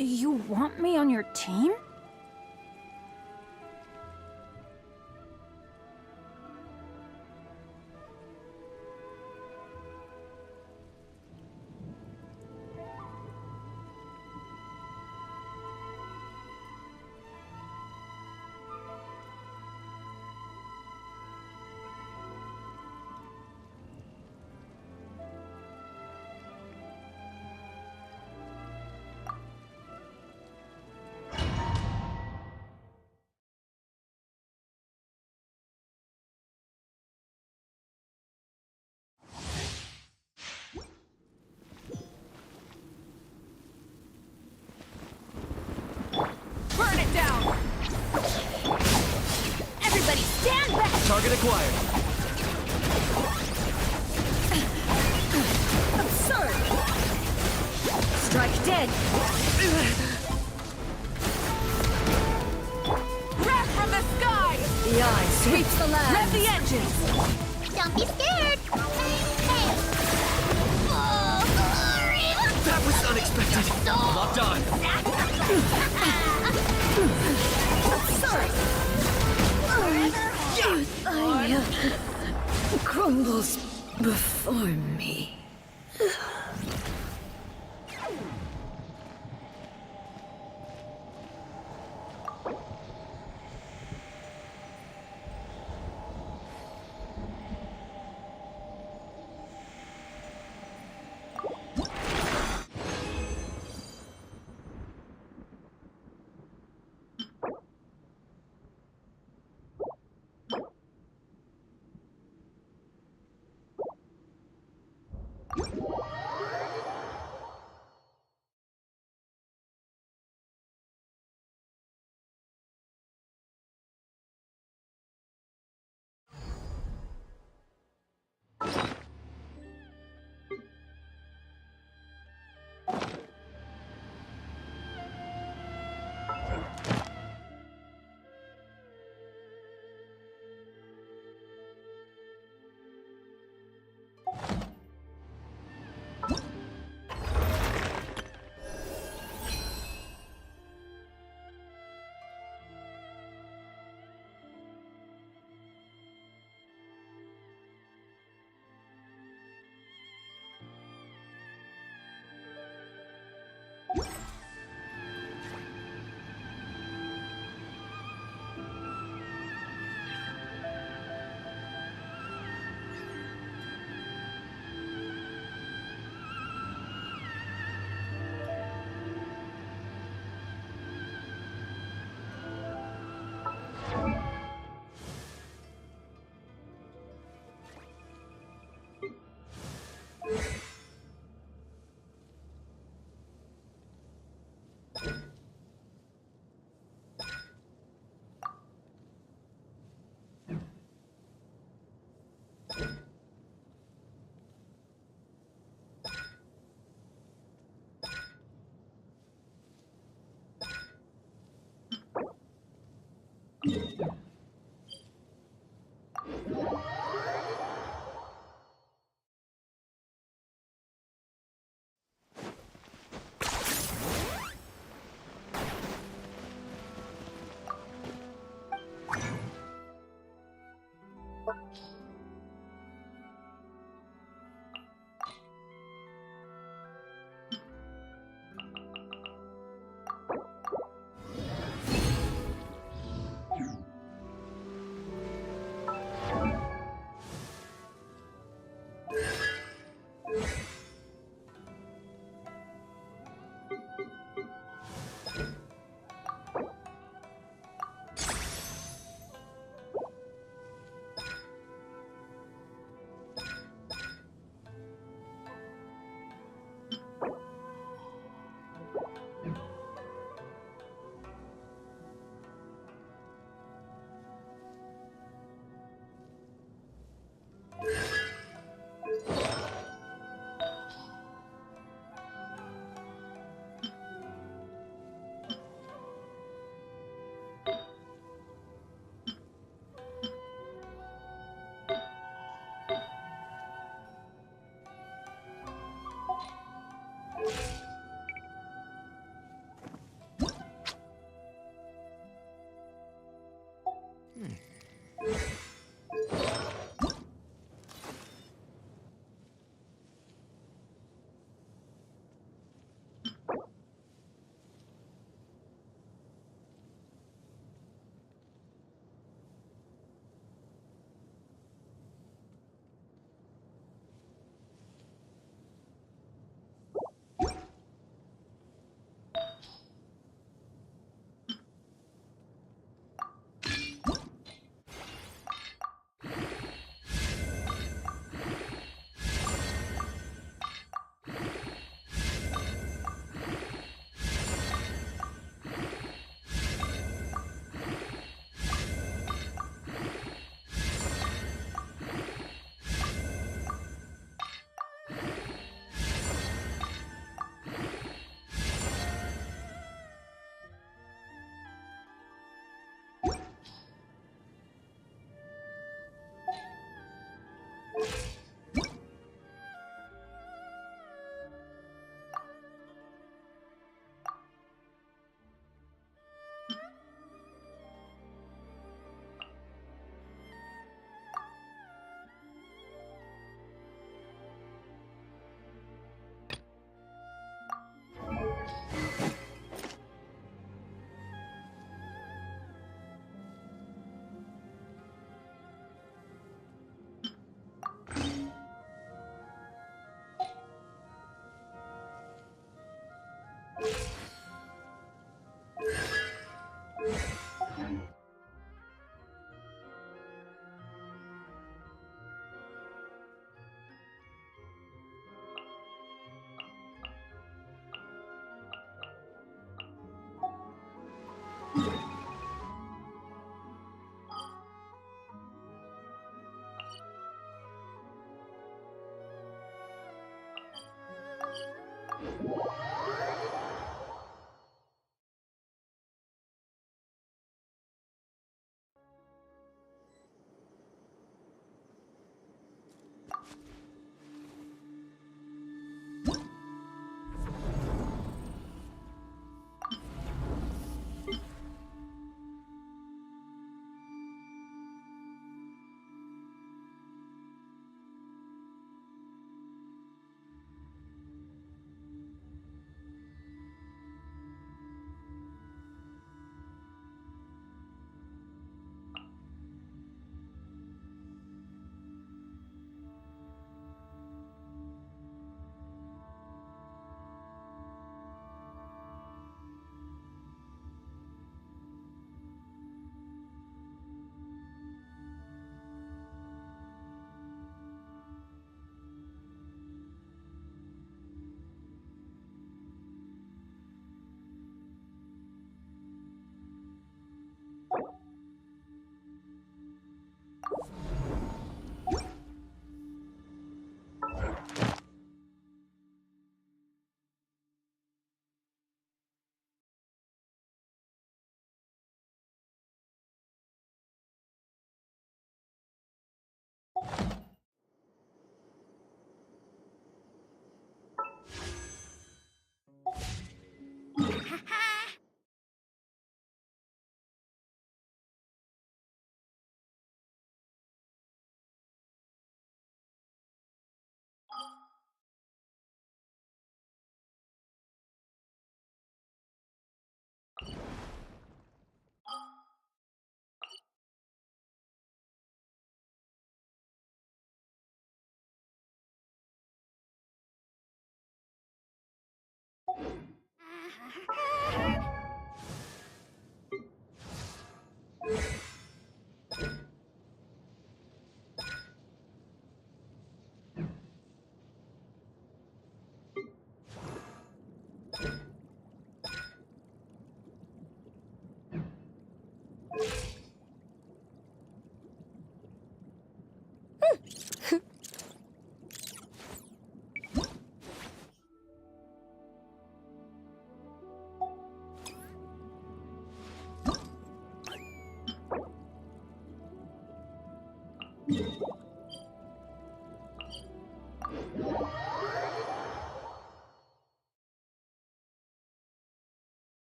You want me on your team? Burn it down! Everybody stand back! Target acquired. Absurd! Strike dead! Wrath from the sky! The eye sweeps the land! Rev the engines! Don't be scared! Hey! Oh, glory! That was unexpected. Locked on. Absurd! Crumbles before me.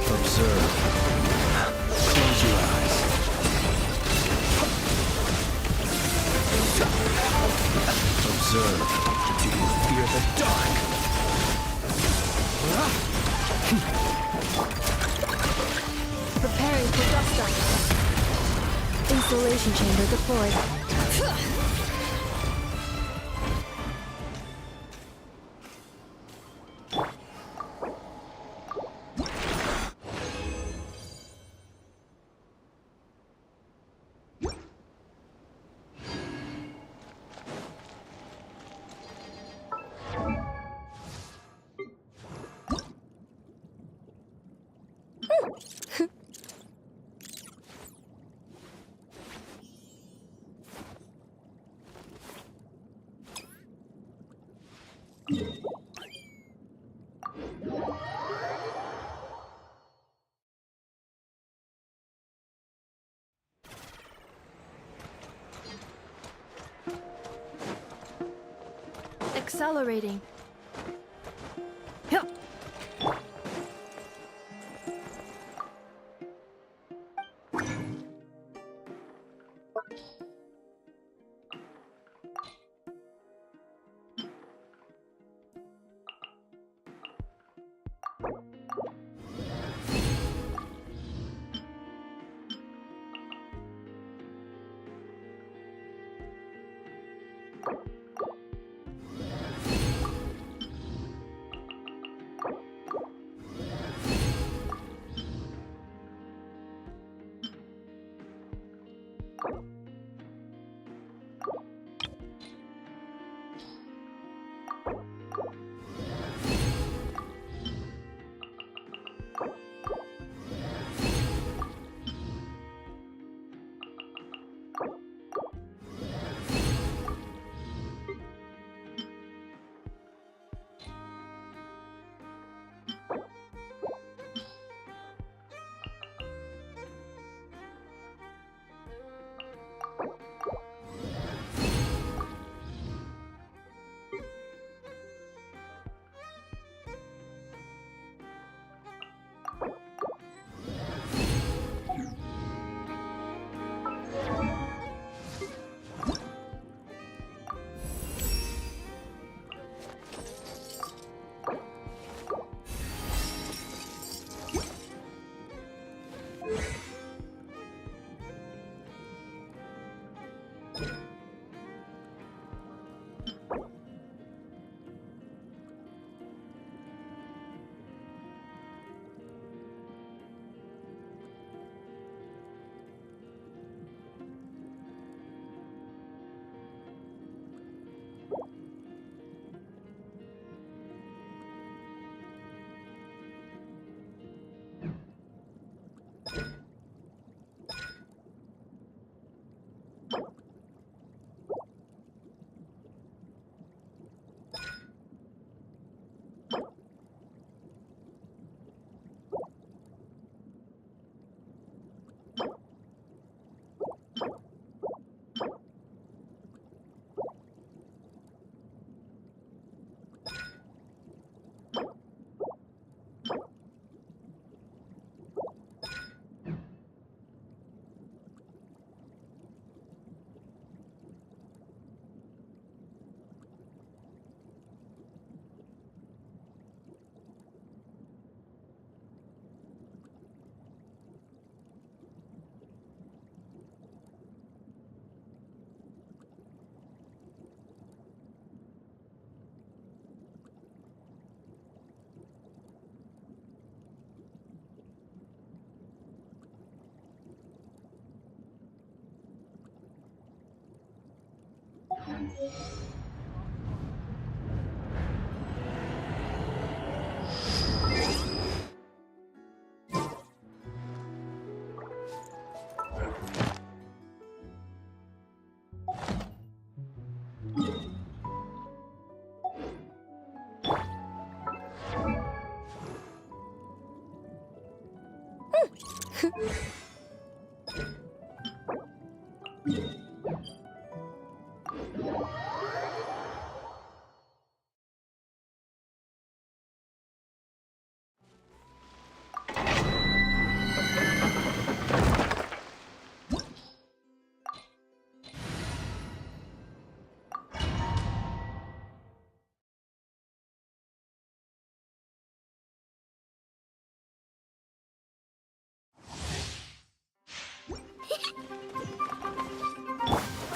Observe. Close your eyes. Observe. Do you fear the dark? Preparing for dust up. Installation chamber deployed. Accelerating.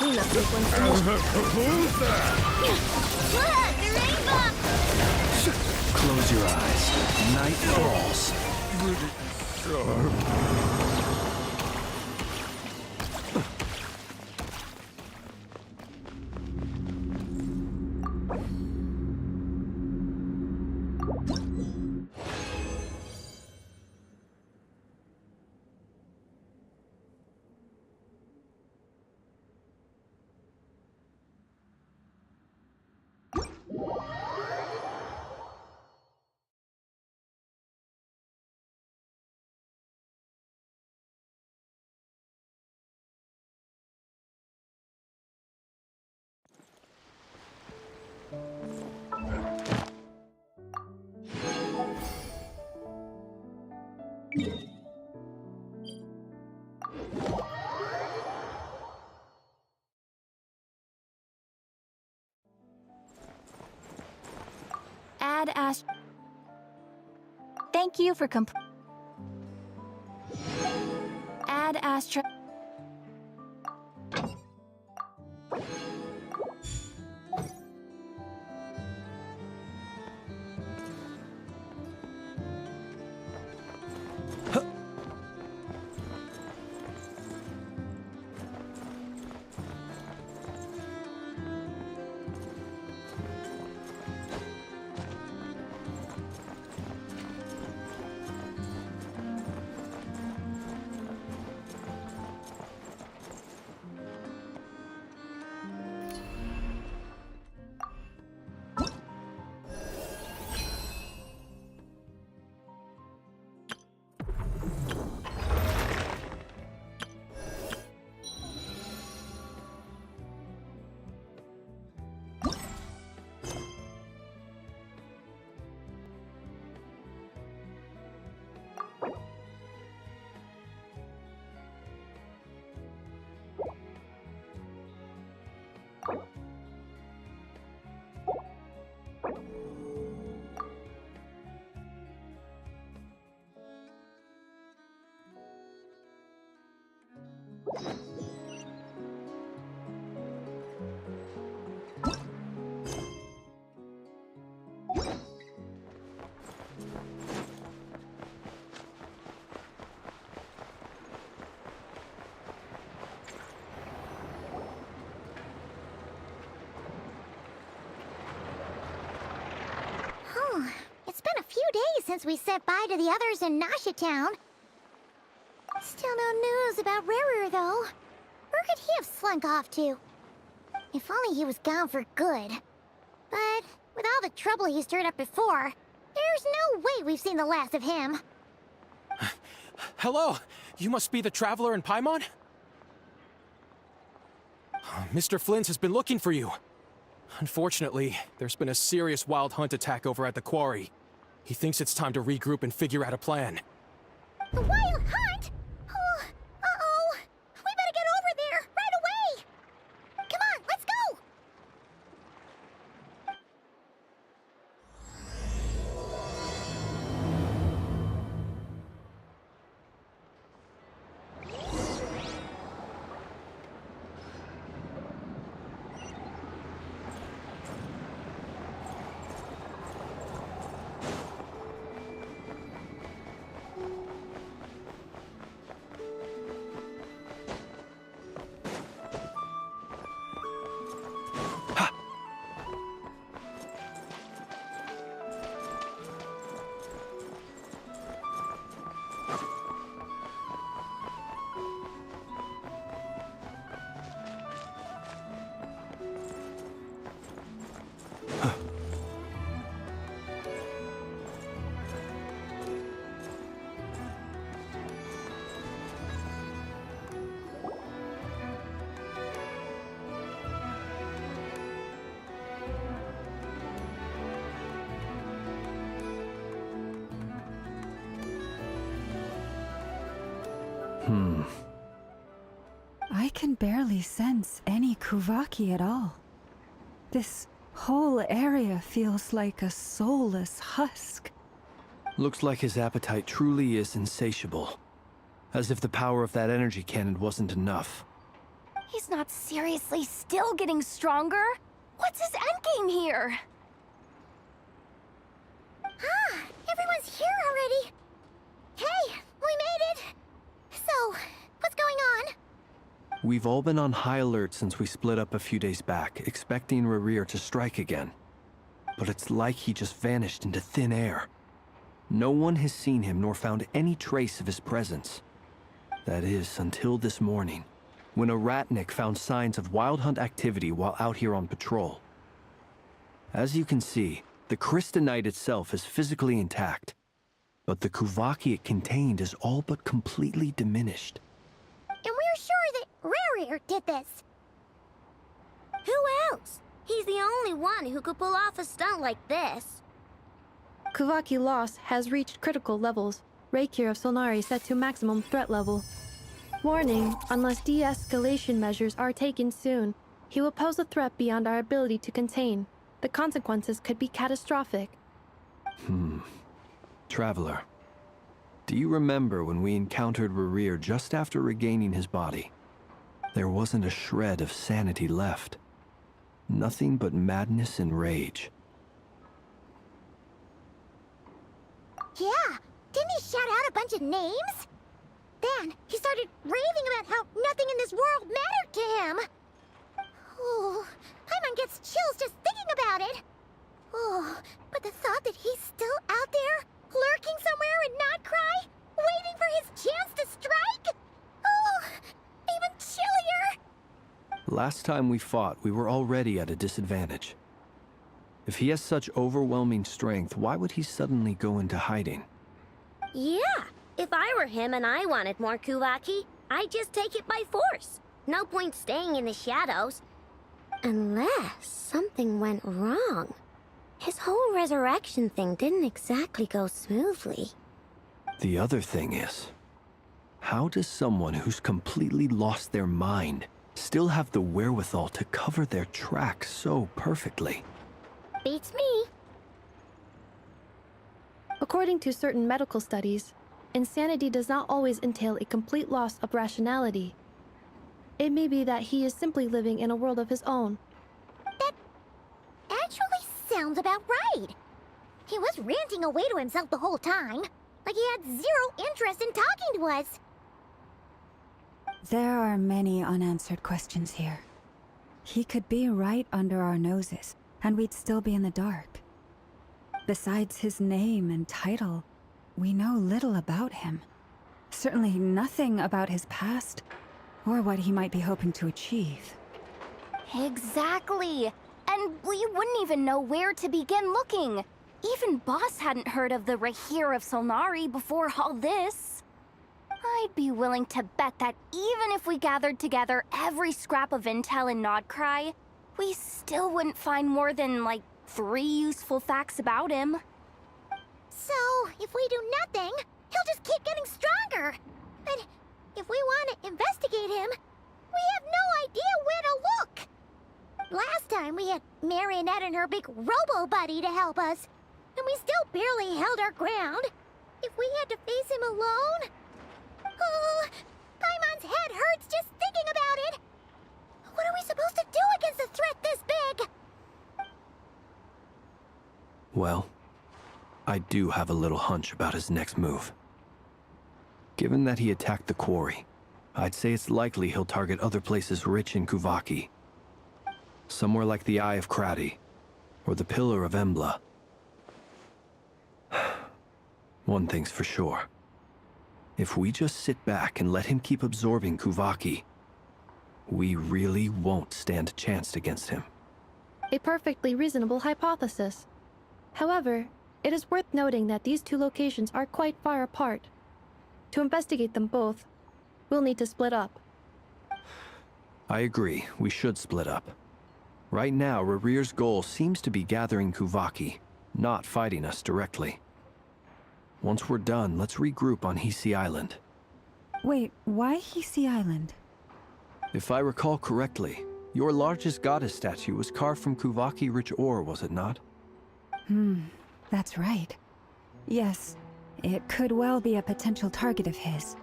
Clean up sequence finished. Who's that? Look, the rainbow! Close your eyes. Night falls. Pretty sharp. Add Thank you for Add Astra. It's been a few days since we said bye to the others in Nasha Town. Still no news about Rarer, though. Where could he have slunk off to? If only he was gone for good. But with all the trouble he stirred up before, there's no way we've seen the last of him. Hello! You must be the traveler in Paimon? Mr. Flynn has been looking for you. Unfortunately, there's been a serious wild hunt attack over at the quarry. He thinks it's time to regroup and figure out a plan. The wild hunt? Oh, uh-oh. We better get over there, right away! Come on, let's go! I can barely sense any Kuvaki at all. This whole area feels like a soulless husk. Looks like his appetite truly is insatiable. As if the power of that energy cannon wasn't enough. He's not seriously still getting stronger? What's his endgame here? Ah, everyone's here already. Hey, we made it. So, what's going on? We've all been on high alert since we split up a few days back, expecting Rerir to strike again. But it's like he just vanished into thin air. No one has seen him nor found any trace of his presence. That is, until this morning, when a ratnik found signs of wild hunt activity while out here on patrol. As you can see, the Crystonite itself is physically intact, but the Kuvaki it contained is all but completely diminished. And we're sure that Rerir did this. Who else? He's the only one who could pull off a stunt like this. Kuvaki loss has reached critical levels. Reikir of Solnari set to maximum threat level. Warning, unless de-escalation measures are taken soon, he will pose a threat beyond our ability to contain. The consequences could be catastrophic. Traveler, do you remember when we encountered Rerir just after regaining his body? There wasn't a shred of sanity left. Nothing but madness and rage. Yeah, didn't he shout out a bunch of names? Then he started raving about how nothing in this world mattered to him. Oh, Paimon gets chills just thinking about it. Oh, but the thought that he's still out there, lurking somewhere in Notcry, waiting for his chance to strike? Oh, even chillier. Last time we fought, we were already at a disadvantage. If he has such overwhelming strength, why would he suddenly go into hiding? Yeah, if I were him and I wanted more Kuvaki, I'd just take it by force. No point staying in the shadows. Unless something went wrong. His whole resurrection thing didn't exactly go smoothly. The other thing is, how does someone who's completely lost their mind still have the wherewithal to cover their tracks so perfectly? Beats me. According to certain medical studies, insanity does not always entail a complete loss of rationality. It may be that he is simply living in a world of his own. That actually sounds about right. He was ranting away to himself the whole time, like he had zero interest in talking to us. There are many unanswered questions here. He could be right under our noses, and we'd still be in the dark. Besides his name and title, we know little about him. Certainly nothing about his past, or what he might be hoping to achieve. Exactly. And we wouldn't even know where to begin looking. Even Boss hadn't heard of the Reikir of Solnari before all this. I'd be willing to bet that even if we gathered together every scrap of intel in Nodcry, we still wouldn't find more than, like, 3 useful facts about him. So, if we do nothing, he'll just keep getting stronger. And if we want to investigate him, we have no idea where to look. Last time we had Marionette and her big robo-buddy to help us, and we still barely held our ground. If we had to face him alone... Oh, Paimon's head hurts just thinking about it. What are we supposed to do against a threat this big? Well, I do have a little hunch about his next move. Given that he attacked the quarry, I'd say it's likely he'll target other places rich in Kuvaki. Somewhere like the Eye of Krati, or the Pillar of Embla. One thing's for sure. If we just sit back and let him keep absorbing Kuvaki, we really won't stand a chance against him. A perfectly reasonable hypothesis. However, it is worth noting that these two locations are quite far apart. To investigate them both, we'll need to split up. I agree, we should split up. Right now, Rerir's goal seems to be gathering Kuvaki, not fighting us directly. Once we're done, let's regroup on Hisi Island. Wait, why Hisi Island? If I recall correctly, your largest goddess statue was carved from Kuvaki rich ore, was it not? That's right. Yes, it could well be a potential target of his.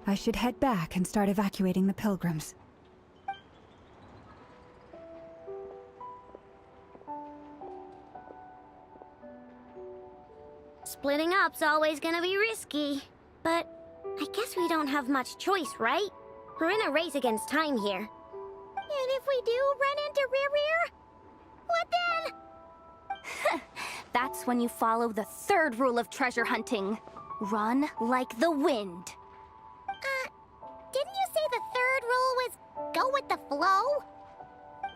I should head back and start evacuating the pilgrims. Splitting up's always gonna be risky. But I guess we don't have much choice, right? We're in a race against time here. And if we do run into Rear, what then? That's when you follow the third rule of treasure hunting. Run like the wind. Didn't you say the third rule was go with the flow?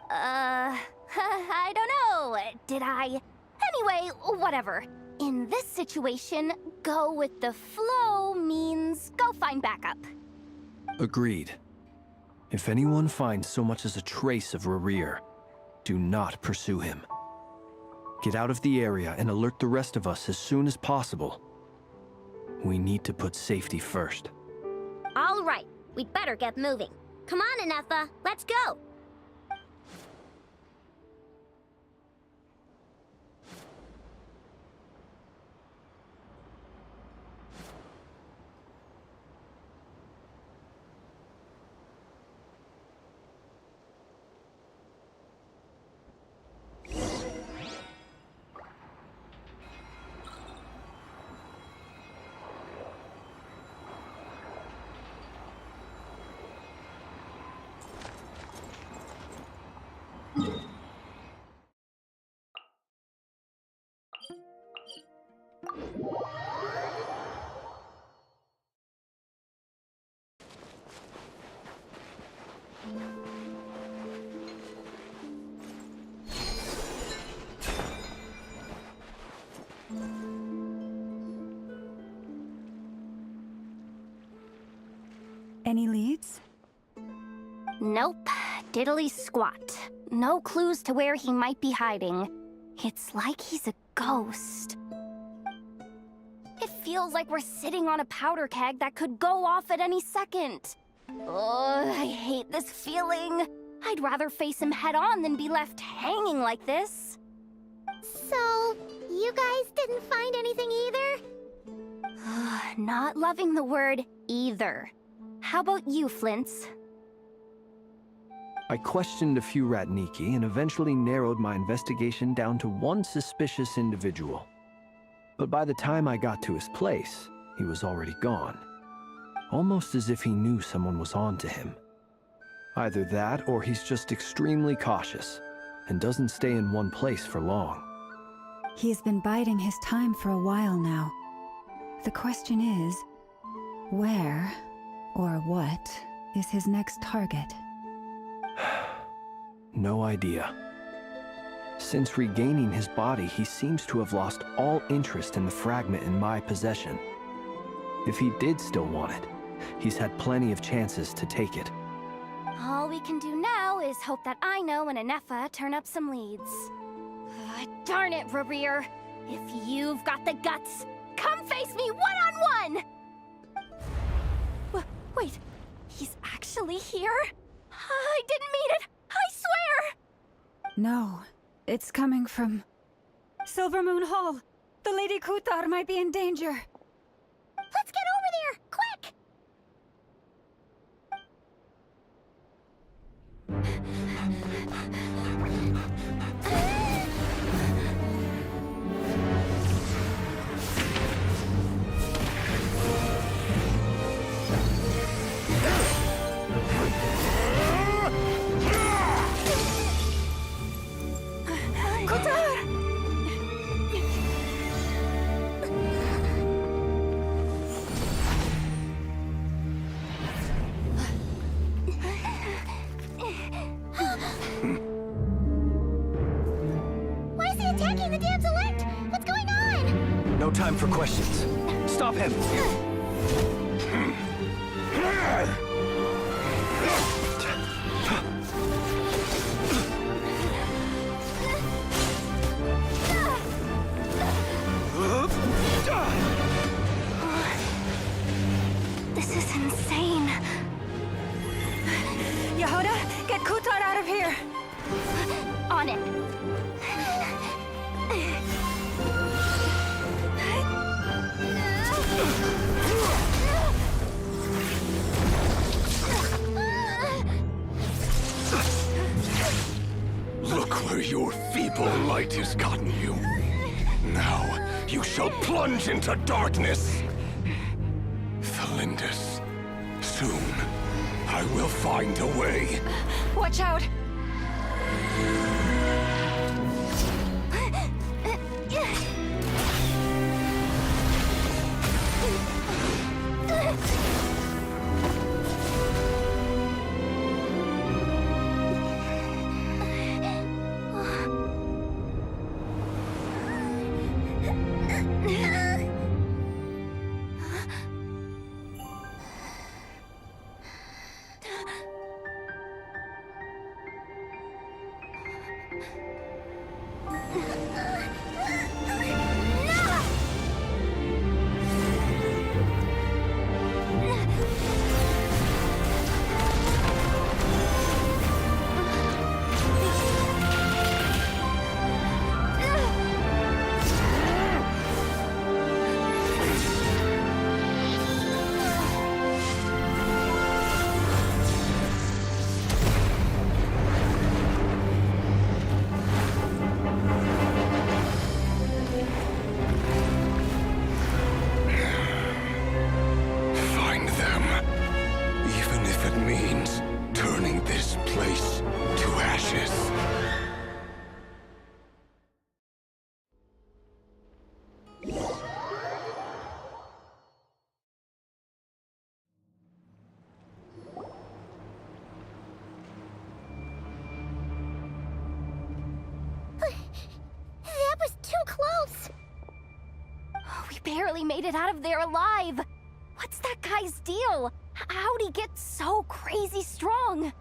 I don't know. Did I? Anyway, whatever. In this situation, go with the flow means go find backup. Agreed. If anyone finds so much as a trace of Rerir, do not pursue him. Get out of the area and alert the rest of us as soon as possible. We need to put safety first. All right, we'd better get moving. Come on, Anefa, let's go! Any leads? Nope. Diddly squat. No clues to where he might be hiding. It's like he's a ghost. It feels like we're sitting on a powder keg that could go off at any second. Ugh, I hate this feeling. I'd rather face him head on than be left hanging like this. So, you guys didn't find anything either? Not loving the word either. How about you, Flints? I questioned a few Ratniki and eventually narrowed my investigation down to one suspicious individual. But by the time I got to his place, he was already gone. Almost as if he knew someone was on to him. Either that, or he's just extremely cautious and doesn't stay in one place for long. He's been biding his time for a while now. The question is, where or what is his next target? No idea. Since regaining his body, he seems to have lost all interest in the fragment in my possession. If he did still want it, he's had plenty of chances to take it. All we can do now is hope that Aino and Anefa turn up some leads. Darn it, Rerir! If you've got the guts, come face me one-on-one! Wait, he's actually here? I didn't mean it! I swear! No, it's coming from Silver Moon Hall. The Lady Kutar might be in danger. Let's get over there, quick! Why is he attacking the damselette? What's going on? No time for questions. Stop him! This is insane. feeble light has gotten you. Now, you shall plunge into darkness. Felindus, soon, I will find a way. Watch out! That was too close! We barely made it out of there alive. What's that guy's deal? How'd he get so crazy strong?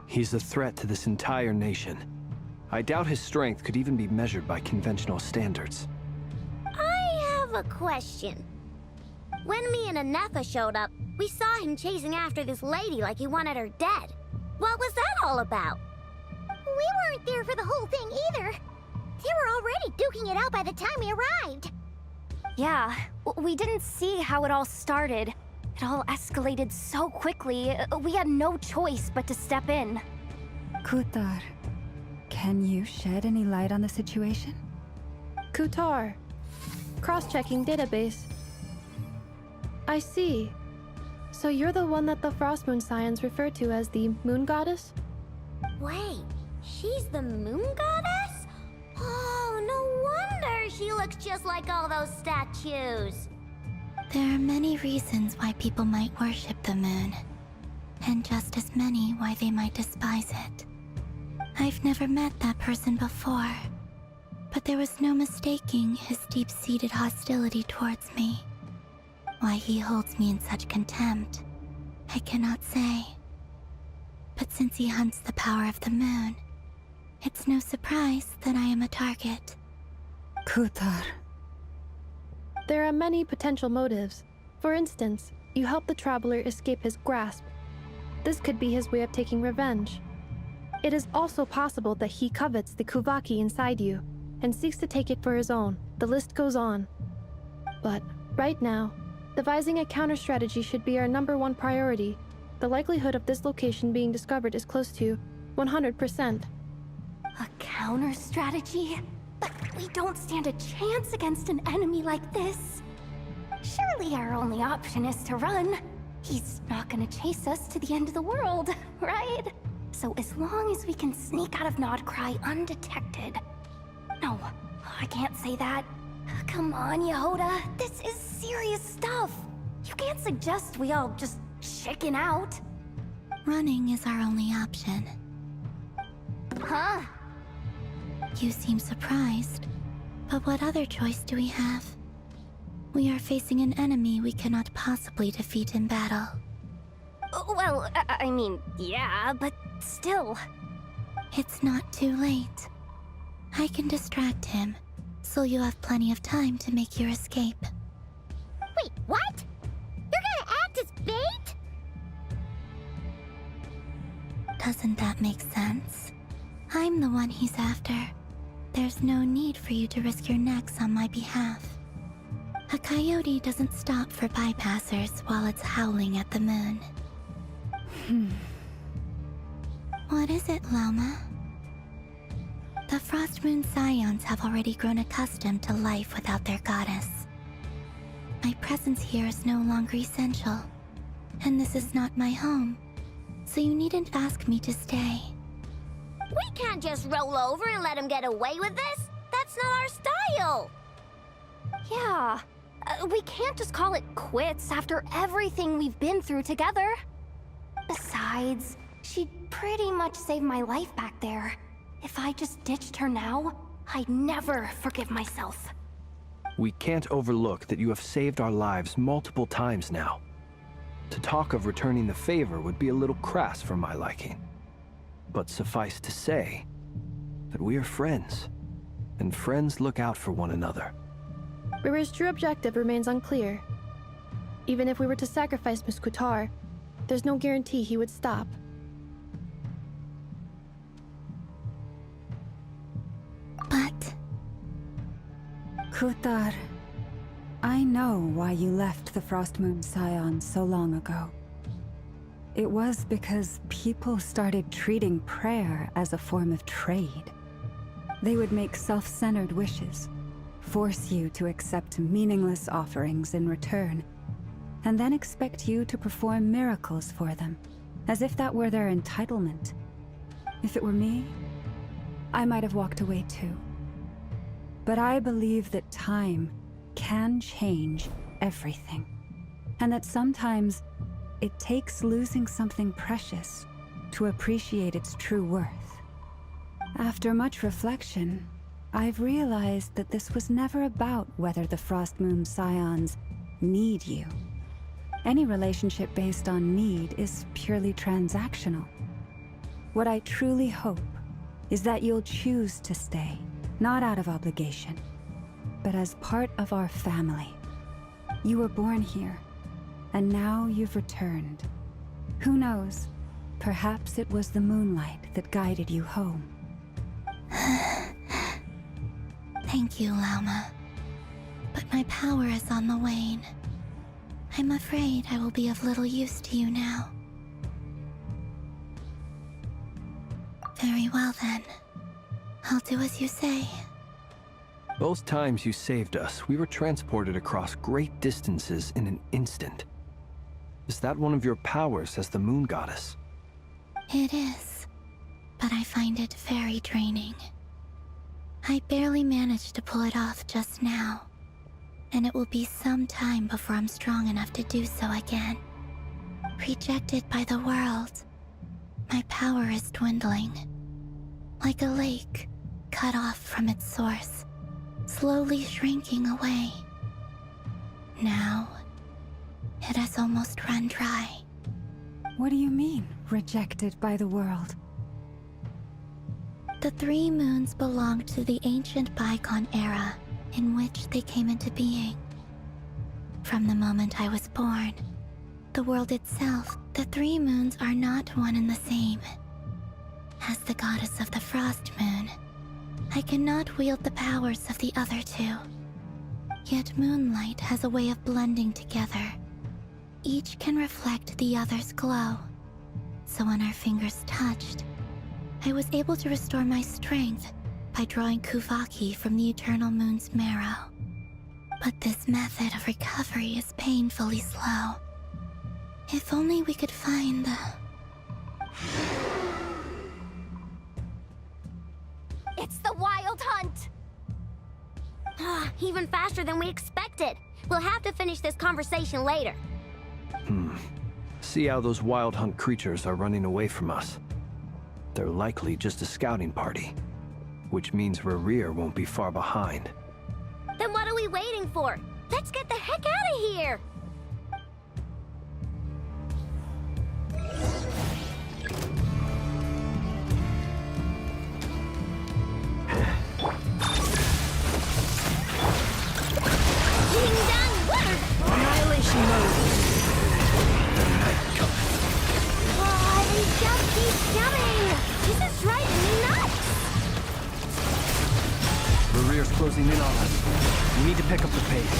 He's a threat to this entire nation. I doubt his strength could even be measured by conventional standards. I have a question. When me and Anefa showed up, we saw him chasing after this lady like he wanted her dead. What was that all about? We weren't there for the whole thing either. They were already duking it out by the time we arrived. Yeah, we didn't see how it all started. It all escalated so quickly, we had no choice but to step in. Kutar, can you shed any light on the situation? Kutar. Cross-checking database. I see. So you're the one that the Frost Moon Scions refer to as the Moon Goddess? Wait, she's the moon goddess? Oh, no wonder she looks just like all those statues. There are many reasons why people might worship the moon, and just as many why they might despise it. I've never met that person before, but there was no mistaking his deep-seated hostility towards me. Why he holds me in such contempt, I cannot say. But since he hunts the power of the moon, it's no surprise that I am a target. Kutar. There are many potential motives. For instance, you help the traveler escape his grasp. This could be his way of taking revenge. It is also possible that he covets the Kuvaki inside you and seeks to take it for his own. The list goes on. But right now, devising a counter-strategy should be our #1 priority. The likelihood of this location being discovered is close to 100%. A counter-strategy? But we don't stand a chance against an enemy like this. Surely our only option is to run. He's not gonna chase us to the end of the world, right? So as long as we can sneak out of Nodcry undetected. No, I can't say that. Come on, Yehoda, this is serious stuff. You can't suggest we all just chicken out. Running is our only option. Huh? You seem surprised, but what other choice do we have? We are facing an enemy we cannot possibly defeat in battle. Well, I mean, yeah, but still. It's not too late. I can distract him, so you have plenty of time to make your escape. Wait, what? You're gonna act as bait? Doesn't that make sense? I'm the one he's after. There's no need for you to risk your necks on my behalf. A coyote doesn't stop for bypassers while it's howling at the moon. What is it, Loma? The Frost Moon Scions have already grown accustomed to life without their goddess. My presence here is no longer essential, and this is not my home, so you needn't ask me to stay. We can't just roll over and let him get away with this. That's not our style. Yeah. We can't just call it quits after everything we've been through together. Besides, she'd pretty much saved my life back there. If I just ditched her now, I'd never forgive myself. We can't overlook that you have saved our lives multiple times now. To talk of returning the favor would be a little crass for my liking. But suffice to say that we are friends, and friends look out for one another. River's true objective remains unclear. Even if we were to sacrifice Muskutar, there's no guarantee he would stop. But... Kutar, I know why you left the Frost Moon Scions so long ago. It was because people started treating prayer as a form of trade. They would make self-centered wishes, force you to accept meaningless offerings in return, and then expect you to perform miracles for them, as if that were their entitlement. If it were me, I might have walked away too. But I believe that time can change everything, and that sometimes it takes losing something precious to appreciate its true worth. After much reflection, I've realized that this was never about whether the Frost Moon Scions need you. Any relationship based on need is purely transactional. What I truly hope is that you'll choose to stay, not out of obligation, but as part of our family. You were born here, and now you've returned. Who knows? Perhaps it was the moonlight that guided you home. Thank you, Lauma. But my power is on the wane. I'm afraid I will be of little use to you now. Very well then. I'll do as you say. Both times you saved us, we were transported across great distances in an instant. Is that one of your powers as the Moon Goddess? It is, but I find it very draining. I barely managed to pull it off just now, and it will be some time before I'm strong enough to do so again. Rejected by the world, my power is dwindling. Like a lake, cut off from its source, slowly shrinking away. Now, it has almost run dry. What do you mean, rejected by the world? The three moons belonged to the ancient bygone era in which they came into being. From the moment I was born, the world itself, the three moons are not one and the same. As the goddess of the Frost Moon, I cannot wield the powers of the other two. Yet moonlight has a way of blending together. Each can reflect the other's glow. So when our fingers touched, I was able to restore my strength by drawing Kuvaki from the eternal moon's marrow. But this method of recovery is painfully slow. If only we could find the... It's the Wild Hunt! Even faster than we expected. We'll have to finish this conversation later. see how those wild hunt creatures are running away from us. They're likely just a scouting party, which means Rerir won't be far behind. Then what are we waiting for? Let's get the heck out of here! Annihilation mode. Oh, they just keep coming! This is driving me nuts! Rerir's closing in on us. We need to pick up the pace.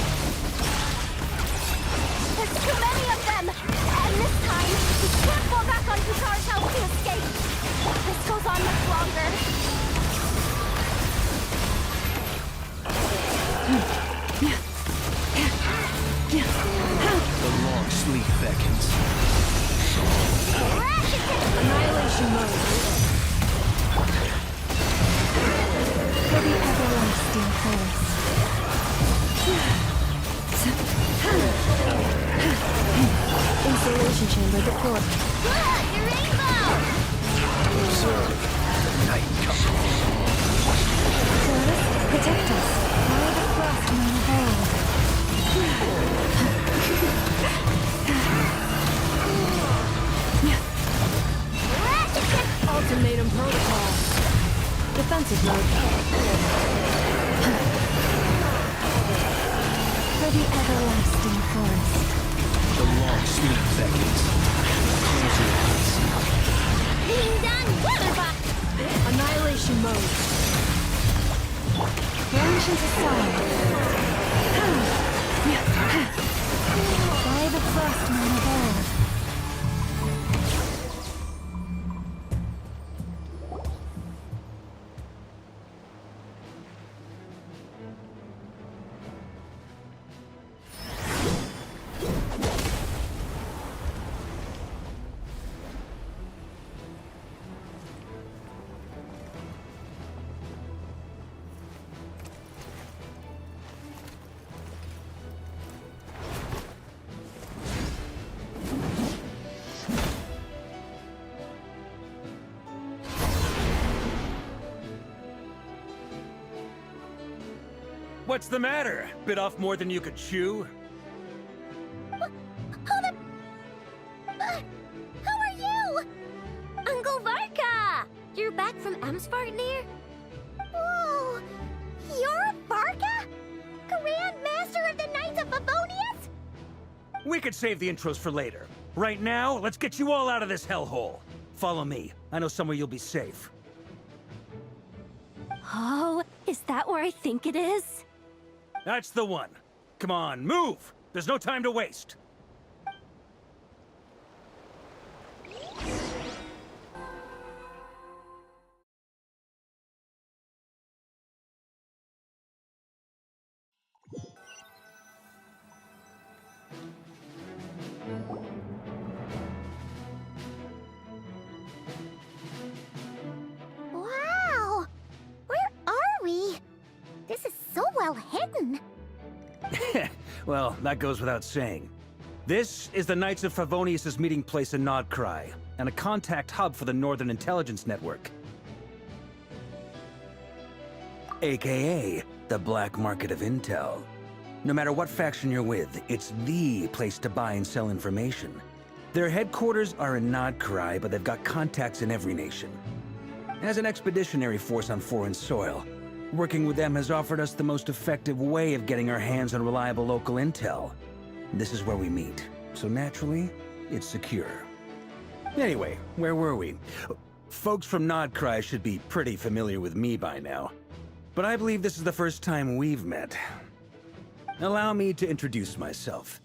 There's too many of them! And this time, we can't fall back on Kutar's house to escape! If this goes on much longer... The long sleep beckons. Annihilation mode. For the everlasting forest. Installation chamber deployed. Look, your rainbow! Observe the night comes. Forest, protect us. Follow the frost and unfold. Ultimatum protocol. Defensive mode. For the everlasting forest. The long sleep beckons. Close your eyes. Being done, Weatherbuck! Annihilation mode. Branches aside. By the frostman of old. What's the matter? Bit off more than you could chew? Who are you? Uncle Varka! You're back from Amsvartnir? Whoa! You're a Varka? Grand Master of the Knights of Favonius? We could save the intros for later. Right now, let's get you all out of this hellhole. Follow me. I know somewhere you'll be safe. Oh, is that where I think it is? That's the one. Come on, move! There's no time to waste. Wow! Where are we? This is so well hidden. Well, that goes without saying. This is the Knights of Favonius' meeting place in Nodcry, and a contact hub for the Northern Intelligence Network. AKA, the black market of intel. No matter what faction you're with, it's the place to buy and sell information. Their headquarters are in Nodcry, but they've got contacts in every nation. As an expeditionary force on foreign soil, working with them has offered us the most effective way of getting our hands on reliable local intel. This is where we meet, so naturally, it's secure. Anyway, where were we? Folks from Nodcry should be pretty familiar with me by now. But I believe this is the first time we've met. Allow me to introduce myself.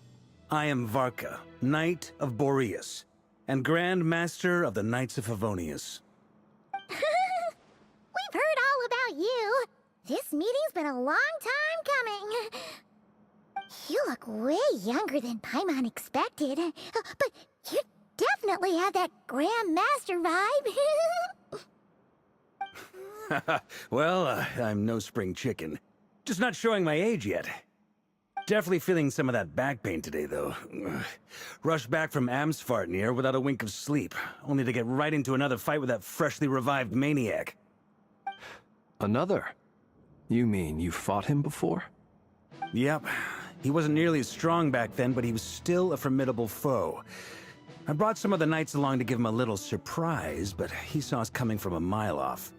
I am Varka, Knight of Boreas, and Grand Master of the Knights of Favonius. We've heard all about you. This meeting's been a long time coming. You look way younger than Paimon expected. But you definitely have that Grand Master vibe. Well, I'm no spring chicken. Just not showing my age yet. Definitely feeling some of that back pain today, though. Rushed back from Amsfartnir without a wink of sleep, only to get right into another fight with that freshly revived maniac. Another? You mean you fought him before? Yep. He wasn't nearly as strong back then, but he was still a formidable foe. I brought some of the knights along to give him a little surprise, but he saw us coming from a mile off.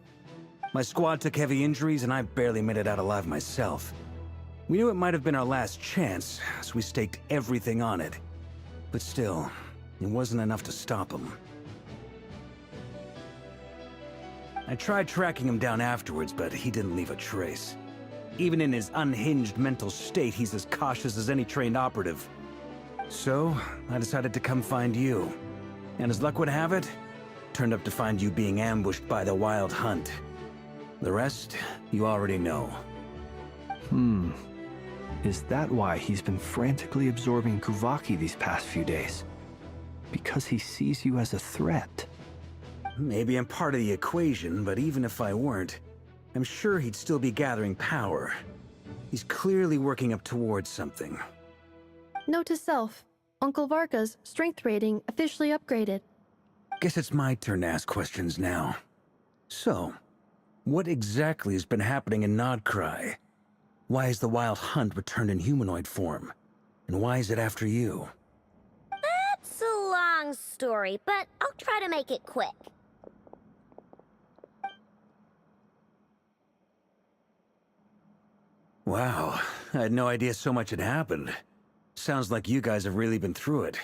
My squad took heavy injuries, and I barely made it out alive myself. We knew it might have been our last chance, so we staked everything on it. But still, it wasn't enough to stop him. I tried tracking him down afterwards, but he didn't leave a trace. Even in his unhinged mental state, he's as cautious as any trained operative. So, I decided to come find you. And as luck would have it, turned up to find you being ambushed by the Wild Hunt. The rest, you already know. Is that why he's been frantically absorbing Kuvaki these past few days? Because he sees you as a threat? Maybe I'm part of the equation, but even if I weren't, I'm sure he'd still be gathering power. He's clearly working up towards something. Note to self, Uncle Varka's strength rating officially upgraded. Guess it's my turn to ask questions now. So, what exactly has been happening in Nodcry? Why is the Wild Hunt returned in humanoid form? And why is it after you? That's a long story, but I'll try to make it quick. Wow, I had no idea so much had happened. Sounds like you guys have really been through it.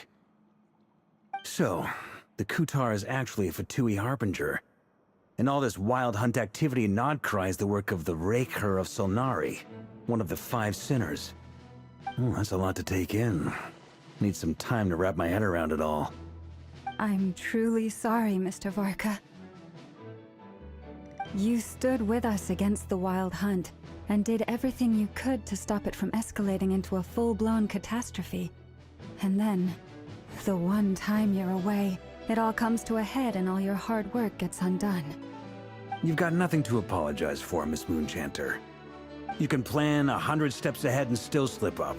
So, the Kutar is actually a Fatui Harbinger. And all this Wild Hunt activity in Nodcry is the work of the Raker of Solnari, one of the 5 sinners. Oh, that's a lot to take in. Need some time to wrap my head around it all. I'm truly sorry, Mr. Varka. You stood with us against the Wild Hunt, and did everything you could to stop it from escalating into a full-blown catastrophe. And then, the one time you're away, it all comes to a head and all your hard work gets undone. You've got nothing to apologize for, Miss Moonchanter. You can plan 100 steps ahead and still slip up.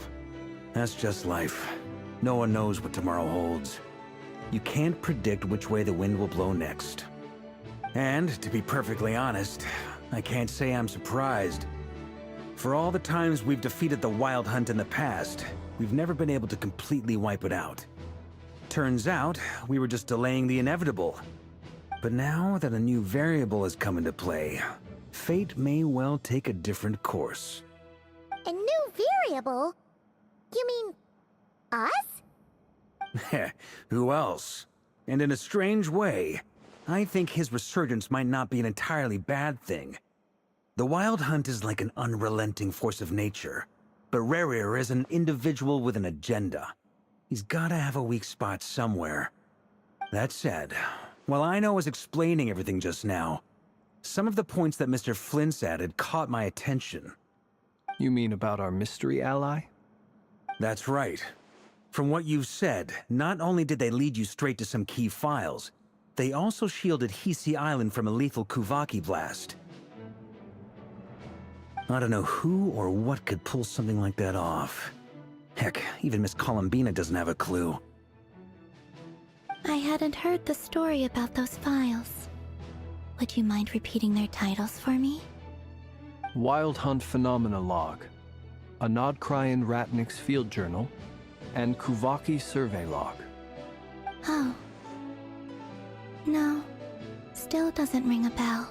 That's just life. No one knows what tomorrow holds. You can't predict which way the wind will blow next. And, to be perfectly honest, I can't say I'm surprised. For all the times we've defeated the Wild Hunt in the past, we've never been able to completely wipe it out. Turns out, we were just delaying the inevitable. But now that a new variable has come into play, fate may well take a different course. A new variable? You mean... us? Who else? And in a strange way, I think his resurgence might not be an entirely bad thing. The Wild Hunt is like an unrelenting force of nature, but Rerir is an individual with an agenda. He's gotta have a weak spot somewhere. That said, while I was explaining everything just now, some of the points that Mr. Flint's added caught my attention. You mean about our mystery ally? That's right. From what you've said, not only did they lead you straight to some key files, they also shielded Hisi Island from a lethal Kuvaki blast. I don't know who or what could pull something like that off. Heck, even Miss Columbina doesn't have a clue. I hadn't heard the story about those files. Would you mind repeating their titles for me? Wild Hunt Phenomena Log, a Nodcryan Ratnik's Field Journal, and Kuvaki Survey Log. Oh. No. Still doesn't ring a bell.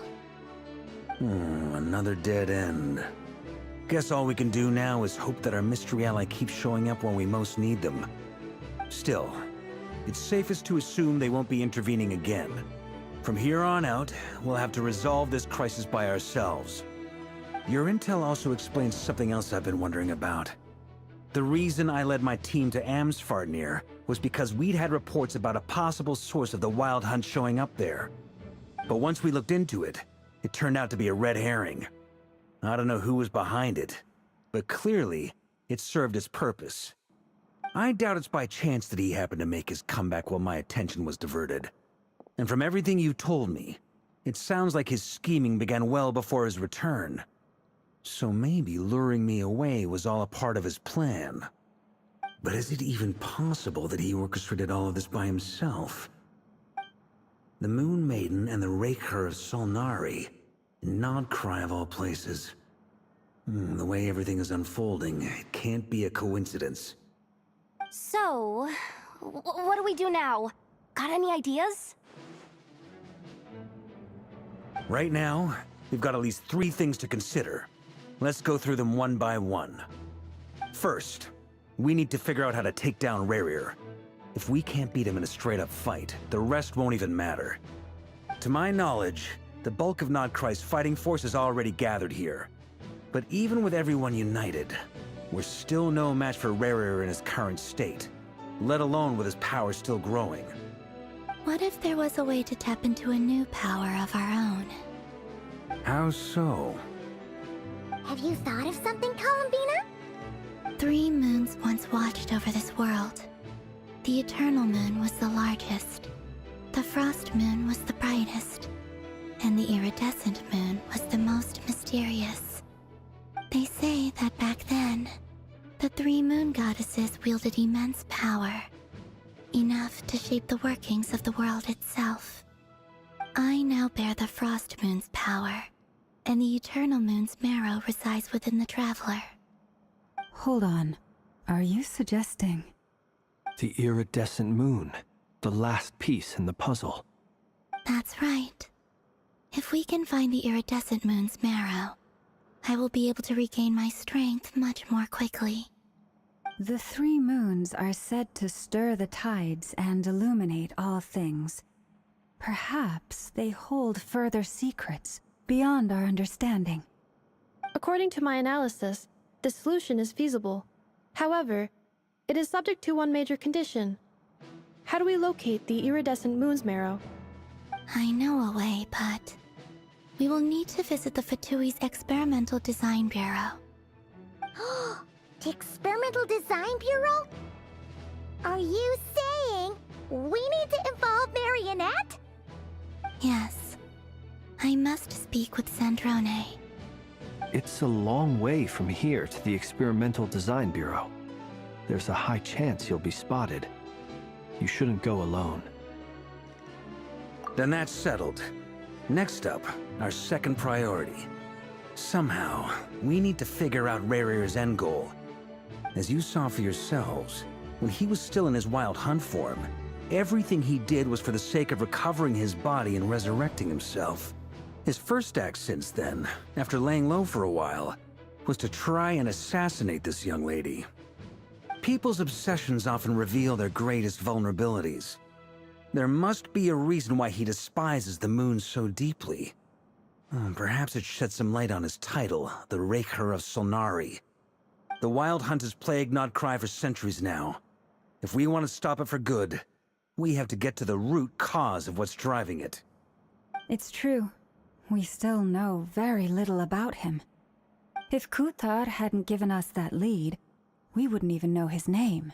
Another dead end. Guess all we can do now is hope that our mystery ally keeps showing up when we most need them. Still, it's safest to assume they won't be intervening again. From here on out, we'll have to resolve this crisis by ourselves. Your intel also explains something else I've been wondering about. The reason I led my team to Amsfartnir was because we'd had reports about a possible source of the Wild Hunt showing up there. But once we looked into it, it turned out to be a red herring. I don't know who was behind it, but clearly, it served its purpose. I doubt it's by chance that he happened to make his comeback while my attention was diverted. And from everything you told me, it sounds like his scheming began well before his return. So maybe luring me away was all a part of his plan. But is it even possible that he orchestrated all of this by himself? The Moon Maiden and the Raker of Solnari. Nodcry of all places. The way everything is unfolding, it can't be a coincidence. So, what do we do now? Got any ideas? Right now, we've got at least 3 things to consider. Let's go through them one by one. First, we need to figure out how to take down Rerir. If we can't beat him in a straight-up fight, the rest won't even matter. To my knowledge, the bulk of Nodcry's fighting force is already gathered here. But even with everyone united, we're still no match for Rerir in his current state, let alone with his power still growing. What if there was a way to tap into a new power of our own? How so? Have you thought of something, Columbina? 3 moons once watched over this world. The Eternal Moon was the largest. The Frost Moon was the brightest. And the Iridescent Moon was the most mysterious. They say that back then, the 3 moon goddesses wielded immense power. Enough to shape the workings of the world itself. I now bear the Frost Moon's power, and the Eternal Moon's marrow resides within the Traveler. Hold on. Are you suggesting... The iridescent moon. The last piece in the puzzle. That's right. If we can find the Iridescent Moon's marrow, I will be able to regain my strength much more quickly. The 3 moons are said to stir the tides and illuminate all things. Perhaps they hold further secrets beyond our understanding. According to my analysis, the solution is feasible. However, it is subject to one major condition. How do we locate the Iridescent Moon's marrow? I know a way, but we will need to visit the Fatui's Experimental Design Bureau. The Experimental Design Bureau? Are you saying we need to involve Marionette? Yes. I must speak with Sandrone. It's a long way from here to the Experimental Design Bureau. There's a high chance you'll be spotted. You shouldn't go alone. Then that's settled. Next up, our second priority. Somehow, we need to figure out Rerir's end goal. As you saw for yourselves, when he was still in his wild hunt form, everything he did was for the sake of recovering his body and resurrecting himself. His first act since then, after laying low for a while, was to try and assassinate this young lady. People's obsessions often reveal their greatest vulnerabilities. There must be a reason why he despises the moon so deeply. Perhaps it sheds some light on his title, the Raker of Solnari. The Wild Hunt has plagued Nodcry for centuries now. If we want to stop it for good, we have to get to the root cause of what's driving it. It's true. We still know very little about him. If Kuthar hadn't given us that lead, we wouldn't even know his name.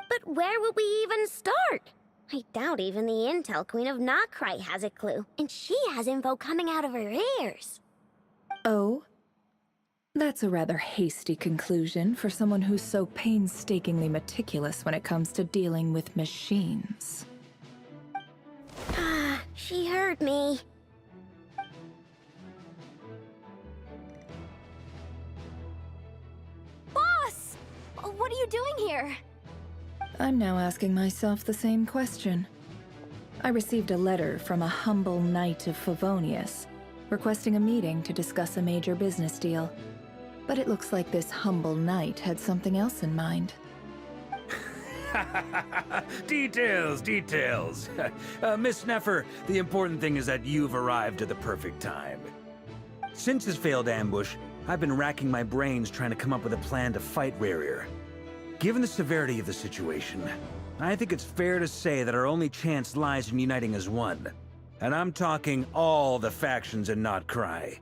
But where would we even start? I doubt even the Intel Queen of Nodcry has a clue, and she has info coming out of her ears. Oh? That's a rather hasty conclusion for someone who's so painstakingly meticulous when it comes to dealing with machines. Ah, she heard me. Boss! What are you doing here? I'm now asking myself the same question. I received a letter from a humble knight of Favonius, requesting a meeting to discuss a major business deal. But it looks like this humble knight had something else in mind. Details, details. Miss Neffer, the important thing is that you've arrived at the perfect time. Since his failed ambush, I've been racking my brains trying to come up with a plan to fight Rerir. Given the severity of the situation, I think it's fair to say that our only chance lies in uniting as one. And I'm talking all the factions in Nodcry.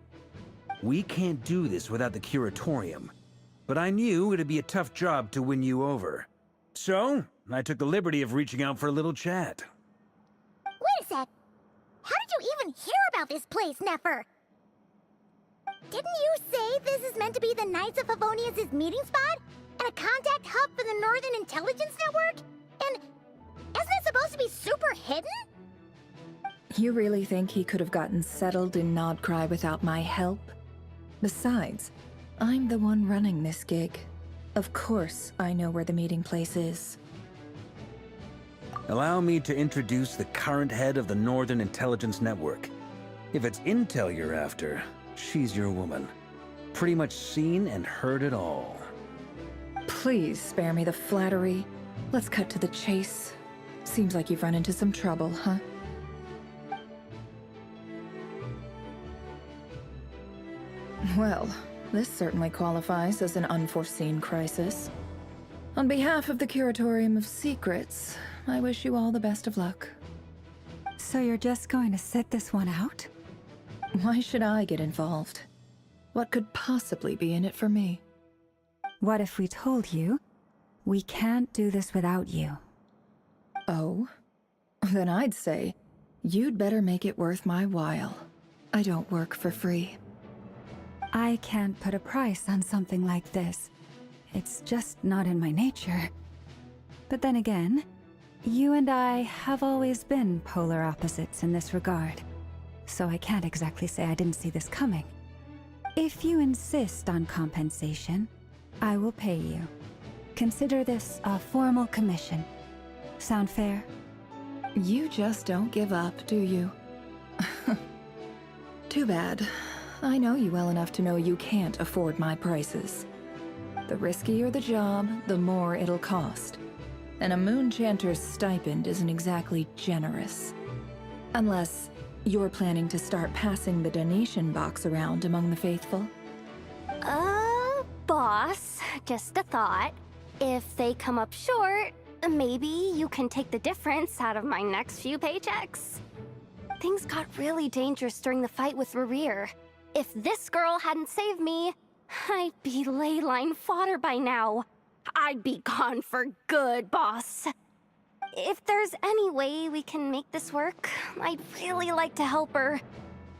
We can't do this without the Curatorium, but I knew it'd be a tough job to win you over. So, I took the liberty of reaching out for a little chat. Wait a sec. How did you even hear about this place, Neffer? Didn't you say this is meant to be the Knights of Favonius' meeting spot? And a contact hub for the Northern Intelligence Network? And isn't it supposed to be super hidden? You really think he could have gotten settled in Nodcry without my help? Besides, I'm the one running this gig. Of course I know where the meeting place is. Allow me to introduce the current head of the Northern Intelligence Network. If it's intel you're after, she's your woman. Pretty much seen and heard it all. Please spare me the flattery. Let's cut to the chase. Seems like you've run into some trouble, huh? Well, this certainly qualifies as an unforeseen crisis. On behalf of the Curatorium of Secrets, I wish you all the best of luck. So you're just going to sit this one out? Why should I get involved? What could possibly be in it for me? What if we told you we can't do this without you? Oh? Then I'd say you'd better make it worth my while. I don't work for free. I can't put a price on something like this. It's just not in my nature. But then again, you and I have always been polar opposites in this regard. So I can't exactly say I didn't see this coming. If you insist on compensation, I will pay you. Consider this a formal commission. Sound fair? You just don't give up, do you? Too bad. I know you well enough to know you can't afford my prices. The riskier the job, the more it'll cost. And a moon chanter's stipend isn't exactly generous. Unless you're planning to start passing the donation box around among the faithful. Boss, just a thought. If they come up short, maybe you can take the difference out of my next few paychecks. Things got really dangerous during the fight with Rerir. If this girl hadn't saved me, I'd be ley line fodder by now. I'd be gone for good, boss. If there's any way we can make this work, I'd really like to help her.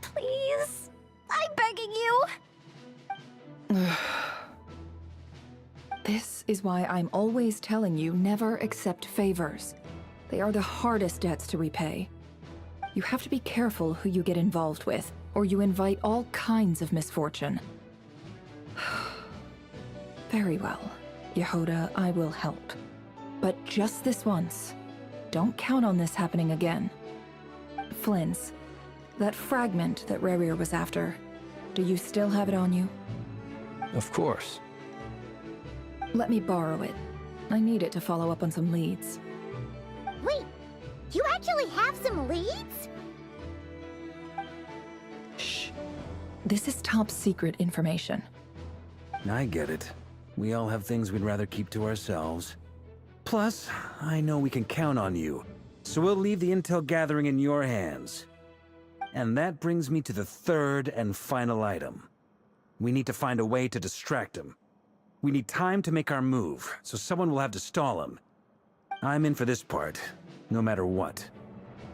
Please? I'm begging you. This is why I'm always telling you never accept favors. They are the hardest debts to repay. You have to be careful who you get involved with, or you invite all kinds of misfortune. Very well, Yehoda, I will help. But just this once. Don't count on this happening again. Flynn's, that fragment that Rerir was after, do you still have it on you? Of course. Let me borrow it. I need it to follow up on some leads. Wait, you actually have some leads? Shh. This is top secret information. I get it. We all have things we'd rather keep to ourselves. Plus, I know we can count on you, so we'll leave the intel gathering in your hands. And that brings me to the third and final item. We need to find a way to distract him. We need time to make our move, so someone will have to stall him. I'm in for this part, no matter what.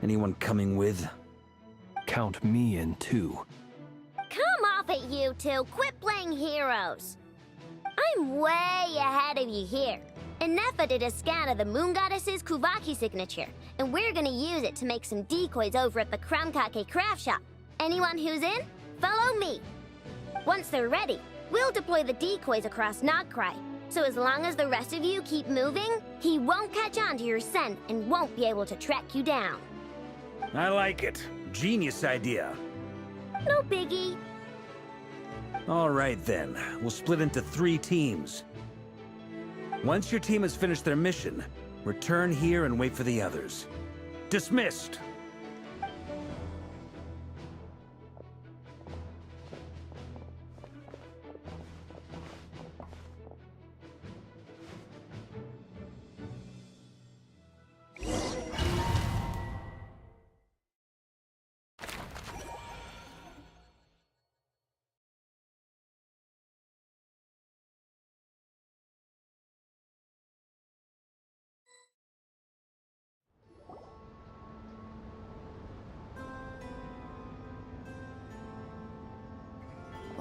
Anyone coming with? Count me in too. Come off it, you two. Quit playing heroes. I'm way ahead of you here. Nefa did a scan of the Moon Goddess's Kuvaki signature, and we're gonna use it to make some decoys over at the Kramkake craft shop. Anyone who's in, follow me. Once they're ready, we'll deploy the decoys across Nodcry. So as long as the rest of you keep moving, he won't catch on to your scent and won't be able to track you down. I like it. Genius idea. No biggie. All right then, we'll split into 3 teams. Once your team has finished their mission, return here and wait for the others. Dismissed!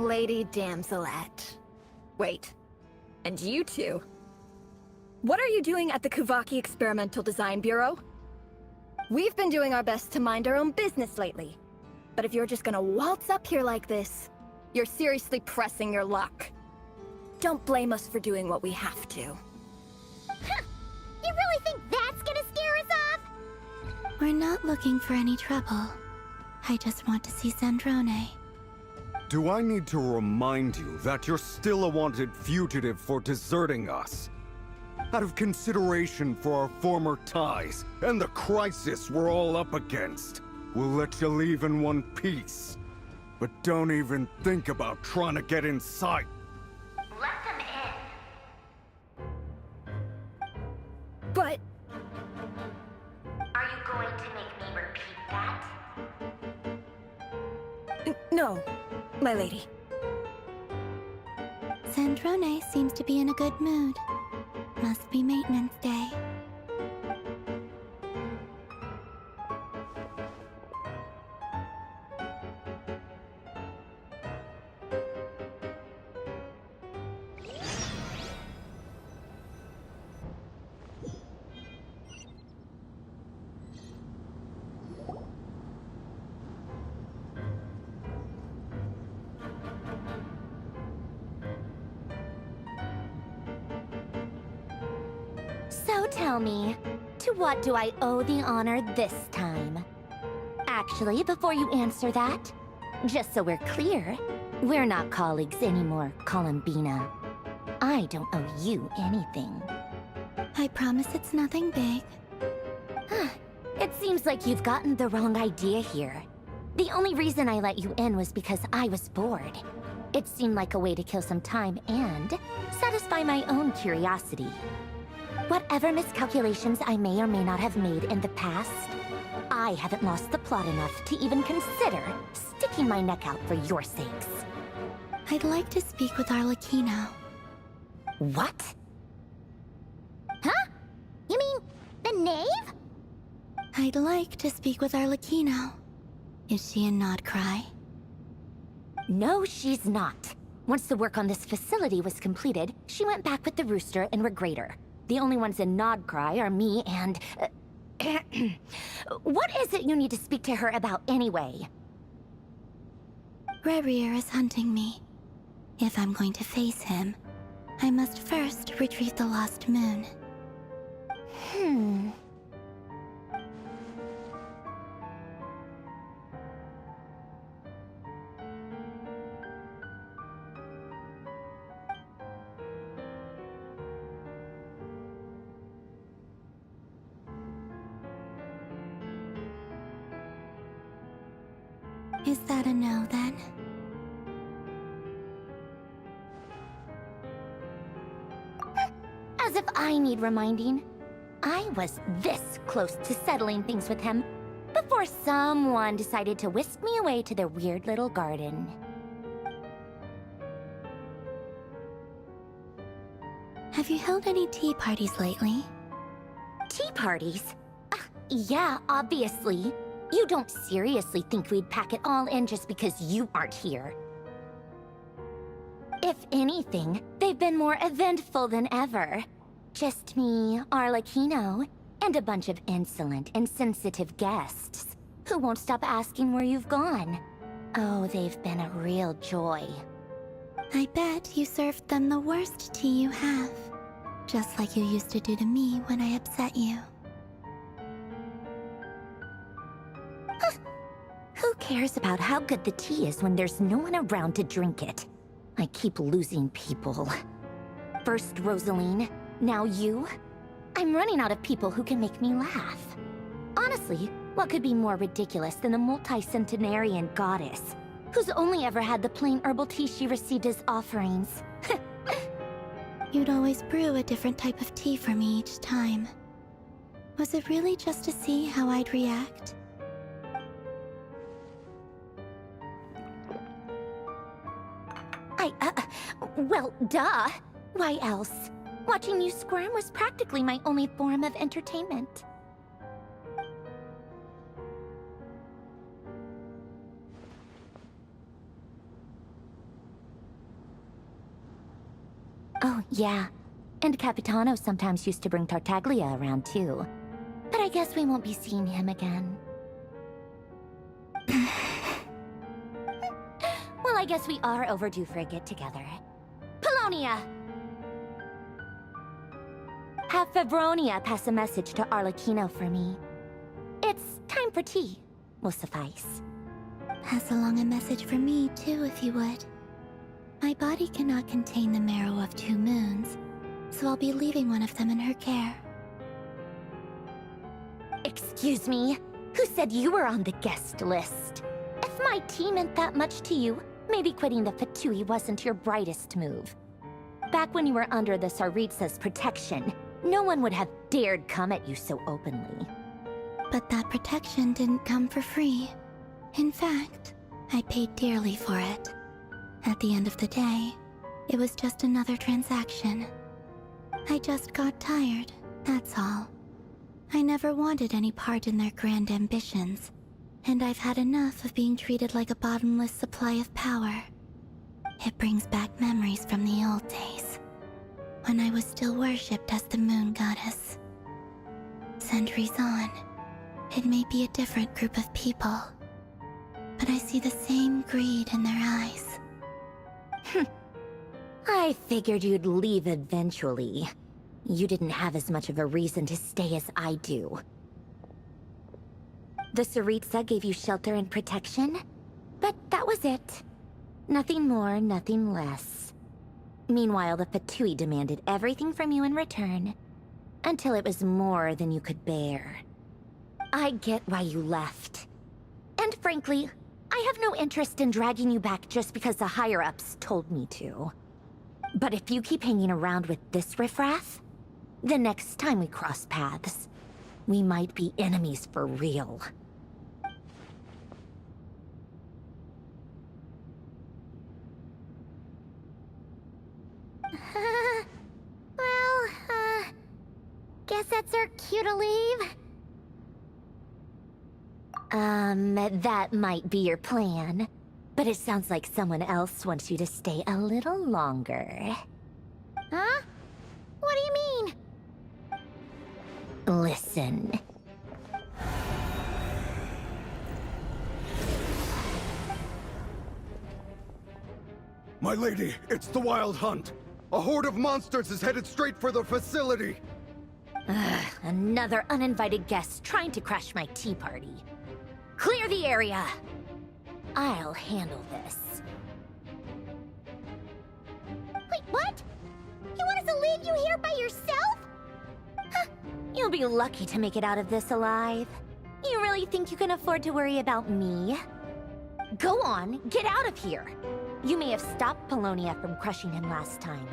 Lady Damselette. Wait. And you two? What are you doing at the Kuvaki Experimental Design Bureau? We've been doing our best to mind our own business lately. But if you're just gonna waltz up here like this, you're seriously pressing your luck. Don't blame us for doing what we have to. Huh. You really think that's gonna scare us off? We're not looking for any trouble. I just want to see Sandrone. Do I need to remind you that you're still a wanted fugitive for deserting us? Out of consideration for our former ties and the crisis we're all up against, we'll let you leave in one piece. But don't even think about trying to get inside. Let them in. But... Are you going to make me repeat that? No, my lady. Sandrone seems to be in a good mood. Must be maintenance day. So tell me, to what do I owe the honor this time? Actually, before you answer that, just so we're clear, we're not colleagues anymore, Columbina. I don't owe you anything. I promise it's nothing big. It seems like you've gotten the wrong idea here. The only reason I let you in was because I was bored. It seemed like a way to kill some time and satisfy my own curiosity. Whatever miscalculations I may or may not have made in the past, I haven't lost the plot enough to even consider sticking my neck out for your sakes. I'd like to speak with Arlecchino. What? Huh? You mean the knave? I'd like to speak with Arlecchino. Is she in Nodcry? No, she's not. Once the work on this facility was completed, she went back with the Rooster and Regrator. The only ones in Nodcry are me and... What is it you need to speak to her about anyway? Rerir is hunting me. If I'm going to face him, I must first retrieve the lost moon. Is that a no, then? As if I need reminding. I was this close to settling things with him before someone decided to whisk me away to their weird little garden. Have you held any tea parties lately? Tea parties? Yeah, obviously. You don't seriously think we'd pack it all in just because you aren't here. If anything, they've been more eventful than ever. Just me, Arlecchino, and a bunch of insolent, insensitive guests who won't stop asking where you've gone. Oh, they've been a real joy. I bet you served them the worst tea you have. Just like you used to do to me when I upset you. Who cares about how good the tea is when there's no one around to drink it? I keep losing people. First Rosaline, now you. I'm running out of people who can make me laugh. Honestly, what could be more ridiculous than the multi-centenarian goddess, who's only ever had the plain herbal tea she received as offerings? You'd always brew a different type of tea for me each time. Was it really just to see how I'd react? Well, duh. Why else? Watching you squirm was practically my only form of entertainment. Oh, yeah. And Capitano sometimes used to bring Tartaglia around, too. But I guess we won't be seeing him again. Well, I guess we are overdue for a get-together. Polonia! Have Febronia pass a message to Arlecchino for me. It's time for tea. Will suffice. Pass along a message for me, too, if you would. My body cannot contain the marrow of 2 moons, so I'll be leaving one of them in her care. Excuse me? Who said you were on the guest list? If my tea meant that much to you, maybe quitting the Fatui wasn't your brightest move. Back when you were under the Tsaritsa's protection, no one would have dared come at you so openly. But that protection didn't come for free. In fact, I paid dearly for it. At the end of the day, it was just another transaction. I just got tired, that's all. I never wanted any part in their grand ambitions, and I've had enough of being treated like a bottomless supply of power. It brings back memories from the old days, when I was still worshipped as the moon goddess. Centuries on, it may be a different group of people, but I see the same greed in their eyes. I figured you'd leave eventually. You didn't have as much of a reason to stay as I do. The Tsaritsa gave you shelter and protection, but that was it. Nothing more, nothing less. Meanwhile, the Fatui demanded everything from you in return, until it was more than you could bear. I get why you left. And frankly, I have no interest in dragging you back just because the higher-ups told me to. But if you keep hanging around with this riffraff, the next time we cross paths, we might be enemies for real. Guess that's our cue to leave. That might be your plan. But it sounds like someone else wants you to stay a little longer. Huh? What do you mean? Listen. My lady, it's the Wild Hunt. A horde of monsters is headed straight for the facility. Ugh, another uninvited guest trying to crash my tea party. Clear the area! I'll handle this. Wait, what? You want us to leave you here by yourself? Huh, you'll be lucky to make it out of this alive. You really think you can afford to worry about me? Go on, get out of here. You may have stopped Polonia from crushing him last time,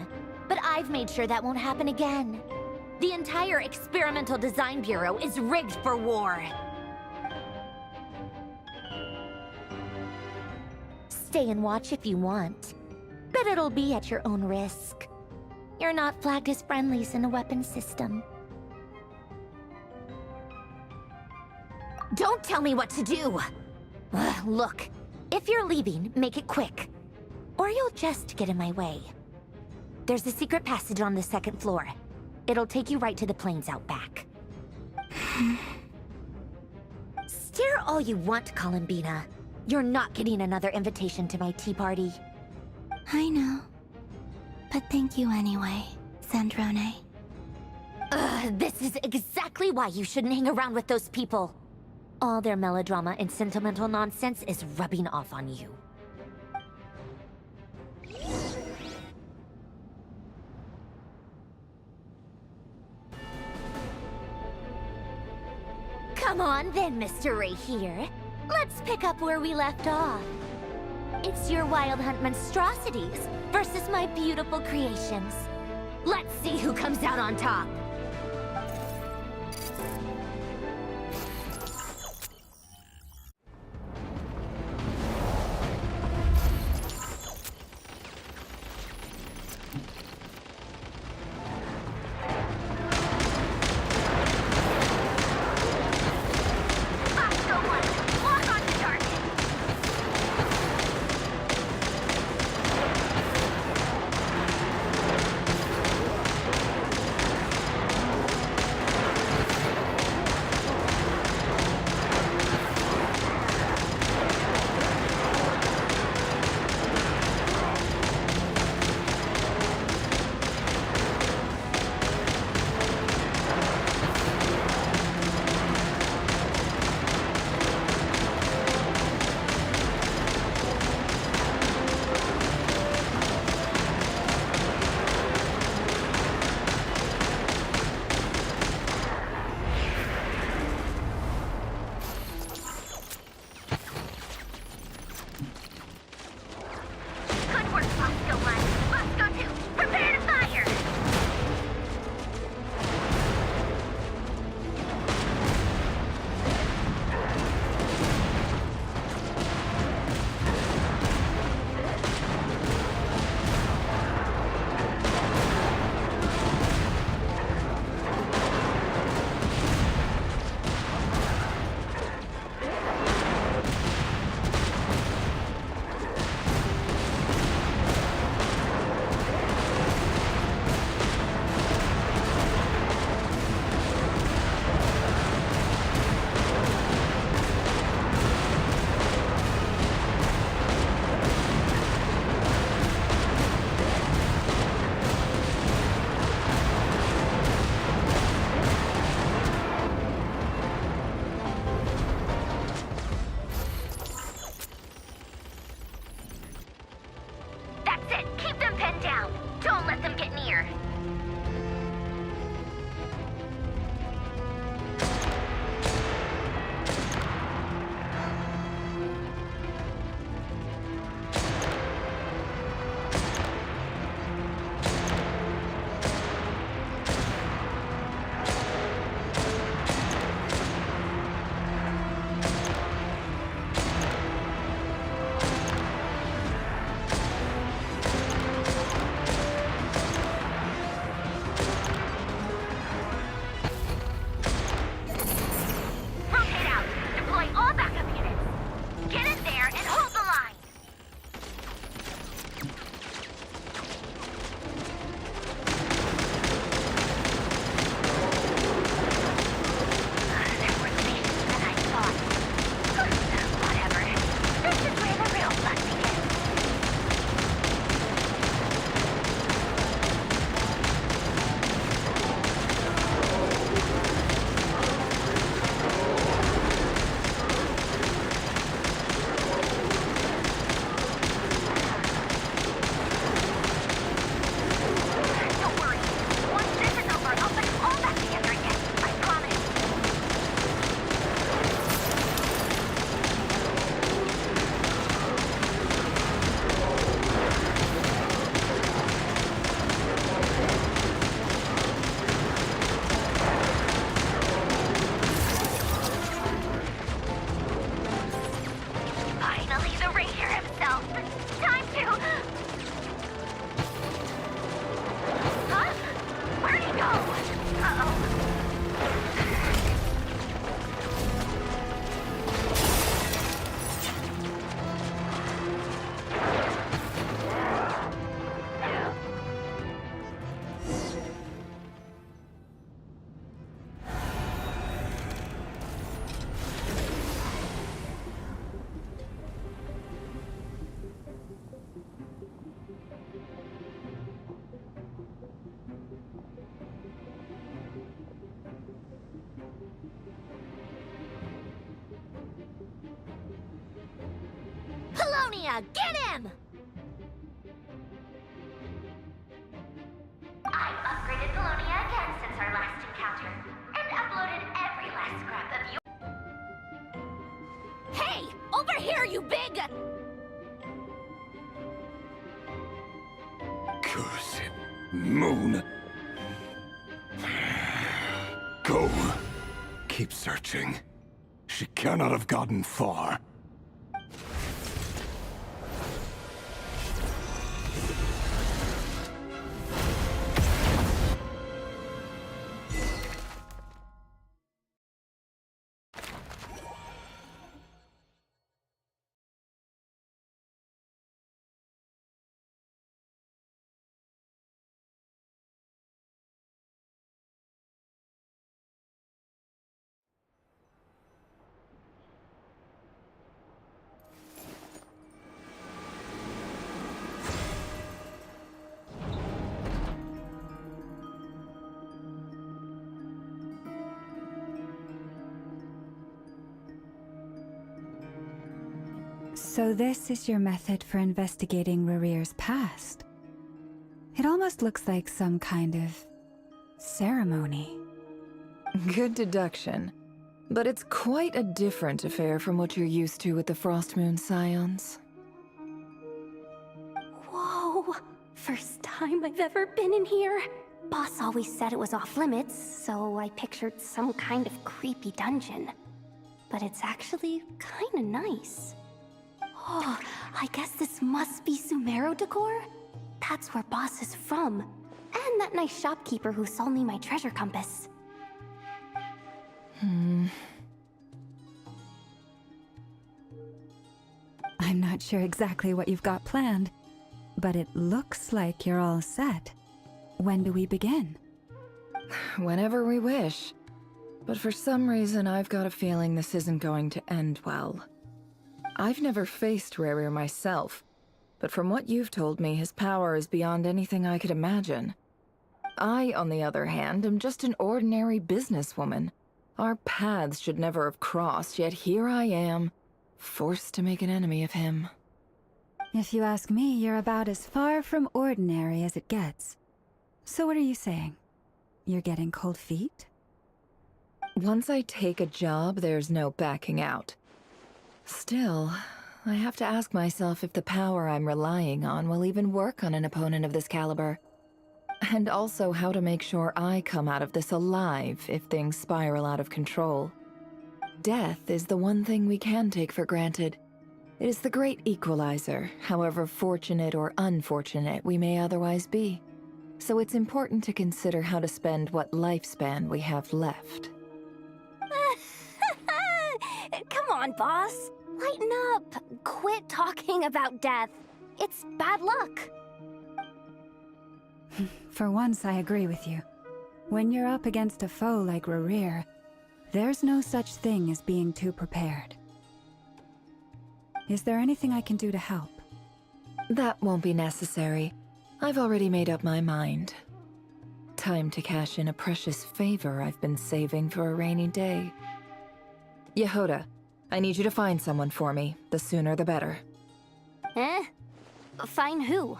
but I've made sure that won't happen again. The entire Experimental Design Bureau is rigged for war. Stay and watch if you want, but it'll be at your own risk. You're not flagged as friendlies in the weapons system. Don't tell me what to do! Look, if you're leaving, make it quick. Or you'll just get in my way. There's a secret passage on the 2nd floor. It'll take you right to the plains out back. Stare all you want, Columbina. You're not getting another invitation to my tea party. I know. But thank you anyway, Sandrone. This is exactly why you shouldn't hang around with those people. All their melodrama and sentimental nonsense is rubbing off on you. Come on then, Mr. Ray here. Let's pick up where we left off. It's your Wild Hunt monstrosities versus my beautiful creations. Let's see who comes out on top. Oscar 1, Oscar 2, prepare to fire! Colonia, get him! I've upgraded Colonia again since our last encounter, and uploaded every last scrap of your— Hey! Over here, you big— Cursed moon. Go. Keep searching. She cannot have gotten far. So this is your method for investigating Rarir's past. It almost looks like some kind of ceremony. Good deduction. But it's quite a different affair from what you're used to with the Frost Moon Scions. Whoa! First time I've ever been in here. Boss always said it was off limits, so I pictured some kind of creepy dungeon. But it's actually kinda nice. Oh, I guess this must be Sumero decor? That's where Boss is from. And that nice shopkeeper who sold me my treasure compass. I'm not sure exactly what you've got planned, but it looks like you're all set. When do we begin? Whenever we wish. But for some reason, I've got a feeling this isn't going to end well. I've never faced Rerir myself, but from what you've told me, his power is beyond anything I could imagine. I, on the other hand, am just an ordinary businesswoman. Our paths should never have crossed, yet here I am, forced to make an enemy of him. If you ask me, you're about as far from ordinary as it gets. So what are you saying? You're getting cold feet? Once I take a job, there's no backing out. Still, I have to ask myself if the power I'm relying on will even work on an opponent of this caliber. And also how to make sure I come out of this alive if things spiral out of control. Death is the one thing we can take for granted. It is the great equalizer, however fortunate or unfortunate we may otherwise be. So it's important to consider how to spend what lifespan we have left. Come on, boss. Lighten up. Quit talking about death. It's bad luck. For once, I agree with you. When you're up against a foe like Rerir, there's no such thing as being too prepared. Is there anything I can do to help? That won't be necessary. I've already made up my mind. Time to cash in a precious favor I've been saving for a rainy day. Yehoda, I need you to find someone for me. The sooner the better. Find who?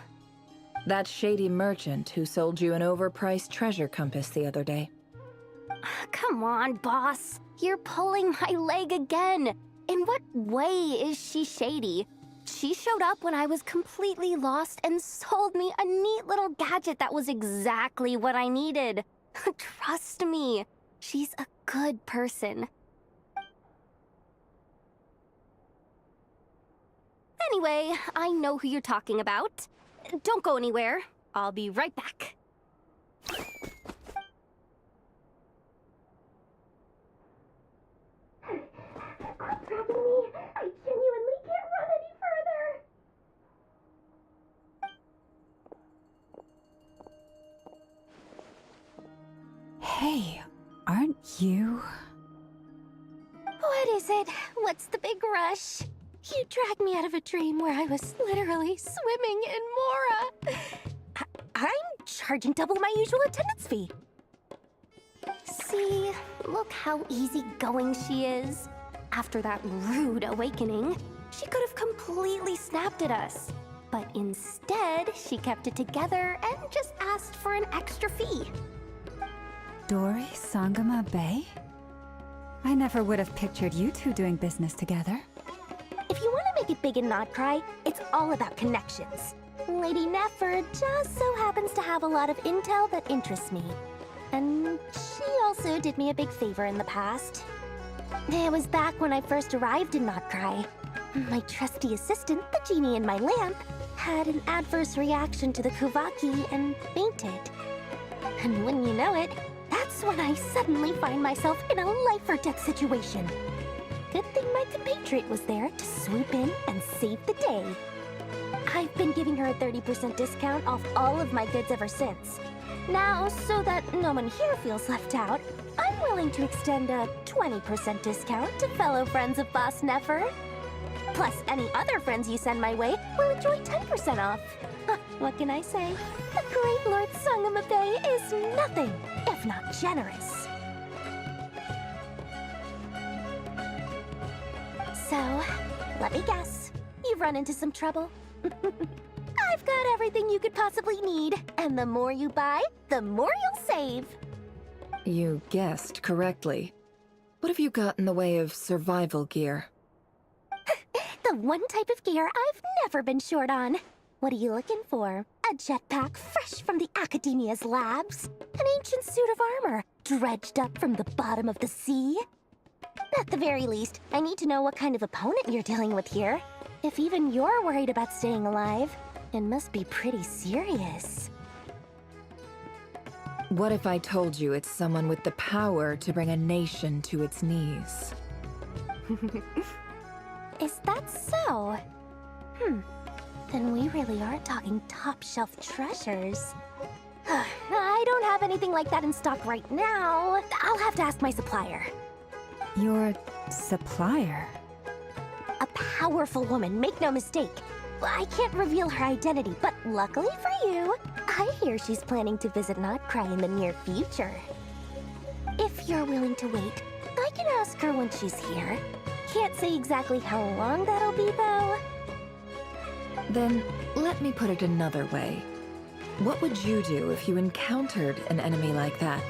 That shady merchant who sold you an overpriced treasure compass the other day. Come on, boss. You're pulling my leg again. In what way is she shady? She showed up when I was completely lost and sold me a neat little gadget that was exactly what I needed. Trust me, she's a good person. Anyway, I know who you're talking about. Don't go anywhere. I'll be right back. Quit grabbing me. I genuinely can't run any further. Hey, aren't you... What is it? What's the big rush? You dragged me out of a dream where I was literally swimming in Mora. I'm charging double my usual attendance fee. See, look how easygoing she is. After that rude awakening, she could have completely snapped at us. But instead, she kept it together and just asked for an extra fee. Dori Sangama Bay? I never would have pictured you two doing business together. If you want to make it big and not cry, it's all about connections. Lady Nefer just so happens to have a lot of intel that interests me. And she also did me a big favor in the past. It was back when I first arrived in Notcry. My trusty assistant, the genie in my lamp, had an adverse reaction to the Kuvaki and fainted. And wouldn't you know it, that's when I suddenly find myself in a life-or-death situation. Good thing my compatriot was there to swoop in and save the day. I've been giving her a 30% discount off all of my goods ever since. Now, so that no one here feels left out, I'm willing to extend a 20% discount to fellow friends of Boss Nefer. Plus, any other friends you send my way will enjoy 10% off. What can I say? The great Lord Sangama Bay is nothing if not generous. So, let me guess. You've run into some trouble? I've got everything you could possibly need. And the more you buy, the more you'll save. You guessed correctly. What have you got in the way of survival gear? The one type of gear I've never been short on. What are you looking for? A A jetpack fresh from the Academia's labs. An ancient suit of armor dredged up from the bottom of the sea. At the very least, I need to know what kind of opponent you're dealing with here. If even you're worried about staying alive, it must be pretty serious. What if I told you it's someone with the power to bring a nation to its knees? Is that so? Then we really are talking top-shelf treasures. I don't have anything like that in stock right now. I'll have to ask my supplier. Your supplier? A powerful woman, make no mistake. I can't reveal her identity, but luckily for you, I hear she's planning to visit Notcry in the near future. If you're willing to wait, I can ask her when she's here. Can't say exactly how long that'll be, though. Then, let me put it another way. What would you do if you encountered an enemy like that?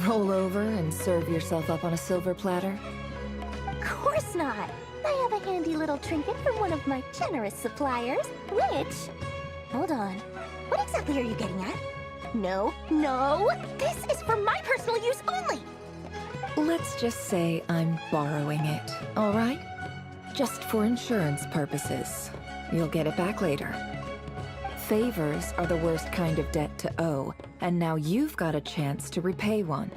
Roll over and serve yourself up on a silver platter? Of course not! I have a handy little trinket from one of my generous suppliers, which... Hold on. What exactly are you getting at? No, no! This is for my personal use only! Let's just say I'm borrowing it, all right? Just for insurance purposes. You'll get it back later. Favors are the worst kind of debt to owe, and now you've got a chance to repay one.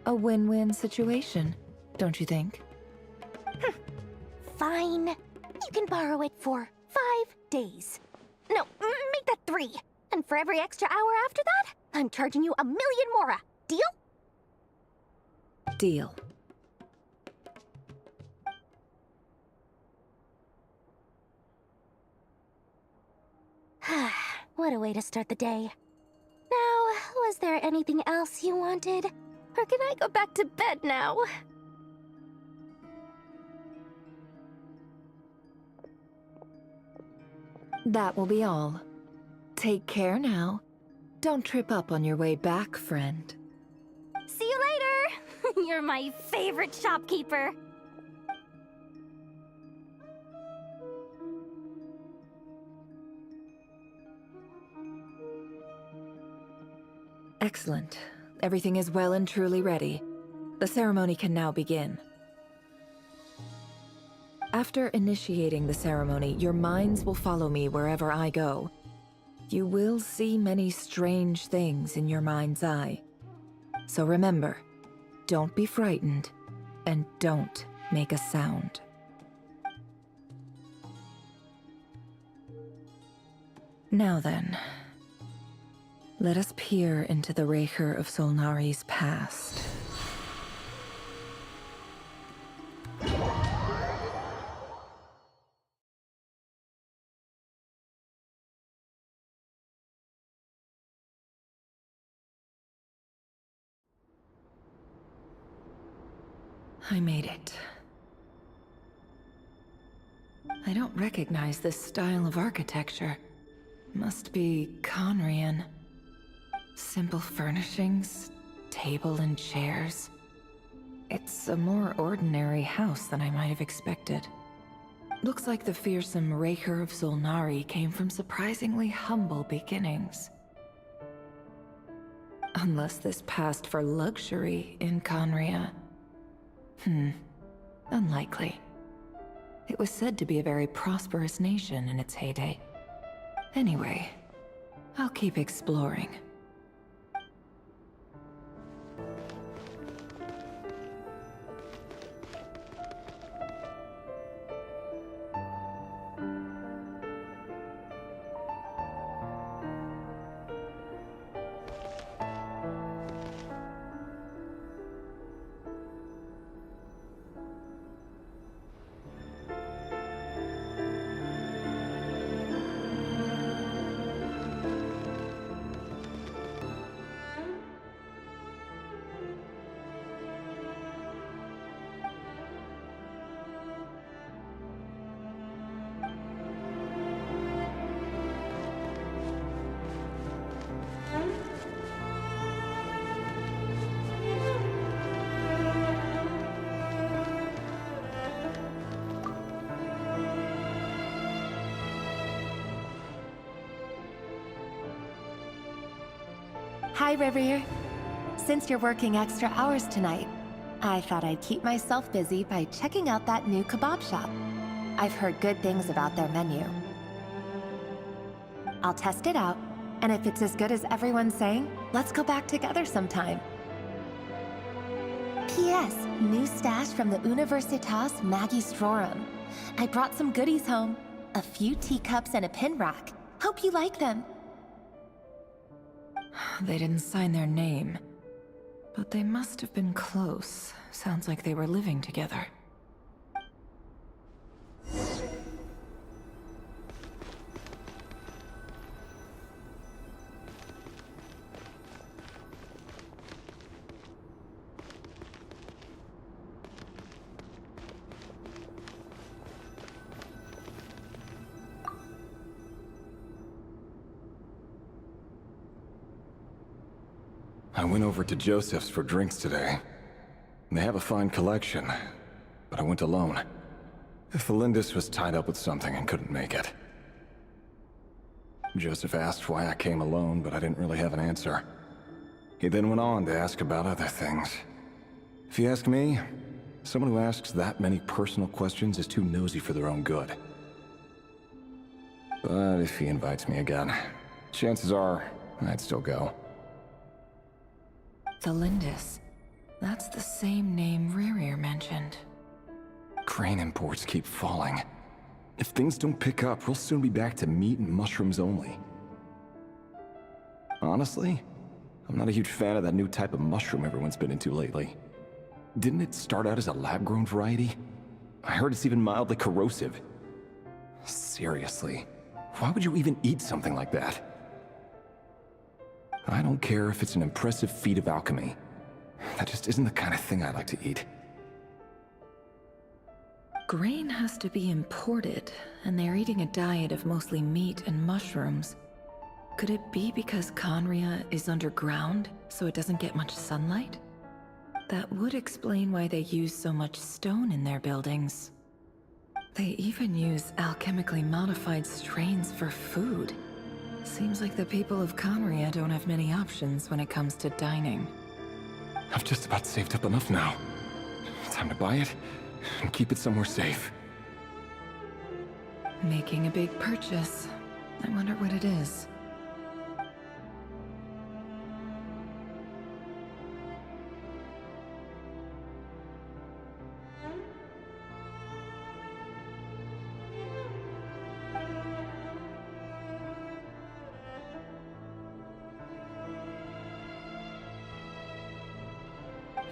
A win-win situation, don't you think? Fine. You can borrow it for 5 days. No, make that 3. And for every extra hour after that, I'm charging you 1,000,000 mora. Deal? Deal. What a way to start the day. Now, was there anything else you wanted? Or can I go back to bed now? That will be all. Take care now. Don't trip up on your way back, friend. See you later! You're my favorite shopkeeper. Excellent. Everything is well and truly ready. The ceremony can now begin. After initiating the ceremony, your minds will follow me wherever I go. You will see many strange things in your mind's eye. So remember, don't be frightened, and don't make a sound. Now then, let us peer into the Raker of Solnari's past. I made it. I don't recognize this style of architecture. Must be Conrian. Simple furnishings, table and chairs. It's a more ordinary house than I might have expected. Looks like the fearsome Raker of Solnari came from surprisingly humble beginnings. Unless this passed for luxury in Conria. Unlikely. It was said to be a very prosperous nation in its heyday. Anyway, I'll keep exploring. Hi, Rivier. Since you're working extra hours tonight, I thought I'd keep myself busy by checking out that new kebab shop. I've heard good things about their menu. I'll test it out, and if it's as good as everyone's saying, let's go back together sometime. P.S. New stash from the Universitas Magistrorum. I brought some goodies home. A few teacups and a pin rack. Hope you like them. They didn't sign their name, but they must have been close. Sounds like they were living together. I went over to Joseph's for drinks today. They have a fine collection, but I went alone. Felindis was tied up with something and couldn't make it. Joseph asked why I came alone, but I didn't really have an answer. He then went on to ask about other things. If you ask me, someone who asks that many personal questions is too nosy for their own good. But if he invites me again, chances are I'd still go. Felindis. That's the same name Rivier mentioned. Grain imports keep falling. If things don't pick up, we'll soon be back to meat and mushrooms only. Honestly, I'm not a huge fan of that new type of mushroom everyone's been into lately. Didn't it start out as a lab-grown variety? I heard it's even mildly corrosive. Seriously, why would you even eat something like that? I don't care if it's an impressive feat of alchemy. That just isn't the kind of thing I like to eat. Grain has to be imported, and they're eating a diet of mostly meat and mushrooms. Could it be because Conria is underground, so it doesn't get much sunlight? That would explain why they use so much stone in their buildings. They even use alchemically modified strains for food. Seems like the people of Conria don't have many options when it comes to dining. I've just about saved up enough now. Time to buy it and keep it somewhere safe. Making a big purchase. I wonder what it is.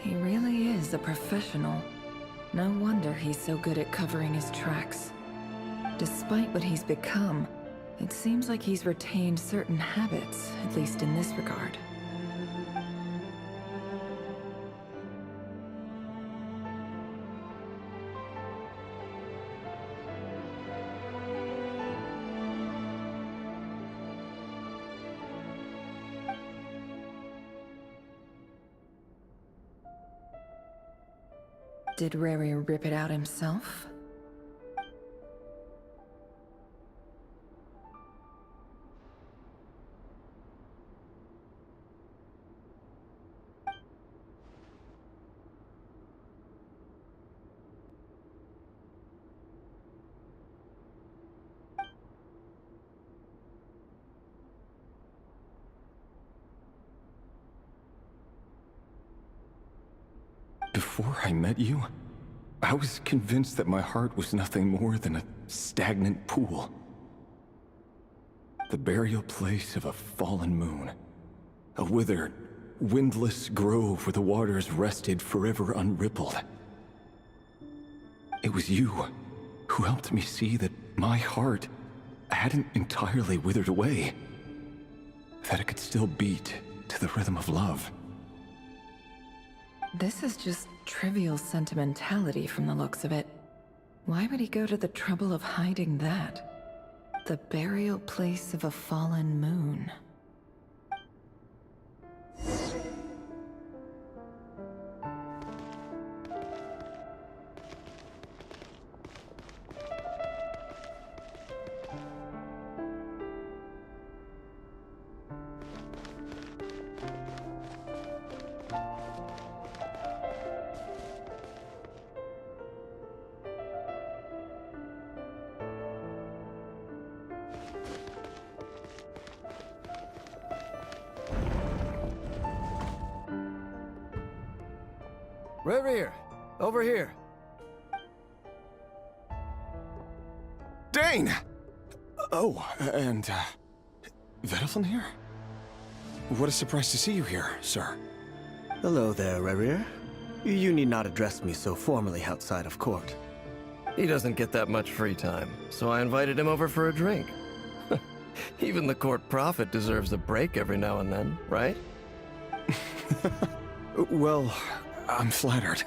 He really is a professional. No wonder he's so good at covering his tracks. Despite what he's become, it seems like he's retained certain habits, at least in this regard. Did Rary rip it out himself? Before I met you, I was convinced that my heart was nothing more than a stagnant pool. The burial place of a fallen moon. A withered, windless grove where the waters rested forever unrippled. It was you who helped me see that my heart hadn't entirely withered away. That it could still beat to the rhythm of love. This is just trivial sentimentality from the looks of it. Why would he go to the trouble of hiding that? The burial place of a fallen moon. Rear, over here. Dane! Oh, and, Vediflin here? What a surprise to see you here, sir. Hello there, Rerir. You need not address me so formally outside of court. He doesn't get that much free time, so I invited him over for a drink. Even the court prophet deserves a break every now and then, right? Well, I'm flattered.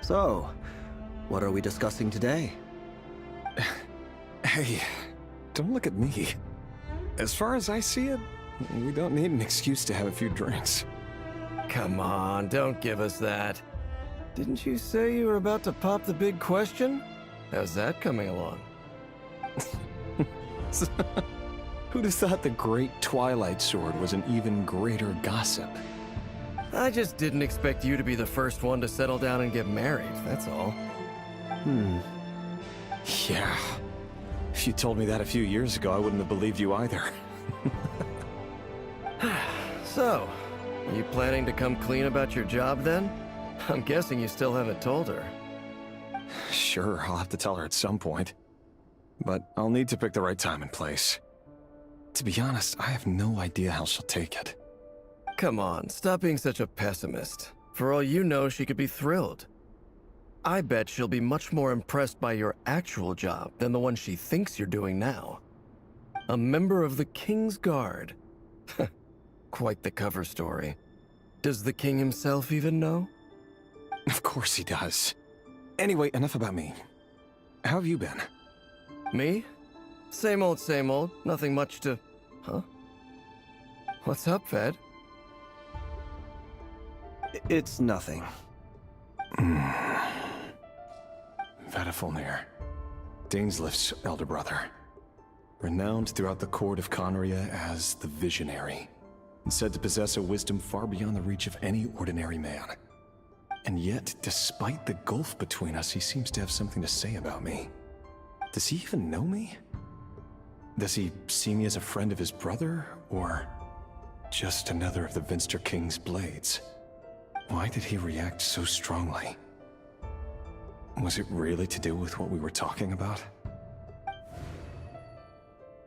So, what are we discussing today? Hey, don't look at me. As far as I see it, we don't need an excuse to have a few drinks. Come on, don't give us that. Didn't you say you were about to pop the big question? How's that coming along? Who'd have thought the great Twilight Sword was an even greater gossip? I just didn't expect you to be the first one to settle down and get married, that's all. Yeah. If you told me that a few years ago, I wouldn't have believed you either. So, are you planning to come clean about your job then? I'm guessing you still haven't told her. Sure, I'll have to tell her at some point. But I'll need to pick the right time and place. To be honest, I have no idea how she'll take it. Come on, stop being such a pessimist. For all you know, she could be thrilled. I bet she'll be much more impressed by your actual job than the one she thinks you're doing now. A member of the King's Guard. Quite the cover story. Does the king himself even know? Of course he does. Anyway, enough about me. How have you been? Me? Same old, same old. Nothing much to... Huh? What's up, Ved? It's nothing. Vediflin, Dainslift's elder brother. Renowned throughout the court of Conria as the Visionary, and said to possess a wisdom far beyond the reach of any ordinary man. And yet, despite the gulf between us, he seems to have something to say about me. Does he even know me? Does he see me as a friend of his brother, or just another of the Vinster King's blades? Why did he react so strongly? Was it really to do with what we were talking about?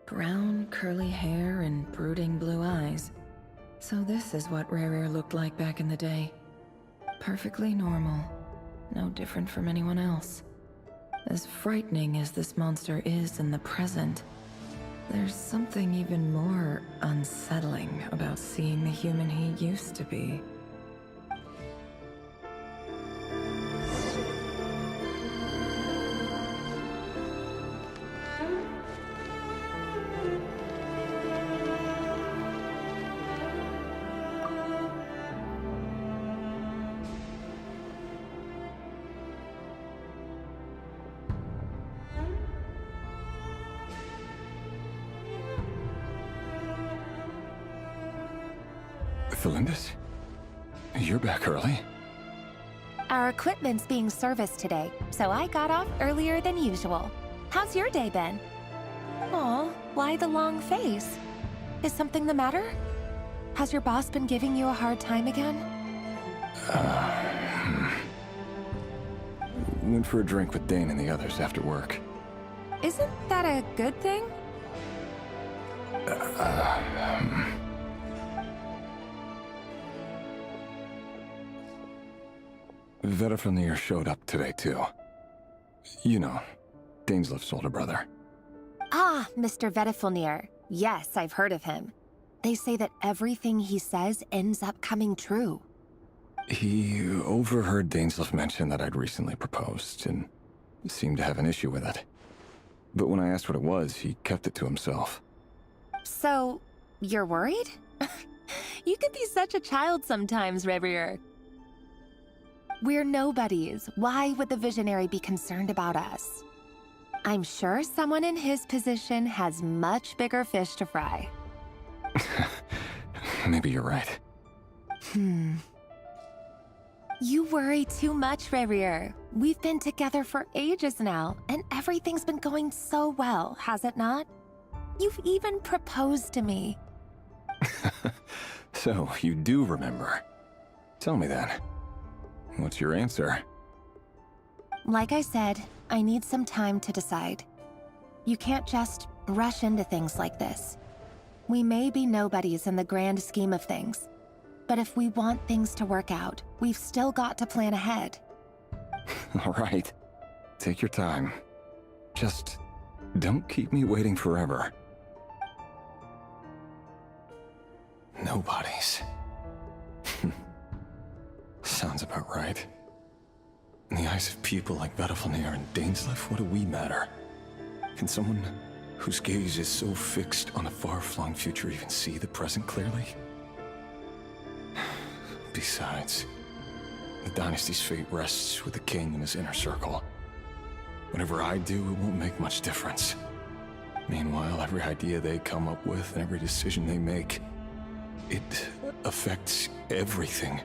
Brown, curly hair and brooding blue eyes. So this is what Rerir looked like back in the day. Perfectly normal. No different from anyone else. As frightening as this monster is in the present, there's something even more unsettling about seeing the human he used to be. Felindis? You're back early? Our equipment's being serviced today, so I got off earlier than usual. How's your day been? Aw, why the long face? Is something the matter? Has your boss been giving you a hard time again? Went for a drink with Dane and the others after work. Isn't that a good thing? Vediflin showed up today, too. You know, Dainslift's older brother. Ah, Mr. Vediflin. Yes, I've heard of him. They say that everything he says ends up coming true. He overheard Dainslift mention that I'd recently proposed, and seemed to have an issue with it. But when I asked what it was, he kept it to himself. So, you're worried? You can be such a child sometimes, Revier. We're nobodies. Why would the Visionary be concerned about us? I'm sure someone in his position has much bigger fish to fry. Maybe you're right. You worry too much, Revier. We've been together for ages now, and everything's been going so well, has it not? You've even proposed to me. So, you do remember. Tell me then. What's your answer? Like I said, I need some time to decide. You can't just rush into things like this. We may be nobodies in the grand scheme of things, but if we want things to work out, we've still got to plan ahead. All right. Take your time. Just don't keep me waiting forever. Nobodies. Sounds about right. In the eyes of people like Vedalfnir and Dainsleif, what do we matter? Can someone whose gaze is so fixed on a far-flung future even see the present clearly? Besides, the dynasty's fate rests with the king and his inner circle. Whatever I do, it won't make much difference. Meanwhile, every idea they come up with and every decision they make, it affects everything.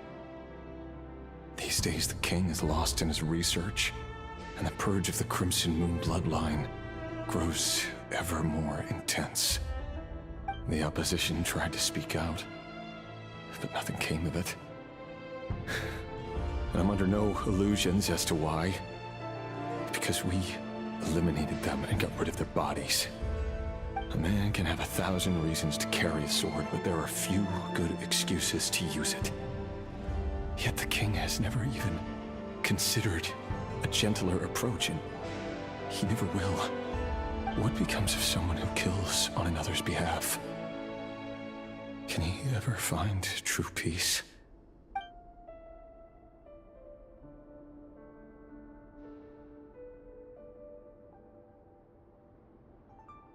These days, the king is lost in his research, and the purge of the Crimson Moon bloodline grows ever more intense. The opposition tried to speak out, but nothing came of it. And I'm under no illusions as to why. Because we eliminated them and got rid of their bodies. A man can have 1,000 reasons to carry a sword, but there are few good excuses to use it. Yet the king has never even considered a gentler approach, and he never will. What becomes of someone who kills on another's behalf? Can he ever find true peace?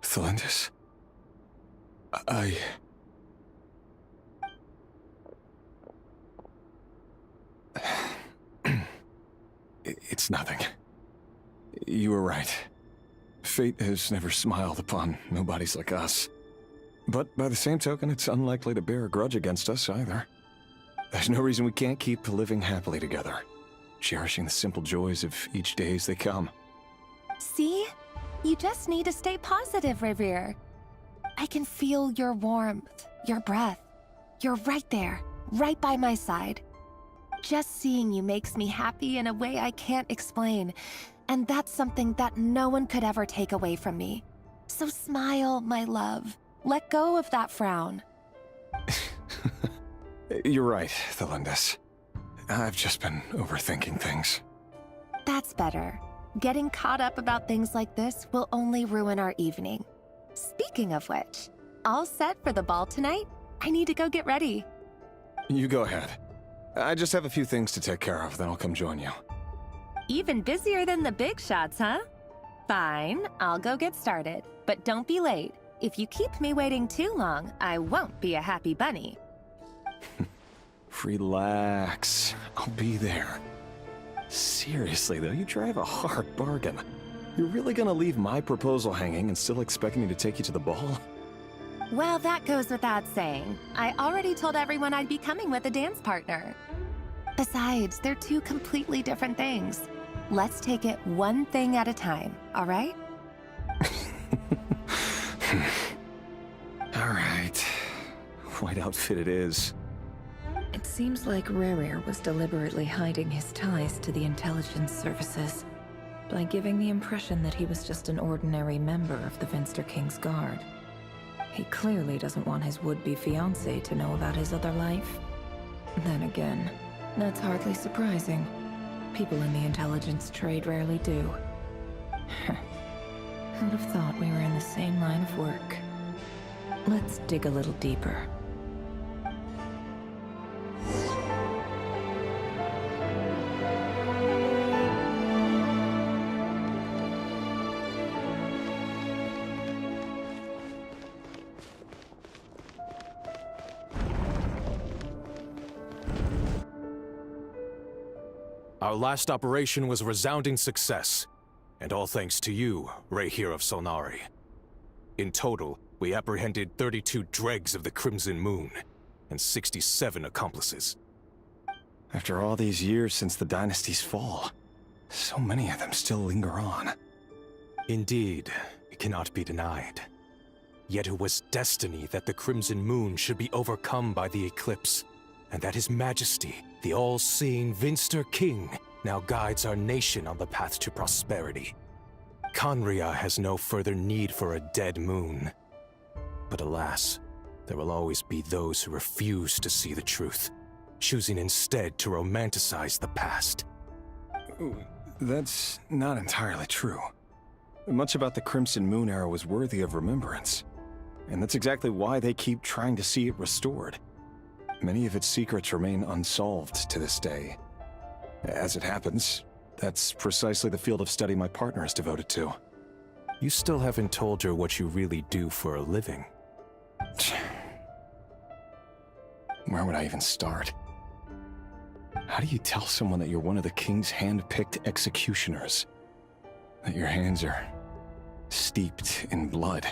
Thelindis? It's nothing. You were right. Fate has never smiled upon nobodies like us. But by the same token, it's unlikely to bear a grudge against us either. There's no reason we can't keep living happily together, cherishing the simple joys of each day as they come. See? You just need to stay positive, Revere. I can feel your warmth, your breath. You're right there, right by my side. Just seeing you makes me happy in a way I can't explain, and that's something that no one could ever take away from me. So smile, my love. Let go of that frown. You're right, Thelindis. I've just been overthinking things. That's better. Getting caught up about things like this will only ruin our evening. Speaking of which, all set for the ball tonight? I need to go get ready. You go ahead. I just have a few things to take care of, then I'll come join you. Even busier than the big shots, huh? Fine, I'll go get started. But don't be late. If you keep me waiting too long, I won't be a happy bunny. Relax. I'll be there. Seriously, though, you drive a hard bargain. You're really gonna leave my proposal hanging and still expect me to take you to the ball? Well, that goes without saying. I already told everyone I'd be coming with a dance partner. Besides, they're two completely different things. Let's take it one thing at a time, all right? All right. White outfit it is. It seems like Revere was deliberately hiding his ties to the intelligence services by giving the impression that he was just an ordinary member of the Finster King's Guard. He clearly doesn't want his would-be fiancée to know about his other life. Then again, that's hardly surprising. People in the intelligence trade rarely do. Who'd have thought we were in the same line of work? Let's dig a little deeper. Our last operation was a resounding success, and all thanks to you, Rehir of Solnari. In total, we apprehended 32 dregs of the Crimson Moon, and 67 accomplices. After all these years since the dynasty's fall, so many of them still linger on. Indeed, it cannot be denied. Yet it was destiny that the Crimson Moon should be overcome by the eclipse, and that His Majesty, the all-seeing Vinster King now guides our nation on the path to prosperity. Conria has no further need for a dead moon. But alas, there will always be those who refuse to see the truth, choosing instead to romanticize the past. That's not entirely true. Much about the Crimson Moon era was worthy of remembrance. And that's exactly why they keep trying to see it restored. Many of its secrets remain unsolved to this day. As it happens, that's precisely the field of study my partner is devoted to. You still haven't told her what you really do for a living. Where would I even start? How do you tell someone that you're one of the king's hand-picked executioners? That your hands are steeped in blood?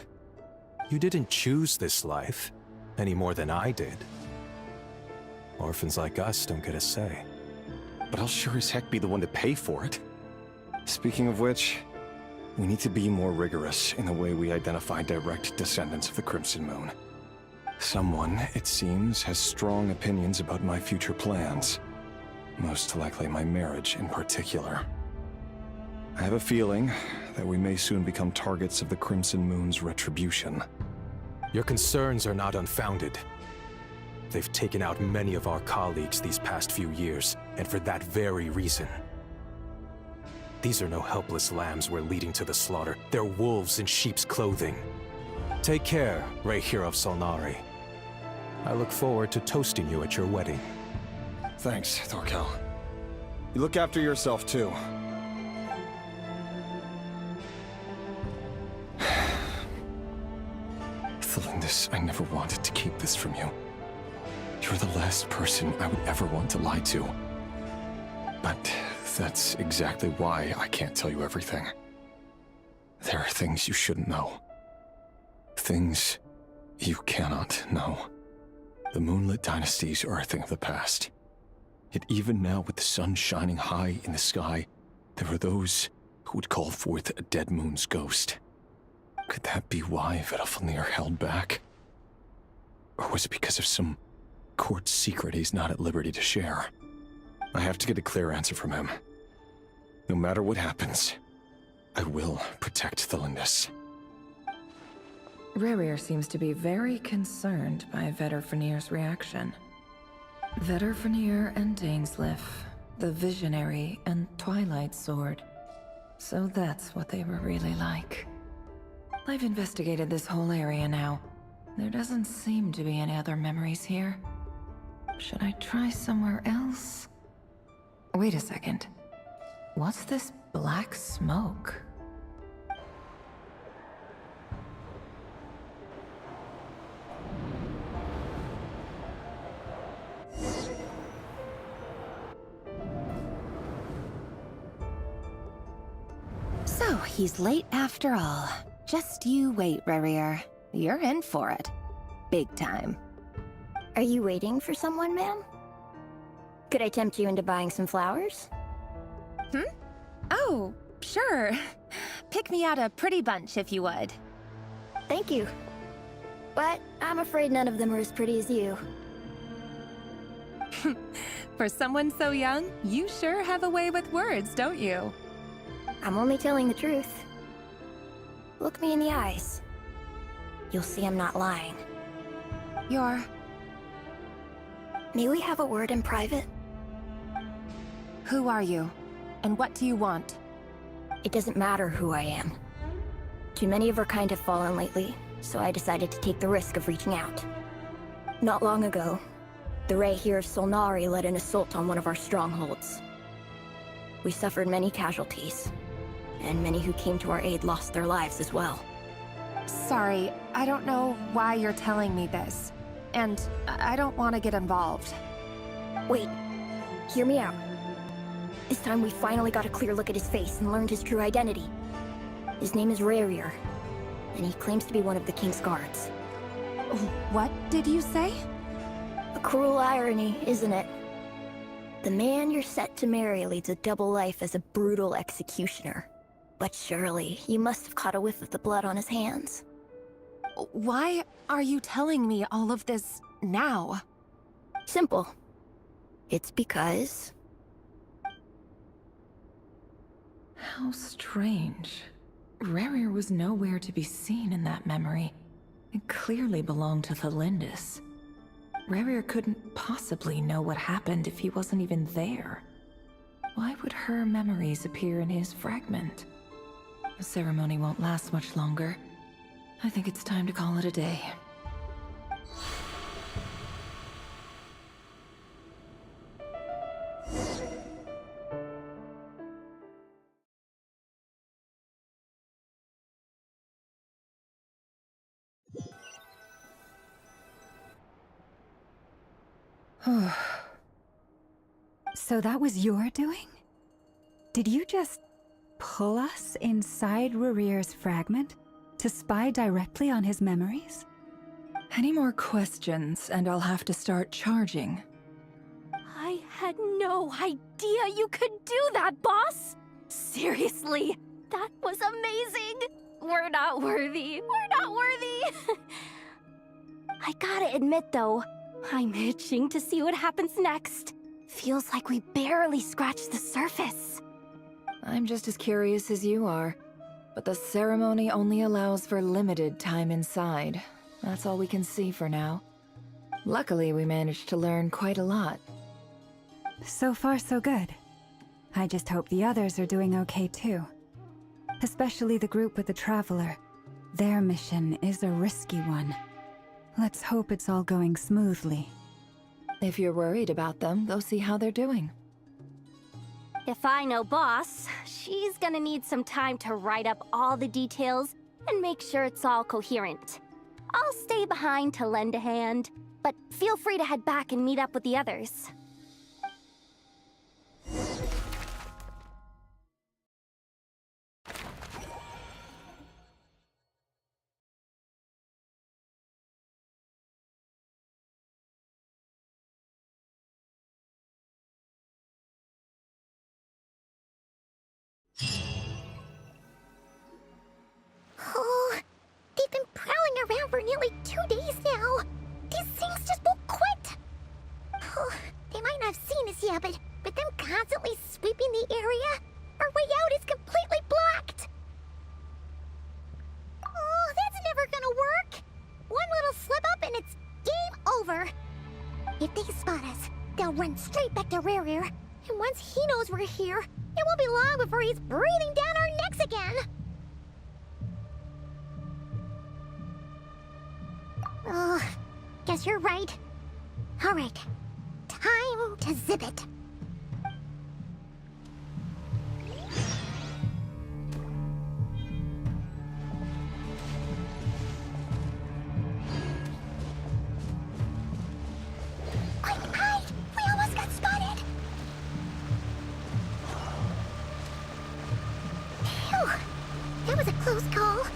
You didn't choose this life, any more than I did. Orphans like us don't get a say. But I'll sure as heck be the one to pay for it. Speaking of which, we need to be more rigorous in the way we identify direct descendants of the Crimson Moon. Someone, it seems, has strong opinions about my future plans. Most likely my marriage in particular. I have a feeling that we may soon become targets of the Crimson Moon's retribution. Your concerns are not unfounded. They've taken out many of our colleagues these past few years, and for that very reason. These are no helpless lambs we're leading to the slaughter. They're wolves in sheep's clothing. Take care, Rahier of Solnari. I look forward to toasting you at your wedding. Thanks, Thorkel. You look after yourself, too. Thelindis, I never wanted to keep this from you. You're the last person I would ever want to lie to. But that's exactly why I can't tell you everything. There are things you shouldn't know. Things you cannot know. The moonlit dynasties are a thing of the past. Yet even now, with the sun shining high in the sky, there are those who would call forth a dead moon's ghost. Could that be why Vedalfnir held back? Or was it because of some court secret he's not at liberty to share? I have to get a clear answer from him. No matter what happens, I will protect Thelindis. Rarir seems to be very concerned by Vedalfnir's reaction. Vedalfnir and Dainsleif, the Visionary and Twilight Sword. So that's what they were really like. I've investigated this whole area now. There doesn't seem to be any other memories here. Should I try somewhere else? Wait a second. What's this black smoke? So, he's late after all. Just you wait, Rarir. You're in for it. Big time. Are you waiting for someone, ma'am? Could I tempt you into buying some flowers? Oh, sure. Pick me out a pretty bunch if you would. Thank you. But I'm afraid none of them are as pretty as you. For someone so young, you sure have a way with words, don't you? I'm only telling the truth. Look me in the eyes. You'll see I'm not lying. You're... May we have a word in private? Who are you? And what do you want? It doesn't matter who I am. Too many of our kind have fallen lately, so I decided to take the risk of reaching out. Not long ago, the Rahier of Solnari led an assault on one of our strongholds. We suffered many casualties, and many who came to our aid lost their lives as well. Sorry, I don't know why you're telling me this. And I don't want to get involved. Wait, hear me out. This time we finally got a clear look at his face and learned his true identity. His name is Rarir, and he claims to be one of the King's guards. What did you say? A cruel irony, isn't it? The man you're set to marry leads a double life as a brutal executioner. But surely, you must have caught a whiff of the blood on his hands. Why are you telling me all of this now? Simple. It's because... How strange. Rerir was nowhere to be seen in that memory. It clearly belonged to Thalindis. Rerir couldn't possibly know what happened if he wasn't even there. Why would her memories appear in his fragment? The ceremony won't last much longer. I think it's time to call it a day. So that was your doing? Did you just pull us inside Rerir's fragment to spy directly on his memories? Any more questions, and I'll have to start charging. I had no idea you could do that, boss! Seriously, that was amazing! We're not worthy. We're not worthy! I gotta admit, though, I'm itching to see what happens next. Feels like we barely scratched the surface. I'm just as curious as you are, but the ceremony only allows for limited time inside. That's all we can see for now. Luckily, we managed to learn quite a lot. So far, so good. I just hope the others are doing okay too. Especially the group with the Traveler. Their mission is a risky one. Let's hope it's all going smoothly. If you're worried about them, go see how they're doing. If I know boss, she's gonna need some time to write up all the details and make sure it's all coherent. I'll stay behind to lend a hand, but feel free to head back and meet up with the others. Oh, they've been prowling around for nearly 2 days now. These things just won't quit. Oh, they might not have seen us yet, but them constantly sweeping the area, our way out is completely blocked. Oh, that's never gonna work. One little slip up and it's game over. If they spot us, they'll run straight back to Rerir. And once he knows we're here, it won't be long before he's breathing down our necks again. Oh, guess you're right. All right, time to zip it. Quick, hide! We almost got spotted. Phew, that was a close call.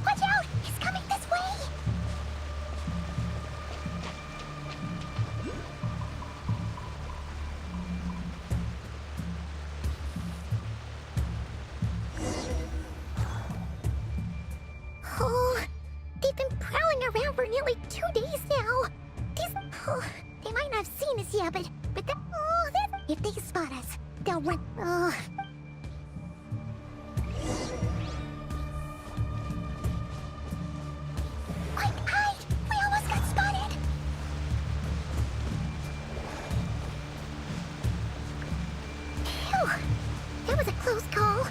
Watch out! He's coming this way! Oh, they've been prowling around for nearly 2 days now. They might not have seen us yet, but if they spot us, they'll run. Quick, hide! We almost got spotted! Phew, that was a close call.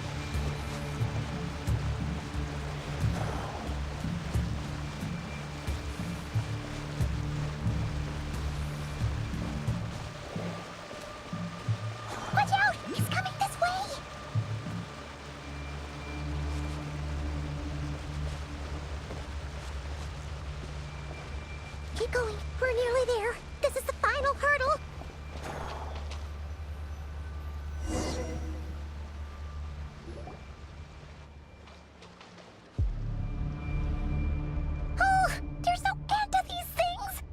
Watch out! He's coming this way! Keep going. We're nearly there. This is the final hurdle. Oh, there's no end to these things!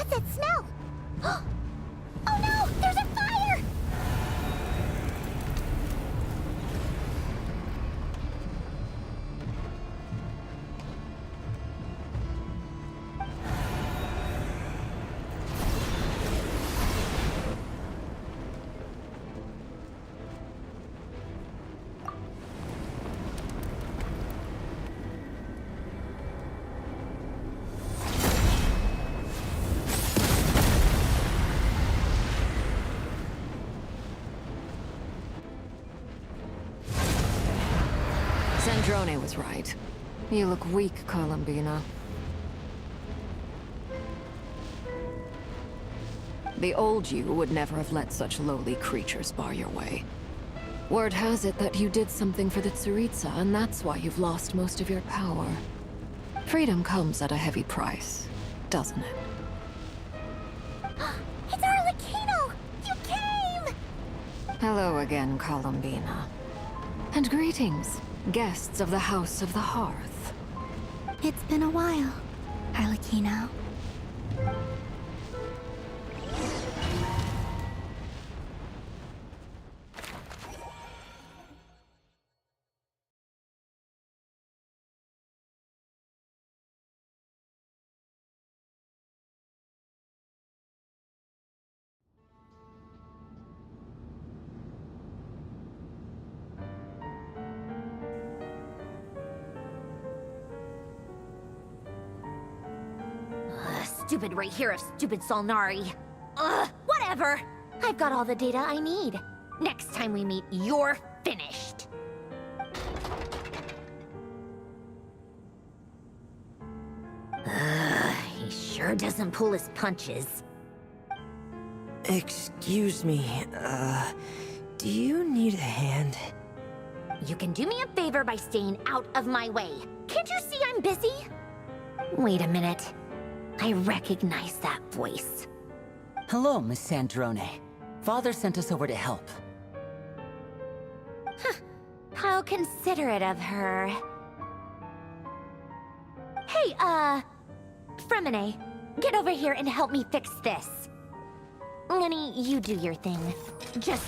What's that smell? Oh no! There's a fire! Sandrone was right. You look weak, Columbina. The old you would never have let such lowly creatures bar your way. Word has it that you did something for the Tsaritsa, and that's why you've lost most of your power. Freedom comes at a heavy price, doesn't it? It's Arlecchino! You came! Hello again, Columbina. And greetings, guests of the House of the Hearth. It's been a while, Arlecchino. Stupid right here of stupid Solnari. Ugh, whatever. I've got all the data I need. Next time we meet, you're finished. He sure doesn't pull his punches. Excuse me, do you need a hand? You can do me a favor by staying out of my way. Can't you see I'm busy? Wait a minute. I recognize that voice. Hello, Miss Sandrone. Father sent us over to help. How considerate of her. Hey, Fremine, get over here and help me fix this. Lenny, you do your thing. Just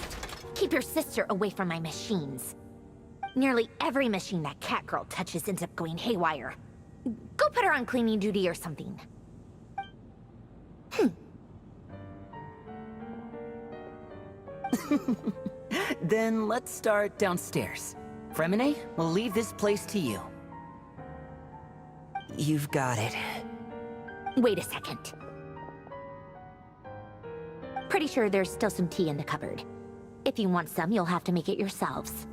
keep your sister away from my machines. Nearly every machine that cat girl touches ends up going haywire. Go put her on cleaning duty or something. Then let's start downstairs. Fremine, we'll leave this place to you. You've got it. Wait a second. Pretty sure there's still some tea in the cupboard. If you want some, you'll have to make it yourselves.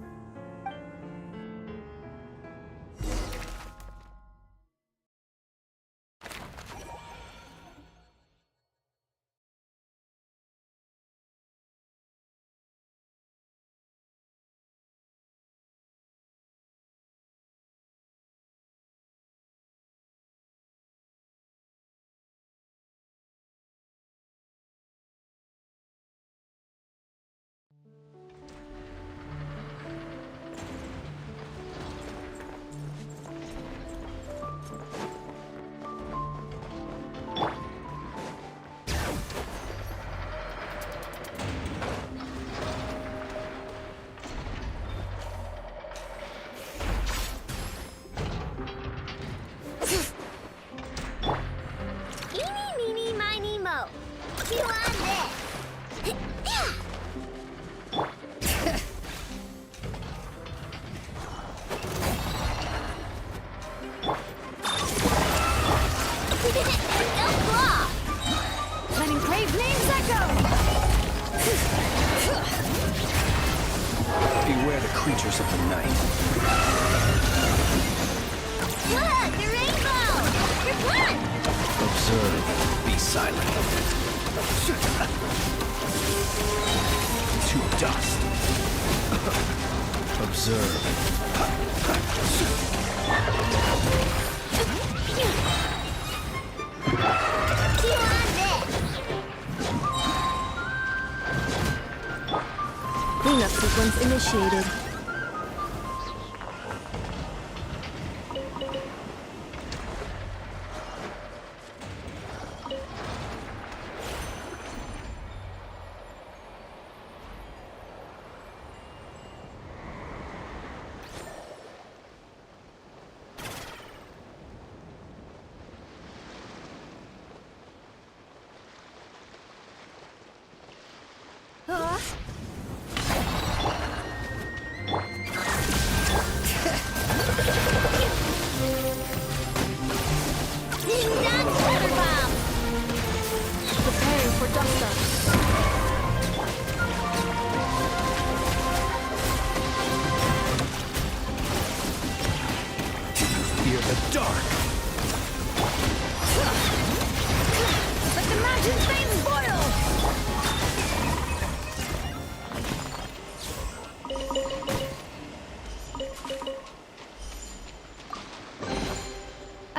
Beware the creatures of the night. Look, the rainbow! You're one! Observe, be silent. To dust. Observe. Cleanup sequence initiated.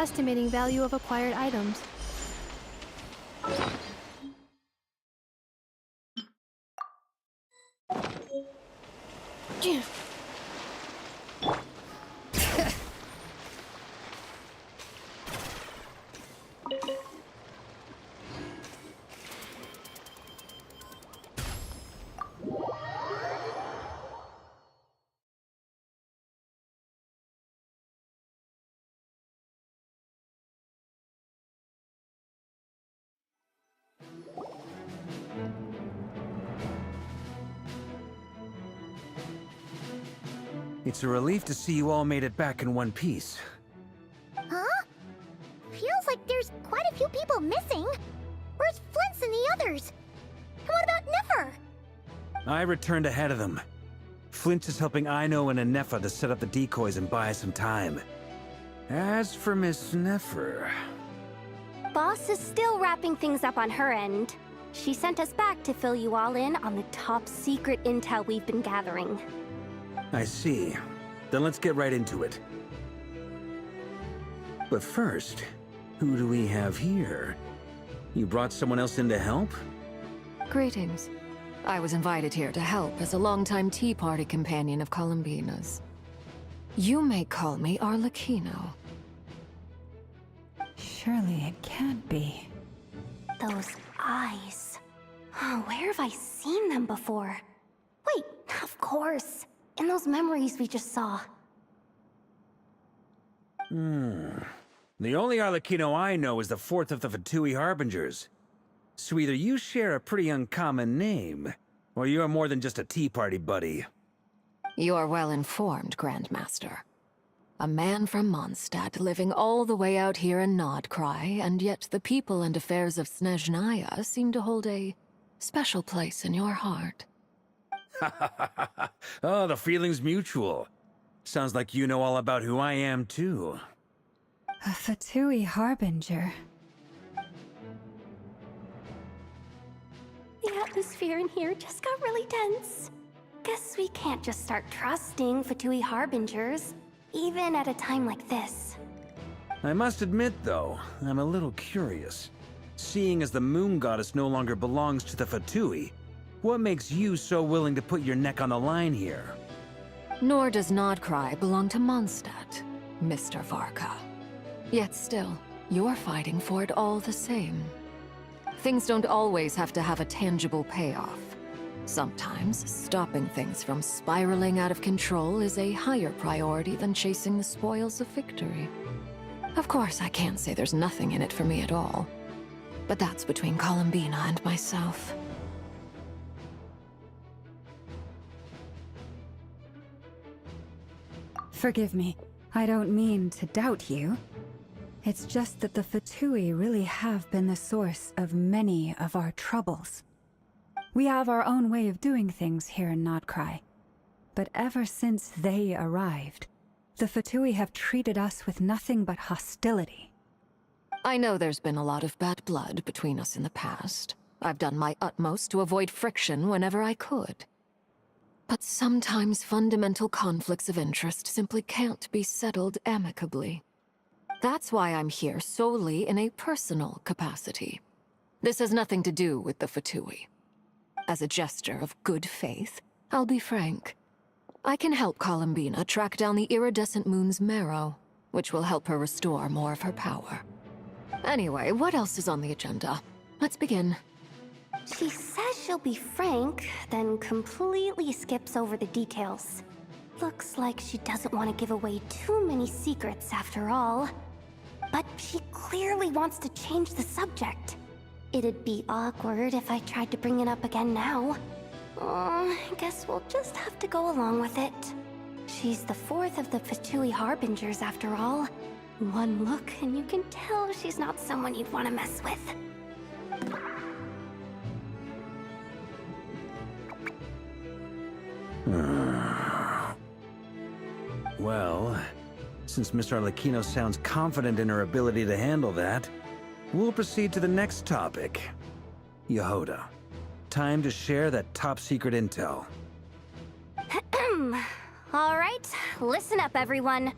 estimating value of acquired items. It's a relief to see you all made it back in one piece. Huh? Feels like there's quite a few people missing. Where's Flint's and the others? And what about Nefer? I returned ahead of them. Flint is helping Aino and Anefa to set up the decoys and buy some time. As for Miss Nefer... Boss is still wrapping things up on her end. She sent us back to fill you all in on the top secret intel we've been gathering. I see. Then let's get right into it. But first, who do we have here? You brought someone else in to help? Greetings. I was invited here to help as a longtime Tea Party companion of Columbina's. You may call me Arlecchino. Surely it can't be. Those eyes. Oh, where have I seen them before? Wait, of course. In those memories we just saw. The only Arlecchino I know is the fourth of the Fatui Harbingers. So either you share a pretty uncommon name, or you're more than just a Tea Party buddy. You're well informed, Grandmaster. A man from Mondstadt living all the way out here in Nodcry, and yet the people and affairs of Snezhnaya seem to hold a special place in your heart. Oh, the feeling's mutual. Sounds like you know all about who I am, too. A Fatui Harbinger. The atmosphere in here just got really tense. Guess we can't just start trusting Fatui Harbingers, even at a time like this. I must admit, though, I'm a little curious. Seeing as the Moon Goddess no longer belongs to the Fatui, what makes you so willing to put your neck on the line here? Nor does Nodcry belong to Mondstadt, Mr. Varka. Yet still, you're fighting for it all the same. Things don't always have to have a tangible payoff. Sometimes, stopping things from spiraling out of control is a higher priority than chasing the spoils of victory. Of course, I can't say there's nothing in it for me at all. But that's between Columbina and myself. Forgive me. I don't mean to doubt you. It's just that the Fatui really have been the source of many of our troubles. We have our own way of doing things here in Nodcry. But ever since they arrived, the Fatui have treated us with nothing but hostility. I know there's been a lot of bad blood between us in the past. I've done my utmost to avoid friction whenever I could. But sometimes fundamental conflicts of interest simply can't be settled amicably. That's why I'm here solely in a personal capacity. This has nothing to do with the Fatui. As a gesture of good faith, I'll be frank. I can help Columbina track down the iridescent moon's marrow, which will help her restore more of her power. Anyway, what else is on the agenda? Let's begin. She says she'll be frank, then completely skips over the details. Looks like she doesn't want to give away too many secrets after all. But she clearly wants to change the subject. It'd be awkward if I tried to bring it up again now. I guess we'll just have to go along with it. She's the fourth of the Fatui Harbingers after all. One look and you can tell she's not someone you'd want to mess with. Well, since Miss Arlecchino sounds confident in her ability to handle that, we'll proceed to the next topic. Yehoda, time to share that top-secret intel. All right, listen up, everyone.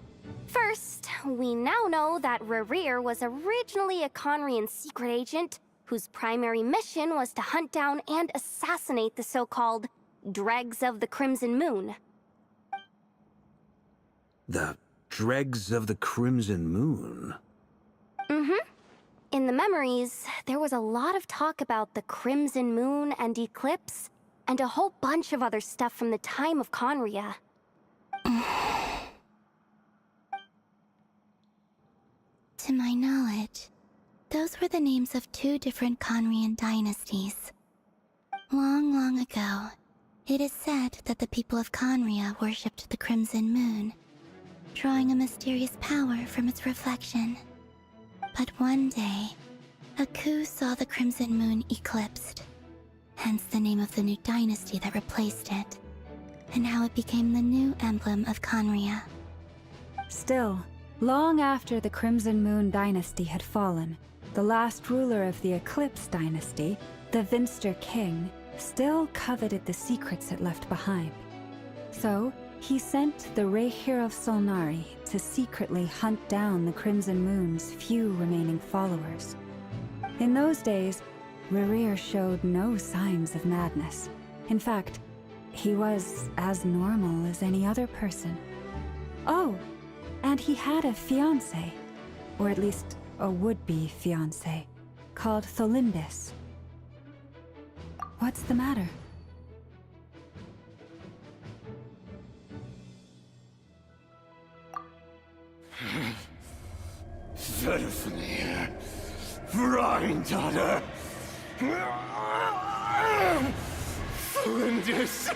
First, we now know that Rerir was originally a Conrian secret agent whose primary mission was to hunt down and assassinate the so-called Dregs of the Crimson Moon. The Dregs of the Crimson Moon? Mm-hmm. In the memories, there was a lot of talk about the Crimson Moon and Eclipse, and a whole bunch of other stuff from the time of Conria. To my knowledge, those were the names of 2 different Conrian dynasties. Long, long ago, it is said that the people of Conria worshipped the Crimson Moon, drawing a mysterious power from its reflection. But one day, a coup saw the Crimson Moon eclipsed, hence the name of the new dynasty that replaced it, and how it became the new emblem of Conria. Still, long after the Crimson Moon dynasty had fallen, the last ruler of the Eclipse dynasty, the Vinster King, still coveted the secrets it left behind. So, he sent the Rehir of Solnari to secretly hunt down the Crimson Moon's few remaining followers. In those days, Rerir showed no signs of madness. In fact, he was as normal as any other person. Oh, and he had a fiancé, or at least a would-be fiancé, called Tholindis. What's the matter? Verfnir, Freindaughter, Flinders.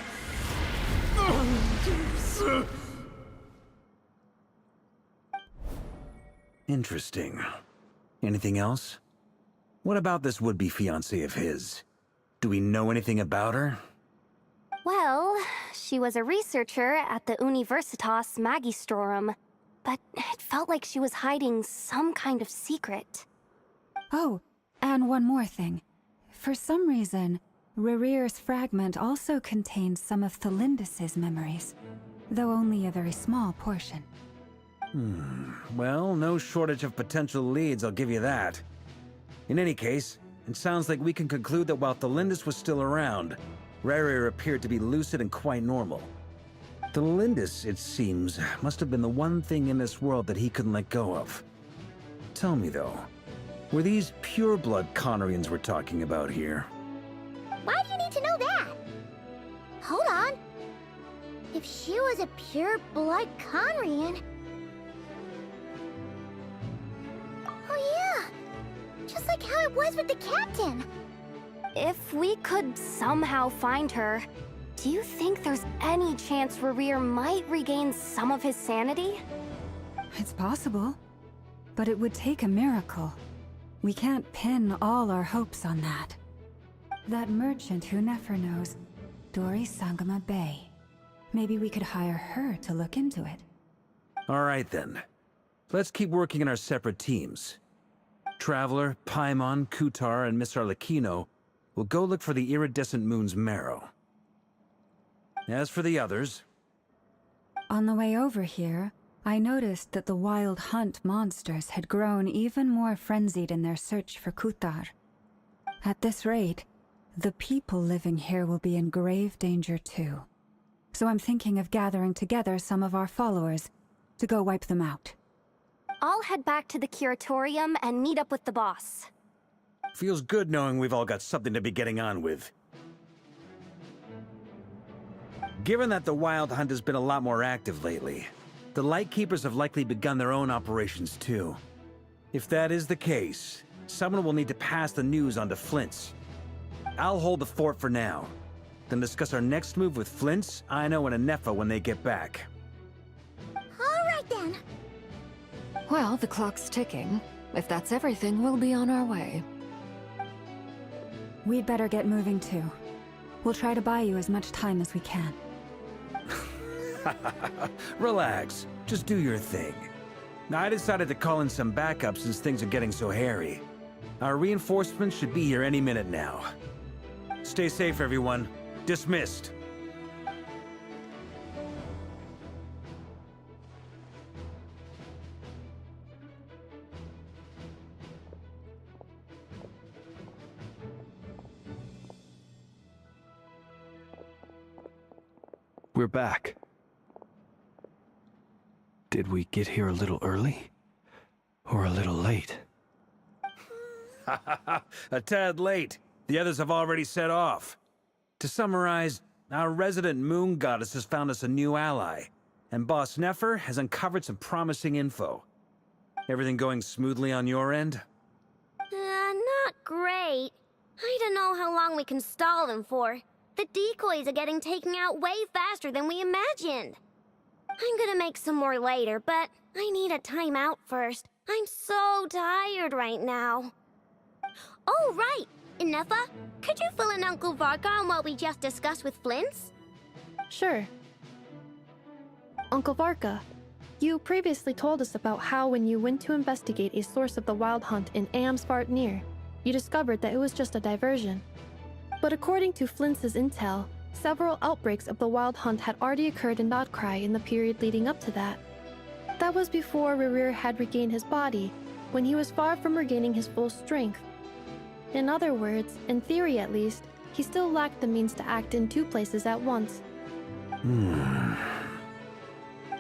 Interesting. Anything else? What about this would-be fiancé of his? Do we know anything about her? Well, she was a researcher at the Universitas Magistrorum, but it felt like she was hiding some kind of secret. Oh, and one more thing. For some reason, Rerir's fragment also contains some of Tholindis' memories, though only a very small portion. Well, no shortage of potential leads, I'll give you that. In any case, it sounds like we can conclude that while Tholindis was still around, Rerir appeared to be lucid and quite normal. Tholindis, it seems, must have been the one thing in this world that he couldn't let go of. Tell me though, were these pure-blood Conrians we're talking about here? Why do you need to know that? Hold on. If she was a pure-blood Conrian... Oh yeah! Just like how it was with the captain! If we could somehow find her, do you think there's any chance Rerir might regain some of his sanity? It's possible, but it would take a miracle. We can't pin all our hopes on that. That merchant who Nefer knows, Dori Sangama Bay. Maybe we could hire her to look into it. Alright then. Let's keep working in our separate teams. Traveler, Paimon, Kutar, and Miss Arlecchino will go look for the iridescent moon's marrow. As for the others... On the way over here, I noticed that the Wild Hunt monsters had grown even more frenzied in their search for Kutar. At this rate, the people living here will be in grave danger too. So I'm thinking of gathering together some of our followers to go wipe them out. I'll head back to the Curatorium and meet up with the boss. Feels good knowing we've all got something to be getting on with. Given that the Wild Hunt has been a lot more active lately, the Lightkeepers have likely begun their own operations too. If that is the case, someone will need to pass the news on to Flint's. I'll hold the fort for now, then discuss our next move with Flint's, Aino, and Anefa when they get back. Alright then. Well, the clock's ticking. If that's everything, we'll be on our way. We'd better get moving too. We'll try to buy you as much time as we can. Relax. Just do your thing. I decided to call in some backup since things are getting so hairy. Our reinforcements should be here any minute now. Stay safe, everyone. Dismissed. we're back. Did we get here a little early? Or a little late? A tad late. The others have already set off. To summarize, our resident moon goddess has found us a new ally, and Boss Nefer has uncovered some promising info. Everything going smoothly on your end? Not great. I don't know how long we can stall them for. The decoys are getting taken out way faster than we imagined. I'm gonna make some more later, but I need a timeout first. I'm so tired right now. Oh, right! Inefa, could you fill in Uncle Varka on what we just discussed with Flints? Sure. Uncle Varka, you previously told us about how when you went to investigate a source of the Wild Hunt in Amsvartnir, you discovered that it was just a diversion. But according to Flints' intel, several outbreaks of the Wild Hunt had already occurred in Nodcry in the period leading up to that. That was before Rerir had regained his body, when he was far from regaining his full strength. In other words, in theory at least, he still lacked the means to act in two places at once.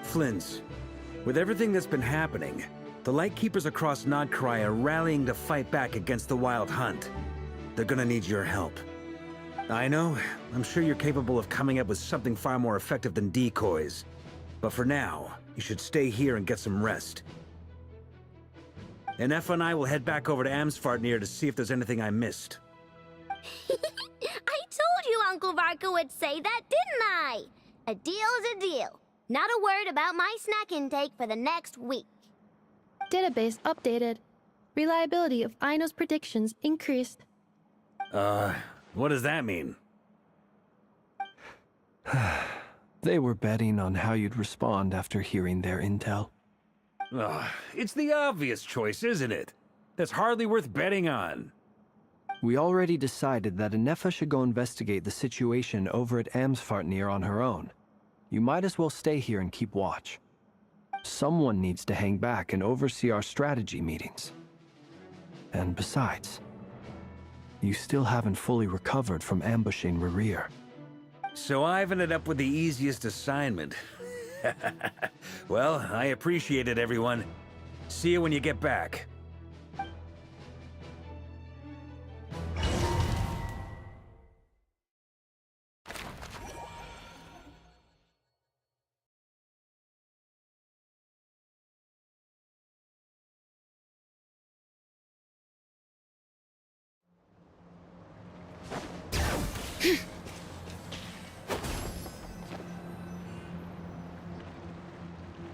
Flints, with everything that's been happening, the Lightkeepers across Nodcry are rallying to fight back against the Wild Hunt. They're gonna need your help. I know, I'm sure you're capable of coming up with something far more effective than decoys. But for now, you should stay here and get some rest. Inefa and I will head back over to Amsvartnir to see if there's anything I missed. I told you Uncle Varka would say that, didn't I? A deal is a deal. Not a word about my snack intake for the next week. Database updated. Reliability of Aino's predictions increased. What does that mean? They were betting on how you'd respond after hearing their intel. It's the obvious choice, isn't it? That's hardly worth betting on. We already decided that Inefa should go investigate the situation over at Amsvartnir on her own. You might as well stay here and keep watch. Someone needs to hang back and oversee our strategy meetings. And besides, you still haven't fully recovered from ambushing Rerir. So I've ended up with the easiest assignment. Well, I appreciate it, everyone. See you when you get back.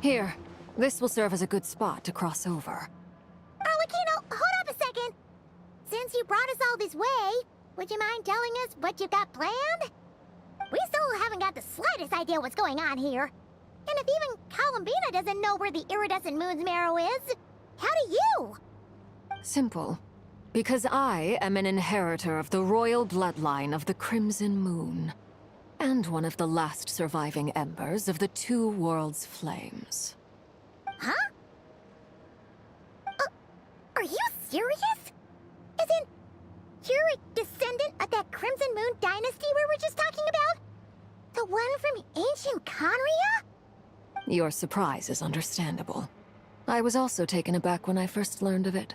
Here, this will serve as a good spot to cross over. Arlecchino, hold up a second. Since you brought us all this way, would you mind telling us what you got planned? We still haven't got the slightest idea what's going on here. And if even Columbina doesn't know where the iridescent moon's marrow is, how do you? Simple. Because I am an inheritor of the royal bloodline of the Crimson Moon, and one of the last surviving embers of the Two Worlds' flames. Huh? Are you serious? Isn't you're a descendant of that Crimson Moon dynasty we were just talking about? The one from ancient Conria? Your surprise is understandable. I was also taken aback when I first learned of it.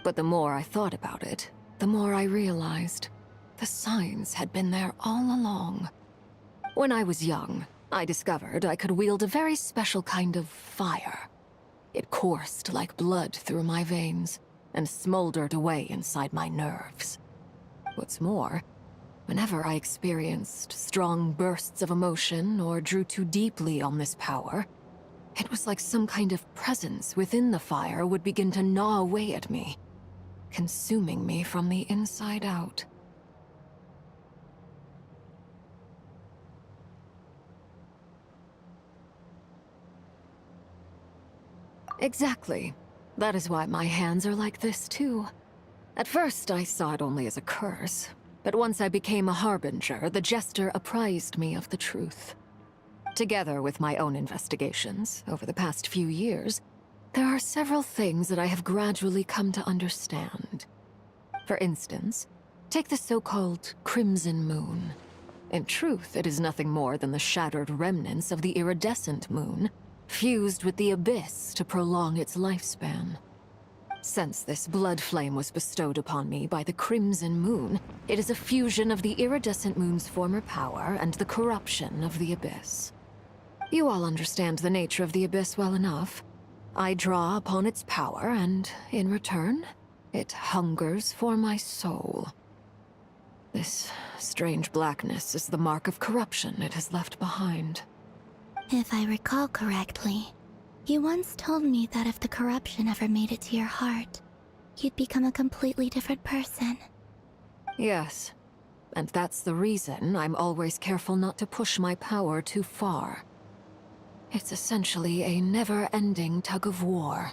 But the more I thought about it, the more I realized the signs had been there all along. When I was young, I discovered I could wield a very special kind of fire. It coursed like blood through my veins and smoldered away inside my nerves. What's more, whenever I experienced strong bursts of emotion or drew too deeply on this power, it was like some kind of presence within the fire would begin to gnaw away at me, consuming me from the inside out. Exactly. That is why my hands are like this, too. At first, I saw it only as a curse, but once I became a harbinger, the Jester apprised me of the truth. Together with my own investigations, over the past few years, there are several things that I have gradually come to understand. For instance, take the so-called Crimson Moon. In truth, it is nothing more than the shattered remnants of the iridescent moon, fused with the abyss to prolong its lifespan. Since this blood flame was bestowed upon me by the Crimson Moon, it is a fusion of the iridescent moon's former power and the corruption of the abyss. You all understand the nature of the abyss well enough. I draw upon its power, and in return, it hungers for my soul. This strange blackness is the mark of corruption it has left behind. If I recall correctly, you once told me that if the corruption ever made it to your heart, you'd become a completely different person. Yes, and that's the reason I'm always careful not to push my power too far. It's essentially a never-ending tug-of-war.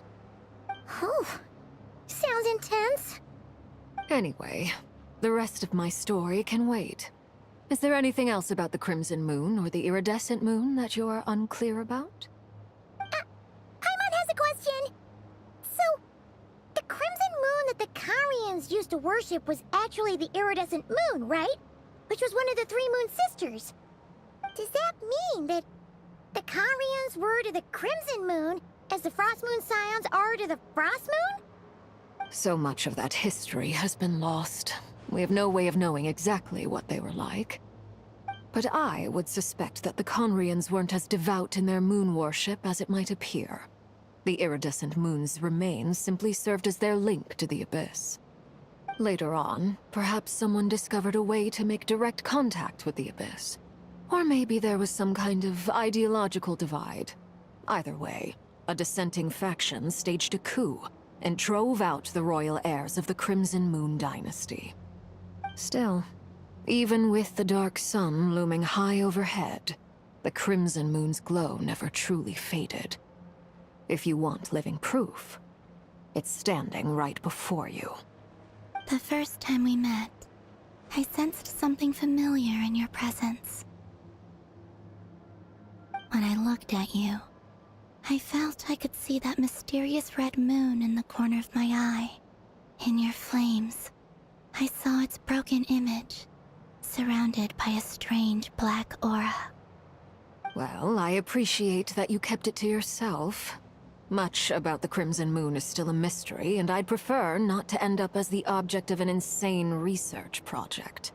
Whew. Sounds intense. Anyway, the rest of my story can wait. Is there anything else about the Crimson Moon or the Iridescent Moon that you're unclear about? Paimon has a question. So, the Crimson Moon that the Karians used to worship was actually the Iridescent Moon, right? Which was one of the three Moon Sisters. Does that mean that the Karians were to the Crimson Moon as the Frost Moon Scions are to the Frost Moon? So much of that history has been lost. We have no way of knowing exactly what they were like. But I would suspect that the Conrians weren't as devout in their moon worship as it might appear. The iridescent moon's remains simply served as their link to the abyss. Later on, perhaps someone discovered a way to make direct contact with the abyss. Or maybe there was some kind of ideological divide. Either way, a dissenting faction staged a coup and drove out the royal heirs of the Crimson Moon dynasty. Still, even with the dark sun looming high overhead, the Crimson Moon's glow never truly faded. If you want living proof, it's standing right before you. The first time we met, I sensed something familiar in your presence. When I looked at you, I felt I could see that mysterious red moon in the corner of my eye. In your flames, I saw its broken image, surrounded by a strange black aura. Well, I appreciate that you kept it to yourself. Much about the Crimson Moon is still a mystery, and I'd prefer not to end up as the object of an insane research project.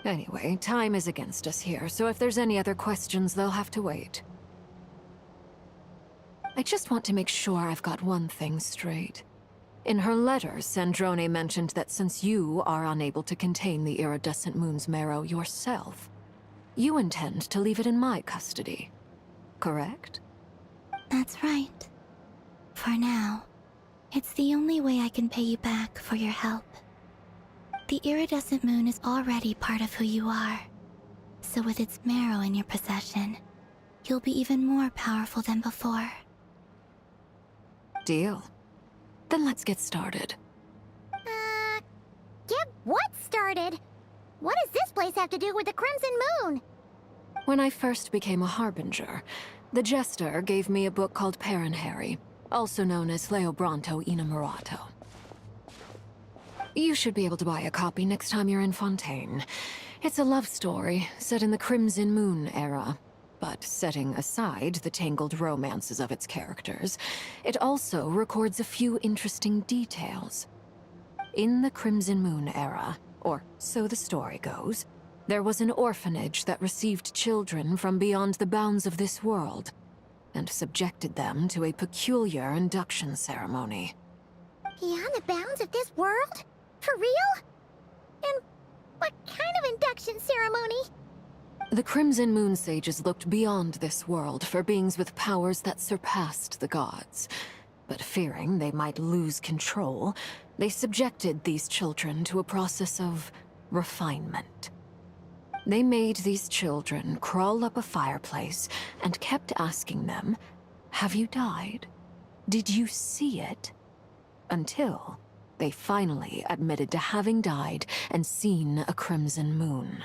Anyway, time is against us here, so if there's any other questions, they'll have to wait. I just want to make sure I've got one thing straight. In her letter, Sandrone mentioned that since you are unable to contain the iridescent moon's marrow yourself, you intend to leave it in my custody, correct? That's right. For now, it's the only way I can pay you back for your help. The iridescent moon is already part of who you are, so with its marrow in your possession, you'll be even more powerful than before. Deal. Then let's get started. Get what started? What does this place have to do with the Crimson Moon? When I first became a Harbinger, the Jester gave me a book called Parenheri, also known as Leobranto Innamorato. You should be able to buy a copy next time you're in Fontaine. It's a love story set in the Crimson Moon era. But setting aside the tangled romances of its characters, it also records a few interesting details. In the Crimson Moon era, or so the story goes, there was an orphanage that received children from beyond the bounds of this world, and subjected them to a peculiar induction ceremony. Beyond the bounds of this world? For real? And what kind of induction ceremony? The Crimson Moon Sages looked beyond this world for beings with powers that surpassed the gods. But fearing they might lose control, they subjected these children to a process of refinement. They made these children crawl up a fireplace and kept asking them, "Have you died? Did you see it?" Until they finally admitted to having died and seen a crimson moon.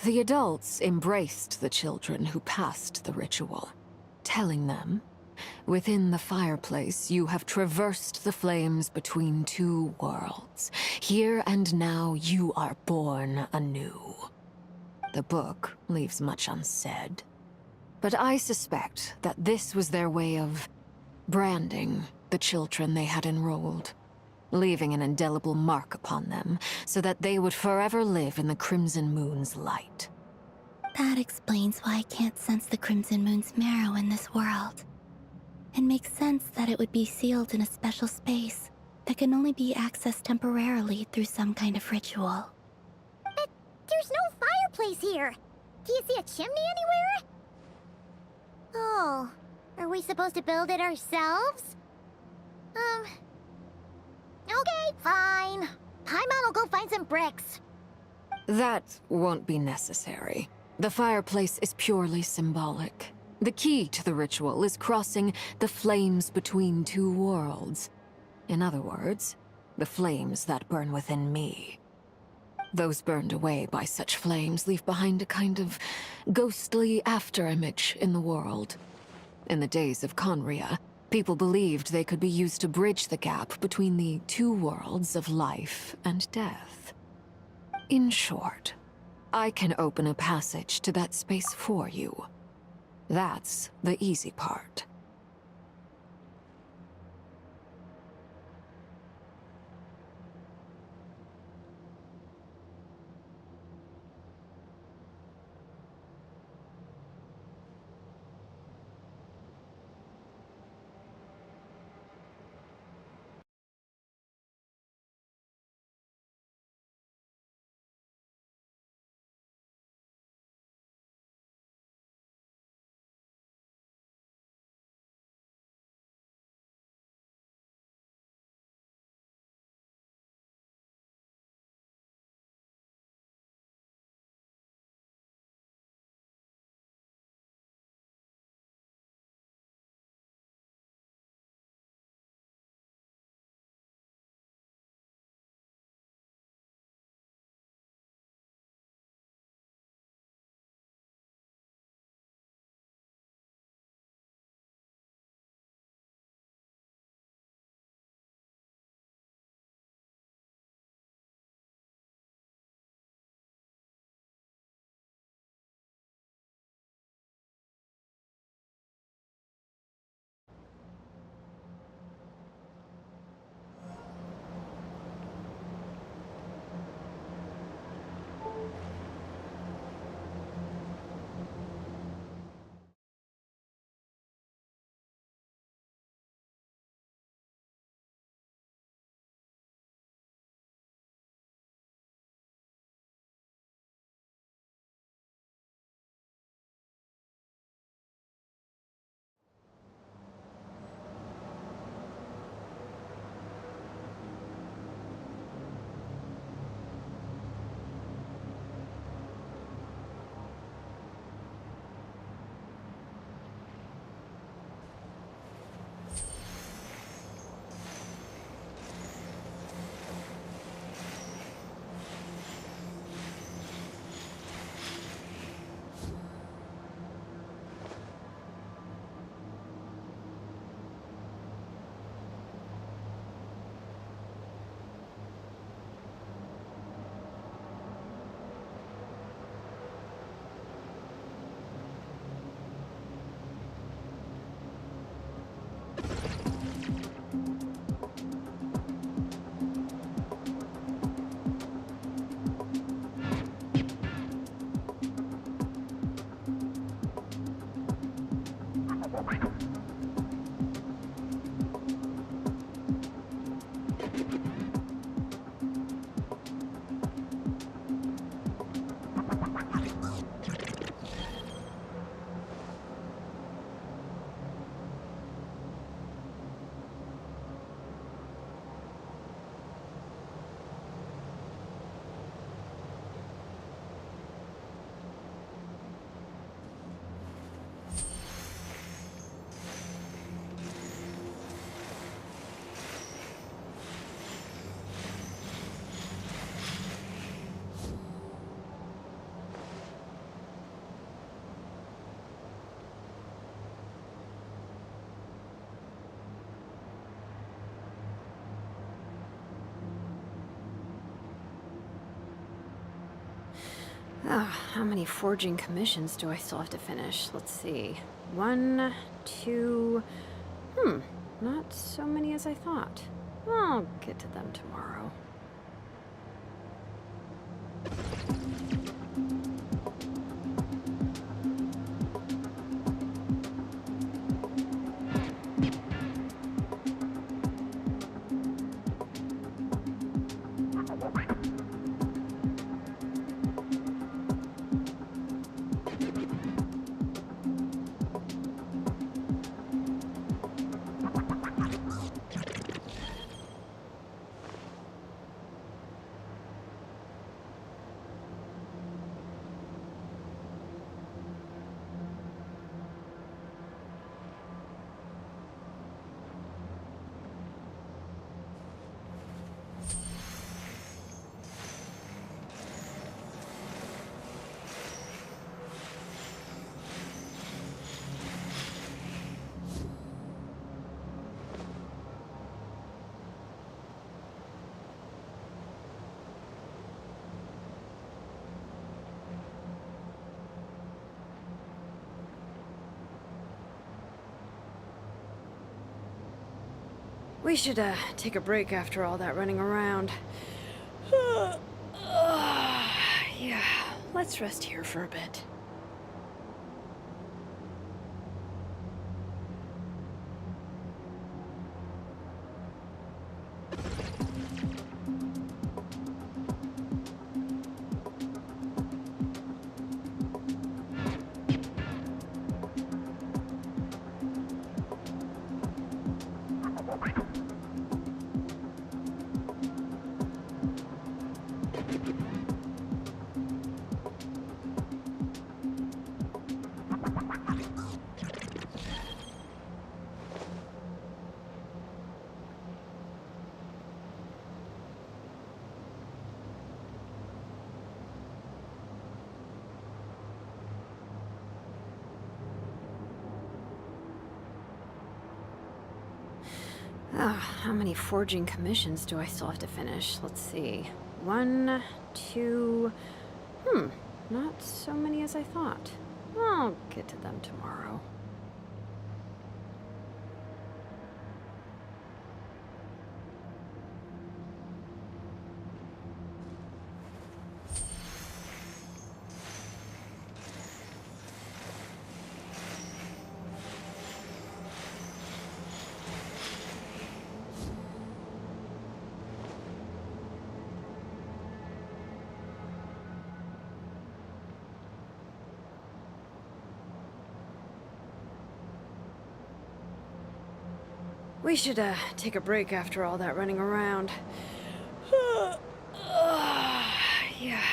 The adults embraced the children who passed the ritual, telling them, "Within the fireplace, you have traversed the flames between two worlds. Here and now, you are born anew." The book leaves much unsaid. But I suspect that this was their way of branding the children they had enrolled, leaving an indelible mark upon them so that they would forever live in the Crimson Moon's light. That explains why I can't sense the Crimson Moon's marrow in this world. It makes sense that it would be sealed in a special space that can only be accessed temporarily through some kind of ritual. But there's no fireplace here. Do you see a chimney anywhere? Oh, are we supposed to build it ourselves? Okay, fine. Paimon will go find some bricks. That won't be necessary. The fireplace is purely symbolic. The key to the ritual is crossing the flames between two worlds. In other words, the flames that burn within me. Those burned away by such flames leave behind a kind of ghostly afterimage in the world. In the days of Conria, people believed they could be used to bridge the gap between the two worlds of life and death. In short, I can open a passage to that space for you. That's the easy part. How many forging commissions do I still have to finish? Let's see. 1, 2... not so many as I thought. I'll get to them tomorrow. We should, take a break after all that running around. Yeah, let's rest here for a bit. How many forging commissions do I still have to finish? Let's see. 1, 2... not so many as I thought. I'll get to them tomorrow. We should, take a break after all that running around. Yeah,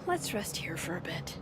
let's rest here for a bit.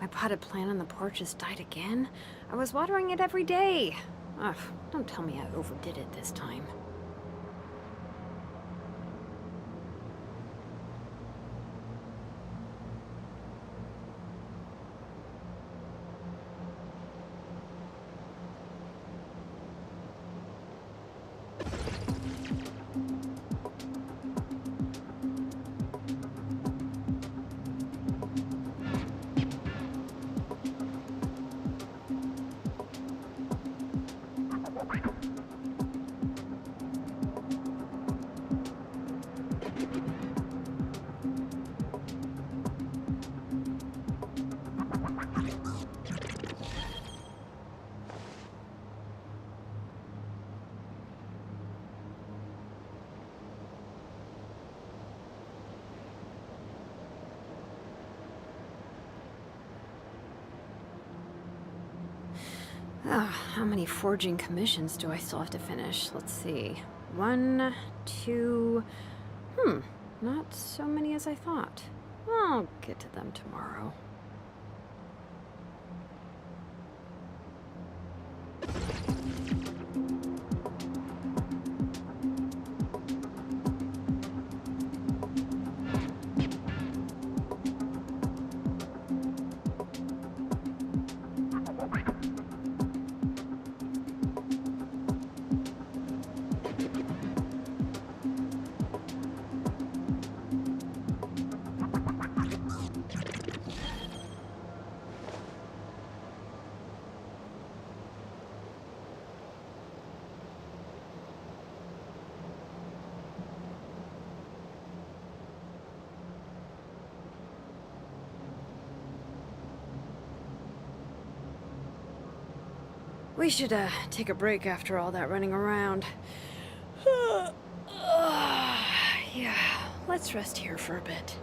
My potted plant on the porch has died again. I was watering it every day. Ugh, don't tell me I overdid it this time. How many forging commissions do I still have to finish? Let's see. 1, 2... not so many as I thought. I'll get to them tomorrow. We should, take a break after all that running around. Yeah, let's rest here for a bit.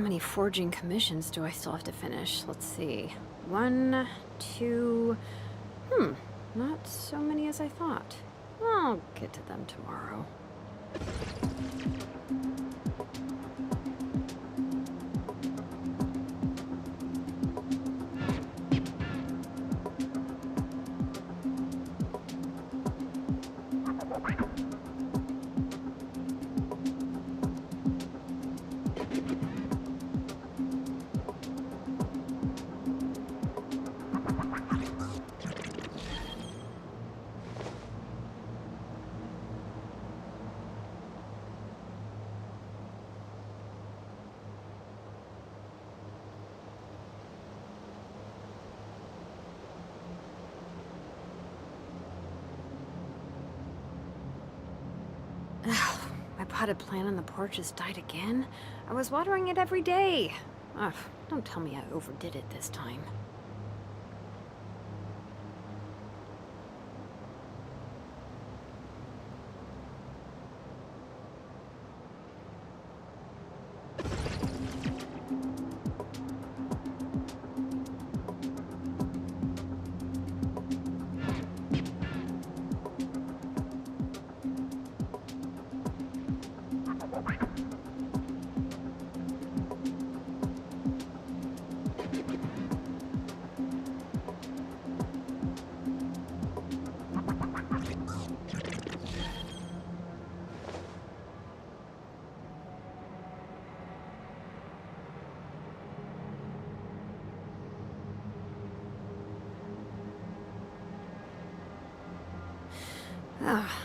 many forging commissions do I still have to finish? Let's see. 1, 2... not so many as I thought. I'll get to them tomorrow. My potted plant on the porch has died again. I was watering it every day. Ugh, don't tell me I overdid it this time.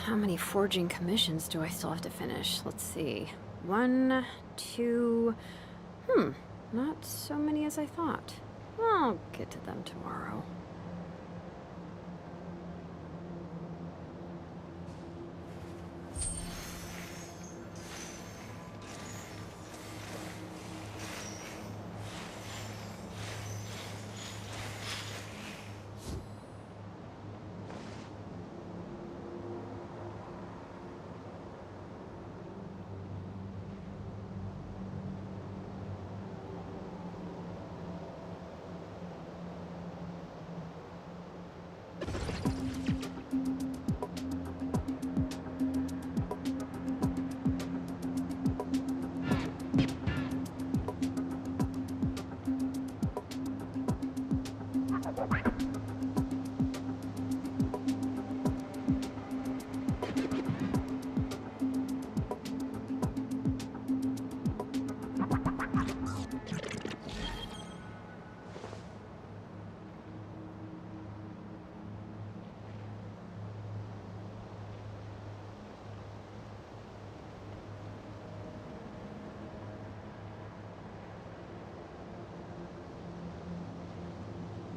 How many forging commissions do I still have to finish? Let's see. 1, 2... not so many as I thought. I'll get to them tomorrow.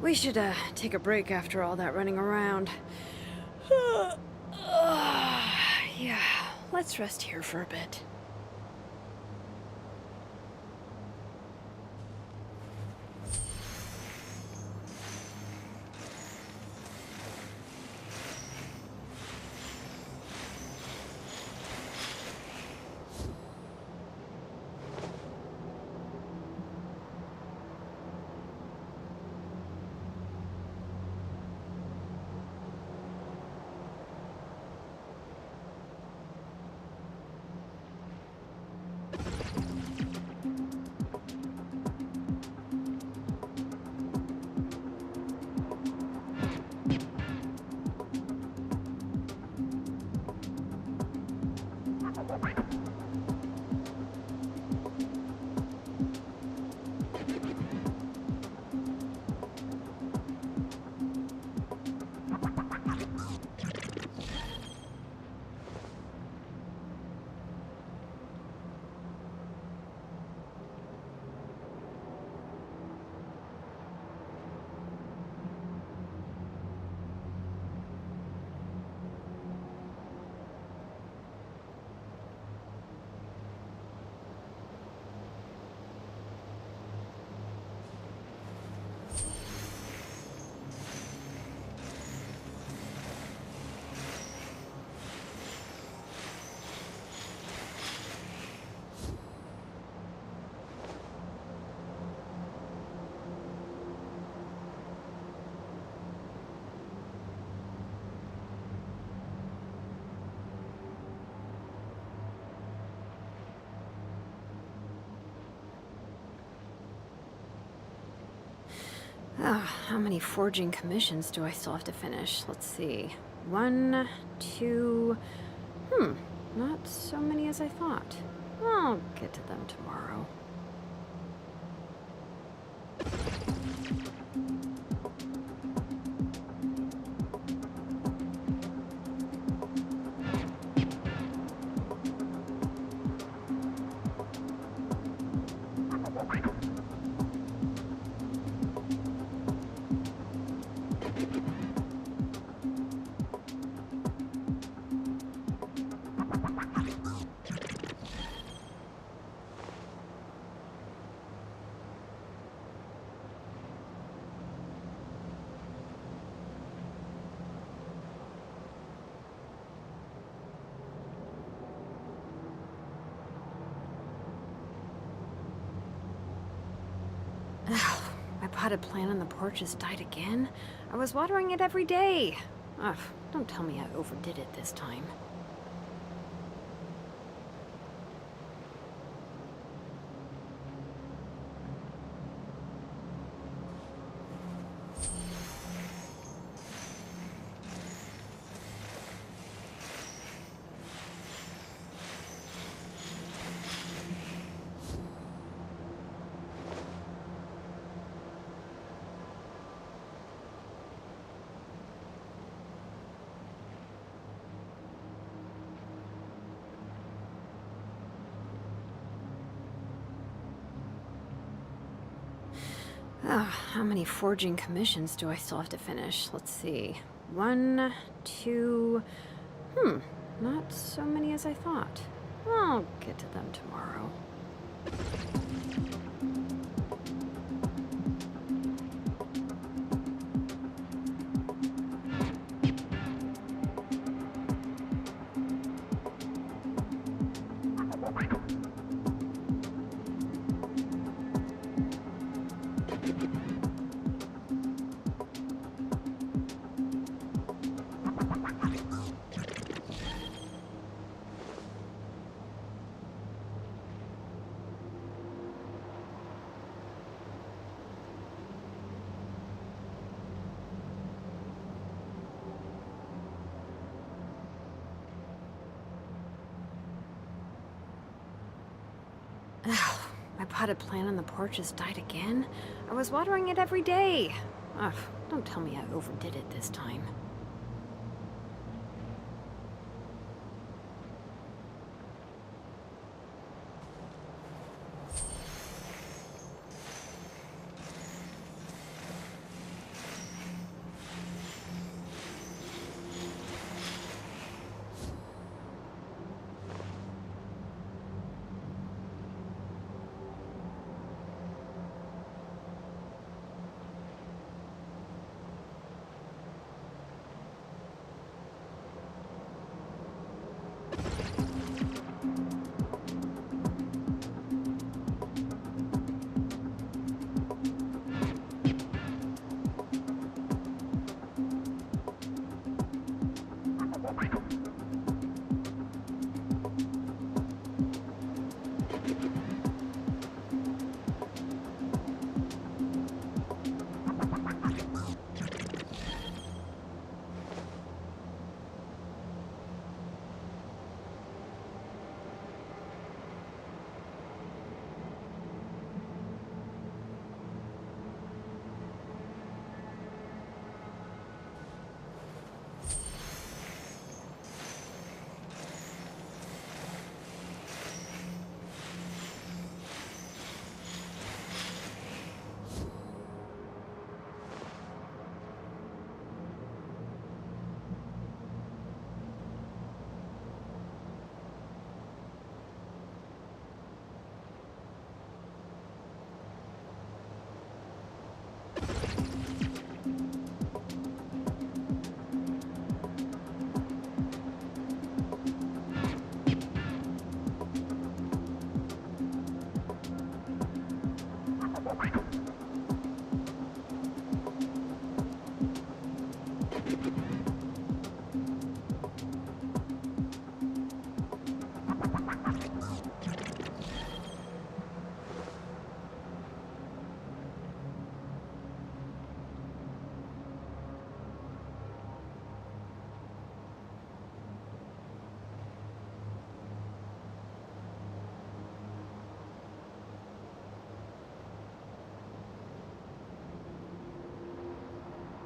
We should, take a break after all that running around. Yeah, let's rest here for a bit. How many forging commissions do I still have to finish? Let's see. 1, 2... not so many as I thought. I'll get to them tomorrow. My potted plant on the porch has died again. I was watering it every day. Ugh, don't tell me I overdid it this time. How many forging commissions do I still have to finish? Let's see. 1, 2... not so many as I thought. I'll get to them tomorrow. My potted plant on the porch has died again. I was watering it every day. Ugh, don't tell me I overdid it this time.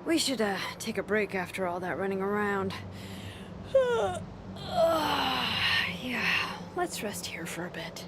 We should, take a break after all that running around. Yeah, let's rest here for a bit.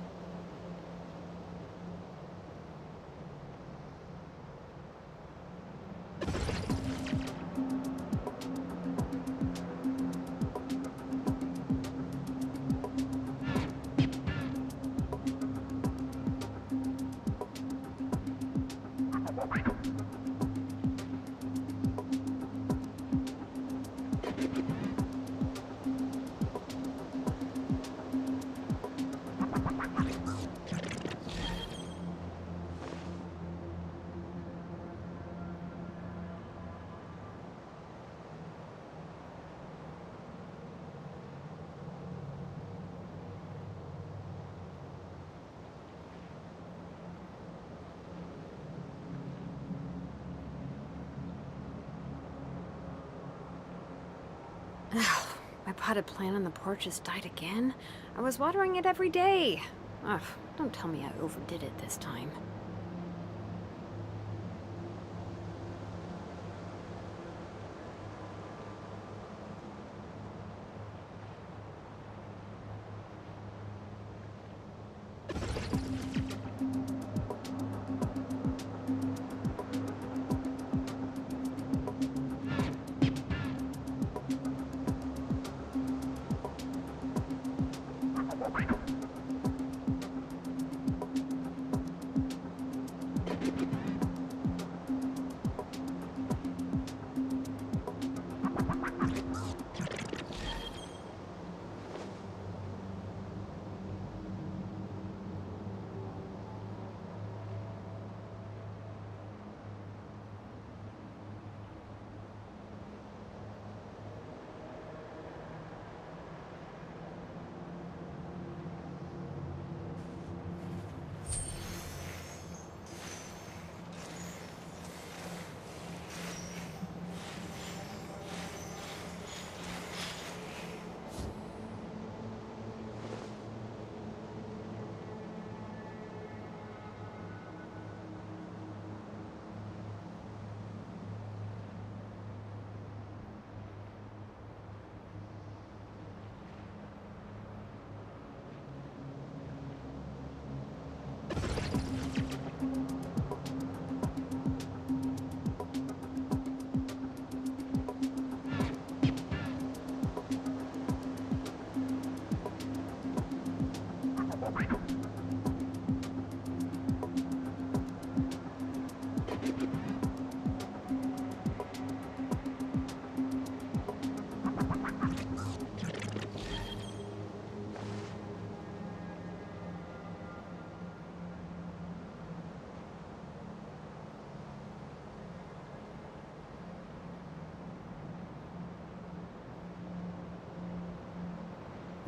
My potted plant on the porch just died again. I was watering it every day. Ugh, don't tell me I overdid it this time.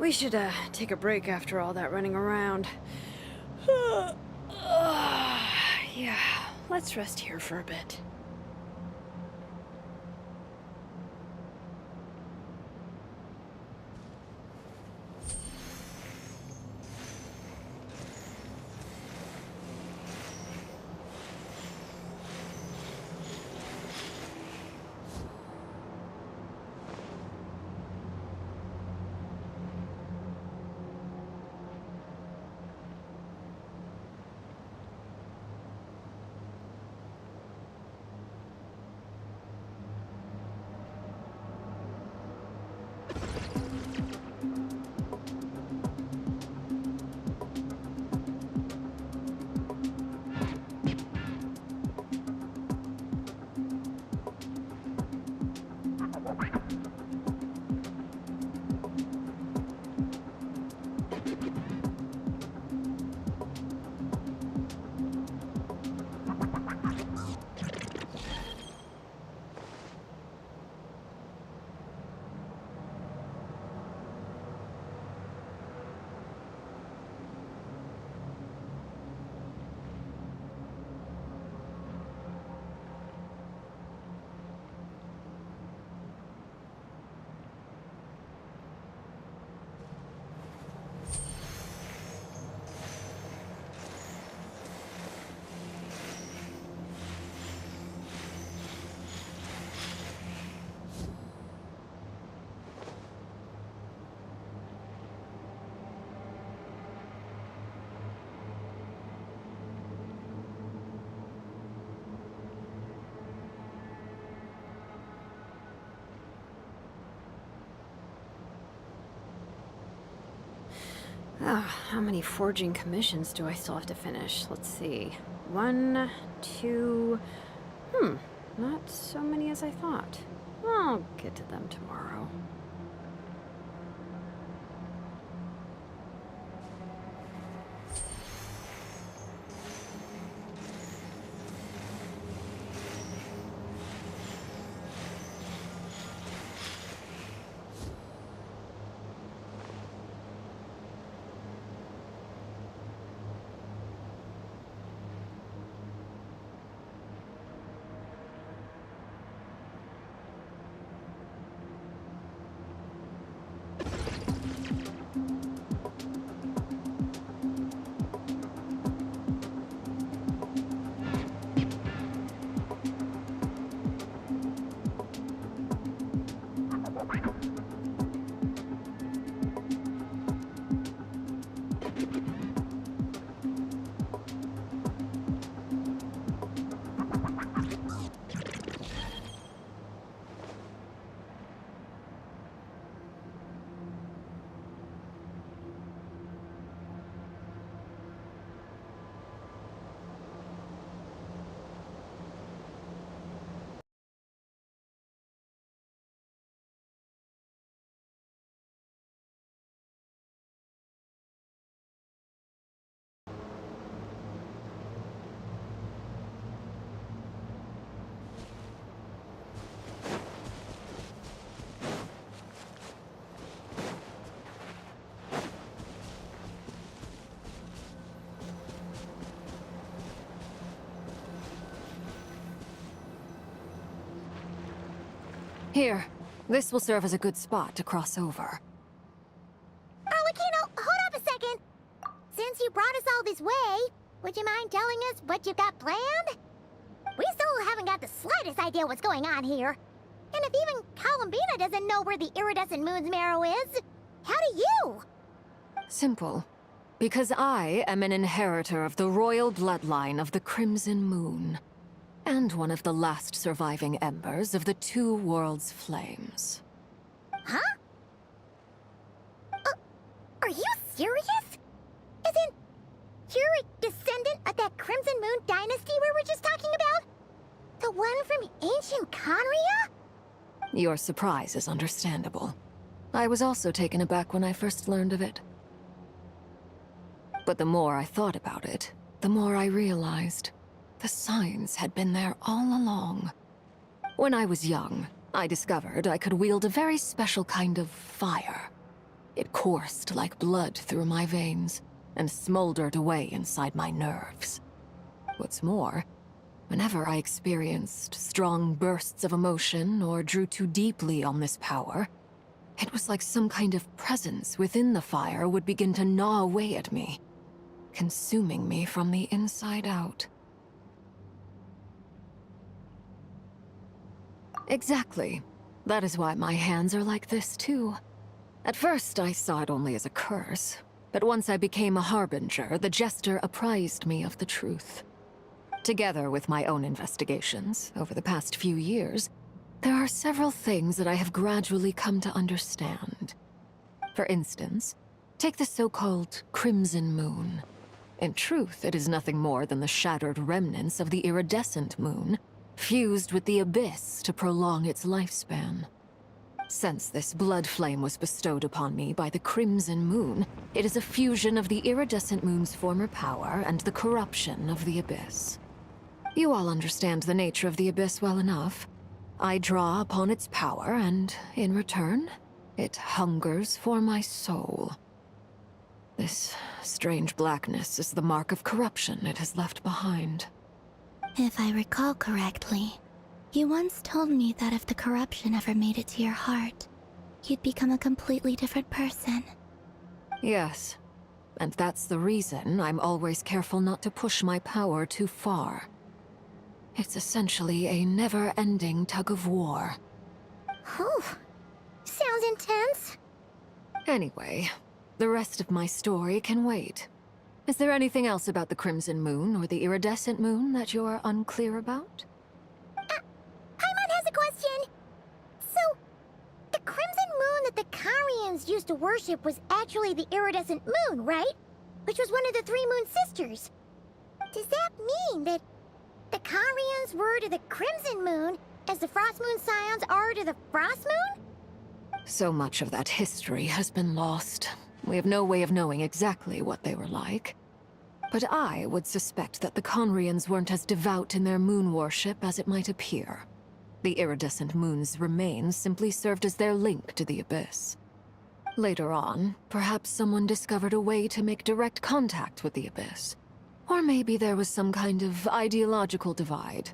We should, take a break after all that running around. Yeah, let's rest here for a bit. How many forging commissions do I still have to finish? Let's see. 1, 2... not so many as I thought. I'll get to them tomorrow. Here, this will serve as a good spot to cross over. Arlecchino, hold up a second! Since you brought us all this way, would you mind telling us what you got planned? We still haven't got the slightest idea what's going on here. And if even Columbina doesn't know where the iridescent moon's marrow is, how do you? Simple. Because I am an inheritor of the royal bloodline of the Crimson Moon, and one of the last surviving embers of the Two Worlds' flames. Huh? Are you serious? Isn't you're a descendant of that Crimson Moon dynasty we were just talking about? The one from ancient Conria? Your surprise is understandable. I was also taken aback when I first learned of it. But the more I thought about it, the more I realized the signs had been there all along. When I was young, I discovered I could wield a very special kind of fire. It coursed like blood through my veins and smoldered away inside my nerves. What's more, whenever I experienced strong bursts of emotion or drew too deeply on this power, it was like some kind of presence within the fire would begin to gnaw away at me, consuming me from the inside out. Exactly. That is why my hands are like this, too. At first, I saw it only as a curse, but once I became a harbinger, the jester apprised me of the truth. Together with my own investigations, over the past few years, there are several things that I have gradually come to understand. For instance, take the so-called Crimson Moon. In truth, it is nothing more than the shattered remnants of the iridescent moon, fused with the abyss to prolong its lifespan. Since this blood flame was bestowed upon me by the Crimson Moon, it is a fusion of the iridescent moon's former power and the corruption of the abyss. You all understand the nature of the abyss well enough. I draw upon its power, and in return, it hungers for my soul. This strange blackness is the mark of corruption it has left behind. If I recall correctly, you once told me that if the corruption ever made it to your heart, you'd become a completely different person. Yes, and that's the reason I'm always careful not to push my power too far. It's essentially a never-ending tug-of-war. Whew. Sounds intense. Anyway, the rest of my story can wait. Is there anything else about the Crimson Moon or the Iridescent Moon that you're unclear about? Paimon has a question. So, the Crimson Moon that the Carians Conrians used to worship was actually the iridescent moon, right? Which was one of the three moon sisters. Does that mean that the Conrians were to the Crimson Moon as the Frost Moon Scions are to the Frost Moon? So much of that history has been lost. We have no way of knowing exactly what they were like. But I would suspect that the Conrians weren't as devout in their moon worship as it might appear. The iridescent moon's remains simply served as their link to the Abyss. Later on, perhaps someone discovered a way to make direct contact with the Abyss. Or maybe there was some kind of ideological divide.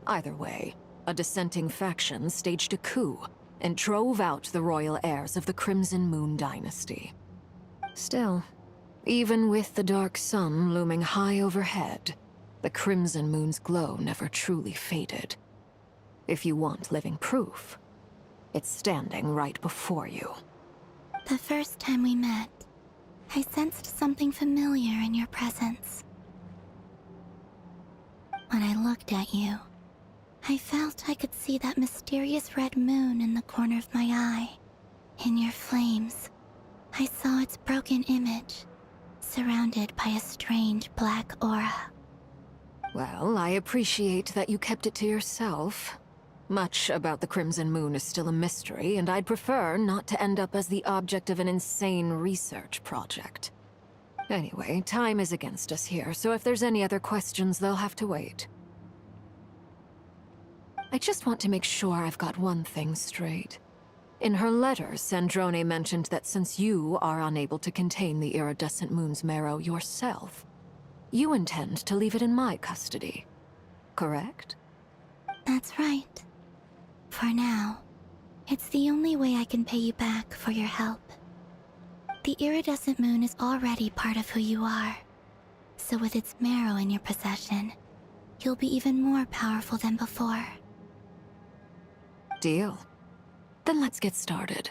Either way, a dissenting faction staged a coup and drove out the royal heirs of the Crimson Moon dynasty. Still, even with the dark sun looming high overhead, the Crimson Moon's glow never truly faded. If you want living proof, it's standing right before you. The first time we met, I sensed something familiar in your presence. When I looked at you, I felt I could see that mysterious red moon in the corner of my eye. In your flames, I saw its broken image, surrounded by a strange black aura. Well, I appreciate that you kept it to yourself. Much about the Crimson Moon is still a mystery, and I'd prefer not to end up as the object of an insane research project. Anyway, time is against us here, so if there's any other questions, they'll have to wait. I just want to make sure I've got one thing straight. In her letter, Sandrone mentioned that since you are unable to contain the iridescent moon's marrow yourself, you intend to leave it in my custody, correct? That's right. For now, it's the only way I can pay you back for your help. The iridescent moon is already part of who you are, so with its marrow in your possession, you'll be even more powerful than before. Deal. Then let's get started.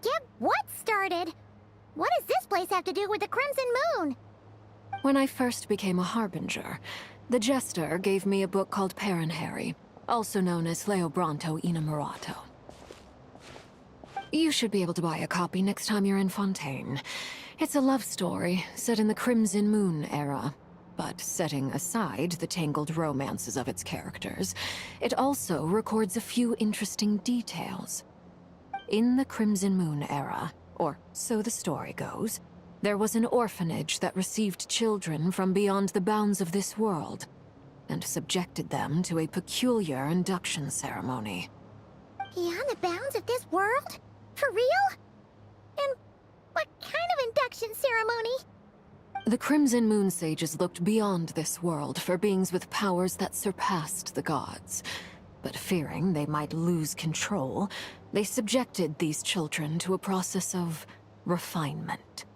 Get what started? What does this place have to do with the Crimson Moon? When I first became a Harbinger, the Jester gave me a book called Paranhari, also known as Leobranto Inamorato. You should be able to buy a copy next time you're in Fontaine. It's a love story set in the Crimson Moon era, but setting aside the tangled romances of its characters, it also records a few interesting details. In the Crimson Moon era, or so the story goes, there was an orphanage that received children from beyond the bounds of this world, and subjected them to a peculiar induction ceremony. Beyond the bounds of this world? For real? And what kind of induction ceremony? The Crimson Moon sages looked beyond this world for beings with powers that surpassed the gods. But fearing they might lose control, they subjected these children to a process of refinement.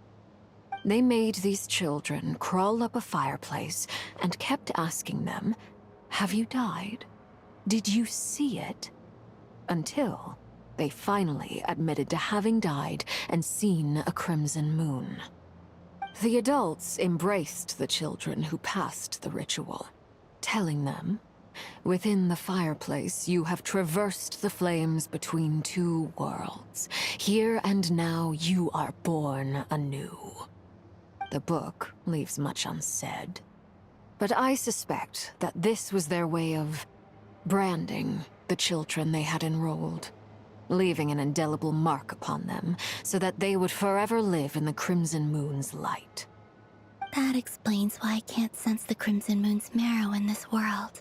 They made these children crawl up a fireplace and kept asking them, "Have you died? Did you see it?" Until they finally admitted to having died and seen a crimson moon. The adults embraced the children who passed the ritual, telling them, "Within the fireplace, you have traversed the flames between two worlds. Here and now, you are born anew." The book leaves much unsaid, but I suspect that this was their way of branding the children they had enrolled, leaving an indelible mark upon them so that they would forever live in the Crimson Moon's light. That explains why I can't sense the Crimson Moon's marrow in this world.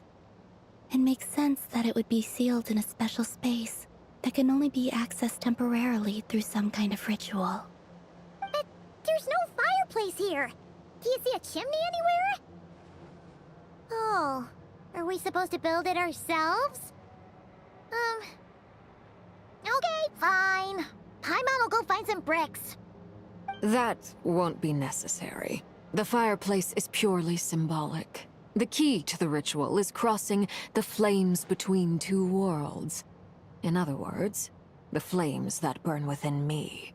It makes sense that it would be sealed in a special space that can only be accessed temporarily through some kind of ritual. But there's no fireplace here. Do you see a chimney anywhere? Oh, are we supposed to build it ourselves? Okay, fine. Paimon will go find some bricks. That won't be necessary. The fireplace is purely symbolic. The key to the ritual is crossing the flames between two worlds. In other words, the flames that burn within me.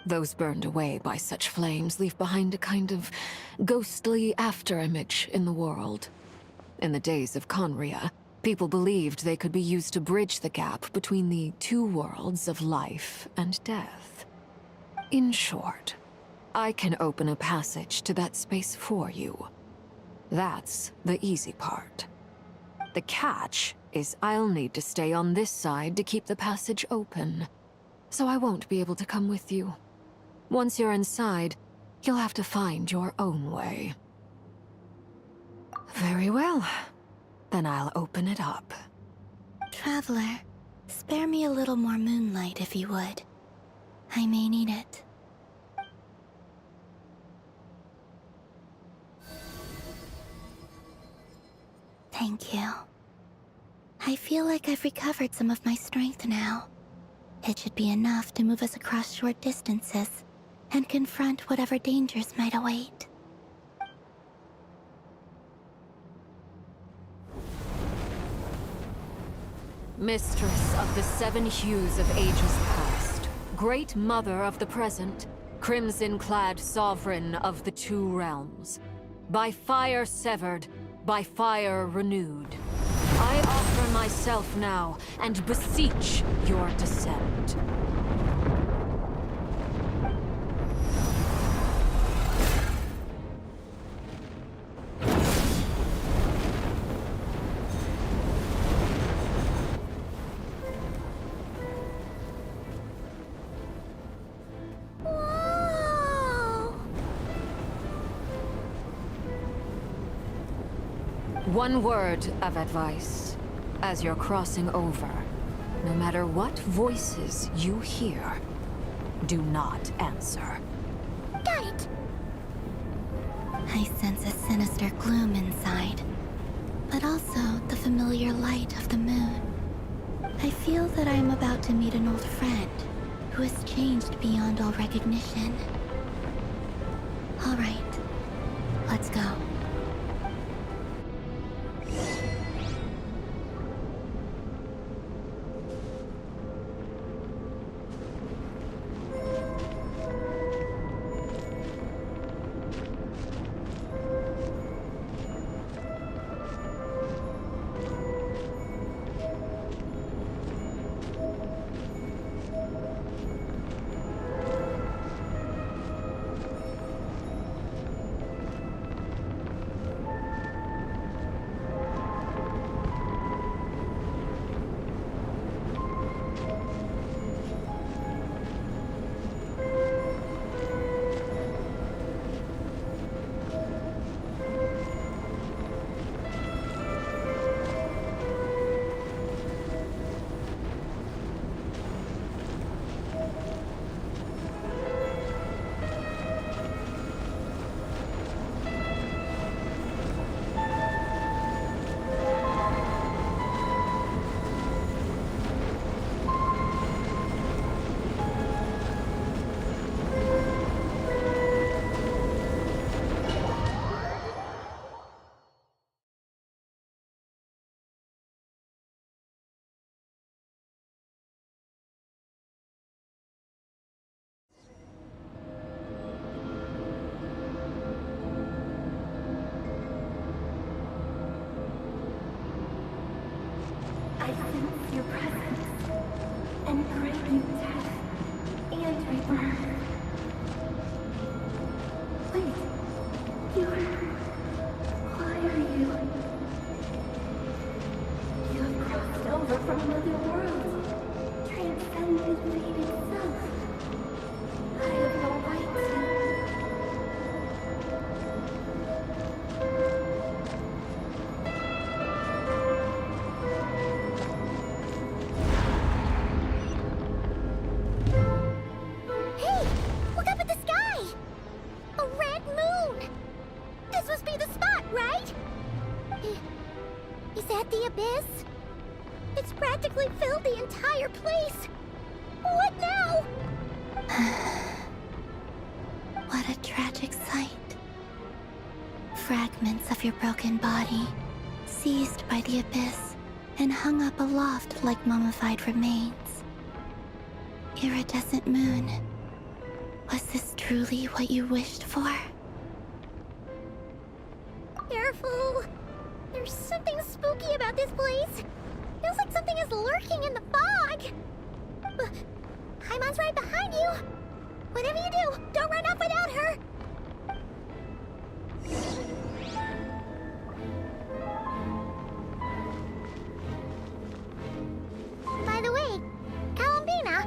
Those burned away by such flames leave behind a kind of ghostly afterimage in the world. In the days of Conria, People believed they could be used to bridge the gap between the two worlds of life and death. In short, I can open a passage to that space for you. That's the easy part. The catch is I'll need to stay on this side to keep the passage open, so I won't be able to come with you. Once you're inside, you'll have to find your own way. Very well. Then I'll open it up. Traveler, spare me a little more moonlight if you would. I may need it. Thank you. I feel like I've recovered some of my strength now. It should be enough to move us across short distances and confront whatever dangers might await. Mistress of the 7 hues of ages past, Great Mother of the present, Crimson-clad Sovereign of the 2 realms, by fire severed, by fire renewed, I offer myself now and beseech your descent. One word of advice. As you're crossing over, no matter what voices you hear, do not answer. Got it! I sense a sinister gloom inside, but also the familiar light of the moon. I feel that I am about to meet an old friend who has changed beyond all recognition. All right, let's go. I sense your presence and bring you death and rebirth. Wait, why are you? You have crossed over from another world, transcended fate itself. I have no right to. The abyss? It's practically filled the entire place. What now? What a tragic sight. Fragments of your broken body, seized by the abyss, and hung up aloft like mummified remains. Iridescent moon, was this truly what you wished for? Careful! There's something spooky about this place. place. Feels like something is lurking in the fog. Haimon's right behind you. Whatever you do, don't run off without her. By the way, Kalambina,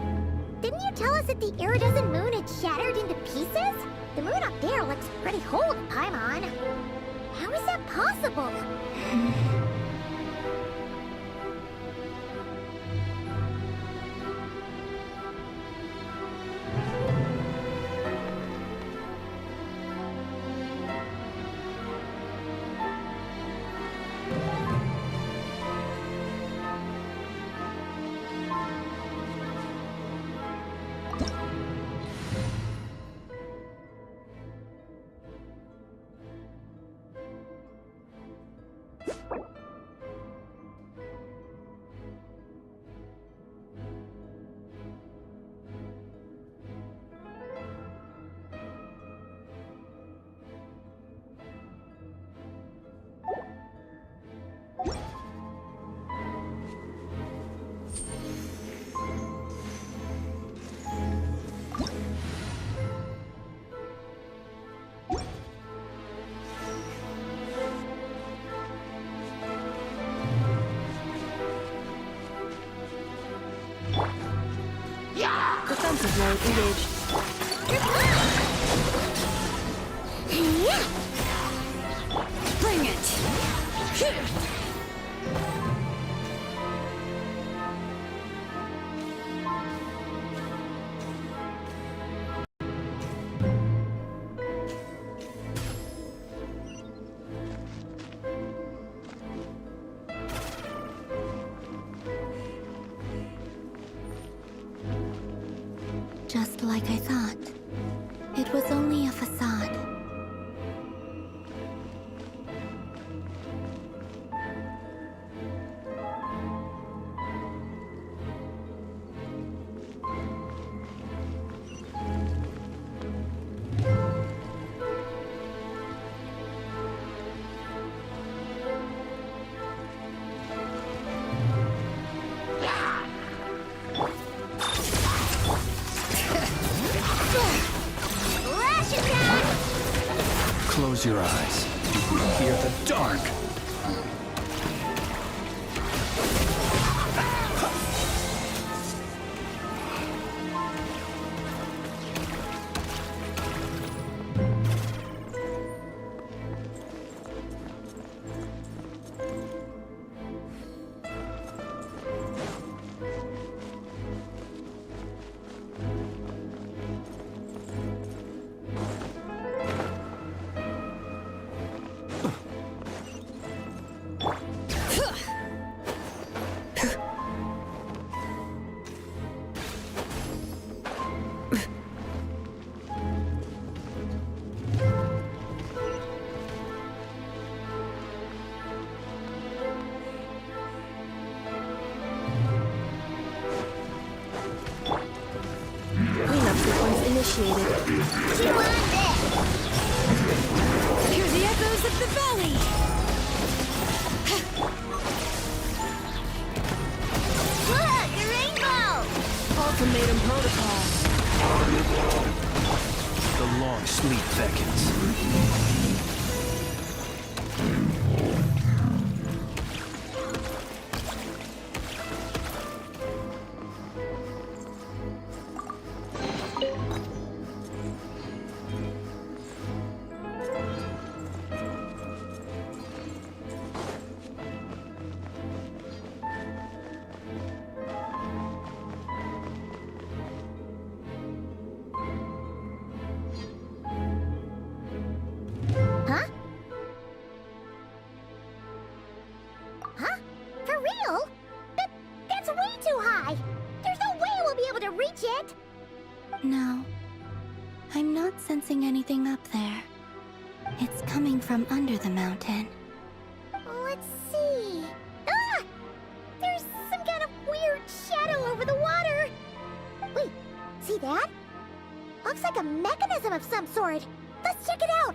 didn't you tell us that the iridescent moon had shattered into pieces? The moon up there looks pretty whole to Paimon. How is that possible? Defensive mode engaged. Bring it! Just like I thought. It was only a facade. Close your eyes. You will hear the dark. Cleanup sequence initiated. Hear the echoes of the valley! Look, a rainbow! Ultimatum protocol. The long sleep beckons. Huh? Huh? For real? That's way too high! There's no way we'll be able to reach it! No. I'm not sensing anything up there. It's coming from under the mountain. Let's see... Ah! There's some kind of weird shadow over the water! Wait, see that? Looks like a mechanism of some sort. Let's check it out!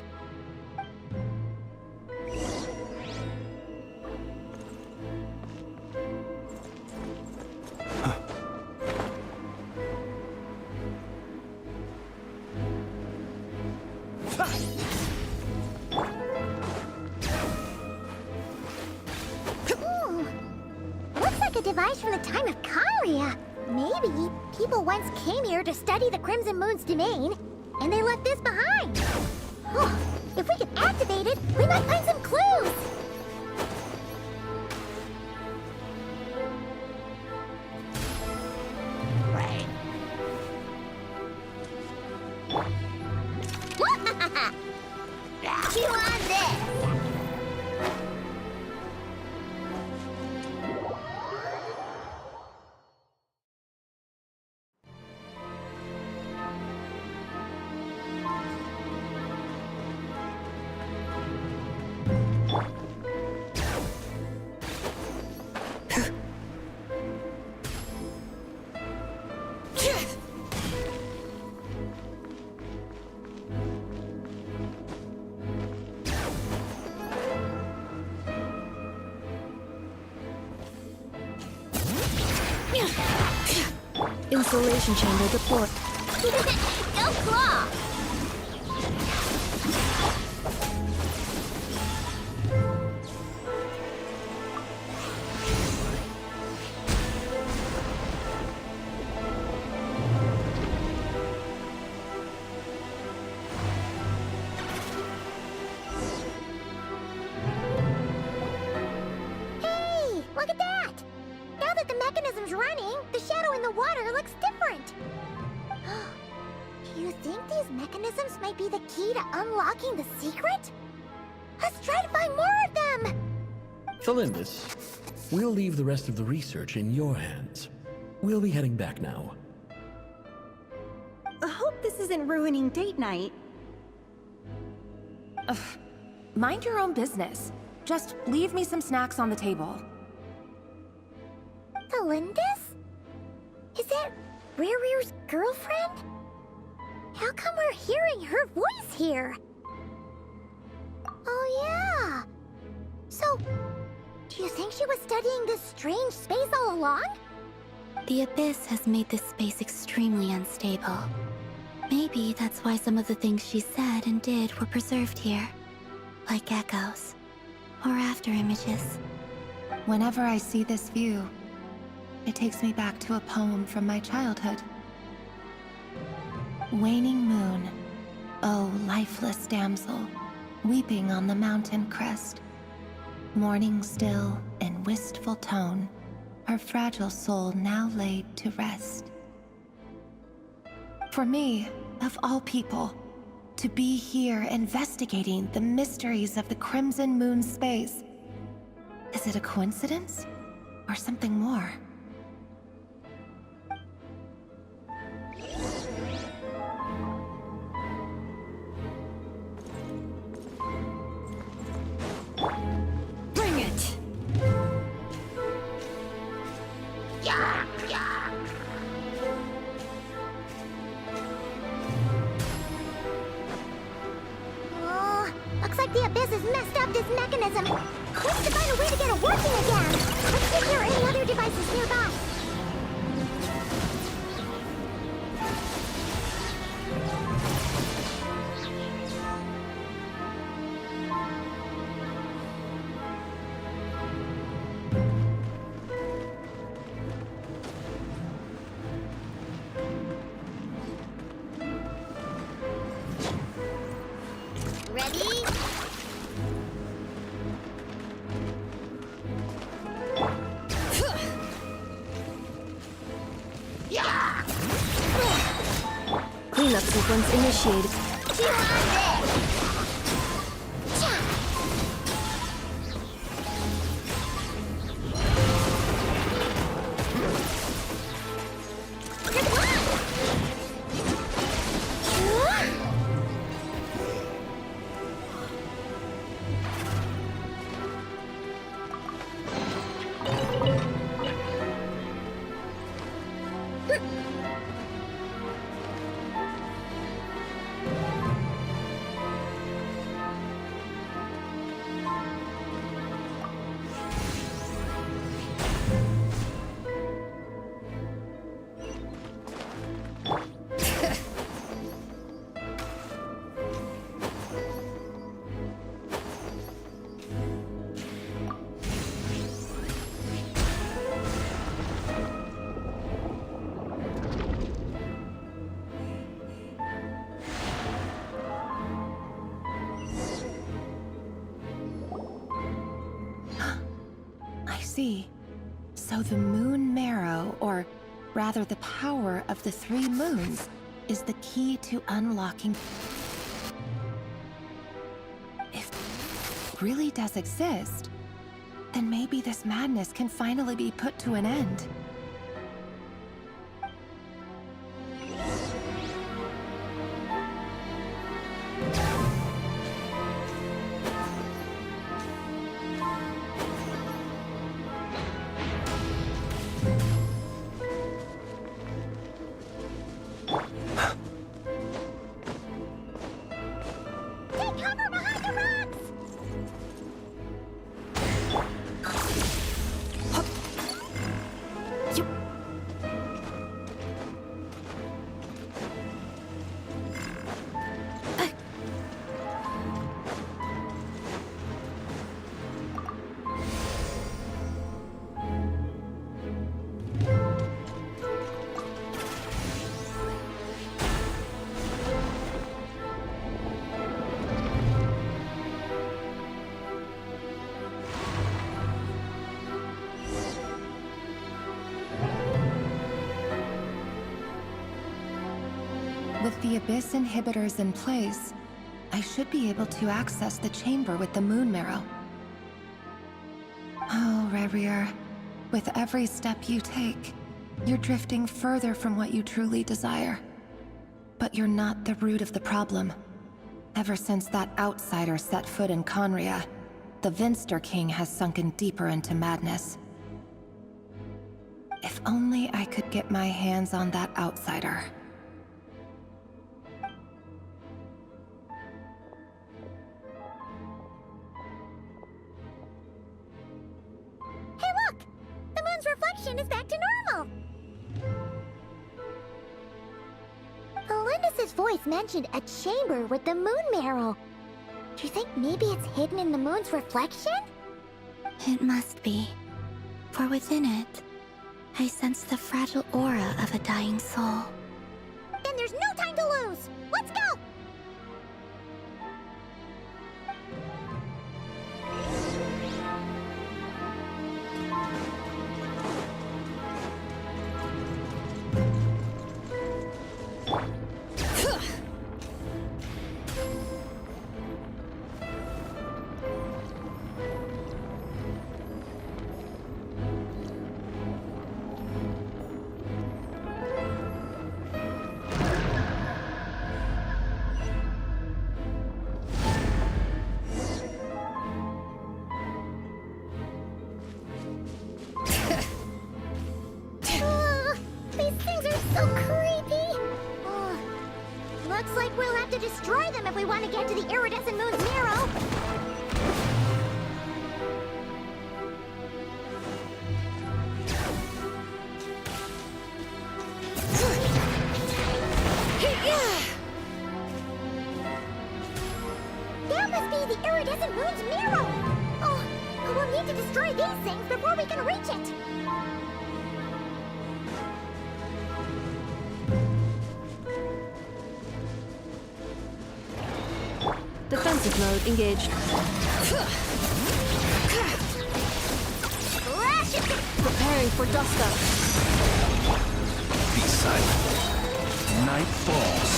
a device from the time of Kalia. Maybe people once came here to study the Crimson Moon's domain, and they left this behind. Oh, if we could activate it, we might find some clues. Chew on this! Insulation chamber deployed. Go Claw! Hey, look at that! Now that the mechanism's running, the shadow in the water looks different. Do you think these mechanisms might be the key to unlocking the secret? Let's try to find more of them! Celindus, we'll leave the rest of the research in your hands. We'll be heading back now. I hope this isn't ruining date night. Ugh. Mind your own business. Just leave me some snacks on the table. Celindus? Is that Rerear's girlfriend? How come we're hearing her voice here? Oh yeah! So, do you think she was studying this strange space all along? The Abyss has made this space extremely unstable. Maybe that's why some of the things she said and did were preserved here. Like echoes. Or after images. Whenever I see this view, it takes me back to a poem from my childhood. Waning moon, oh lifeless damsel, weeping on the mountain crest. Mourning still in wistful tone, her fragile soul now laid to rest. For me, of all people, to be here investigating the mysteries of the Crimson Moon space. Is it a coincidence? Or something more? Bring it! Yeah, yeah. Oh, looks like the Abyss has messed up this mechanism. We need to find a way to get it working again. Let's see if there are any other devices nearby. Ready? Yeah! Cleanup sequence initiated. Chew on this! see. So the moon marrow, or rather the power of the 3 moons, is the key to unlocking... If it really does exist, then maybe this madness can finally be put to an end. With the Abyss inhibitors in place, I should be able to access the chamber with the moon marrow. Oh, Rarier, with every step you take, you're drifting further from what you truly desire. But you're not the root of the problem. Ever since that outsider set foot in Conria, the Vinster King has sunken deeper into madness. If only I could get my hands on that outsider. Hey look! The moon's reflection is back to normal! Elendis' voice mentioned a chamber with the moon marrow. Do you think maybe it's hidden in the moon's reflection? It must be. For within it, I sense the fragile aura of a dying soul. Then there's no time to lose! Let's go! These things are so creepy! Looks like we'll have to destroy them if we want to get to the iridescent moon's marrow! That must be the iridescent moon's marrow! Oh, we'll need to destroy these things before we can reach it! Defensive mode engaged. Preparing for dust up. Be silent. Night falls.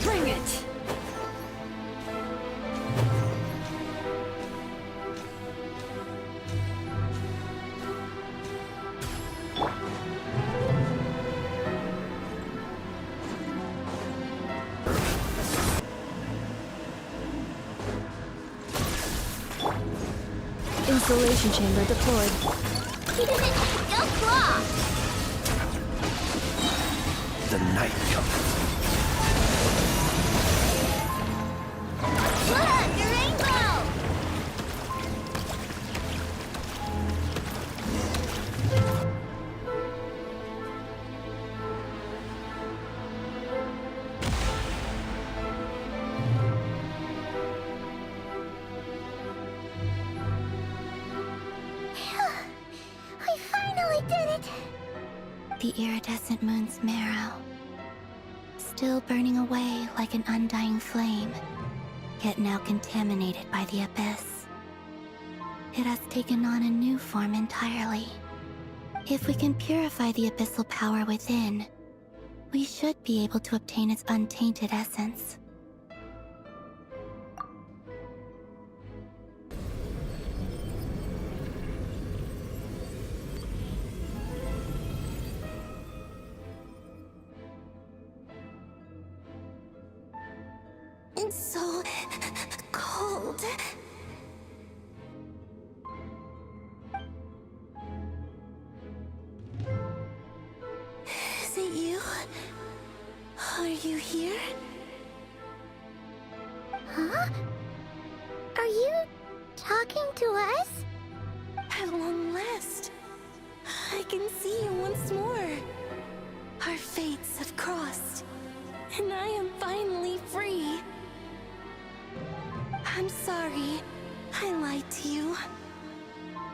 Bring it! Installation chamber deployed. Go claw! The night comes. Look, a rainbow! the iridescent moon's marrow, still burning away like an undying flame, yet now contaminated by the abyss. It has taken on a new form entirely. If we can purify the abyssal power within, we should be able to obtain its untainted essence. It's so cold. Is it you? Are you here? Huh? Are you talking to us? At long last, I can see you once more. Our fates have crossed, and I am finally free. I'm sorry, I lied to you.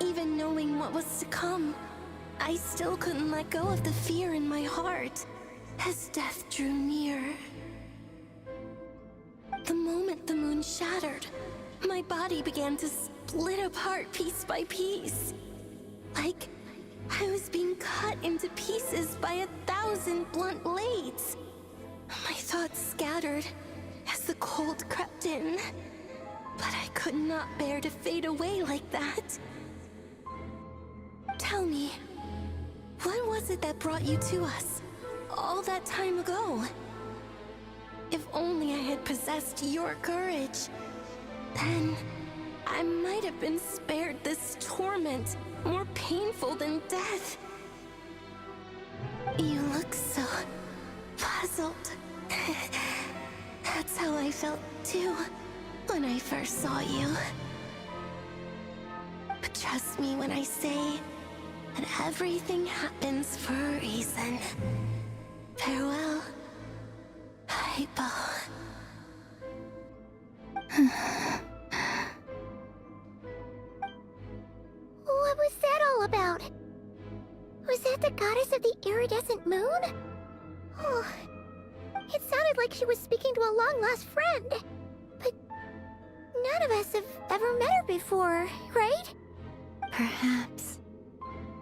Even knowing what was to come, I still couldn't let go of the fear in my heart as death drew near. The moment the moon shattered, my body began to split apart piece by piece. Like I was being cut into pieces by 1,000 blunt blades. My thoughts scattered as the cold crept in. But I could not bear to fade away like that. Tell me, what was it that brought you to us all that time ago? If only I had possessed your courage, then I might have been spared this torment more painful than death. You look so puzzled. That's how I felt too when I first saw you. But trust me when I say that everything happens for a reason. Farewell, Hypo. What was that all about? Was that the goddess of the iridescent moon? Oh, it sounded like she was speaking to a long-lost friend. But none of us have ever met her before, right? Perhaps.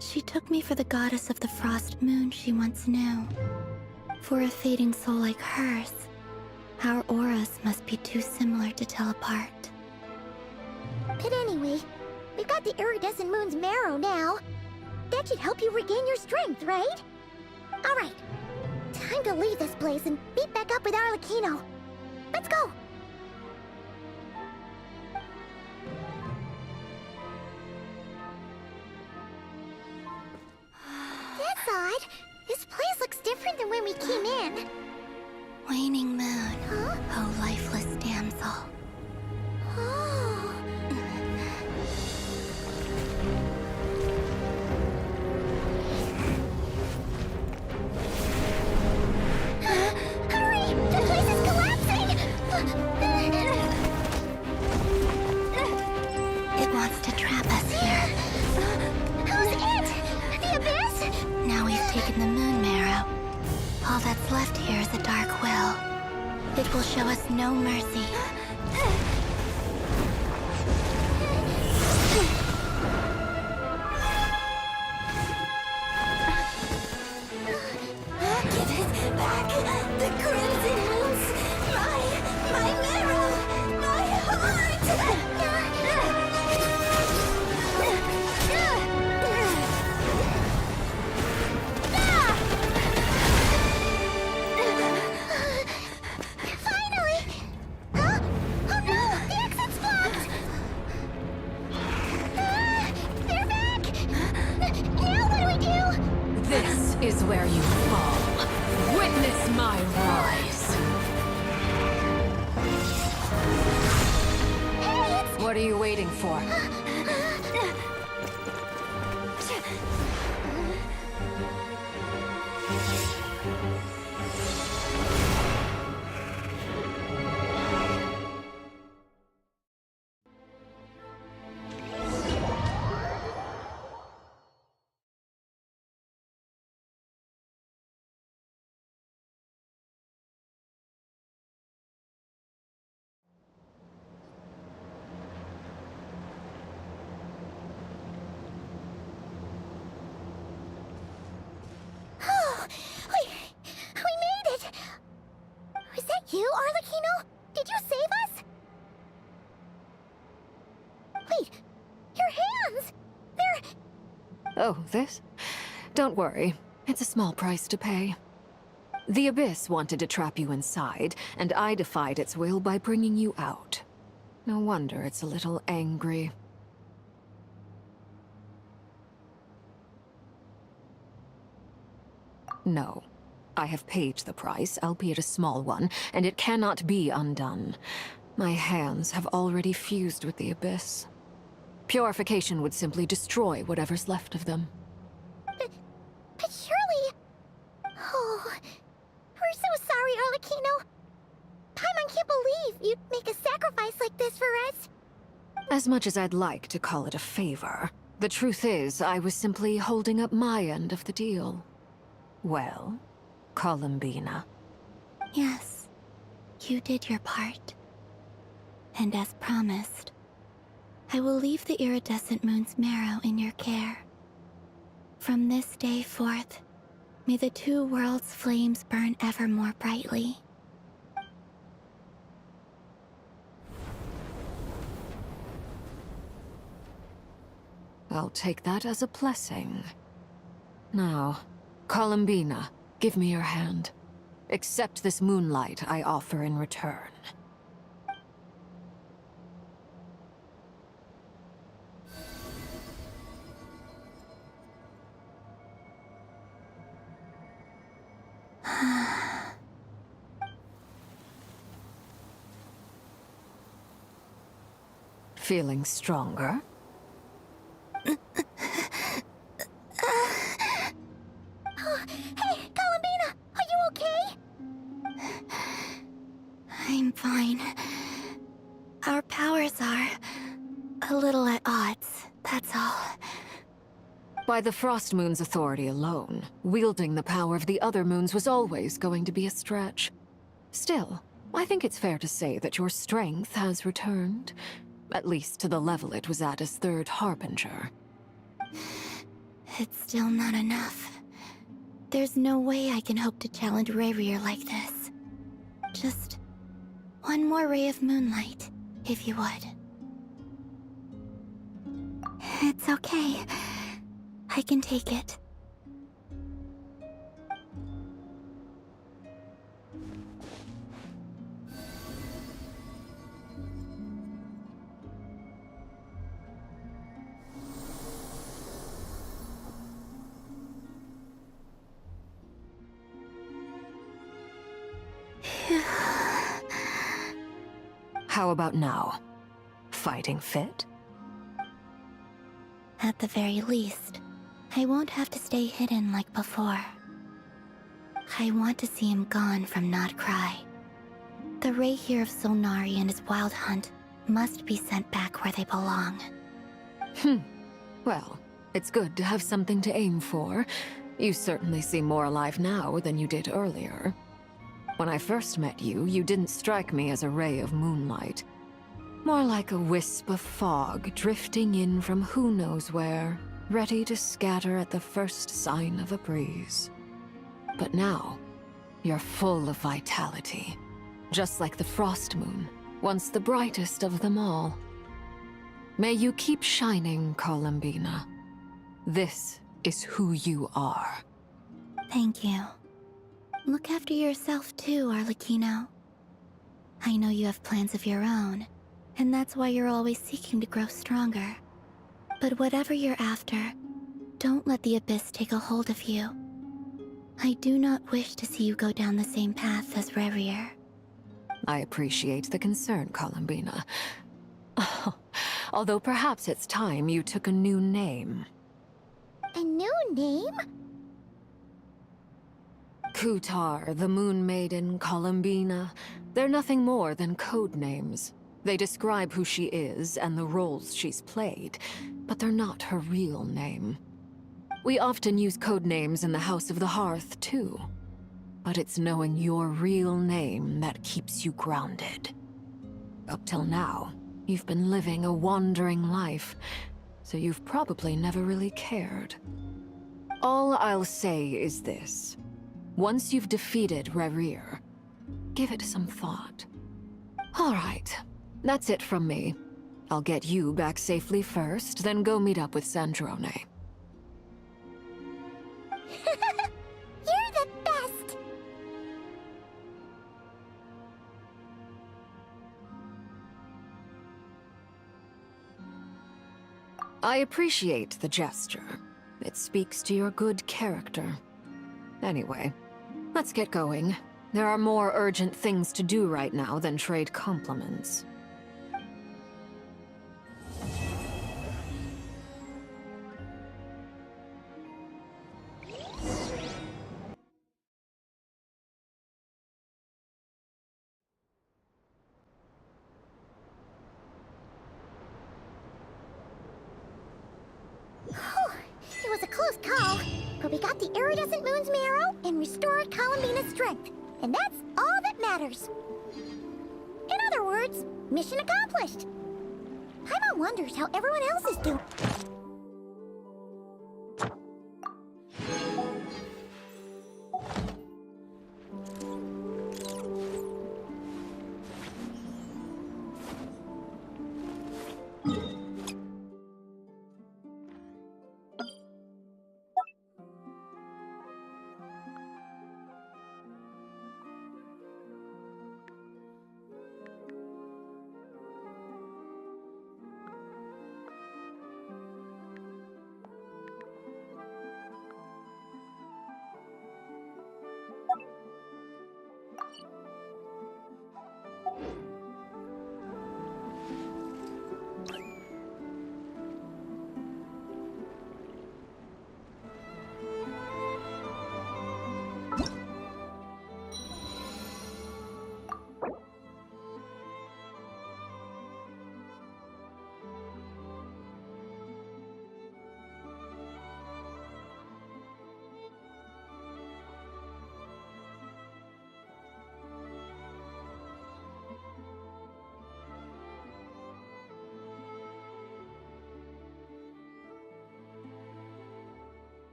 She took me for the goddess of the frost moon she once knew. For a fading soul like hers, our auras must be too similar to tell apart. But anyway, we've got the iridescent moon's marrow now. That should help you regain your strength, right? Alright, time to leave this place and meet back up with Arlecchino. Let's go! That's odd. This place looks different than when we came in. Waning moon, oh lifeless damsel. Oh. Hurry! The place is collapsing! It wants to trap us here. Who's it? The abyss? Now we've taken the moon marrow. All that's left here is a dark will. It will show us no mercy. Give it back! The crimson moons! My marrow! My heart! Finally! Huh? Oh no! The exit's blocked! They're back! Now what do we do? This is where you fall. Witness my rise. What are you waiting for? Oh, this? Don't worry. It's a small price to pay. The Abyss wanted to trap you inside, and I defied its will by bringing you out. No wonder it's a little angry. No. I have paid the price, albeit a small one, and it cannot be undone. My hands have already fused with the Abyss. Purification would simply destroy whatever's left of them. But surely... Oh, we're so sorry, Arlecchino. Paimon can't believe you'd make a sacrifice like this for us. As much as I'd like to call it a favor, the truth is I was simply holding up my end of the deal. Well, Columbina. Yes, you did your part. And as promised, I will leave the iridescent moon's marrow in your care. From this day forth, may the two worlds' flames burn ever more brightly. I'll take that as a blessing. Now, Columbina, give me your hand. Accept this moonlight I offer in return. Feeling stronger? Hey, Columbina, are you okay? I'm fine. Our powers are a little at odds, that's all. By the Frost Moon's authority alone, wielding the power of the other moons was always going to be a stretch. Still, I think it's fair to say that your strength has returned. At least to the level it was at as Third Harbinger. It's still not enough. There's no way I can hope to challenge Rayrir like this. Just one more ray of moonlight, if you would. It's okay. I can take it. How about now? Fighting fit? At the very least, I won't have to stay hidden like before. I want to see him gone from Not Cry. The Rayhir of Solnari and his wild hunt must be sent back where they belong. Well, it's good to have something to aim for. You certainly seem more alive now than you did earlier. When I first met you, you didn't strike me as a ray of moonlight. More like a wisp of fog drifting in from who knows where, ready to scatter at the first sign of a breeze. But now, you're full of vitality. Just like the Frost Moon, once the brightest of them all. May you keep shining, Columbina. This is who you are. Thank you. Look after yourself too, Arlecchino. I know you have plans of your own, and that's why you're always seeking to grow stronger. But whatever you're after, don't let the Abyss take a hold of you. I do not wish to see you go down the same path as Rayrir. I appreciate the concern, Columbina. Although perhaps it's time you took a new name. A new name? Kutar, the Moon Maiden, Columbina. They're nothing more than code names. They describe who she is and the roles she's played, but they're not her real name. We often use code names in the House of the Hearth, too. But it's knowing your real name that keeps you grounded. Up till now, you've been living a wandering life, so you've probably never really cared. All I'll say is this. Once you've defeated Rayrir, give it some thought. All right, that's it from me. I'll get you back safely first, then go meet up with Sandrone. You're the best! I appreciate the gesture. It speaks to your good character. Anyway, let's get going. There are more urgent things to do right now than trade compliments. It was a close call, but we got the iridescent moon's marrow and restored Columbina's strength, and that's all that matters. In other words, mission accomplished. Paimon wonders how everyone else is doing.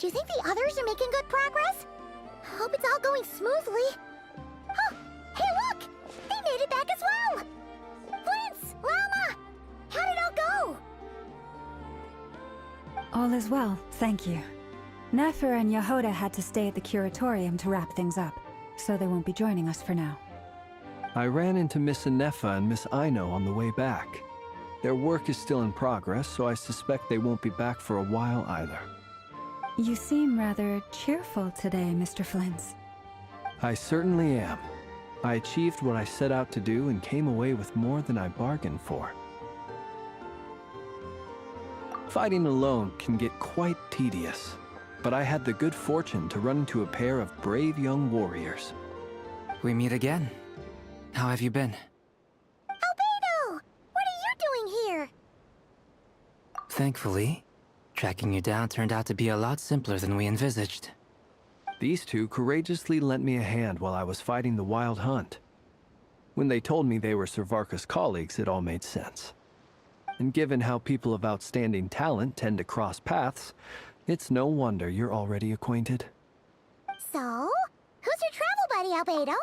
Do you think the others are making good progress? Hope it's all going smoothly. Oh, hey look! They made it back as well! Flintz! Llama! How did it all go? All is well, thank you. Nefer and Yehoda had to stay at the curatorium to wrap things up, so they won't be joining us for now. I ran into Miss Anefa and Miss Aino on the way back. Their work is still in progress, so I suspect they won't be back for a while either. You seem rather cheerful today, Mr. Flintz. I certainly am. I achieved what I set out to do and came away with more than I bargained for. Fighting alone can get quite tedious, but I had the good fortune to run into a pair of brave young warriors. We meet again. How have you been? Albedo! What are you doing here? Thankfully, tracking you down turned out to be a lot simpler than we envisaged. These two courageously lent me a hand while I was fighting the wild hunt. When they told me they were Servarka's colleagues, it all made sense. And given how people of outstanding talent tend to cross paths, it's no wonder you're already acquainted. So, who's your travel buddy, Albedo?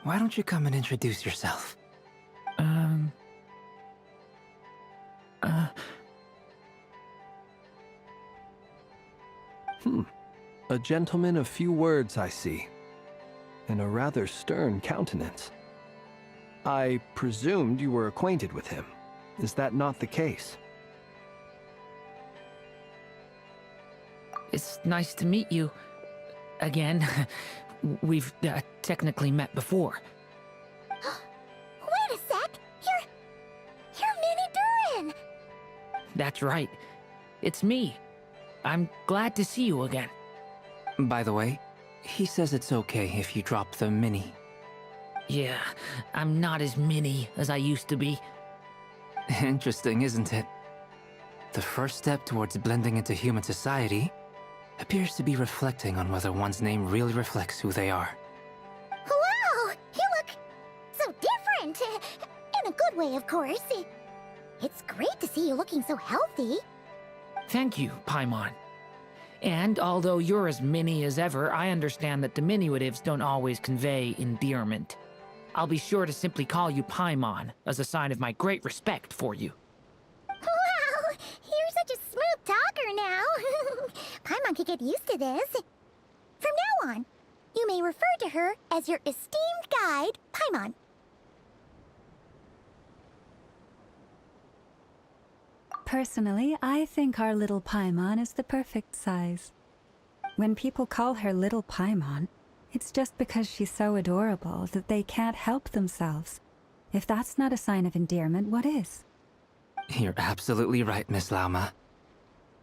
Why don't you come and introduce yourself? A gentleman of few words, I see. And a rather stern countenance. I presumed you were acquainted with him. Is that not the case? It's nice to meet you. Again. We've technically met before. Wait a sec! You're Minnie Durin! That's right. It's me. I'm glad to see you again. By the way, he says it's okay if you drop the mini. Yeah, I'm not as mini as I used to be. Interesting, isn't it? The first step towards blending into human society appears to be reflecting on whether one's name really reflects who they are. Wow! You look so different! In a good way, of course. It's great to see you looking so healthy. Thank you, Paimon. And although you're as mini as ever, I understand that diminutives don't always convey endearment. I'll be sure to simply call you Paimon, as a sign of my great respect for you. Wow! You're such a smooth talker now. Paimon could get used to this. From now on, you may refer to her as your esteemed guide, Paimon. Personally, I think our little Paimon is the perfect size. When people call her Little Paimon, it's just because she's so adorable that they can't help themselves. If that's not a sign of endearment, what is? You're absolutely right, Miss Lauma.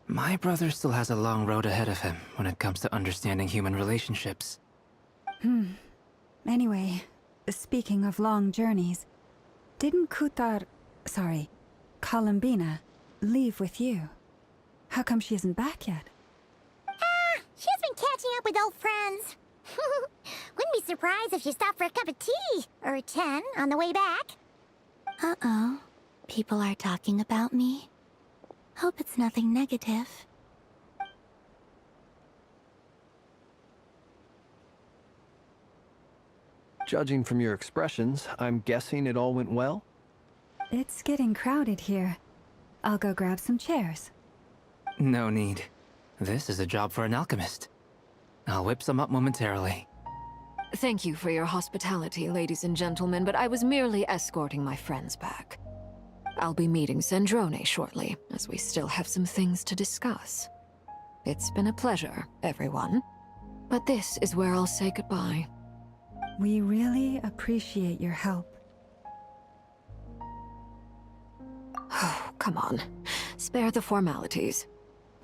My brother still has a long road ahead of him when it comes to understanding human relationships. Anyway, speaking of long journeys, Didn't Columbina, leave with you? How come she isn't back yet? She's been catching up with old friends. Wouldn't be surprised if she stopped for a cup of tea or 10 on the way back. Uh-oh. People are talking about me. Hope it's nothing negative. Judging from your expressions, I'm guessing it all went well? It's getting crowded here. I'll go grab some chairs. No need. This is a job for an alchemist. I'll whip some up momentarily. Thank you for your hospitality, ladies and gentlemen, but I was merely escorting my friends back. I'll be meeting Sandrone shortly, as we still have some things to discuss. It's been a pleasure, everyone. But this is where I'll say goodbye. We really appreciate your help. Oh, come on. Spare the formalities.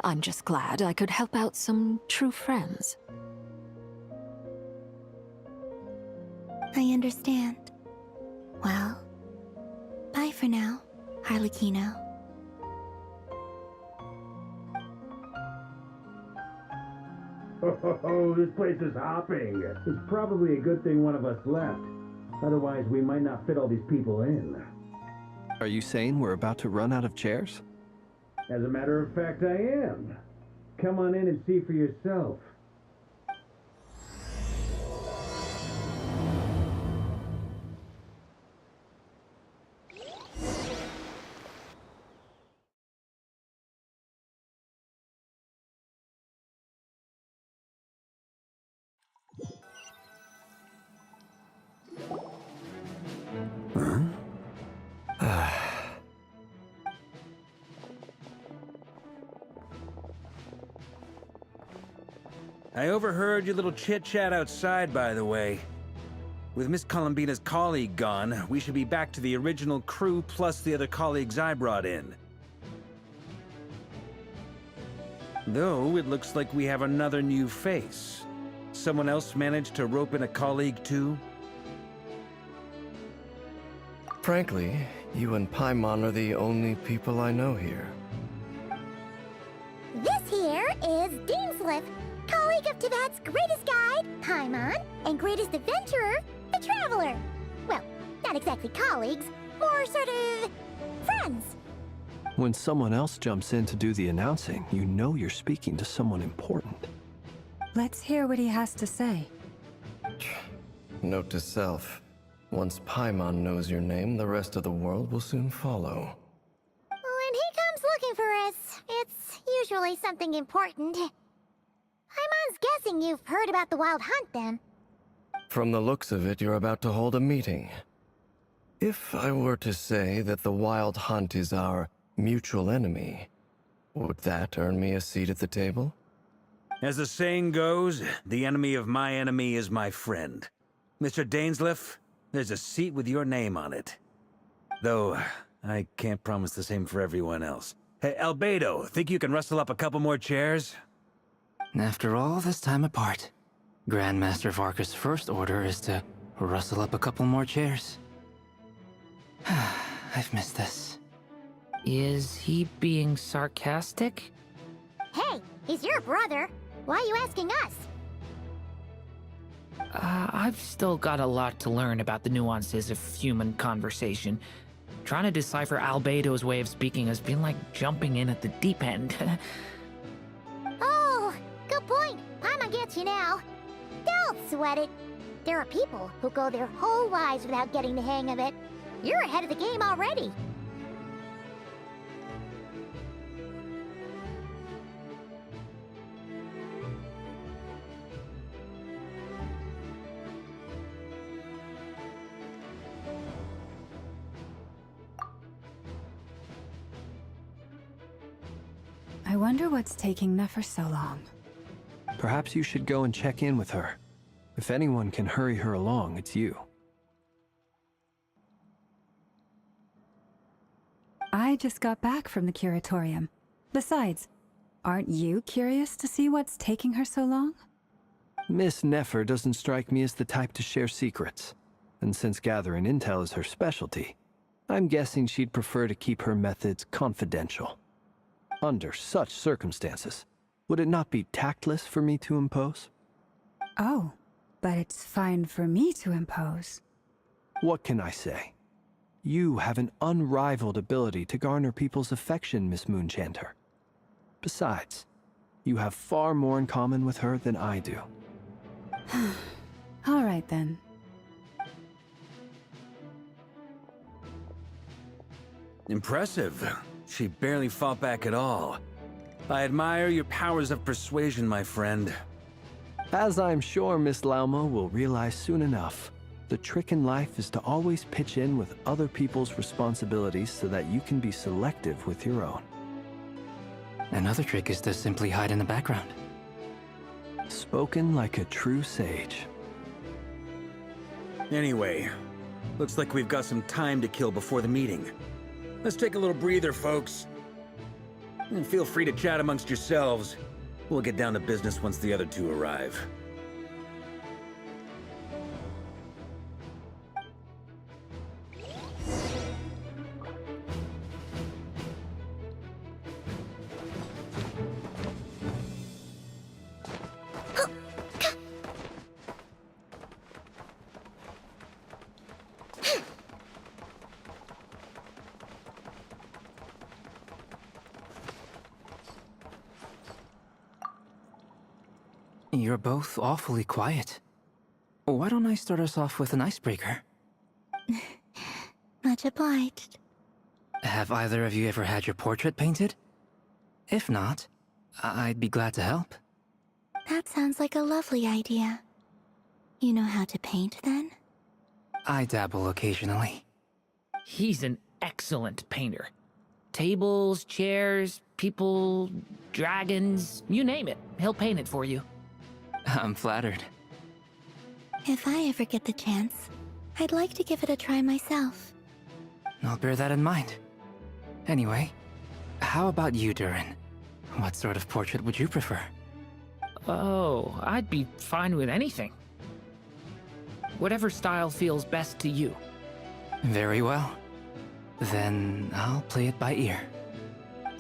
I'm just glad I could help out some true friends. I understand. Well, bye for now, Harlequino. Oh, this place is hopping. It's probably a good thing one of us left. Otherwise, we might not fit all these people in. Are you saying we're about to run out of chairs? As a matter of fact, I am. Come on in and see for yourself. I overheard your little chit-chat outside, by the way. With Miss Columbina's colleague gone, we should be back to the original crew plus the other colleagues I brought in. Though, it looks like we have another new face. Someone else managed to rope in a colleague too? Frankly, you and Paimon are the only people I know here. This here is Deanslip, colleague of Tibet's greatest guide, Paimon, and greatest adventurer, the Traveler. Well, not exactly colleagues, more sort of friends. When someone else jumps in to do the announcing, you know you're speaking to someone important. Let's hear what he has to say. Note to self. Once Paimon knows your name, the rest of the world will soon follow. When he comes looking for us, it's usually something important. Paimon's guessing you've heard about the Wild Hunt, then. From the looks of it, you're about to hold a meeting. If I were to say that the Wild Hunt is our mutual enemy, would that earn me a seat at the table? As the saying goes, the enemy of my enemy is my friend. Mr. Dainsleif, there's a seat with your name on it. Though, I can't promise the same for everyone else. Hey, Albedo, think you can rustle up a couple more chairs? After all this time apart, Grandmaster Varka's first order is to rustle up a couple more chairs. I've missed this. Is he being sarcastic? Hey, he's your brother. Why are you asking us? I've still got a lot to learn about the nuances of human conversation. Trying to decipher Albedo's way of speaking has been like jumping in at the deep end. Oh, good point. Paimon gets you now. Don't sweat it. There are people who go their whole lives without getting the hang of it. You're ahead of the game already. I wonder what's taking Nefer so long. Perhaps you should go and check in with her. If anyone can hurry her along, it's you. I just got back from the curatorium. Besides, aren't you curious to see what's taking her so long? Miss Nefer doesn't strike me as the type to share secrets. And since gathering intel is her specialty, I'm guessing she'd prefer to keep her methods confidential. Under such circumstances, would it not be tactless for me to impose? Oh, but it's fine for me to impose. What can I say? You have an unrivaled ability to garner people's affection, Miss Moonchanter. Besides, you have far more in common with her than I do. All right then. Impressive. She barely fought back at all. I admire your powers of persuasion, my friend. As I'm sure Miss Lauma will realize soon enough, the trick in life is to always pitch in with other people's responsibilities so that you can be selective with your own. Another trick is to simply hide in the background. Spoken like a true sage. Anyway, looks like we've got some time to kill before the meeting. Let's take a little breather, folks. And feel free to chat amongst yourselves. We'll get down to business once the other two arrive. You're both awfully quiet. Why don't I start us off with an icebreaker? Much obliged. Have either of you ever had your portrait painted? If not, I'd be glad to help. That sounds like a lovely idea. You know how to paint, then? I dabble occasionally. He's an excellent painter. Tables, chairs, people, dragons, you name it. He'll paint it for you. I'm flattered. If I ever get the chance, I'd like to give it a try myself. I'll bear that in mind. Anyway, how about you, Durin? What sort of portrait would you prefer? Oh, I'd be fine with anything. Whatever style feels best to you. Very well. Then I'll play it by ear.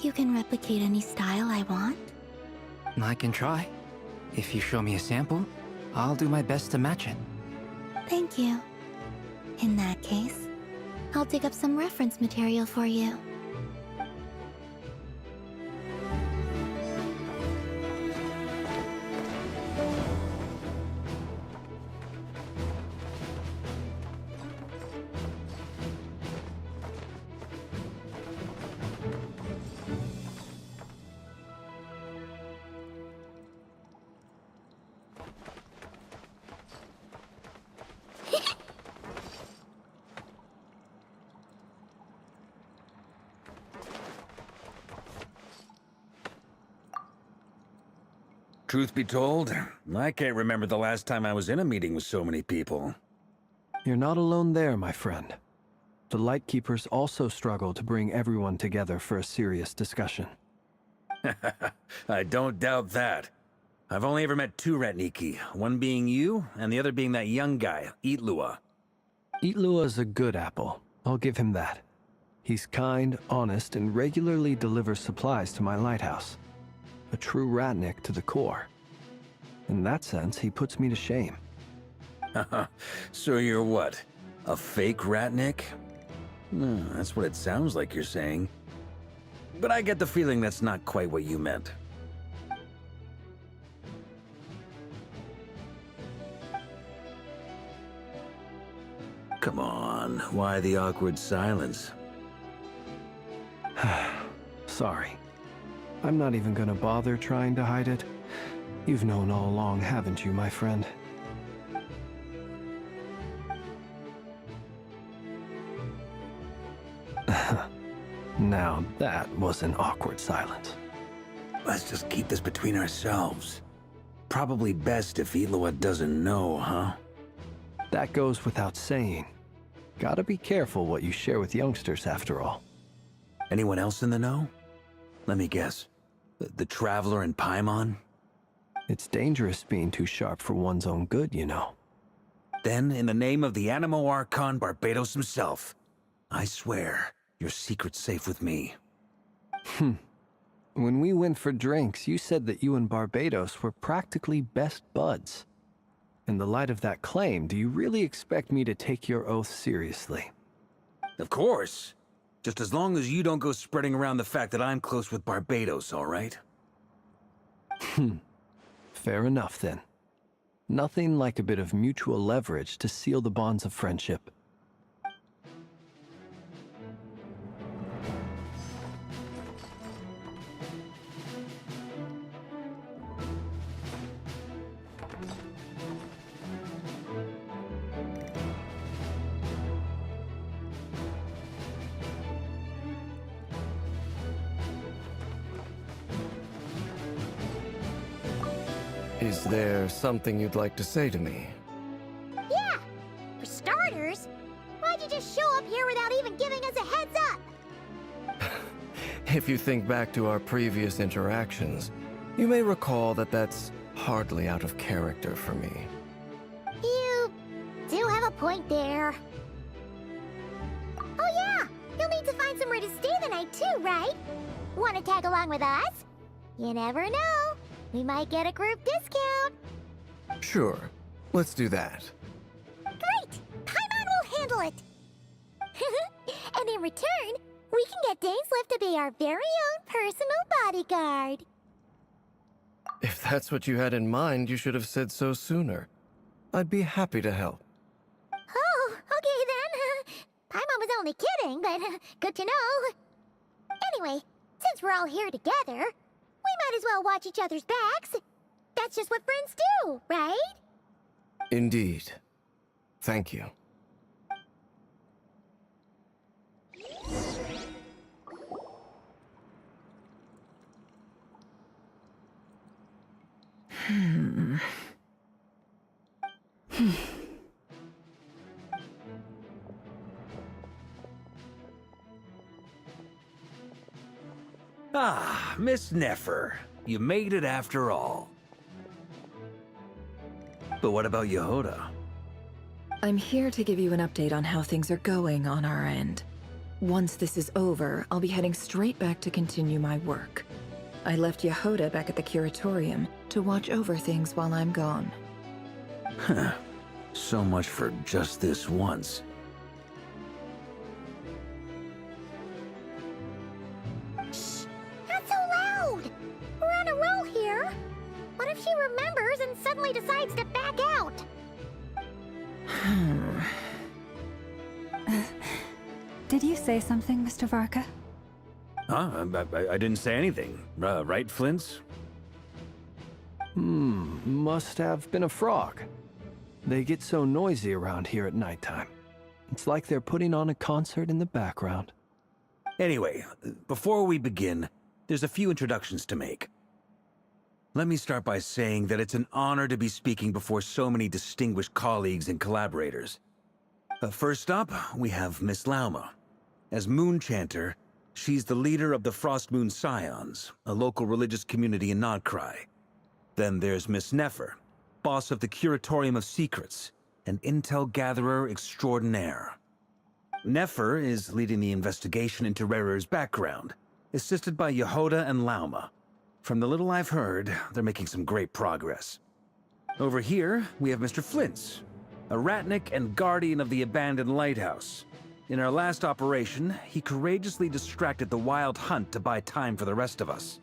You can replicate any style I want? I can try. If you show me a sample, I'll do my best to match it. Thank you. In that case, I'll dig up some reference material for you. Truth be told, I can't remember the last time I was in a meeting with so many people. You're not alone there, my friend. The Lightkeepers also struggle to bring everyone together for a serious discussion. I don't doubt that. I've only ever met two Ratniki, one being you, and the other being that young guy, Itlua. Itlua's a good apple. I'll give him that. He's kind, honest, and regularly delivers supplies to my lighthouse. A true Ratnik to the core. In that sense, he puts me to shame. So you're what? A fake Ratnik? That's what it sounds like you're saying. But I get the feeling that's not quite what you meant. Come on, why the awkward silence? Sorry. I'm not even gonna bother trying to hide it. You've known all along, haven't you, my friend? Now that was an awkward silence. Let's just keep this between ourselves. Probably best if Itlua doesn't know, huh? That goes without saying. Gotta be careful what you share with youngsters, after all. Anyone else in the know? Let me guess. The Traveler and Paimon? It's dangerous being too sharp for one's own good, you know. Then, in the name of the Animo Archon Barbados himself, I swear, your secret's safe with me. When we went for drinks, you said that you and Barbados were practically best buds. In the light of that claim, do you really expect me to take your oath seriously? Of course. Just as long as you don't go spreading around the fact that I'm close with Barbados, all right? Fair enough, then. Nothing like a bit of mutual leverage to seal the bonds of friendship. Is there something you'd like to say to me? Yeah! For starters, why'd you just show up here without even giving us a heads up? If you think back to our previous interactions, you may recall that that's hardly out of character for me. You do have a point there. Oh yeah! You'll need to find somewhere to stay the night too, right? Want to tag along with us? You never know. We might get a group discount. Sure, let's do that. Great! Paimon will handle it! And in return, we can get Dainslift to be our very own personal bodyguard. If that's what you had in mind, you should have said so sooner. I'd be happy to help. Oh, okay then. Paimon was only kidding, but good to know. Anyway, since we're all here together, we might as well watch each other's backs. That's just what friends do, right? Indeed. Thank you. Ah, Miss Nefer. You made it after all. But what about Yehoda? I'm here to give you an update on how things are going on our end. Once this is over, I'll be heading straight back to continue my work. I left Yehoda back at the Curatorium to watch over things while I'm gone. Huh. So much for just this once. Not so loud! We're on a roll here. What if she remembers and suddenly decides to back out? Did you say something, Mr. Varka? Huh? I didn't say anything. Right, Flints? Must have been a frog. They get so noisy around here at nighttime. It's like they're putting on a concert in the background. Anyway, before we begin, there's a few introductions to make. Let me start by saying that it's an honor to be speaking before so many distinguished colleagues and collaborators. First up, we have Miss Lauma. As Moon Chanter, she's the leader of the Frost Moon Scions, a local religious community in Nodcry. Then there's Miss Nefer, boss of the Curatorium of Secrets, an intel gatherer extraordinaire. Nefer is leading the investigation into Rerer's background, assisted by Yehoda and Lauma. From the little I've heard, they're making some great progress. Over here, we have Mr. Flints, a ratnik and guardian of the abandoned lighthouse. In our last operation, he courageously distracted the Wild Hunt to buy time for the rest of us.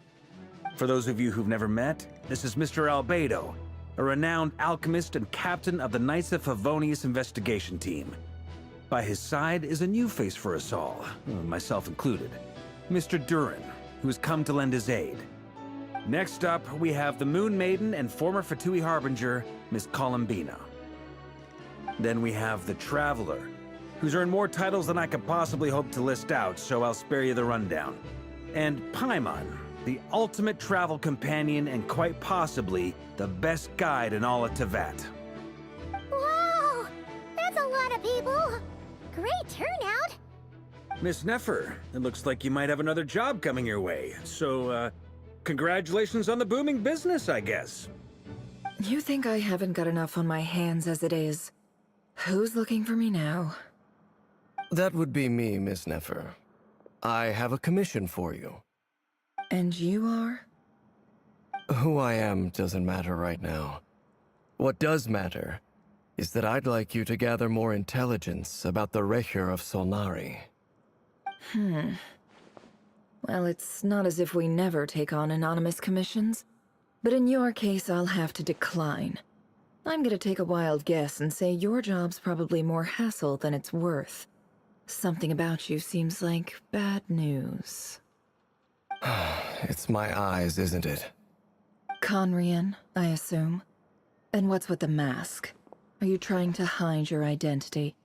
For those of you who've never met, this is Mr. Albedo, a renowned alchemist and captain of the Knights of Favonius investigation team. By his side is a new face for us all, myself included, Mr. Durin, who's come to lend his aid. Next up, we have the Moon Maiden and former Fatui Harbinger, Miss Columbina. Then we have the Traveler, who's earned more titles than I could possibly hope to list out, so I'll spare you the rundown. And Paimon, the ultimate travel companion and quite possibly the best guide in all of Tevat. Wow! That's a lot of people! Great turnout! Miss Nefer, it looks like you might have another job coming your way, so, congratulations on the booming business, I guess. You think I haven't got enough on my hands as it is? Who's looking for me now? That would be me, Miss Nefer. I have a commission for you. And you are? Who I am doesn't matter right now. What does matter is that I'd like you to gather more intelligence about the Recher of Solnari. Well, it's not as if we never take on anonymous commissions. But in your case, I'll have to decline. I'm gonna take a wild guess and say your job's probably more hassle than it's worth. Something about you seems like bad news. It's my eyes, isn't it? Conrian, I assume. And what's with the mask? Are you trying to hide your identity?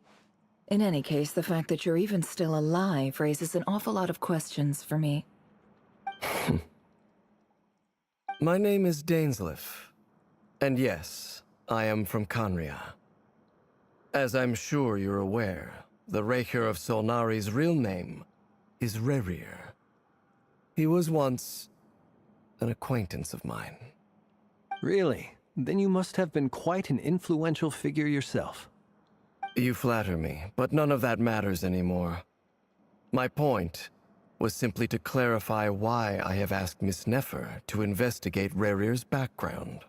In any case, the fact that you're even still alive raises an awful lot of questions for me. My name is Dainsleif. And yes, I am from Conria. As I'm sure you're aware, the Recher of Solnari's real name is Rerir. He was once an acquaintance of mine. Really? Then you must have been quite an influential figure yourself. You flatter me, but none of that matters anymore. My point was simply to clarify why I have asked Miss Nefer to investigate Rerir's background.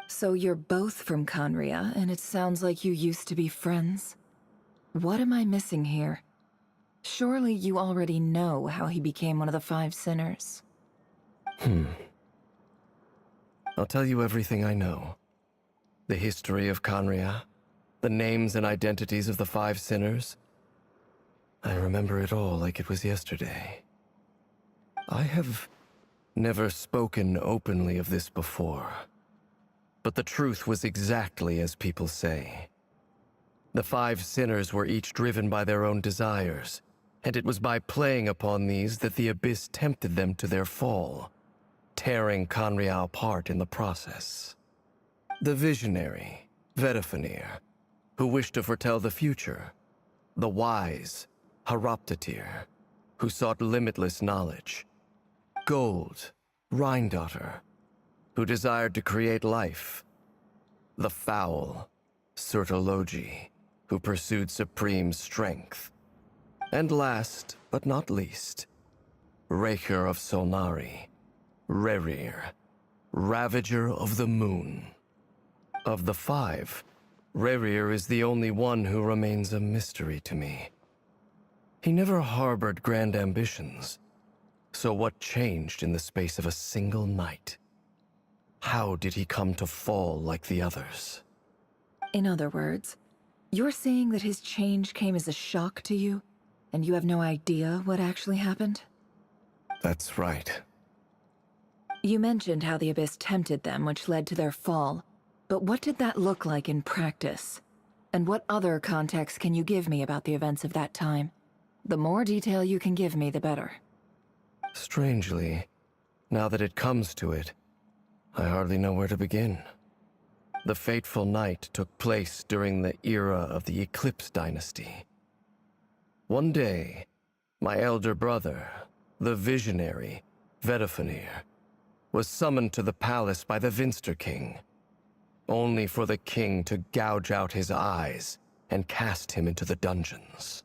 So you're both from Conria, and it sounds like you used to be friends? What am I missing here? Surely you already know how he became one of the Five Sinners. I'll tell you everything I know. The history of Conria, the names and identities of the Five Sinners. I remember it all like it was yesterday. I have never spoken openly of this before. But the truth was exactly as people say. The Five Sinners were each driven by their own desires, and it was by playing upon these that the Abyss tempted them to their fall, tearing Conria apart in the process. The visionary, Vedifenir, who wished to foretell the future. The wise, Haroptatir, who sought limitless knowledge. Gold, Rheindotter, who desired to create life. The foul, Surtologi, who pursued supreme strength. And last, but not least, Recher of Solnari, Rerir, Ravager of the Moon. Of the five, Rerir is the only one who remains a mystery to me. He never harbored grand ambitions. So what changed in the space of a single night? How did he come to fall like the others? In other words, you're saying that his change came as a shock to you, and you have no idea what actually happened? That's right. You mentioned how the Abyss tempted them, which led to their fall. But what did that look like in practice? And what other context can you give me about the events of that time? The more detail you can give me, the better. Strangely, now that it comes to it, I hardly know where to begin. The fateful night took place during the era of the Eclipse Dynasty. One day, my elder brother, the visionary, Vedifenir, was summoned to the palace by the Vinster King, only for the king to gouge out his eyes and cast him into the dungeons.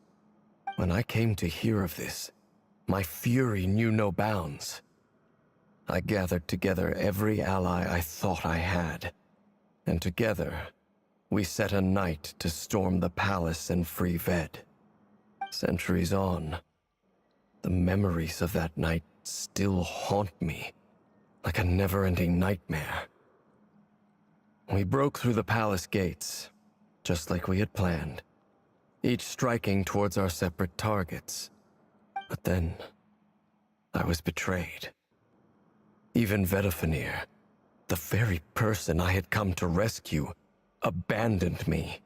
When I came to hear of this, my fury knew no bounds. I gathered together every ally I thought I had, and together, we set a night to storm the palace and free Ved. Centuries on, the memories of that night still haunt me, like a never-ending nightmare. We broke through the palace gates, just like we had planned, each striking towards our separate targets. But then, I was betrayed. Even Vedifenir, the very person I had come to rescue, abandoned me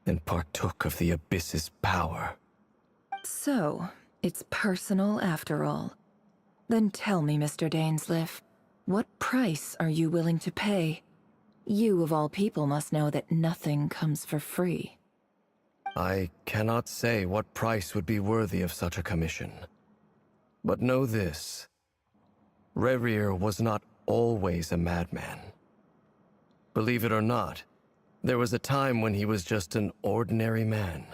and partook of the Abyss's power. So, it's personal after all. Then tell me, Mr. Dainsleif, what price are you willing to pay? You, of all people, must know that nothing comes for free. I cannot say what price would be worthy of such a commission. But know this. Rerir was not always a madman. Believe it or not, there was a time when he was just an ordinary man.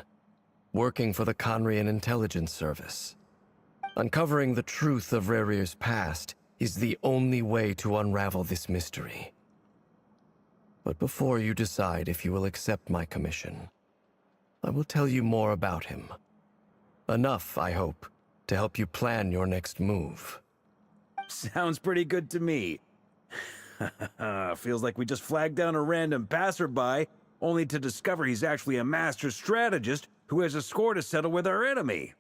working for the Conrian Intelligence Service. Uncovering the truth of Rerir's past is the only way to unravel this mystery. But before you decide if you will accept my commission, I will tell you more about him. Enough, I hope, to help you plan your next move. Sounds pretty good to me. Feels like we just flagged down a random passerby, only to discover he's actually a master strategist who has a score to settle with our enemy.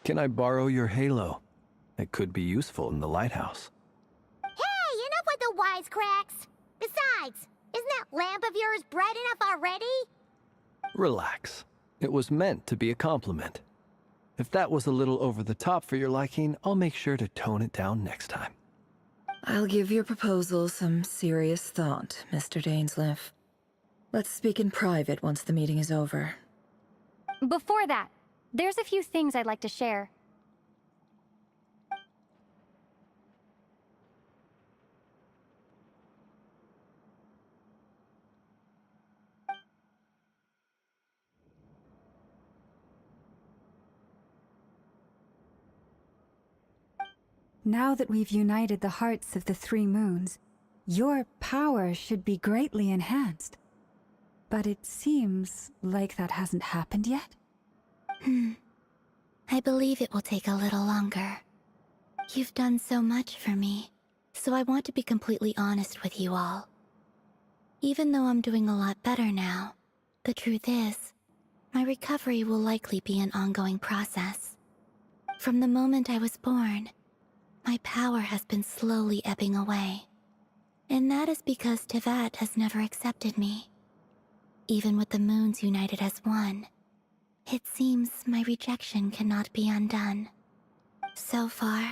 Can I borrow your halo? It could be useful in the lighthouse. Hey, enough with the wisecracks! Besides, isn't that lamp of yours bright enough already? Relax. It was meant to be a compliment. If that was a little over the top for your liking, I'll make sure to tone it down next time. I'll give your proposal some serious thought, Mr. Dainsleif. Let's speak in private once the meeting is over. Before that, there's a few things I'd like to share. Now that we've united the hearts of the three moons, your power should be greatly enhanced. But it seems like that hasn't happened yet? I believe it will take a little longer. You've done so much for me, so I want to be completely honest with you all. Even though I'm doing a lot better now, the truth is, my recovery will likely be an ongoing process. From the moment I was born, my power has been slowly ebbing away. And that is because Tevat has never accepted me. Even with the moons united as one, it seems my rejection cannot be undone. So far,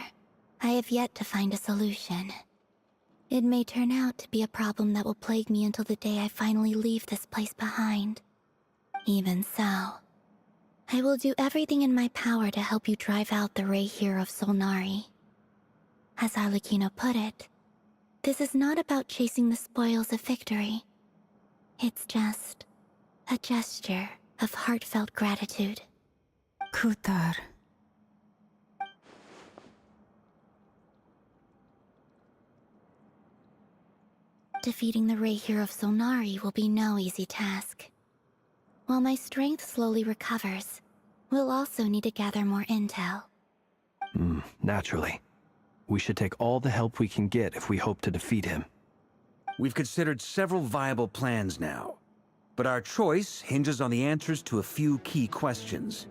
I have yet to find a solution. It may turn out to be a problem that will plague me until the day I finally leave this place behind. Even so, I will do everything in my power to help you drive out the Reihir of Solnari. As Arlecchino put it, this is not about chasing the spoils of victory. It's just a gesture of heartfelt gratitude. Kutar. Defeating the Reihir of Solnari will be no easy task. While my strength slowly recovers, we'll also need to gather more intel. Naturally. We should take all the help we can get if we hope to defeat him. We've considered several viable plans now, but our choice hinges on the answers to a few key questions.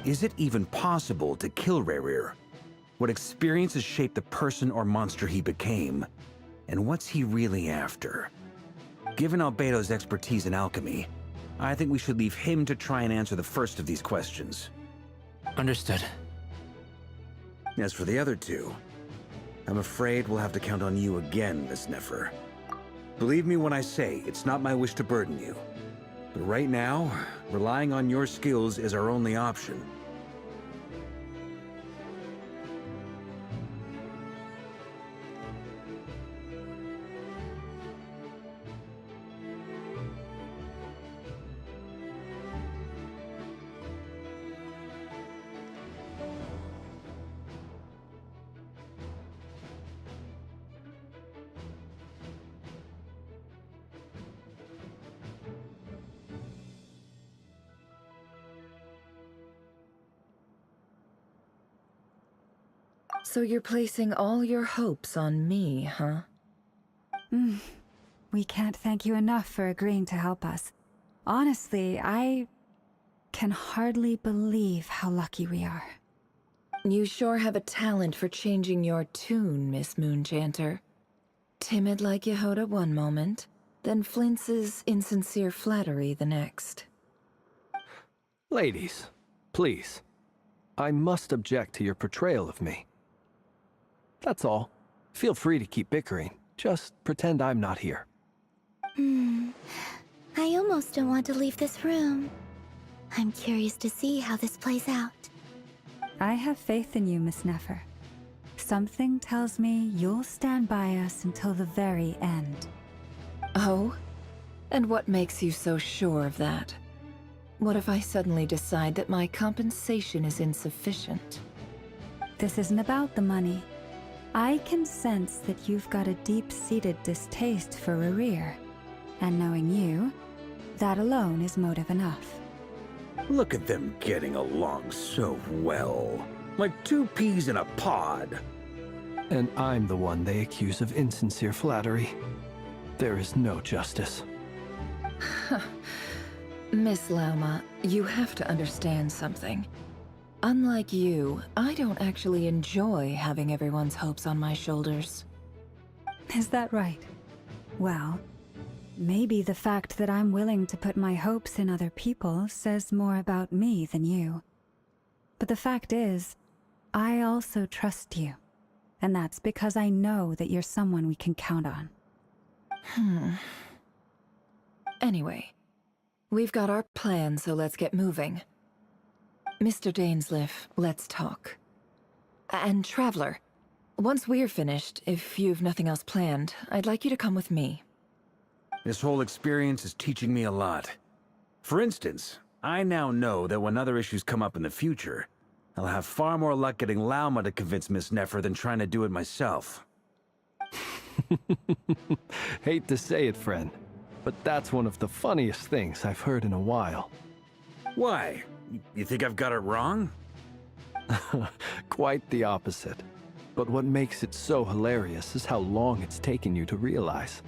Is it even possible to kill Rerir? What experiences shaped the person or monster he became? And what's he really after? Given Albedo's expertise in alchemy, I think we should leave him to try and answer the first of these questions. Understood. As for the other two, I'm afraid we'll have to count on you again, Miss Nefer. Believe me when I say it's not my wish to burden you. But right now, relying on your skills is our only option. So you're placing all your hopes on me, huh? We can't thank you enough for agreeing to help us. Honestly, I can hardly believe how lucky we are. You sure have a talent for changing your tune, Miss Moonchanter. Timid like Yehoda one moment, then flinches insincere flattery the next. Ladies, please. I must object to your portrayal of me. That's all. Feel free to keep bickering. Just pretend I'm not here. I almost don't want to leave this room. I'm curious to see how this plays out. I have faith in you, Miss Nefer. Something tells me you'll stand by us until the very end. Oh? And what makes you so sure of that? What if I suddenly decide that my compensation is insufficient? This isn't about the money. I can sense that you've got a deep-seated distaste for Rerir. And knowing you, that alone is motive enough. Look at them getting along so well. Like two peas in a pod. And I'm the one they accuse of insincere flattery. There is no justice. Miss Lauma, you have to understand something. Unlike you, I don't actually enjoy having everyone's hopes on my shoulders. Is that right? Well, maybe the fact that I'm willing to put my hopes in other people says more about me than you. But the fact is, I also trust you. And that's because I know that you're someone we can count on. Anyway, we've got our plan, so let's get moving. Mr. Dainsleif, let's talk. And Traveler, once we're finished, if you've nothing else planned, I'd like you to come with me. This whole experience is teaching me a lot. For instance, I now know that when other issues come up in the future, I'll have far more luck getting Lauma to convince Miss Nefer than trying to do it myself. Hate to say it, friend, but that's one of the funniest things I've heard in a while. Why? You think I've got it wrong? Quite the opposite. But what makes it so hilarious is how long it's taken you to realize.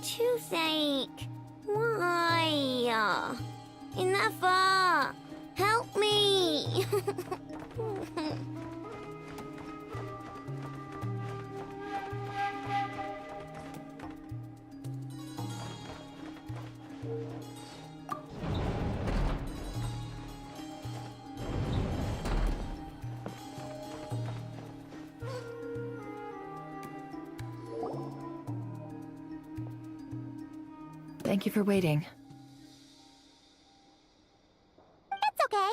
Toothache. Why? Enough! Help me! Thank you for waiting. It's okay.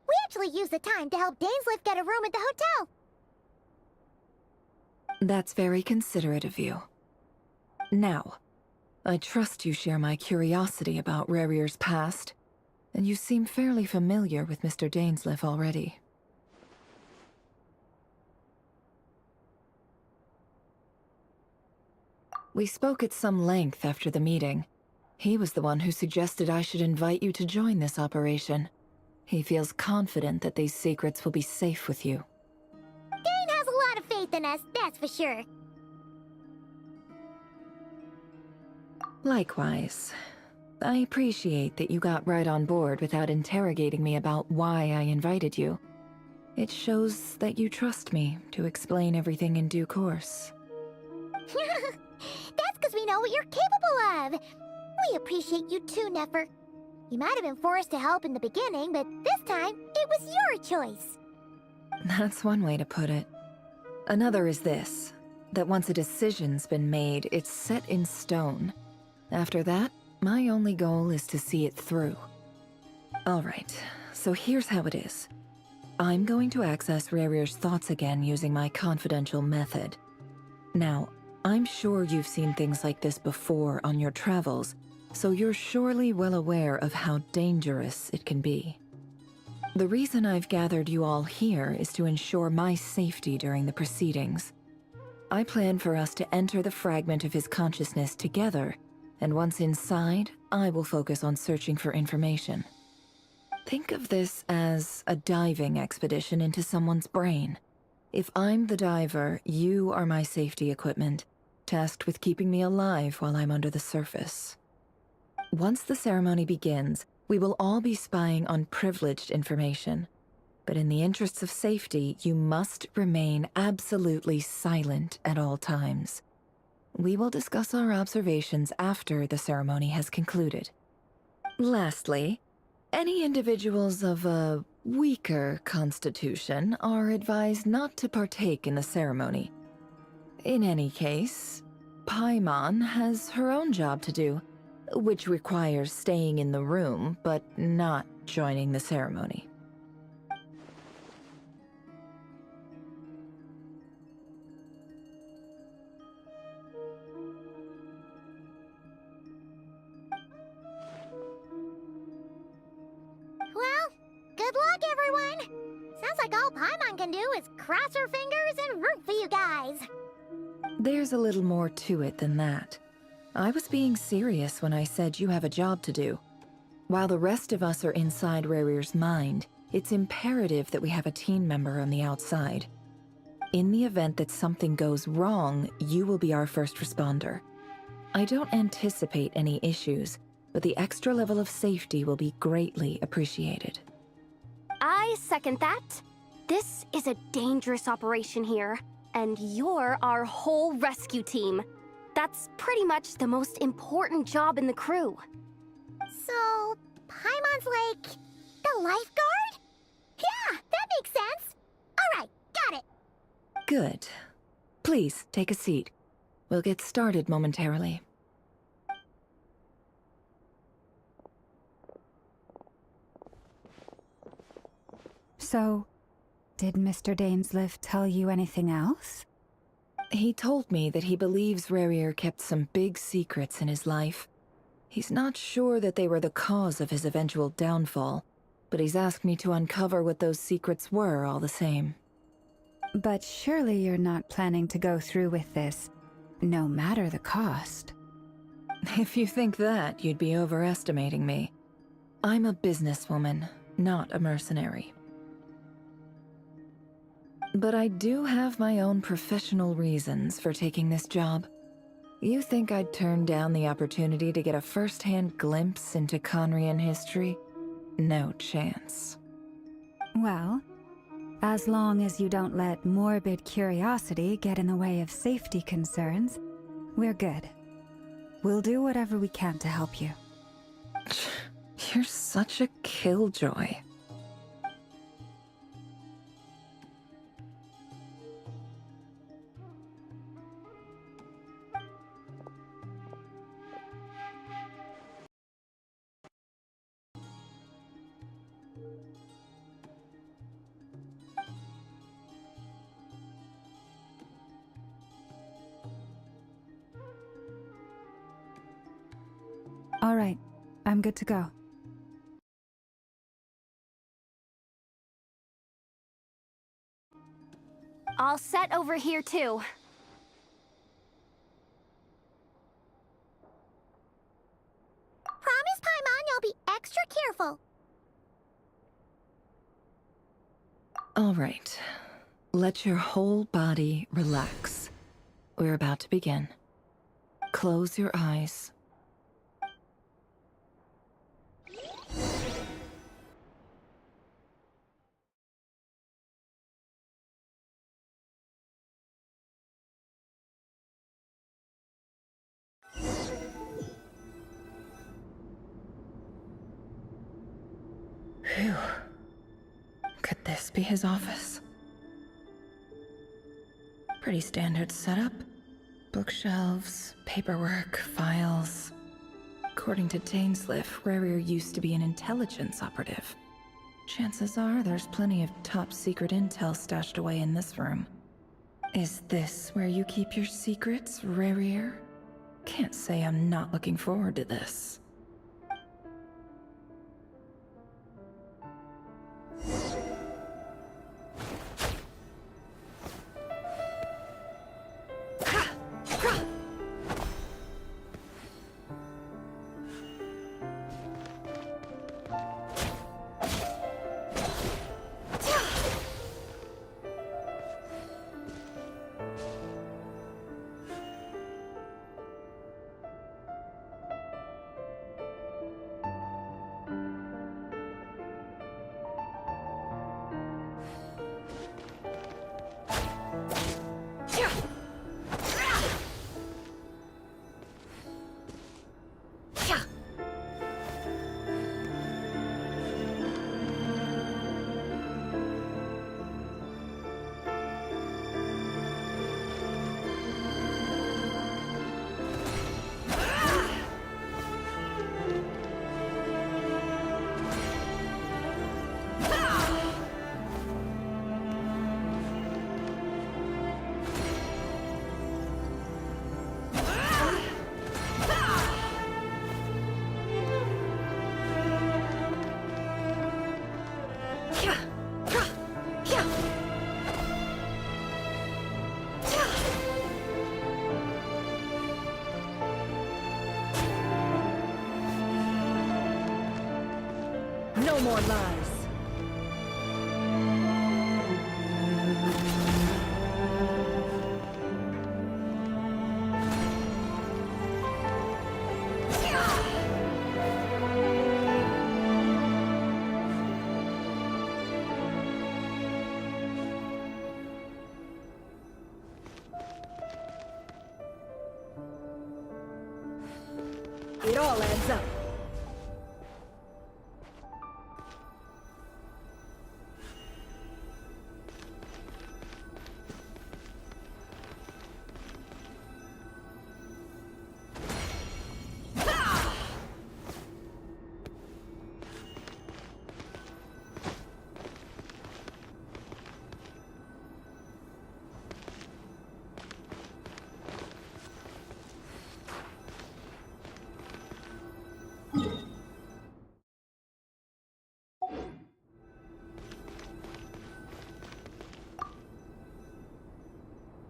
We actually used the time to help Dainsleif get a room at the hotel. That's very considerate of you. Now, I trust you share my curiosity about Rerir's past, and you seem fairly familiar with Mr. Dainsleif already. We spoke at some length after the meeting. He was the one who suggested I should invite you to join this operation. He feels confident that these secrets will be safe with you. Dane has a lot of faith in us, that's for sure. Likewise. I appreciate that you got right on board without interrogating me about why I invited you. It shows that you trust me to explain everything in due course. That's because we know what you're capable of. We appreciate you too, Nefer. You might have been forced to help in the beginning, but this time, it was your choice. That's one way to put it. Another is this, that once a decision's been made, it's set in stone. After that, my only goal is to see it through. All right, so here's how it is. I'm going to access Rarir's thoughts again using my confidential method. Now, I'm sure you've seen things like this before on your travels, so you're surely well aware of how dangerous it can be. The reason I've gathered you all here is to ensure my safety during the proceedings. I plan for us to enter the fragment of his consciousness together, and once inside, I will focus on searching for information. Think of this as a diving expedition into someone's brain. If I'm the diver, you are my safety equipment, tasked with keeping me alive while I'm under the surface. Once the ceremony begins, we will all be spying on privileged information. But in the interests of safety, you must remain absolutely silent at all times. We will discuss our observations after the ceremony has concluded. Lastly, any individuals of a weaker constitution are advised not to partake in the ceremony. In any case, Paimon has her own job to do, which requires staying in the room but not joining the ceremony. Well, good luck, everyone! Sounds like all Paimon can do is cross her fingers and root for you guys. There's a little more to it than that. I was being serious when I said you have a job to do. While the rest of us are inside Rarir's mind, it's imperative that we have a team member on the outside. In the event that something goes wrong, you will be our first responder. I don't anticipate any issues, but the extra level of safety will be greatly appreciated. I second that. This is a dangerous operation here, and you're our whole rescue team. That's pretty much the most important job in the crew. So, Paimon's like the lifeguard? Yeah, that makes sense. All right, got it. Good. Please, take a seat. We'll get started momentarily. So, did Mr. Dainsliff tell you anything else? He told me that he believes Rarir kept some big secrets in his life. He's not sure that they were the cause of his eventual downfall, but he's asked me to uncover what those secrets were all the same. But surely you're not planning to go through with this, no matter the cost. If you think that, you'd be overestimating me. I'm a businesswoman, not a mercenary. But I do have my own professional reasons for taking this job. You think I'd turn down the opportunity to get a first-hand glimpse into Conrian history? No chance. Well, as long as you don't let morbid curiosity get in the way of safety concerns, we're good. We'll do whatever we can to help you. You're such a killjoy. All right, I'm good to go. All set over here, too. Promise, Paimon, you'll be extra careful. All right. Let your whole body relax. We're about to begin. Close your eyes. Phew. Could this be his office? Pretty standard setup. Bookshelves, paperwork, files. According to Dainsliff, Rarir used to be an intelligence operative. Chances are there's plenty of top-secret intel stashed away in this room. Is this where you keep your secrets, Rarier? Can't say I'm not looking forward to this. No more lies. It all adds up.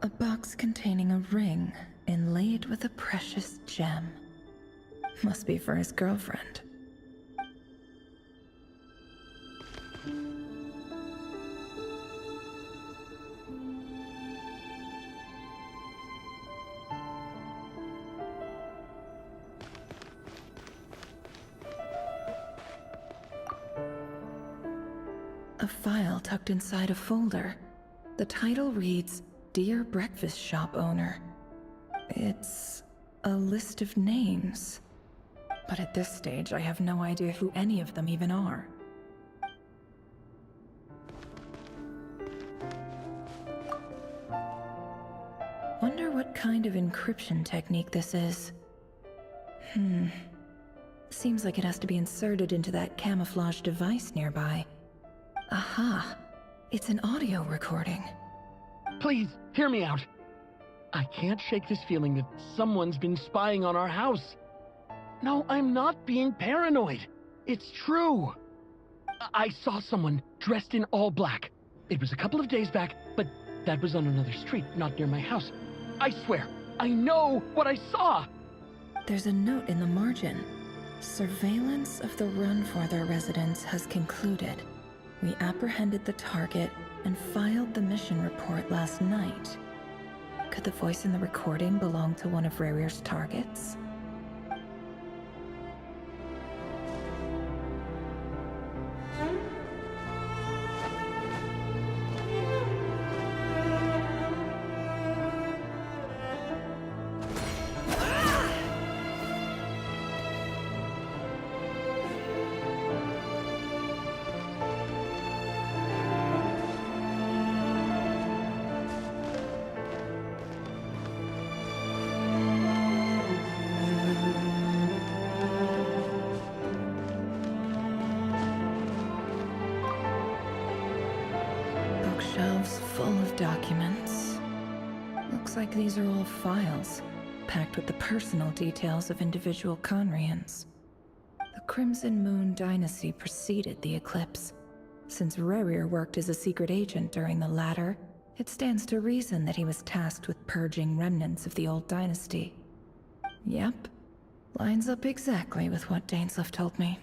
A box containing a ring inlaid with a precious gem. Must be for his girlfriend. A file tucked inside a folder. The title reads, Dear Breakfast Shop Owner. It's a list of names. But at this stage, I have no idea who any of them even are. Wonder what kind of encryption technique this is. Seems like it has to be inserted into that camouflage device nearby. Aha! It's an audio recording. Please, hear me out. I can't shake this feeling that someone's been spying on our house. No, I'm not being paranoid. It's true. I saw someone dressed in all black. It was a couple of days back, but that was on another street, not near my house. I swear, I know what I saw! There's a note in the margin. Surveillance of the Runfather residence has concluded. We apprehended the target and filed the mission report last night. Could the voice in the recording belong to one of Rarier's targets? documents. Looks like these are all files, packed with the personal details of individual Conrians. The Crimson Moon dynasty preceded the eclipse. Since Rerir worked as a secret agent during the latter, it stands to reason that he was tasked with purging remnants of the old dynasty. Yep, lines up exactly with what Dainsleif told me.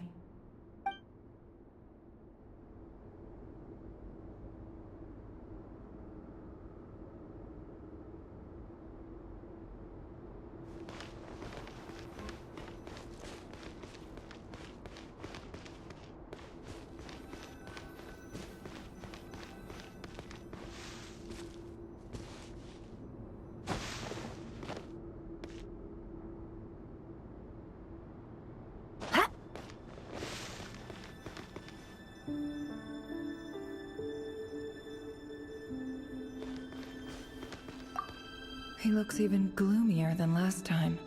He looks even gloomier than last time.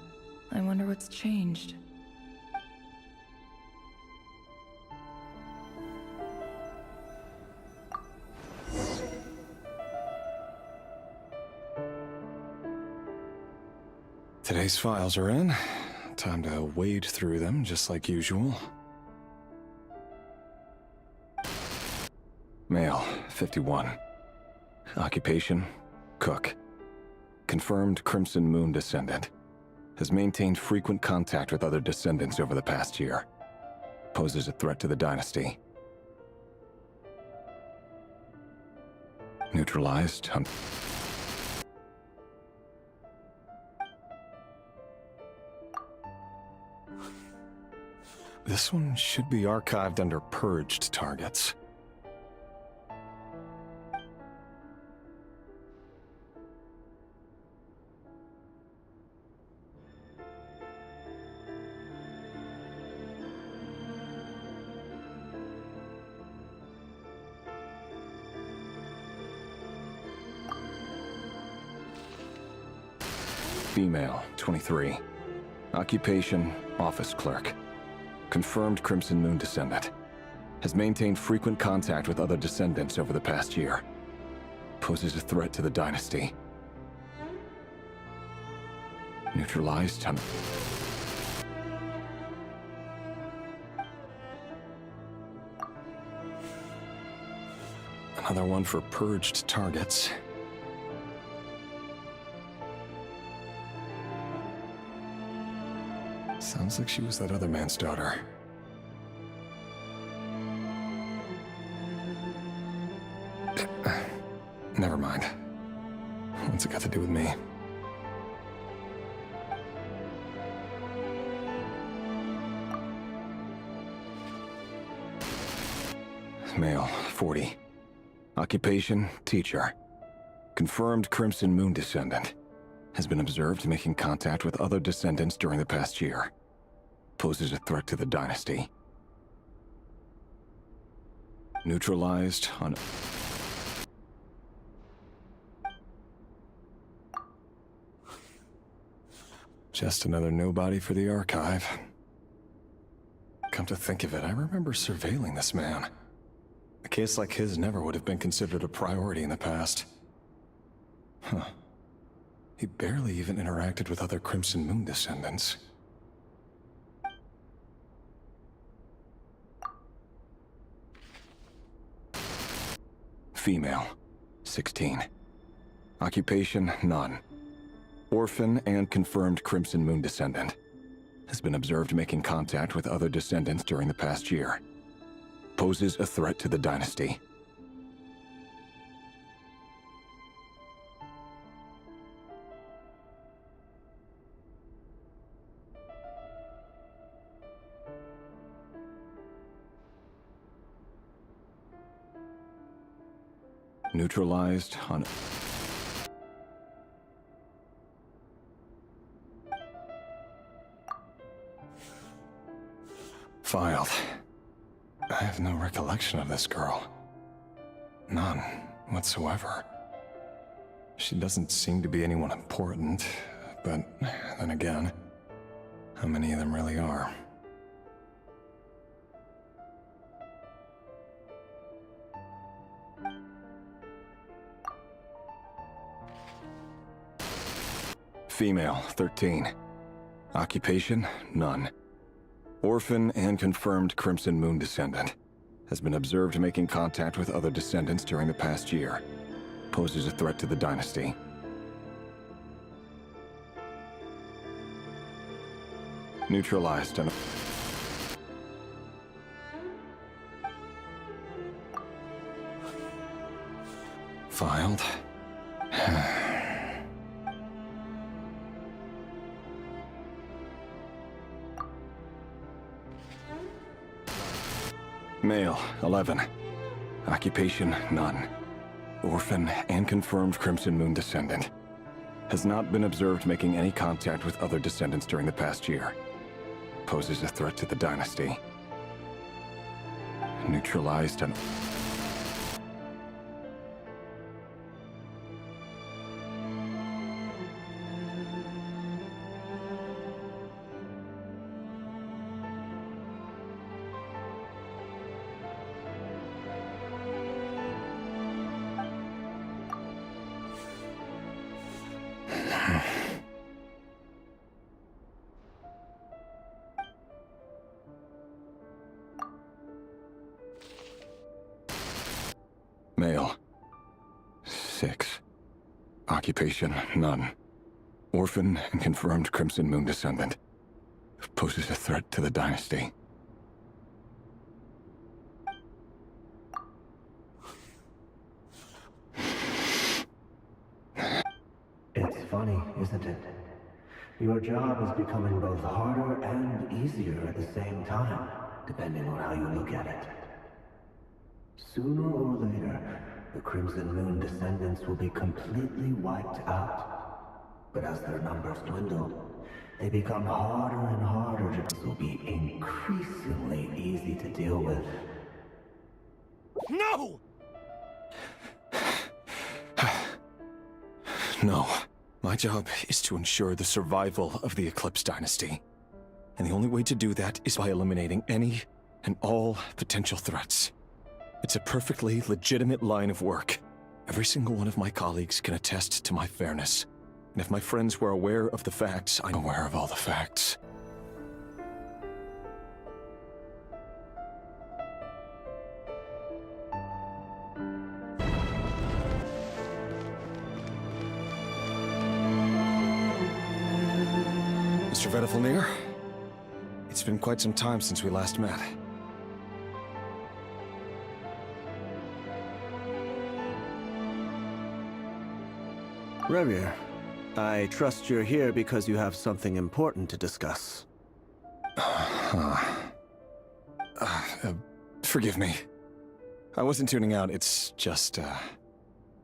I wonder what's changed. Today's files are in. Time to wade through them, just like usual. Male, 51. Occupation, cook. Confirmed Crimson Moon descendant. Has maintained frequent contact with other descendants over the past year. Poses a threat to the dynasty. Neutralized. This one should be archived under purged targets. Female, 23. Occupation, office clerk. Confirmed Crimson Moon descendant. Has maintained frequent contact with other descendants over the past year. Poses a threat to the dynasty. Neutralized. Another one for purged targets. Sounds like she was that other man's daughter. Never mind. What's it got to do with me? Male, 40. Occupation, teacher. Confirmed Crimson Moon descendant. Has been observed making contact with other descendants during the past year. Poses a threat to the dynasty. Neutralized on... Just another nobody for the archive. Come to think of it, I remember surveilling this man. A case like his never would have been considered a priority in the past. Huh. He barely even interacted with other Crimson Moon descendants. Female, 16. Occupation, none. Orphan and confirmed Crimson Moon descendant. Has been observed making contact with other descendants during the past year. Poses a threat to the dynasty. Neutralized on... Filed. I have no recollection of this girl. None whatsoever. She doesn't seem to be anyone important, but then again, how many of them really are? Female, 13. Occupation, none. Orphan and confirmed Crimson Moon descendant. Has been observed making contact with other descendants during the past year. Poses a threat to the dynasty. Neutralized and... Filed. Male, 11. Occupation, none. Orphan and confirmed Crimson Moon descendant. Has not been observed making any contact with other descendants during the past year. Poses a threat to the dynasty. Neutralized and... Male. 6. Occupation, none. Orphan and confirmed Crimson Moon descendant. Poses a threat to the dynasty. It's funny, isn't it? Your job is becoming both harder and easier at the same time, depending on how you look at it. Sooner or later, the Crimson Moon descendants will be completely wiped out. But as their numbers dwindle, they become harder and harder to... This will be increasingly easy to deal with. No! No. My job is to ensure the survival of the Eclipse Dynasty. And the only way to do that is by eliminating any and all potential threats. It's a perfectly legitimate line of work. Every single one of my colleagues can attest to my fairness. And if my friends were aware of the facts, I'm aware of all the facts. Mr. Vedifalnir, it's been quite some time since we last met. Revier, I trust you're here because you have something important to discuss. Forgive me. I wasn't tuning out, it's just,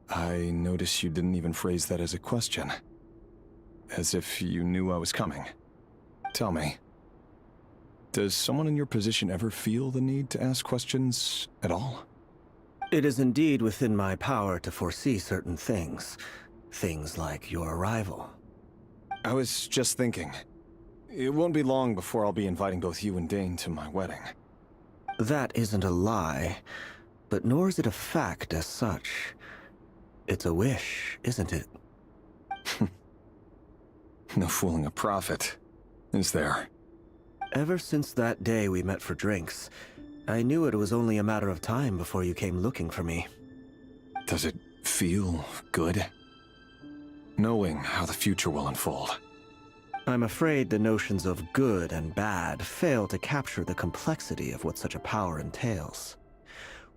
I noticed you didn't even phrase that as a question. As if you knew I was coming. Tell me, does someone in your position ever feel the need to ask questions at all? It is indeed within my power to foresee certain things. Things like your arrival. I was just thinking. It won't be long before I'll be inviting both you and Dane to my wedding. That isn't a lie, but nor is it a fact as such. It's a wish, isn't it? No fooling a prophet, is there? Ever since that day we met for drinks, I knew it was only a matter of time before you came looking for me. Does it feel good? Knowing how the future will unfold. I'm afraid the notions of good and bad fail to capture the complexity of what such a power entails.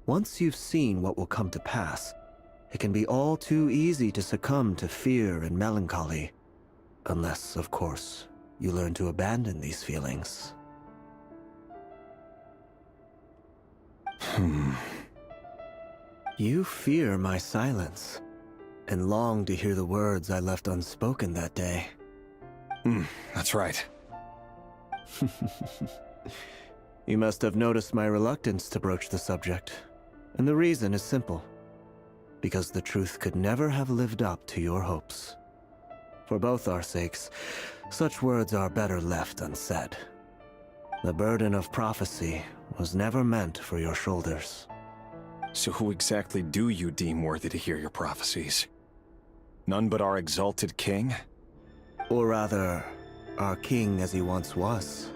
Once you've seen what will come to pass, it can be all too easy to succumb to fear and melancholy. Unless, of course, you learn to abandon these feelings. You fear my silence, and long to hear the words I left unspoken that day. That's right. You must have noticed my reluctance to broach the subject, and the reason is simple. Because the truth could never have lived up to your hopes. For both our sakes, such words are better left unsaid. The burden of prophecy was never meant for your shoulders. So who exactly do you deem worthy to hear your prophecies? None but our exalted king? Or rather, our king as he once was.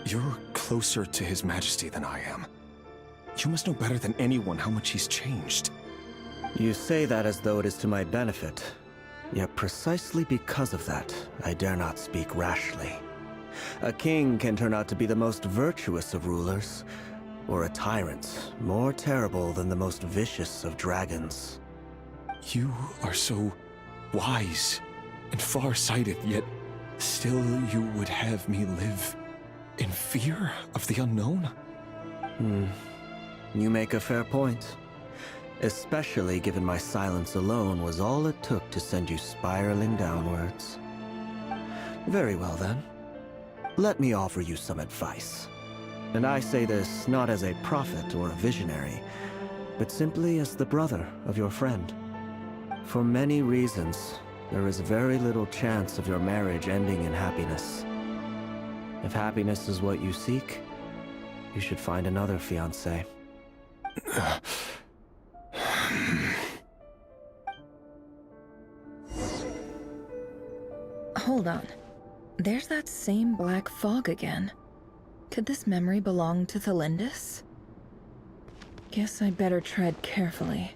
You're closer to His Majesty than I am. You must know better than anyone how much he's changed. You say that as though it is to my benefit. Yet precisely because of that, I dare not speak rashly. A king can turn out to be the most virtuous of rulers, or a tyrant more terrible than the most vicious of dragons. You are so wise and far-sighted, yet still you would have me live in fear of the unknown? You make a fair point. Especially given my silence alone was all it took to send you spiraling downwards. Very well then. Let me offer you some advice. And I say this not as a prophet or a visionary, but simply as the brother of your friend. For many reasons, there is very little chance of your marriage ending in happiness. If happiness is what you seek, you should find another fiancé. Hold on. There's that same black fog again. Could this memory belong to Thelindis? Guess I better tread carefully.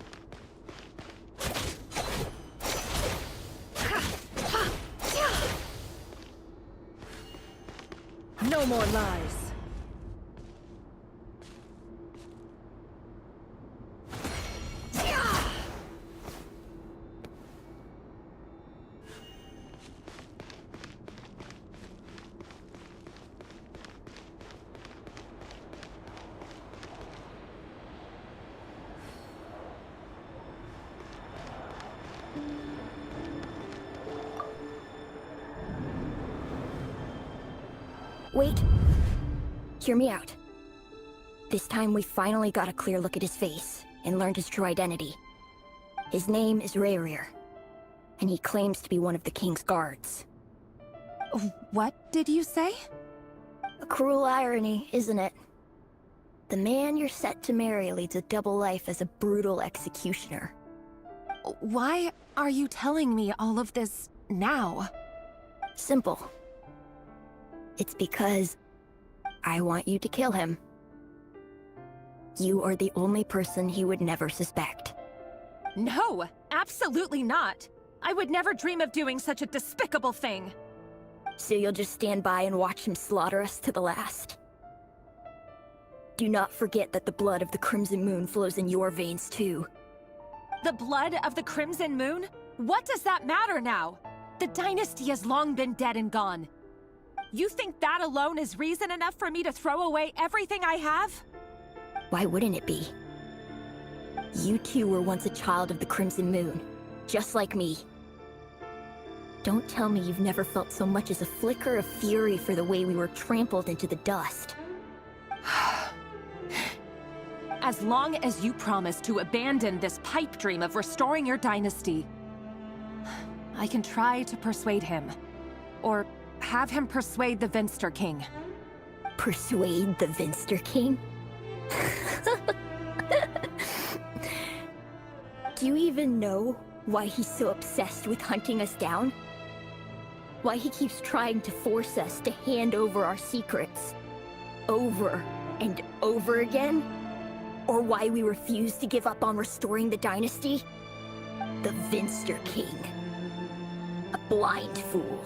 No more lies. Wait. Hear me out. This time we finally got a clear look at his face and learned his true identity. His name is Rerir, and he claims to be one of the king's guards. What did you say? A cruel irony, isn't it? The man you're set to marry leads a double life as a brutal executioner. Why are you telling me all of this now? Simple. It's because I want you to kill him. You are the only person he would never suspect. No, absolutely not. I would never dream of doing such a despicable thing. So you'll just stand by and watch him slaughter us to the last? Do not forget that the blood of the Crimson Moon flows in your veins too. The blood of the Crimson Moon? What does that matter now? The dynasty has long been dead and gone. You think that alone is reason enough for me to throw away everything I have? Why wouldn't it be? You two were once a child of the Crimson Moon, just like me. Don't tell me you've never felt so much as a flicker of fury for the way we were trampled into the dust. As long as you promise to abandon this pipe dream of restoring your dynasty, I can try to persuade him. Or have him persuade the Vinster King. Persuade the Vinster King? Do you even know why he's so obsessed with hunting us down? Why he keeps trying to force us to hand over our secrets over and over again? Or why we refuse to give up on restoring the dynasty? The Vinster King. A blind fool.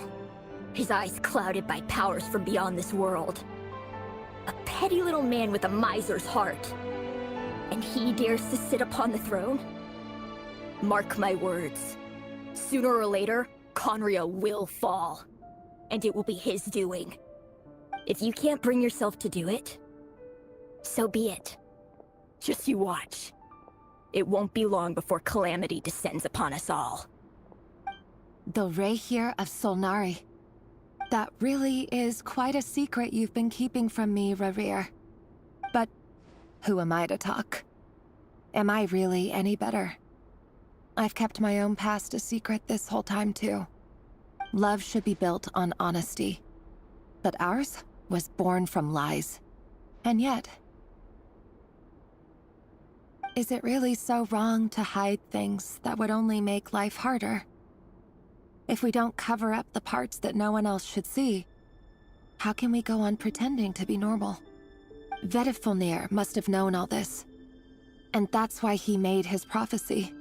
His eyes clouded by powers from beyond this world. A petty little man with a miser's heart. And he dares to sit upon the throne? Mark my words. Sooner or later, Conria will fall. And it will be his doing. If you can't bring yourself to do it, so be it. Just you watch. It won't be long before calamity descends upon us all. The Rerir of Solnari. That really is quite a secret you've been keeping from me, Rerir. But who am I to talk? Am I really any better? I've kept my own past a secret this whole time too. Love should be built on honesty. But ours was born from lies. And yet, is it really so wrong to hide things that would only make life harder? If we don't cover up the parts that no one else should see, how can we go on pretending to be normal? Vedifulnir must have known all this. And that's why he made his prophecy.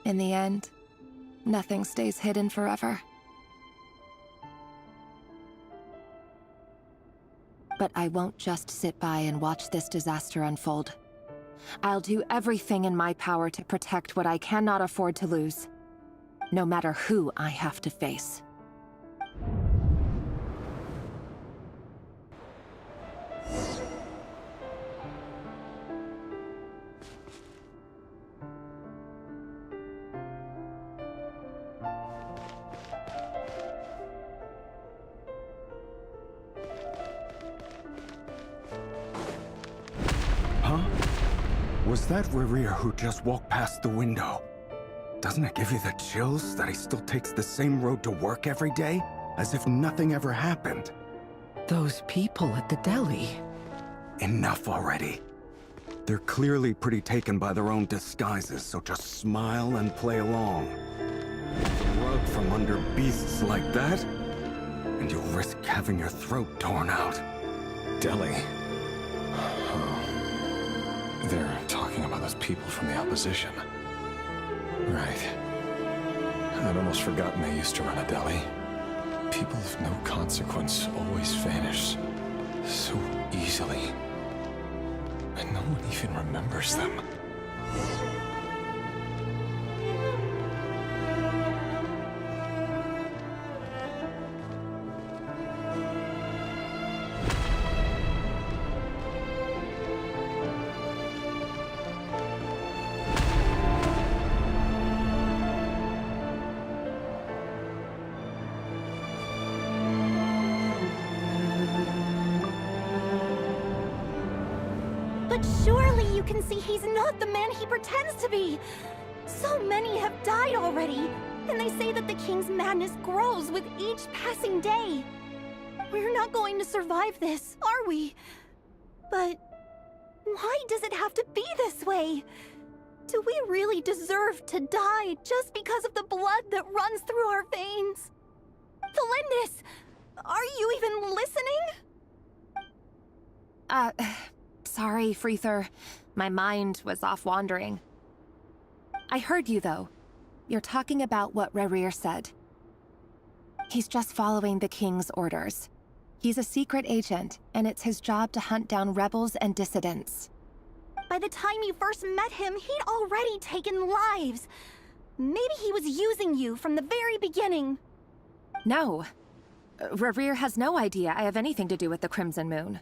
In the end, nothing stays hidden forever. But I won't just sit by and watch this disaster unfold. I'll do everything in my power to protect what I cannot afford to lose, no matter who I have to face. Was that Rerir who just walked past the window? Doesn't it give you the chills that he still takes the same road to work every day, as if nothing ever happened? Those people at the deli. Enough already. They're clearly pretty taken by their own disguises, so just smile and play along. Rug from under beasts like that, and you'll risk having your throat torn out. Deli. They're talking about those people from the opposition. Right. I'd almost forgotten they used to run a deli. People of no consequence always vanish so easily. And no one even remembers them. But surely you can see he's not the man he pretends to be! So many have died already, and they say that the king's madness grows with each passing day. We're not going to survive this, are we? But why does it have to be this way? Do we really deserve to die just because of the blood that runs through our veins? Felindis, are you even listening? Sorry, Freether. My mind was off wandering. I heard you, though. You're talking about what Rerir said. He's just following the king's orders. He's a secret agent, and it's his job to hunt down rebels and dissidents. By the time you first met him, he'd already taken lives. Maybe he was using you from the very beginning. No. Rerir has no idea I have anything to do with the Crimson Moon.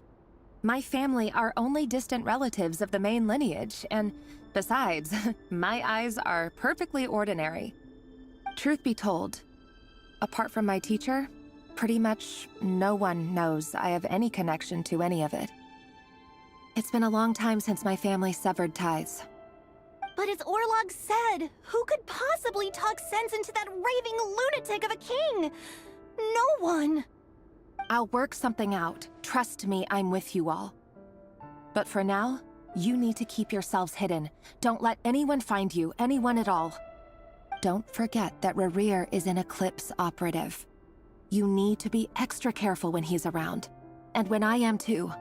My family are only distant relatives of the main lineage, and besides, my eyes are perfectly ordinary. Truth be told, apart from my teacher, pretty much no one knows I have any connection to any of it. It's been a long time since my family severed ties. But as Orlog said, who could possibly talk sense into that raving lunatic of a king? No one. I'll work something out. Trust me, I'm with you all. But for now, you need to keep yourselves hidden. Don't let anyone find you, anyone at all. Don't forget that Rerir is an Eclipse operative. You need to be extra careful when he's around. And when I am too.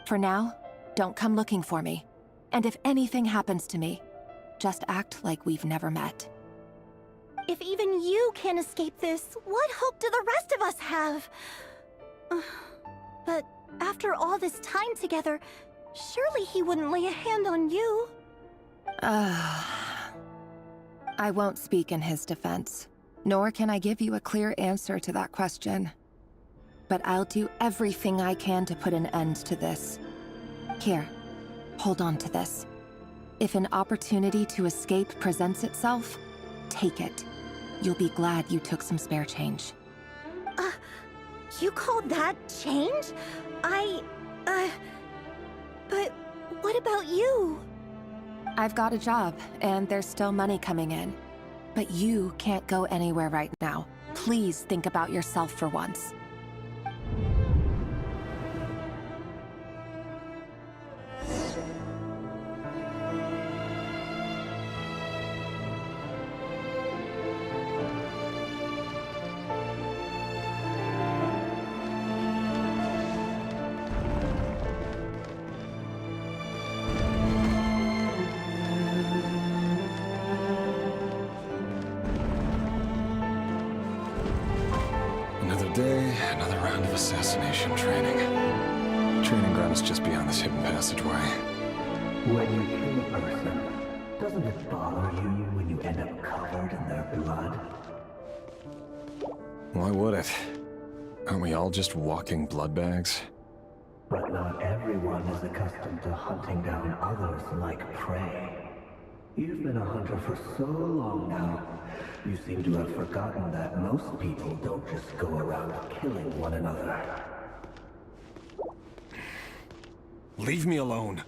For now, don't come looking for me. And if anything happens to me, just act like we've never met. If even you can't escape this, what hope do the rest of us have? But after all this time together, surely he wouldn't lay a hand on you. I won't speak in his defense, nor can I give you a clear answer to that question. But I'll do everything I can to put an end to this. Here, hold on to this. If an opportunity to escape presents itself, take it. You'll be glad you took some spare change. You call that change? But what about you? I've got a job, and there's still money coming in. But you can't go anywhere right now. Please think about yourself for once. Another round of assassination training. Training ground is just beyond this hidden passageway. When you kill a person, doesn't it bother you when you end up covered in their blood? Why would it? Aren't we all just walking blood bags? But not everyone is accustomed to hunting down others like prey. You've been a hunter for so long now, you seem to have forgotten that most people don't just go around killing one another. Leave me alone.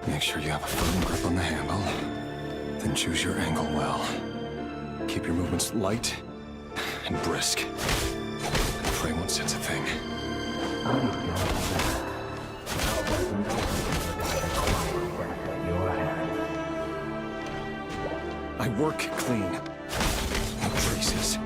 Make sure you have a firm grip on the handle, then choose your angle well. Keep your movements light and brisk. And pray won't sense a thing. I work clean. No traces.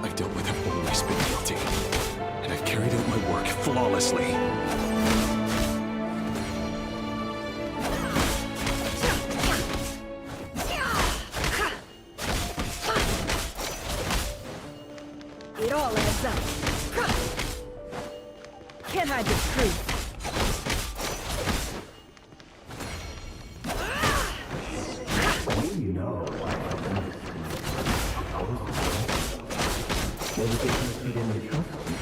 I've dealt with have always been guilty, and I've carried out my work flawlessly. It all adds up. Can't hide the truth. You know, maybe because you didn't trust me.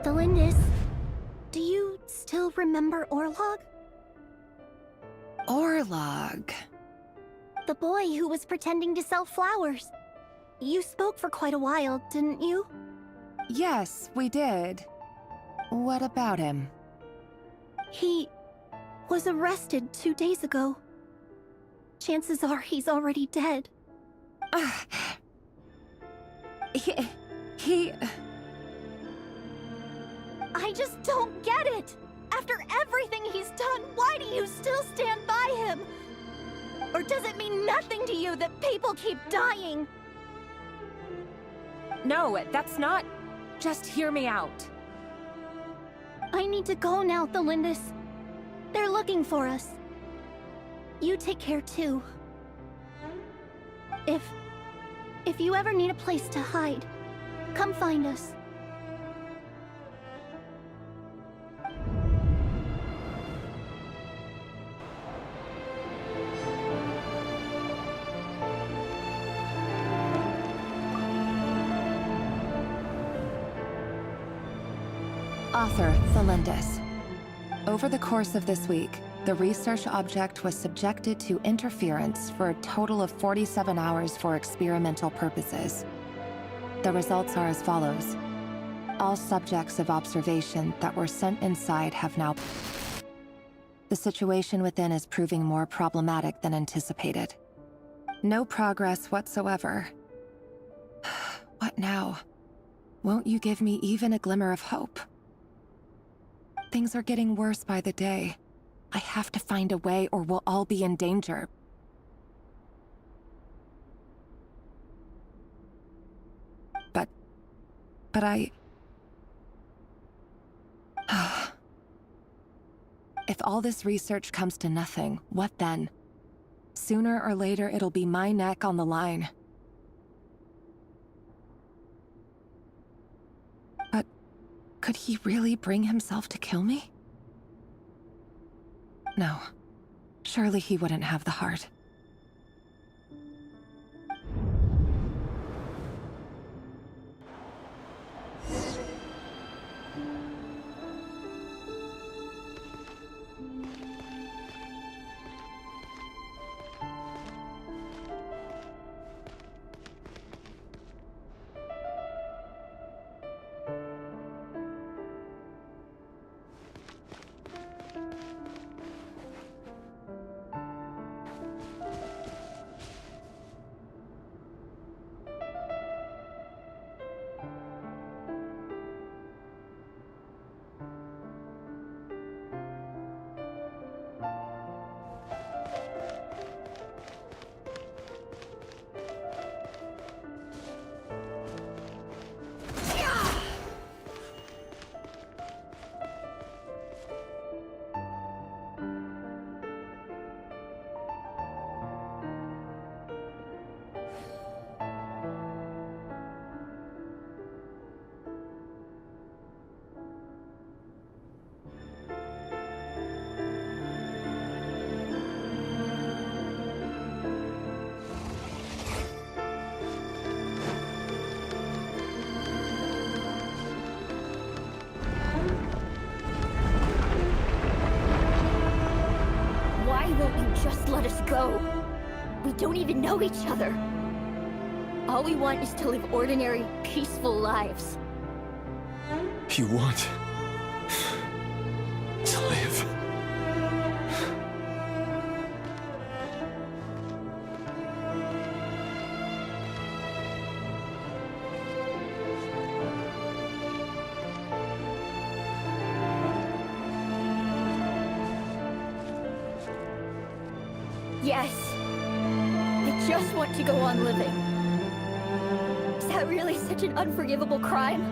Delindis, do you still remember Orlog? Orlog? The boy who was pretending to sell flowers. You spoke for quite a while, didn't you? Yes, we did. What about him? He was arrested 2 days ago. Chances are he's already dead. He... I just don't get it! After everything he's done, why do you still stand by him? Or does it mean nothing to you that people keep dying? No, that's not... Just hear me out. I need to go now, Thelindis. They're looking for us. You take care too. If you ever need a place to hide, come find us. Author, Thelindis. Over the course of this week, the research object was subjected to interference for a total of 47 hours for experimental purposes. The results are as follows. All subjects of observation that were sent inside have now... The situation within is proving more problematic than anticipated. No progress whatsoever. What now? Won't you give me even a glimmer of hope? Things are getting worse by the day. I have to find a way or we'll all be in danger. But I... If all this research comes to nothing, what then? Sooner or later, it'll be my neck on the line. But could he really bring himself to kill me? No. Surely he wouldn't have the heart. Just let us go. We don't even know each other. All we want is to live ordinary, peaceful lives. You want... to live. Yes. I just want to go on living. Is that really such an unforgivable crime?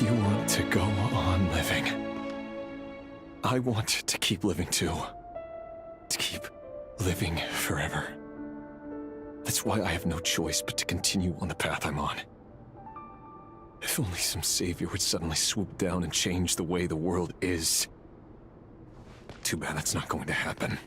You want to go on living. I want to keep living too. To keep living forever. That's why I have no choice but to continue on the path I'm on. If only some savior would suddenly swoop down and change the way the world is. Too bad that's not going to happen.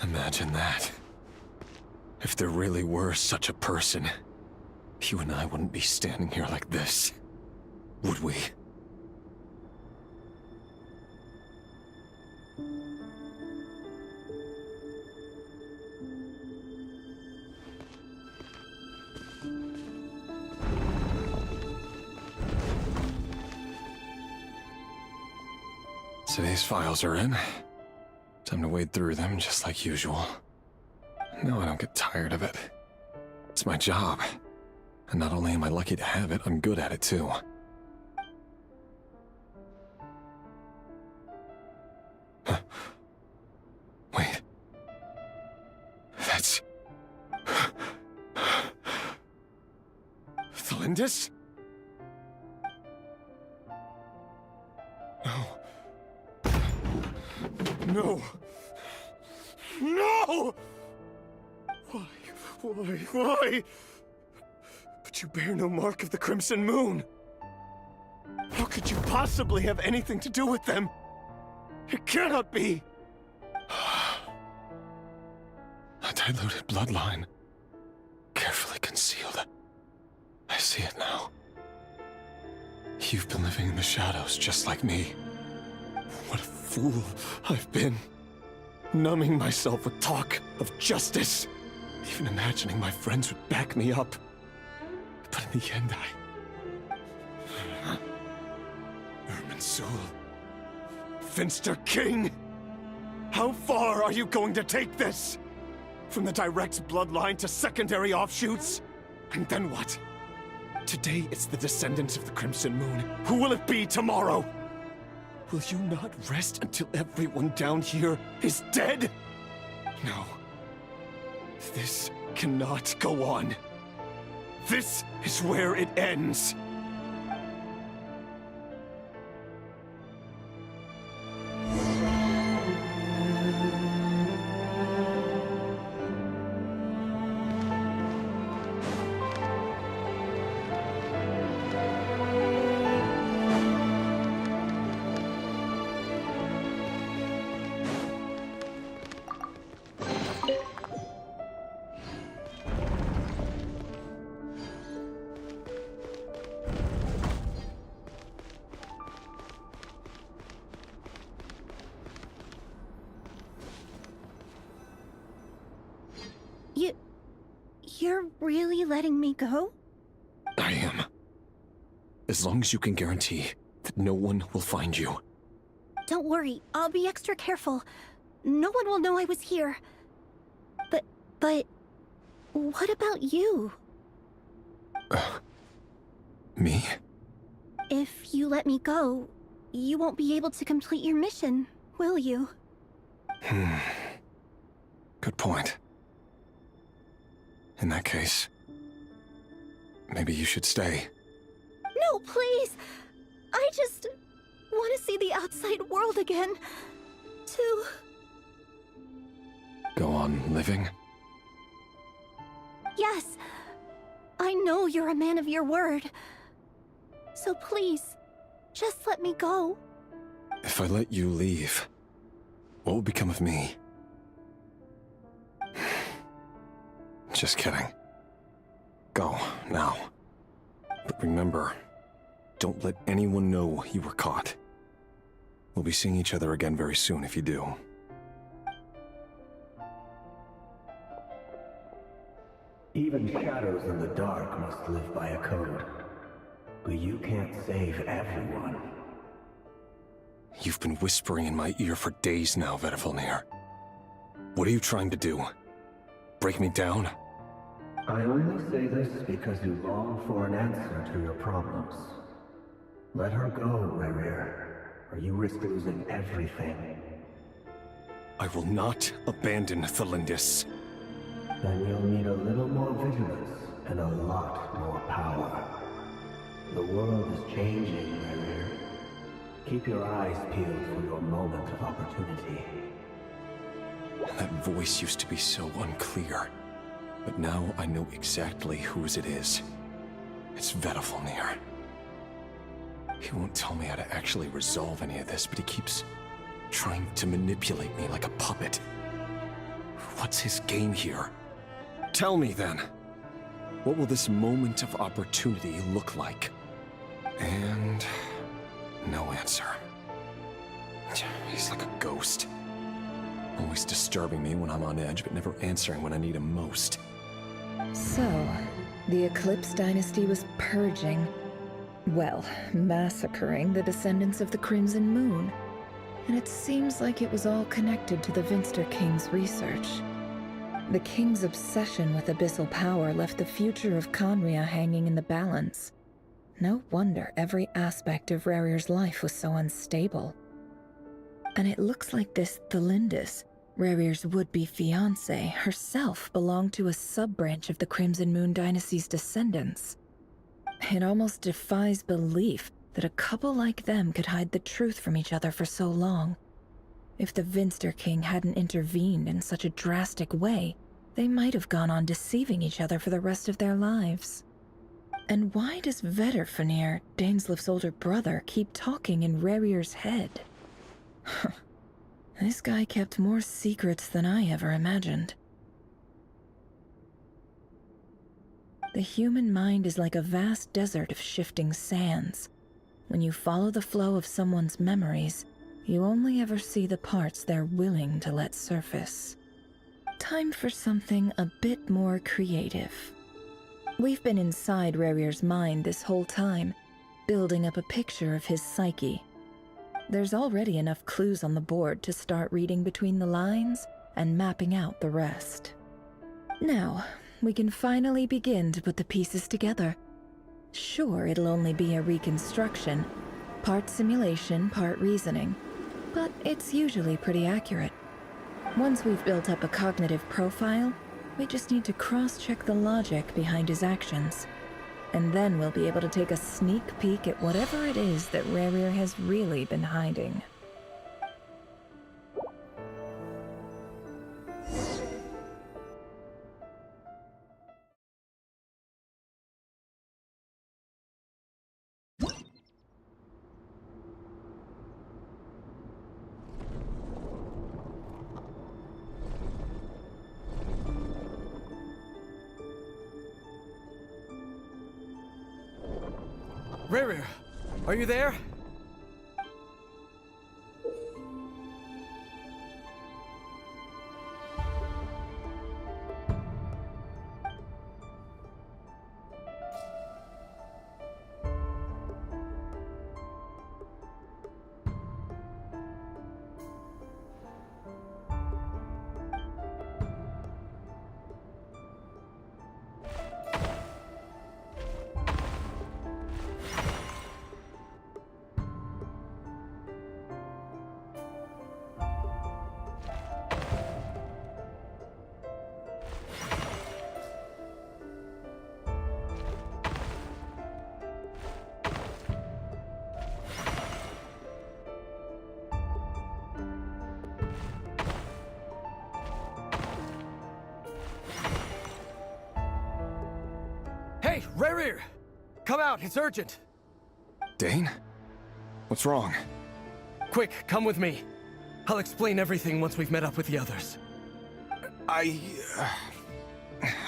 Imagine that. If there really were such a person, you and I wouldn't be standing here like this, would we? Today's files are in. Time to wade through them just like usual. No, I don't get tired of it. It's my job. And not only am I lucky to have it, I'm good at it too. Wait. That's... Thalindis? No. No! Why? But you bear no mark of the Crimson Moon. How could you possibly have anything to do with them? It cannot be! A diluted bloodline. Carefully concealed. I see it now. You've been living in the shadows just like me. What a fool I've been. Numbing myself with talk of justice. Even imagining my friends would back me up. But in the end, Irminsul. Finster King! How far are you going to take this? From the direct bloodline to secondary offshoots? And then what? Today it's the descendants of the Crimson Moon. Who will it be tomorrow? Will you not rest until everyone down here is dead? No. This cannot go on. This is where it ends. You're really letting me go? I am. As long as you can guarantee that no one will find you. Don't worry, I'll be extra careful. No one will know I was here. But... what about you? Me? If you let me go, you won't be able to complete your mission, will you? Good point. In that case, maybe you should stay. No, please! I just want to see the outside world again. To... Go on living? Yes. I know you're a man of your word. So please, just let me go. If I let you leave, what will become of me? Just kidding. Go, now. But remember, don't let anyone know you were caught. We'll be seeing each other again very soon if you do. Even shadows in the dark must live by a code. But you can't save everyone. You've been whispering in my ear for days now, Vedifalnir. What are you trying to do? Break me down? I only say this because you long for an answer to your problems. Let her go, Rerir, or you risk losing everything. I will not abandon Thalindis. Then you'll need a little more vigilance and a lot more power. The world is changing, Rerir. Keep your eyes peeled for your moment of opportunity. That voice used to be so unclear. But now I know exactly whose it is. It's Vedifalnir. He won't tell me how to actually resolve any of this, but he keeps trying to manipulate me like a puppet. What's his game here? Tell me then. What will this moment of opportunity look like? And no answer. He's like a ghost. Always disturbing me when I'm on edge, but never answering when I need him most. So, the Eclipse Dynasty was purging, well, massacring the descendants of the Crimson Moon. And it seems like it was all connected to the Vinster King's research. The King's obsession with abyssal power left the future of Conria hanging in the balance. No wonder every aspect of Rarir's life was so unstable. And it looks like this Thelindis, Rarir's would-be fiancé, herself belonged to a sub-branch of the Crimson Moon Dynasty's descendants. It almost defies belief that a couple like them could hide the truth from each other for so long. If the Vinster King hadn't intervened in such a drastic way, they might have gone on deceiving each other for the rest of their lives. And why does Vedderfanir, Daneslif's older brother, keep talking in Rarir's head? This guy kept more secrets than I ever imagined. The human mind is like a vast desert of shifting sands. When you follow the flow of someone's memories, you only ever see the parts they're willing to let surface. Time for something a bit more creative. We've been inside Rarir's mind this whole time, building up a picture of his psyche. There's already enough clues on the board to start reading between the lines and mapping out the rest. Now, we can finally begin to put the pieces together. Sure, it'll only be a reconstruction, part simulation, part reasoning, but it's usually pretty accurate. Once we've built up a cognitive profile, we just need to cross-check the logic behind his actions. And then we'll be able to take a sneak peek at whatever it is that Rarir has really been hiding. Rarir, are you there? Hey, Rarir! Come out, it's urgent! Dane? What's wrong? Quick, come with me. I'll explain everything once we've met up with the others.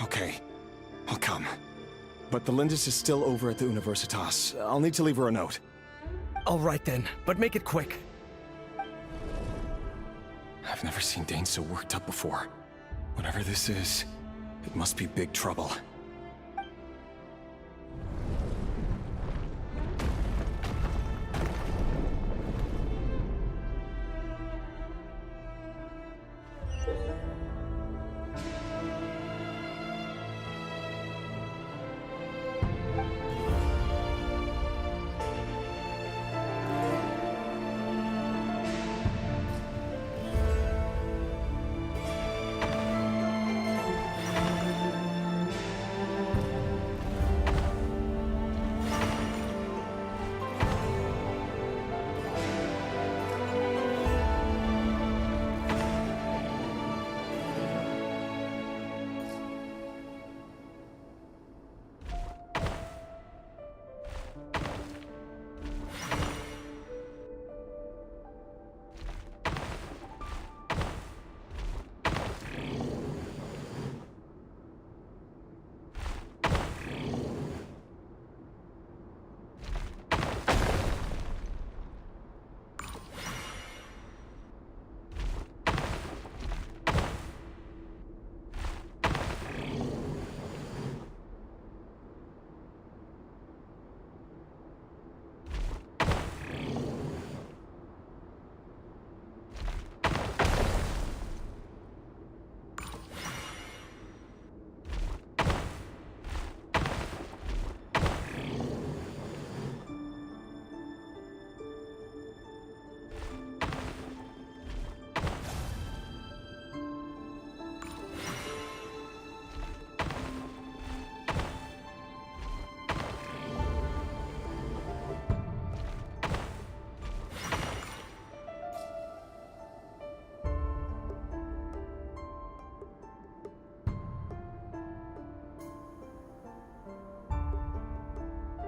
Okay. I'll come. But the Lindis is still over at the Universitas. I'll need to leave her a note. All right then, but make it quick. I've never seen Dane so worked up before. Whatever this is, it must be big trouble.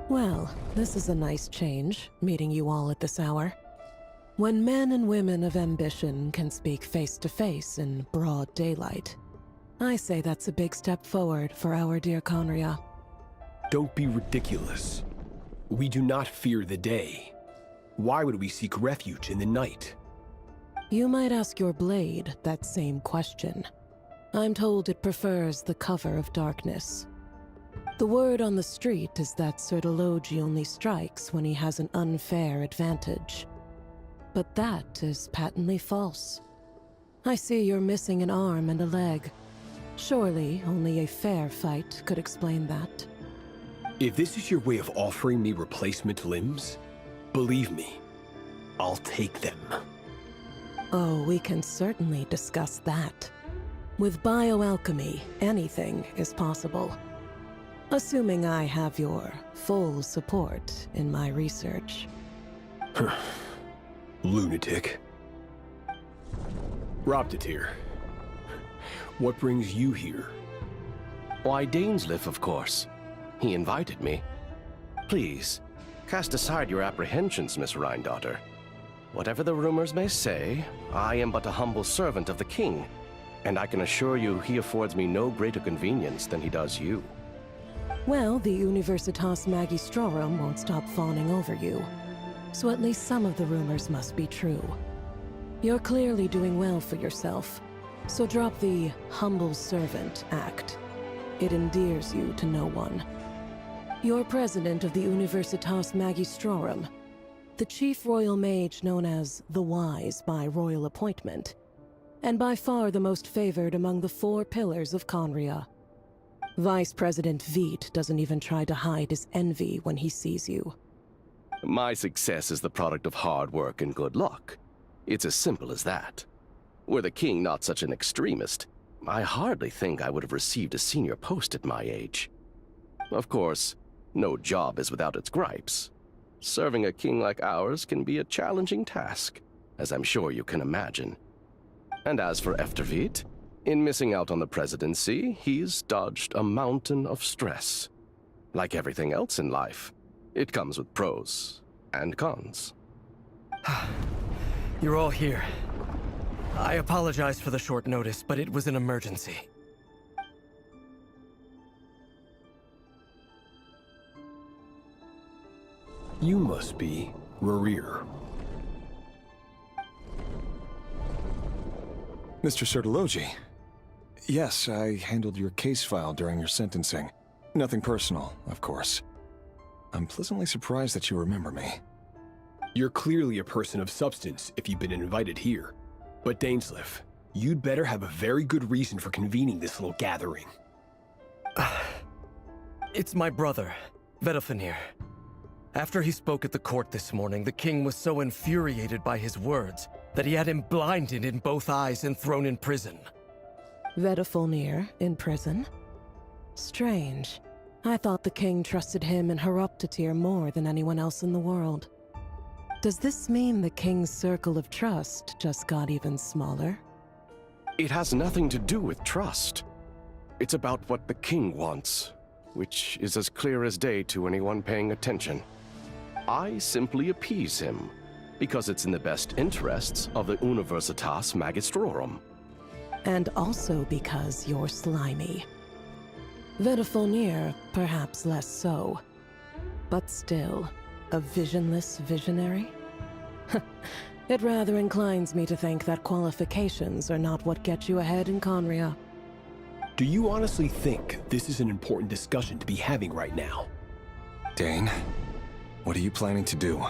Well, this is a nice change, meeting you all at this hour. When men and women of ambition can speak face to face in broad daylight, I say that's a big step forward for our dear Conria. Don't be ridiculous. We do not fear the day. Why would we seek refuge in the night? You might ask your blade that same question. I'm told it prefers the cover of darkness. The word on the street is that Sertologi only strikes when he has an unfair advantage. But that is patently false. I see you're missing an arm and a leg. Surely only a fair fight could explain that. If this is your way of offering me replacement limbs, believe me, I'll take them. Oh, we can certainly discuss that. With bioalchemy, anything is possible. Assuming I have your full support in my research. Lunatic. Robtatir, what brings you here? Why, Dainsleif, of course. He invited me. Please, cast aside your apprehensions, Miss Rhindaughter. Whatever the rumors may say, I am but a humble servant of the king, and I can assure you he affords me no greater convenience than he does you. Well, the Universitas Magistrorum won't stop fawning over you. So at least some of the rumors must be true. You're clearly doing well for yourself, so drop the humble servant act. It endears you to no one. You're president of the Universitas Magistrorum, the chief royal mage known as the Wise by royal appointment, and by far the most favored among the 4 pillars of Conria. Vice President Veit doesn't even try to hide his envy when he sees you. My success is the product of hard work and good luck. It's as simple as that. Were the king not such an extremist, I hardly think I would have received a senior post at my age. Of course, no job is without its gripes. Serving a king like ours can be a challenging task, as I'm sure you can imagine. And as for Efterveit, in missing out on the presidency, he's dodged a mountain of stress. Like everything else in life, it comes with pros and cons. You're all here. I apologize for the short notice, but it was an emergency. You must be Rerir. Mr. Sertologi. Yes, I handled your case file during your sentencing. Nothing personal, of course. I'm pleasantly surprised that you remember me. You're clearly a person of substance if you've been invited here. But Dainsleif, you'd better have a very good reason for convening this little gathering. It's my brother, Vedalfenir. After he spoke at the court this morning, the king was so infuriated by his words that he had him blinded in both eyes and thrown in prison. Vedalfenir in prison? Strange. I thought the king trusted him and Horoptatir more than anyone else in the world. Does this mean the king's circle of trust just got even smaller? It has nothing to do with trust. It's about what the king wants, which is as clear as day to anyone paying attention. I simply appease him, because it's in the best interests of the Universitas Magistrorum. And also because you're slimy. Vedalfenir, perhaps less so. But still, a visionless visionary? It rather inclines me to think that qualifications are not what get you ahead in Conria. Do you honestly think this is an important discussion to be having right now? Dane, what are you planning to do?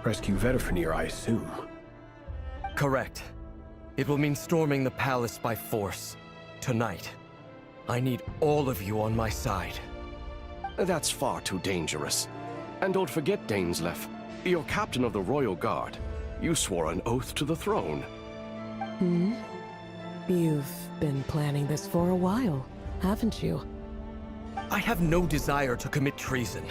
Rescue Vedalfenir, I assume. Correct. It will mean storming the palace by force. Tonight. I need all of you on my side. That's far too dangerous. And don't forget, Dainsleif, you're captain of the Royal Guard. You swore an oath to the throne. You've been planning this for a while, haven't you? I have no desire to commit treason.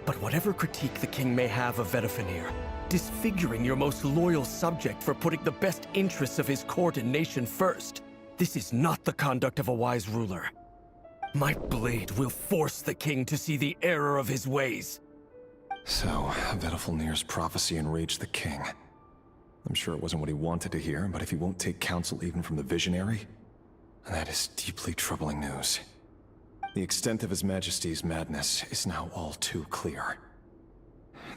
But whatever critique the king may have of Vedalfenir, disfiguring your most loyal subject for putting the best interests of his court and nation first, this is not the conduct of a wise ruler. My blade will force the king to see the error of his ways. So, Vedafilnir's prophecy enraged the king. I'm sure it wasn't what he wanted to hear, but if he won't take counsel even from the visionary, that is deeply troubling news. The extent of His Majesty's madness is now all too clear.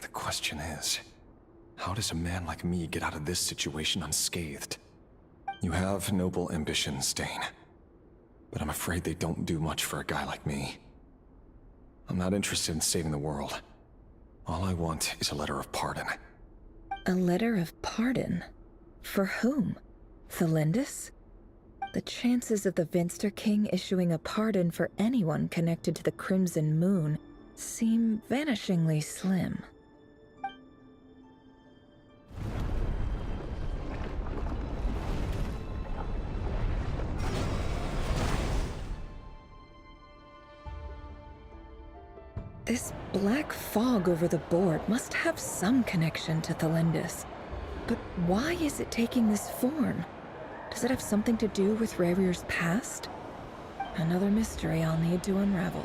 The question is, how does a man like me get out of this situation unscathed? You have noble ambitions, Dane, but I'm afraid they don't do much for a guy like me. I'm not interested in saving the world. All I want is a letter of pardon. A letter of pardon? For whom? Thelindis? The chances of the Vinster King issuing a pardon for anyone connected to the Crimson Moon seem vanishingly slim. This black fog over the board must have some connection to Thelindis. But why is it taking this form? Does it have something to do with Rerir's past? Another mystery I'll need to unravel.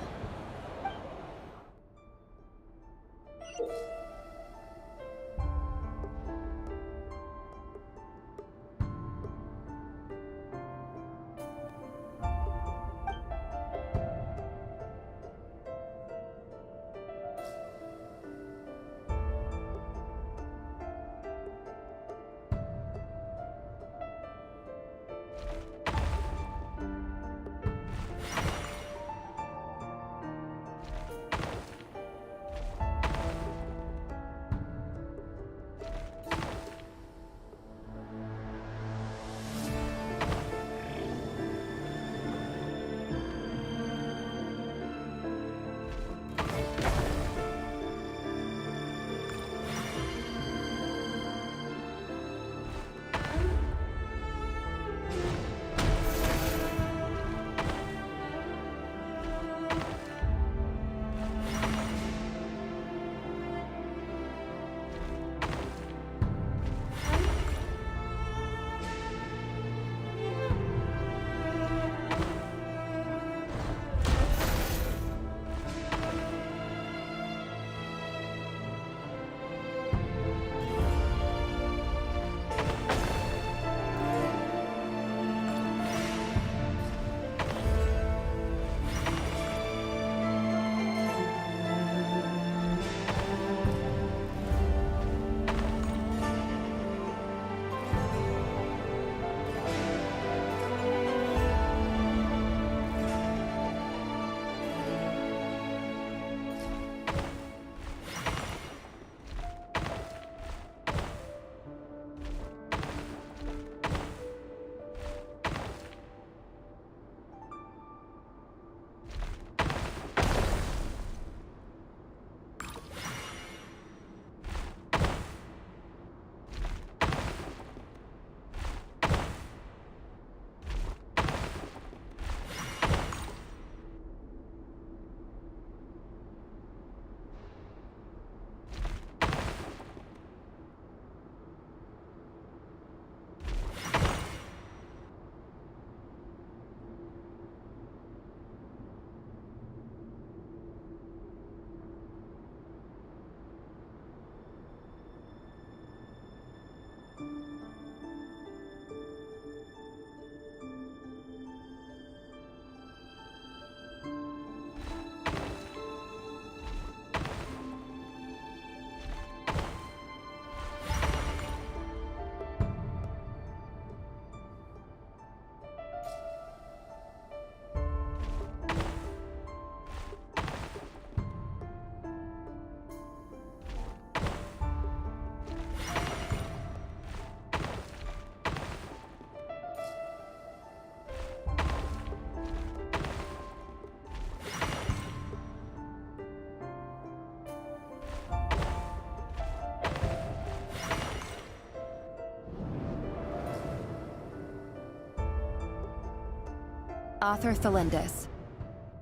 Author Thelindis.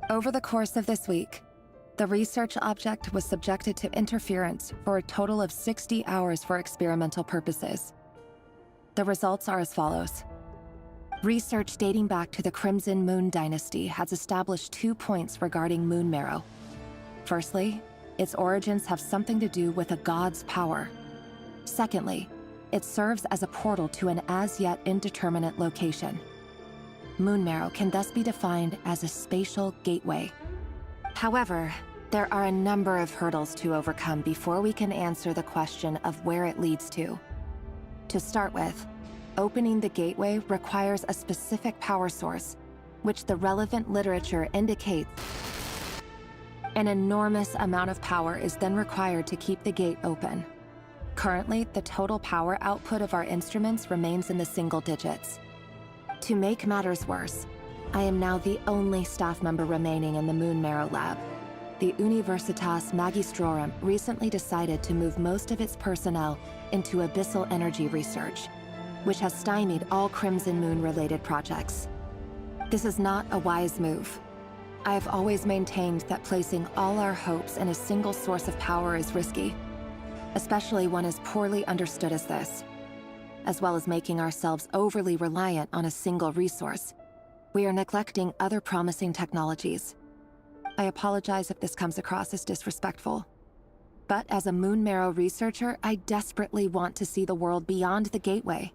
Over the course of this week, the research object was subjected to interference for a total of 60 hours for experimental purposes. The results are as follows. Research dating back to the Crimson Moon Dynasty has established 2 points regarding moon marrow. Firstly, its origins have something to do with a god's power. Secondly, it serves as a portal to an as-yet indeterminate location. Moon marrow can thus be defined as a spatial gateway. However, there are a number of hurdles to overcome before we can answer the question of where it leads to. To start with, opening the gateway requires a specific power source, which the relevant literature indicates. An enormous amount of power is then required to keep the gate open. Currently, the total power output of our instruments remains in the single digits. To make matters worse, I am now the only staff member remaining in the Moon Marrow Lab. The Universitas Magistrorum recently decided to move most of its personnel into abyssal energy research, which has stymied all Crimson Moon-related projects. This is not a wise move. I have always maintained that placing all our hopes in a single source of power is risky, especially one as poorly understood as this. As well as making ourselves overly reliant on a single resource, we are neglecting other promising technologies. I apologize if this comes across as disrespectful. But as a Moon Marrow researcher, I desperately want to see the world beyond the gateway.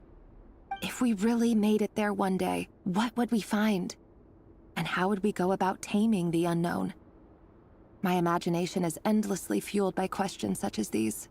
If we really made it there one day, what would we find? And how would we go about taming the unknown? My imagination is endlessly fueled by questions such as these.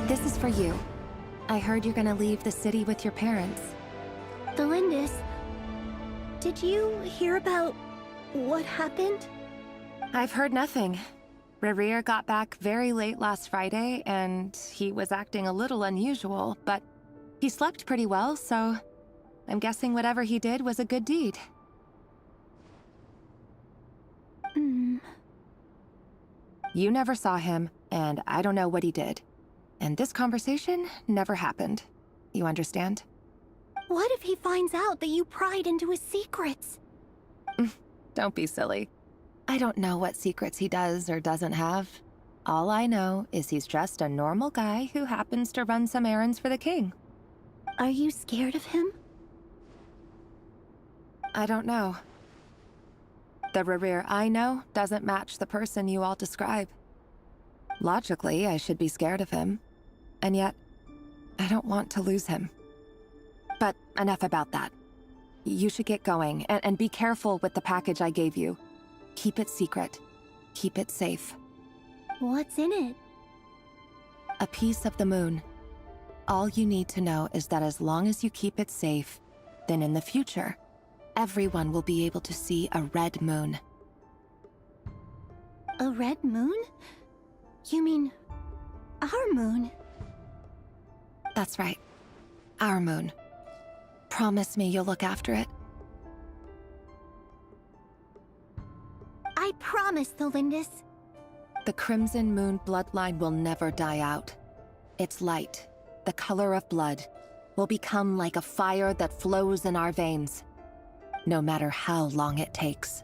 This is for you. I heard you're gonna leave the city with your parents. Delindis, did you hear about what happened? I've heard nothing. Rerir got back very late last Friday, and he was acting a little unusual, but he slept pretty well, so I'm guessing whatever he did was a good deed. You never saw him, and I don't know what he did. And this conversation never happened. You understand? What if he finds out that you pried into his secrets? Don't be silly. I don't know what secrets he does or doesn't have. All I know is he's just a normal guy who happens to run some errands for the king. Are you scared of him? I don't know. The Rerir I know doesn't match the person you all describe. Logically, I should be scared of him. And yet, I don't want to lose him. But enough about that. You should get going, and be careful with the package I gave you. Keep it secret. Keep it safe. What's in it? A piece of the moon. All you need to know is that as long as you keep it safe, then in the future, everyone will be able to see a red moon. A red moon? You mean our moon? That's right. Our moon. Promise me you'll look after it. I promise, Tholindis. The Crimson Moon bloodline will never die out. Its light, the color of blood, will become like a fire that flows in our veins, no matter how long it takes.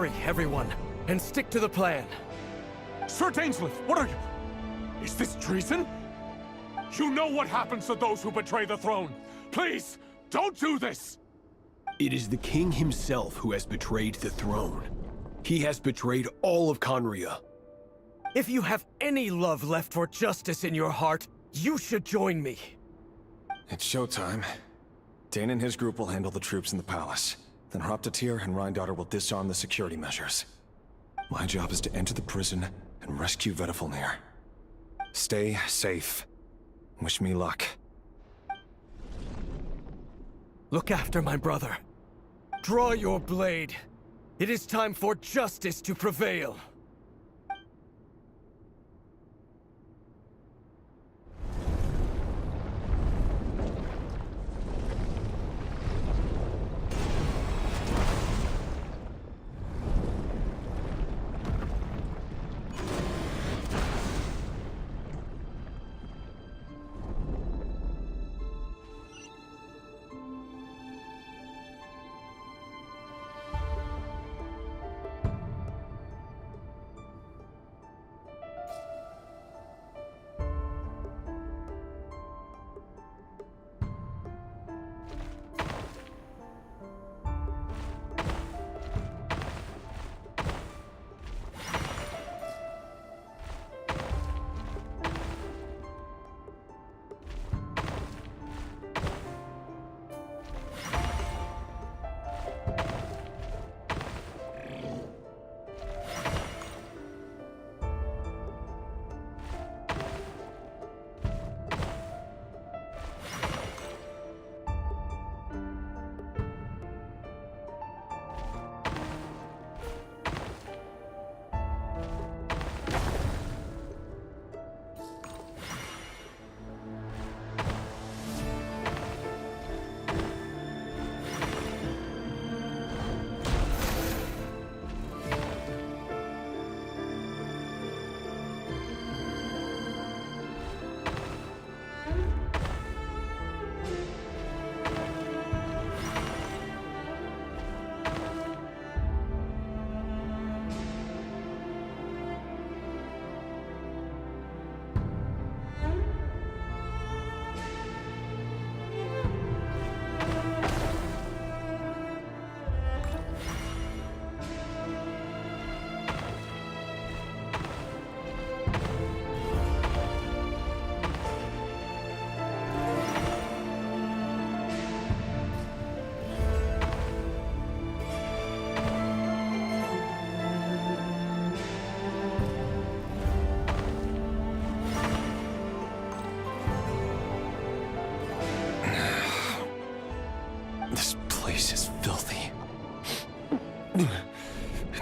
Hurry, everyone, and stick to the plan. Sir Dainsleif, what are you? Is this treason? You know what happens to those who betray the throne. Please, don't do this! It is the king himself who has betrayed the throne. He has betrayed all of Conria. If you have any love left for justice in your heart, you should join me. It's showtime. Dane and his group will handle the troops in the palace. Then Hraptatir and Rhindaughter will disarm the security measures. My job is to enter the prison and rescue Vedifalnir. Stay safe. Wish me luck. Look after my brother. Draw your blade. It is time for justice to prevail.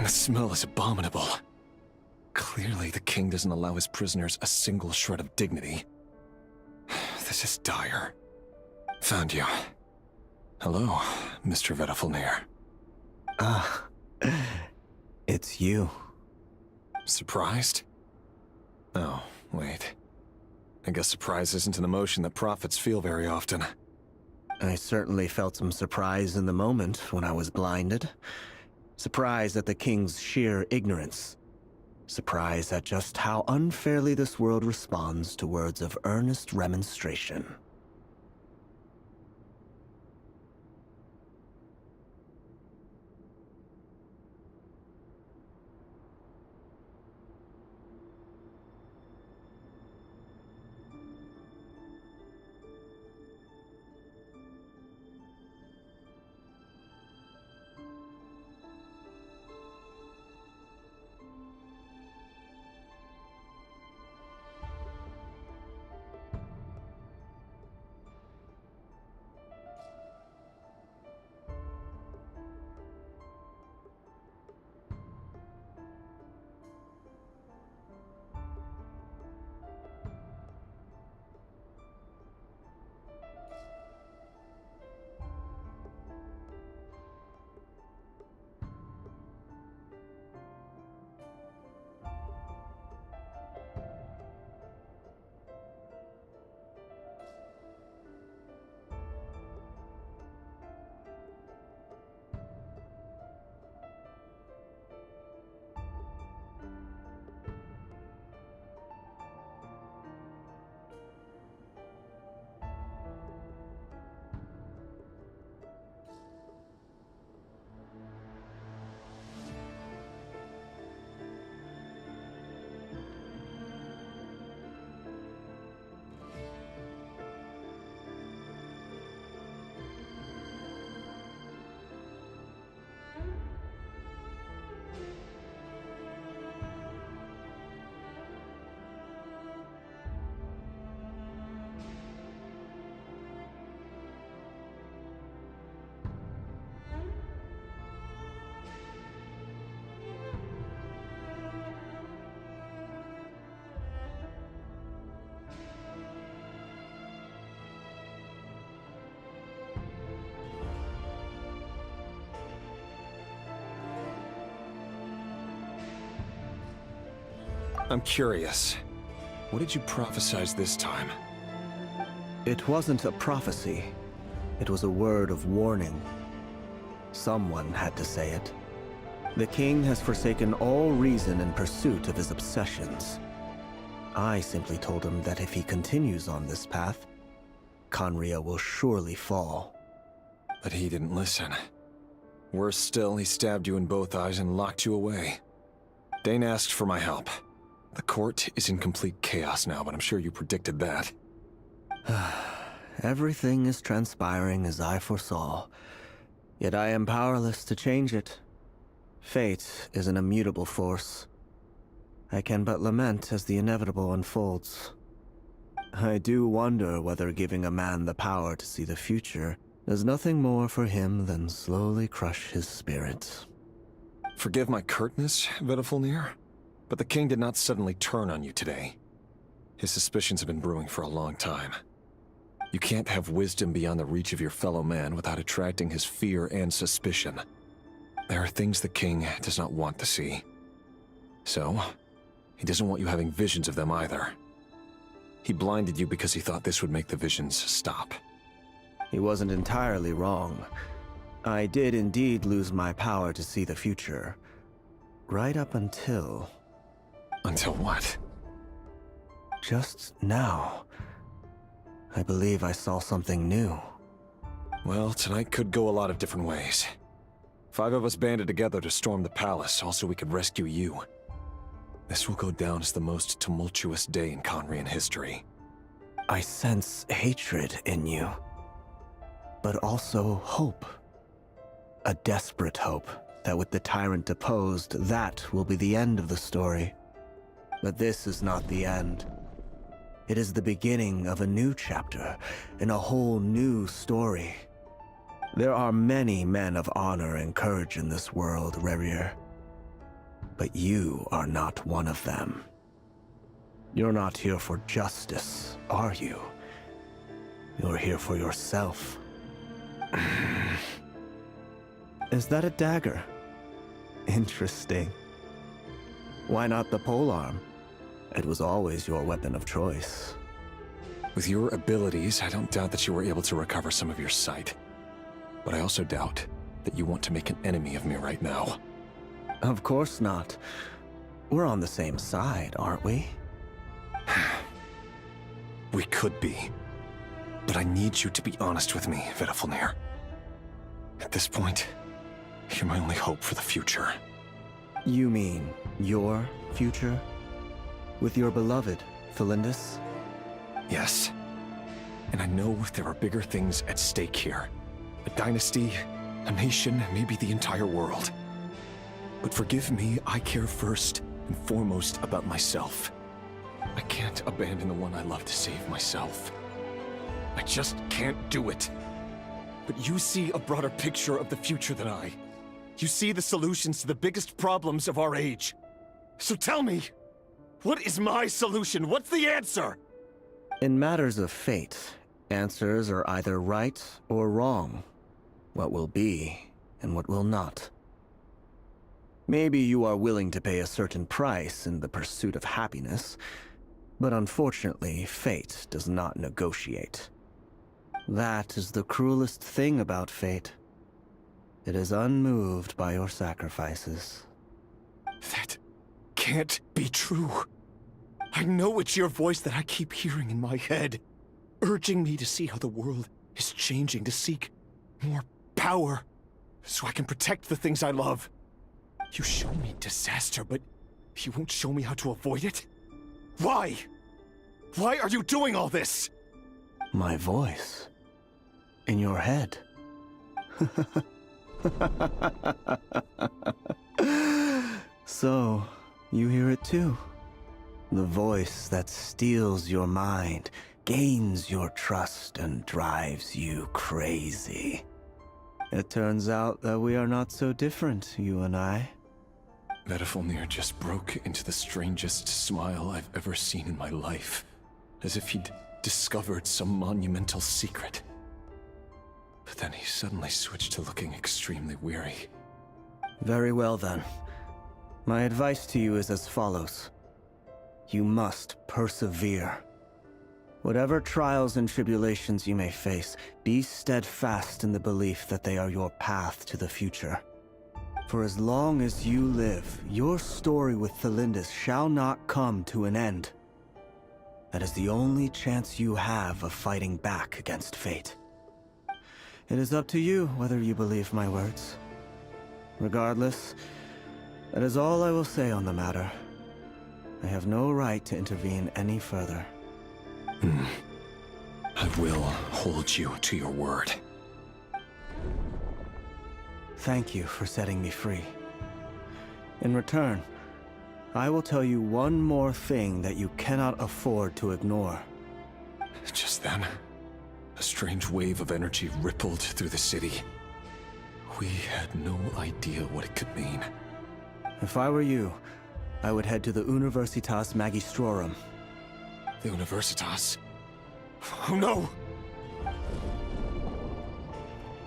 And the smell is abominable. Clearly, the king doesn't allow his prisoners a single shred of dignity. This is dire. Found you. Hello, Mr. Vedifalnir. Ah, it's you. Surprised? Oh, wait. I guess surprise isn't an emotion that prophets feel very often. I certainly felt some surprise in the moment when I was blinded. Surprise at the king's sheer ignorance. Surprise at just how unfairly this world responds to words of earnest remonstration. I'm curious. What did you prophesize this time? It wasn't a prophecy. It was a word of warning. Someone had to say it. The king has forsaken all reason in pursuit of his obsessions. I simply told him that if he continues on this path, Conria will surely fall. But he didn't listen. Worse still, he stabbed you in both eyes and locked you away. Dane asked for my help. The court is in complete chaos now, but I'm sure you predicted that. Everything is transpiring as I foresaw, yet I am powerless to change it. Fate is an immutable force. I can but lament as the inevitable unfolds. I do wonder whether giving a man the power to see the future does nothing more for him than slowly crush his spirit. Forgive my curtness, Vedafulnir, but the king did not suddenly turn on you today. His suspicions have been brewing for a long time. You can't have wisdom beyond the reach of your fellow man without attracting his fear and suspicion. There are things the king does not want to see. So, he doesn't want you having visions of them either. He blinded you because he thought this would make the visions stop. He wasn't entirely wrong. I did indeed lose my power to see the future. Right up until... Until what? Just now. I believe I saw something new. Well, tonight could go a lot of different ways. 5 of us banded together to storm the palace, also we could rescue you. This will go down as the most tumultuous day in Conrian history. I sense hatred in you, but also hope. A desperate hope that with the tyrant deposed, that will be the end of the story. But this is not the end. It is the beginning of a new chapter, in a whole new story. There are many men of honor and courage in this world, Rerir. But you are not one of them. You're not here for justice, are you? You're here for yourself. Is that a dagger? Interesting. Why not the polearm? It was always your weapon of choice. With your abilities, I don't doubt that you were able to recover some of your sight. But I also doubt that you want to make an enemy of me right now. Of course not. We're on the same side, aren't we? We could be. But I need you to be honest with me, Vedafulnir. At this point, you're my only hope for the future. You mean your future? With your beloved, Felindus? Yes. And I know there are bigger things at stake here. A dynasty, a nation, maybe the entire world. But forgive me, I care first and foremost about myself. I can't abandon the one I love to save myself. I just can't do it. But you see a broader picture of the future than I. You see the solutions to the biggest problems of our age. So tell me, what is my solution? What's the answer? In matters of fate, answers are either right or wrong. What will be and what will not. Maybe you are willing to pay a certain price in the pursuit of happiness, but unfortunately, fate does not negotiate. That is the cruelest thing about fate. It is unmoved by your sacrifices. That can't be true. I know it's your voice that I keep hearing in my head, urging me to see how the world is changing, to seek more power, so I can protect the things I love. You show me disaster, but you won't show me how to avoid it? Why? Why are you doing all this? My voice. In your head. So, you hear it too. The voice that steals your mind, gains your trust, and drives you crazy. It turns out that we are not so different, you and I. Vedafulnir just broke into the strangest smile I've ever seen in my life, as if he'd discovered some monumental secret. But then he suddenly switched to looking extremely weary. Very well then. My advice to you is as follows. You must persevere. Whatever trials and tribulations you may face, be steadfast in the belief that they are your path to the future. For as long as you live, your story with Thelindis shall not come to an end. That is the only chance you have of fighting back against fate. It is up to you whether you believe my words. Regardless, that is all I will say on the matter. I have no right to intervene any further. I will hold you to your word. Thank you for setting me free. In return, I will tell you one more thing that you cannot afford to ignore. Just then, a strange wave of energy rippled through the city. We had no idea what it could mean. If I were you, I would head to the Universitas Magistrorum. The Universitas? Oh no!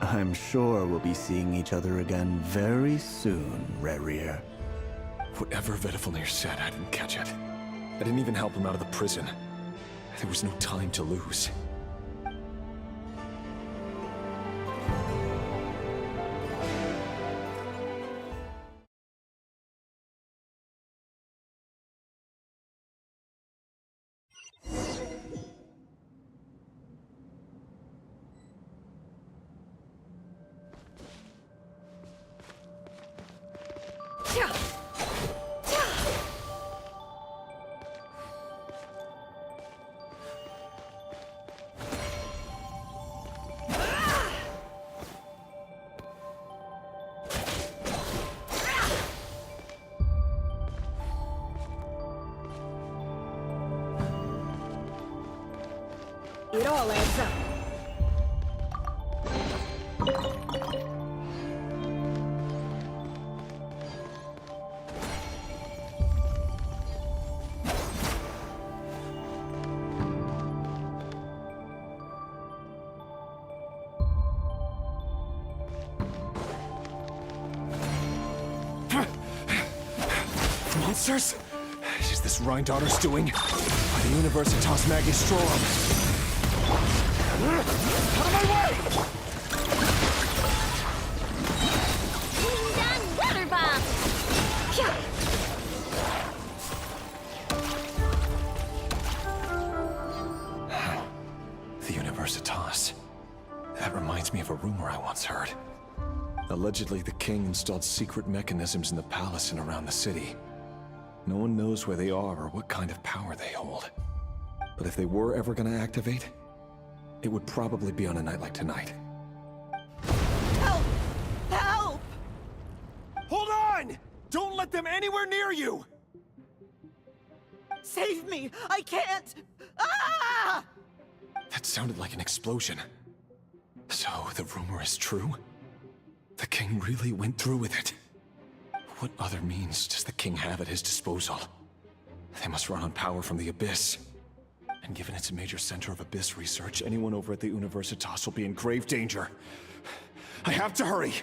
I'm sure we'll be seeing each other again very soon, Rerir. Whatever Vedifalnir said, I didn't catch it. I didn't even help him out of the prison. There was no time to lose. It all adds up. Monsters? Is this Rhindaughter's doing? By the Universitas Magistrorum. Out of my way! Ding dong, water bomb! The Universitas. That reminds me of a rumor I once heard. Allegedly, the king installed secret mechanisms in the palace and around the city. No one knows where they are or what kind of power they hold. But if they were ever gonna activate, it would probably be on a night like tonight. Help! Help! Hold on! Don't let them anywhere near you! Save me! I can't! Ah! That sounded like an explosion. So, the rumor is true? The king really went through with it? What other means does the king have at his disposal? They must run on power from the Abyss. And given it's a major center of Abyss research, anyone over at the Universitas will be in grave danger. I have to hurry!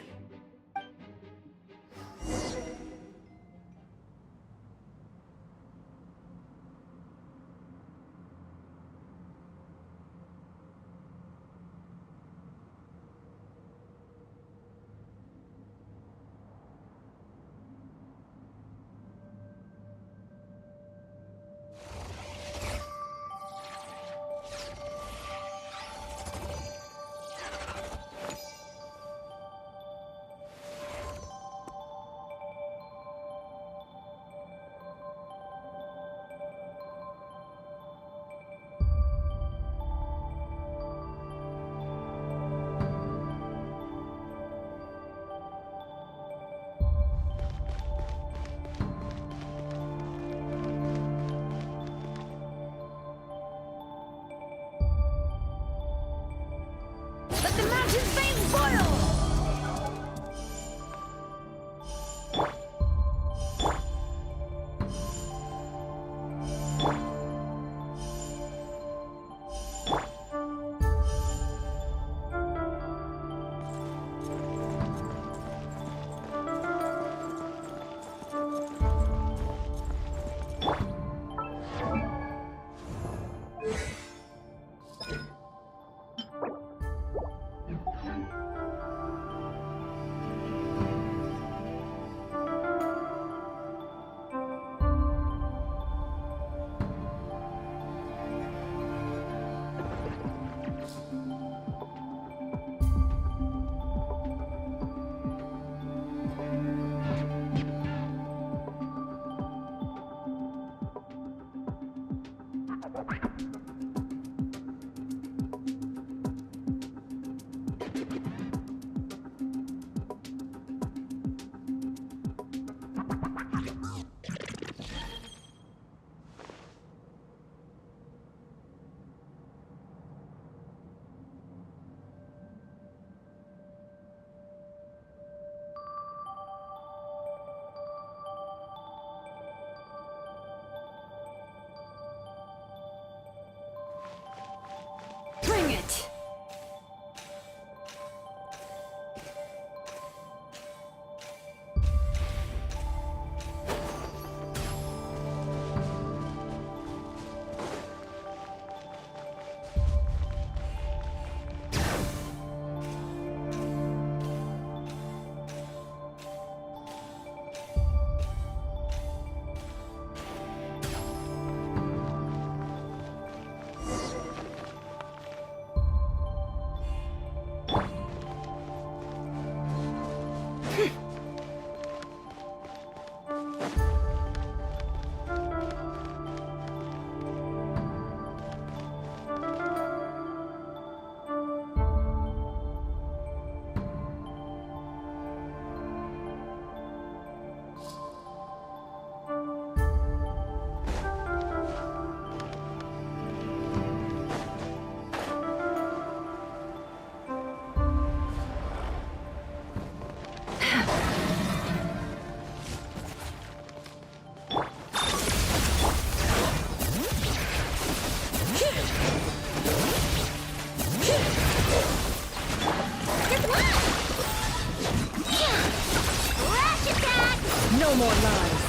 more lies.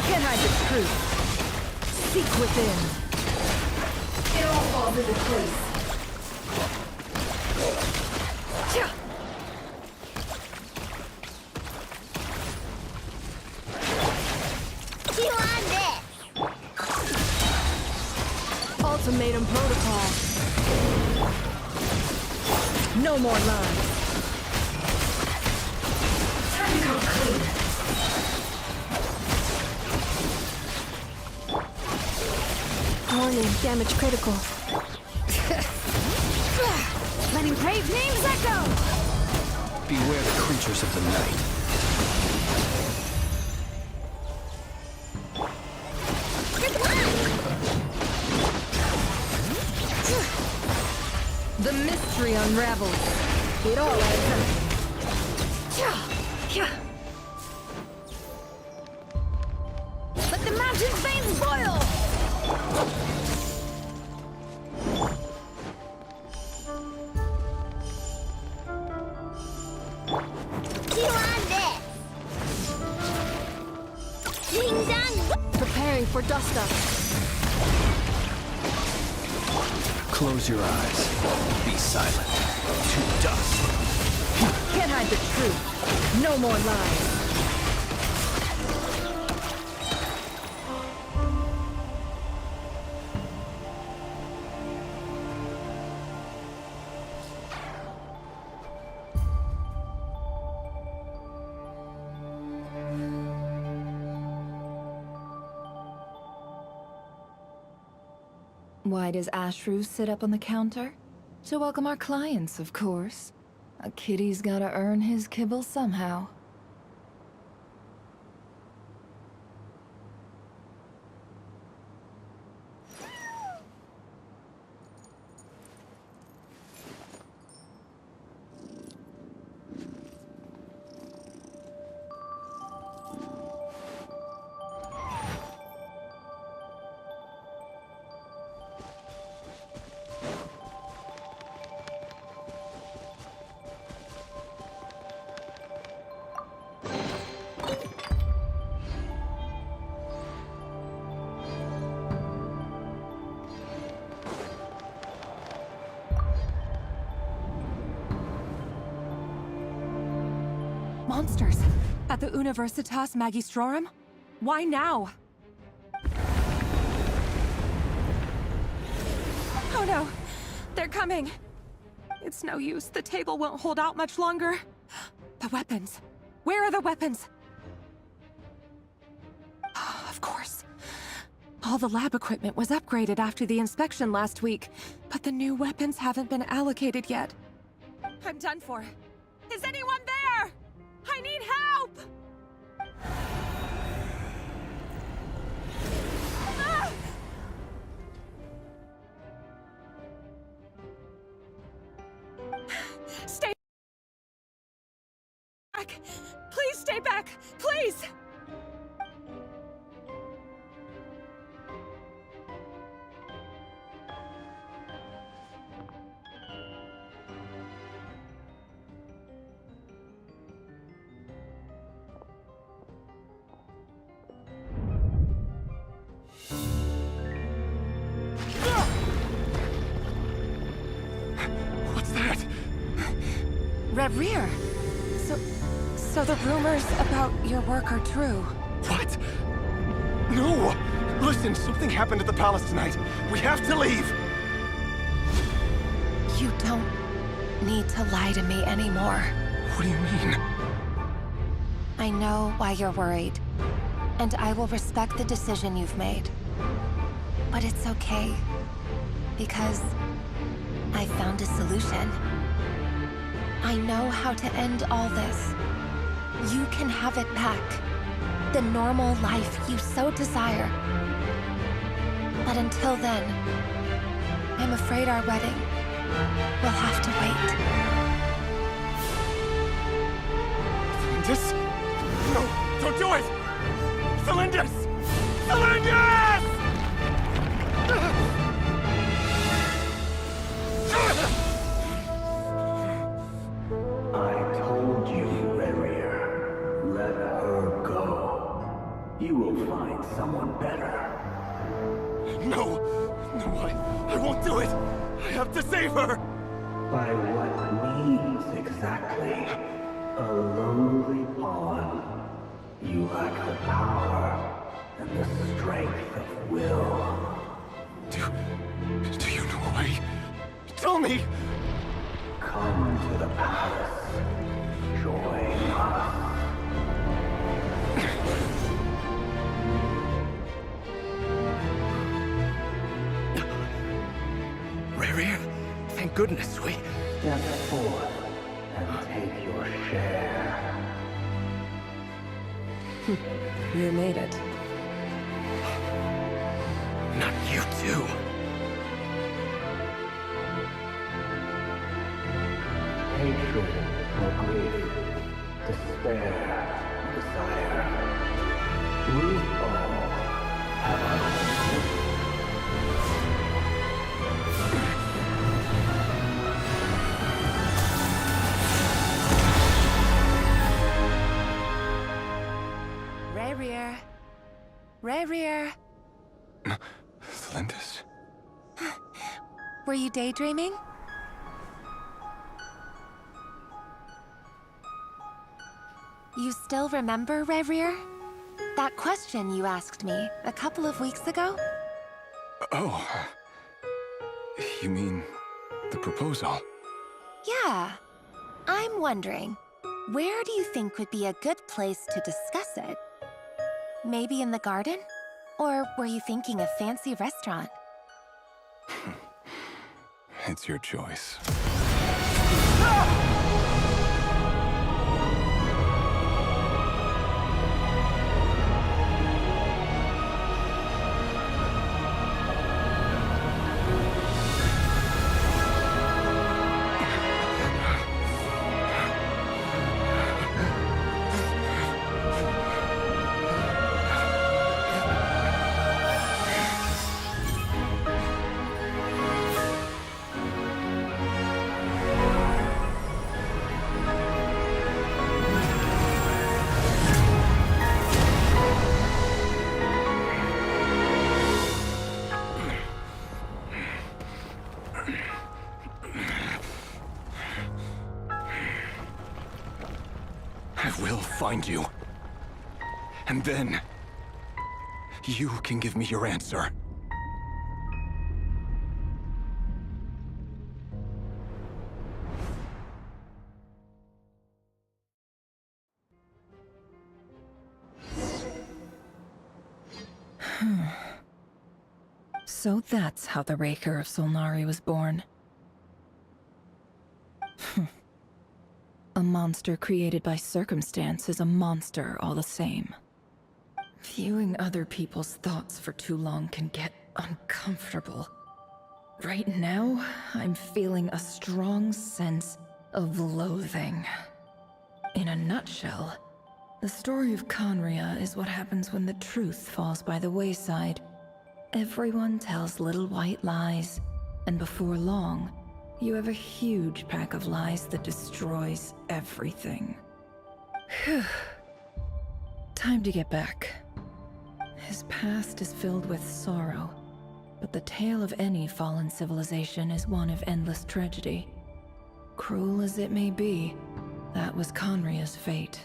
Can't hide the truth. Seek within. It all falls into place. You on this? Ultimatum protocol. No more lies. Time to come clean. Warning, damage critical. Letting brave names echo! Beware the creatures of the night. The mystery unravels. It all adds up. Let the mountain's veins boil! You on this? Ding dong! Preparing for dust-up. Close your eyes. Be silent. To dust. Can't hide the truth. No more lies. Why does Ashru sit up on the counter? To welcome our clients, of course. A kitty's gotta earn his kibble somehow. Monsters! At the Universitas Magistrorum? Why now? Oh no! They're coming! It's no use. The table won't hold out much longer. The weapons. Where are the weapons? Of course. All the lab equipment was upgraded after the inspection last week, but the new weapons haven't been allocated yet. I'm done for. Is anyone there? I need help! Ah! Stay back! Please stay back! Please! Rear. So the rumors about your work are true. What? No! Listen, something happened at the palace tonight. We have to leave! You don't need to lie to me anymore. What do you mean? I know why you're worried, and I will respect the decision you've made. But it's okay, because I found a solution. I know how to end all this. You can have it back. The normal life you so desire. But until then, I'm afraid our wedding will have to wait. Celindus? No, don't do it! Celindus! Celindus! I told you, Rerir. Let her go. won't do it! I have to save her! By what means exactly? A lowly pawn. You lack the power and the strength of will. Do you know why? Tell me! Come to the palace. Join us. Riri, thank goodness we... Step forth and take your share. You made it. Not you too. Hatred or grief, despair or desire. We all have our own. Rarier. Rarier. Lindis? Were you daydreaming? You still remember, Rarier? That question you asked me a couple of weeks ago? Oh. You mean the proposal? Yeah. I'm wondering, where do you think would be a good place to discuss it? Maybe in the garden? Or were you thinking a fancy restaurant? It's your choice. I will find you. And then... you can give me your answer. So that's how the Raker of Solnari was born. A monster created by circumstance is a monster all the same. Viewing other people's thoughts for too long can get uncomfortable. Right now, I'm feeling a strong sense of loathing. In a nutshell, the story of Conria is what happens when the truth falls by the wayside. Everyone tells little white lies, and before long, you have a huge pack of lies that destroys everything. Whew. Time to get back. His past is filled with sorrow, but the tale of any fallen civilization is one of endless tragedy. Cruel as it may be, that was Conria's fate.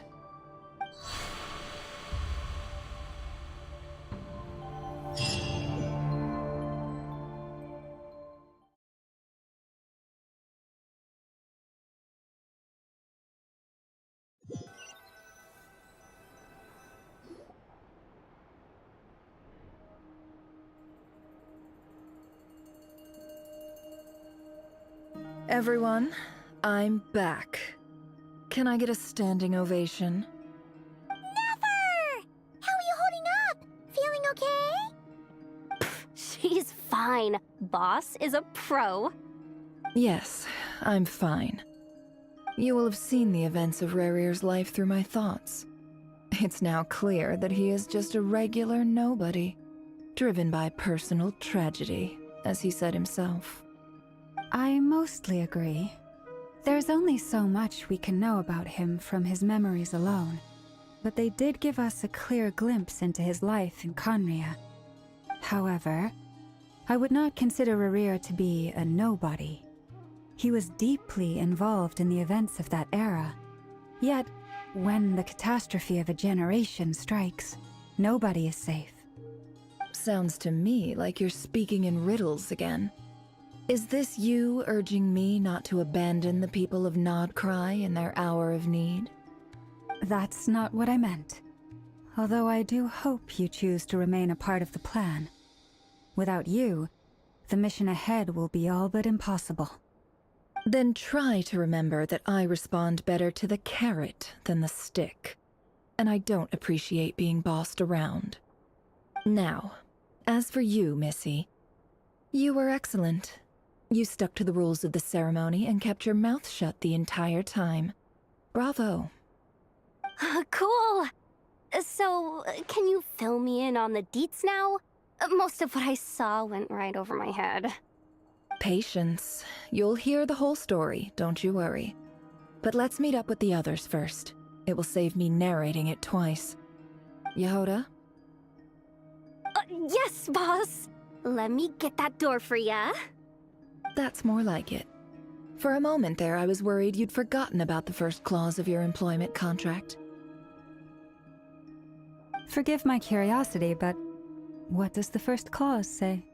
Everyone, I'm back. Can I get a standing ovation? Never! How are you holding up? Feeling okay? She's fine. Boss is a pro. Yes, I'm fine. You will have seen the events of Rarir's life through my thoughts. It's now clear that he is just a regular nobody, driven by personal tragedy, as he said himself. I mostly agree. There's only so much we can know about him from his memories alone, but they did give us a clear glimpse into his life in Conria. However, I would not consider Rerir to be a nobody. He was deeply involved in the events of that era. Yet, when the catastrophe of a generation strikes, nobody is safe. Sounds to me like you're speaking in riddles again. Is this you urging me not to abandon the people of Nodcry in their hour of need? That's not what I meant. Although I do hope you choose to remain a part of the plan. Without you, the mission ahead will be all but impossible. Then try to remember that I respond better to the carrot than the stick. And I don't appreciate being bossed around. Now, as for you, Missy, you were excellent. You stuck to the rules of the ceremony and kept your mouth shut the entire time. Bravo. Cool! So, can you fill me in on the deets now? Most of what I saw went right over my head. Patience. You'll hear the whole story, don't you worry. But let's meet up with the others first. It will save me narrating it twice. Yehoda? Yes, boss! Let me get that door for ya. That's more like it. For a moment there, I was worried you'd forgotten about the first clause of your employment contract. Forgive my curiosity, but what does the first clause say?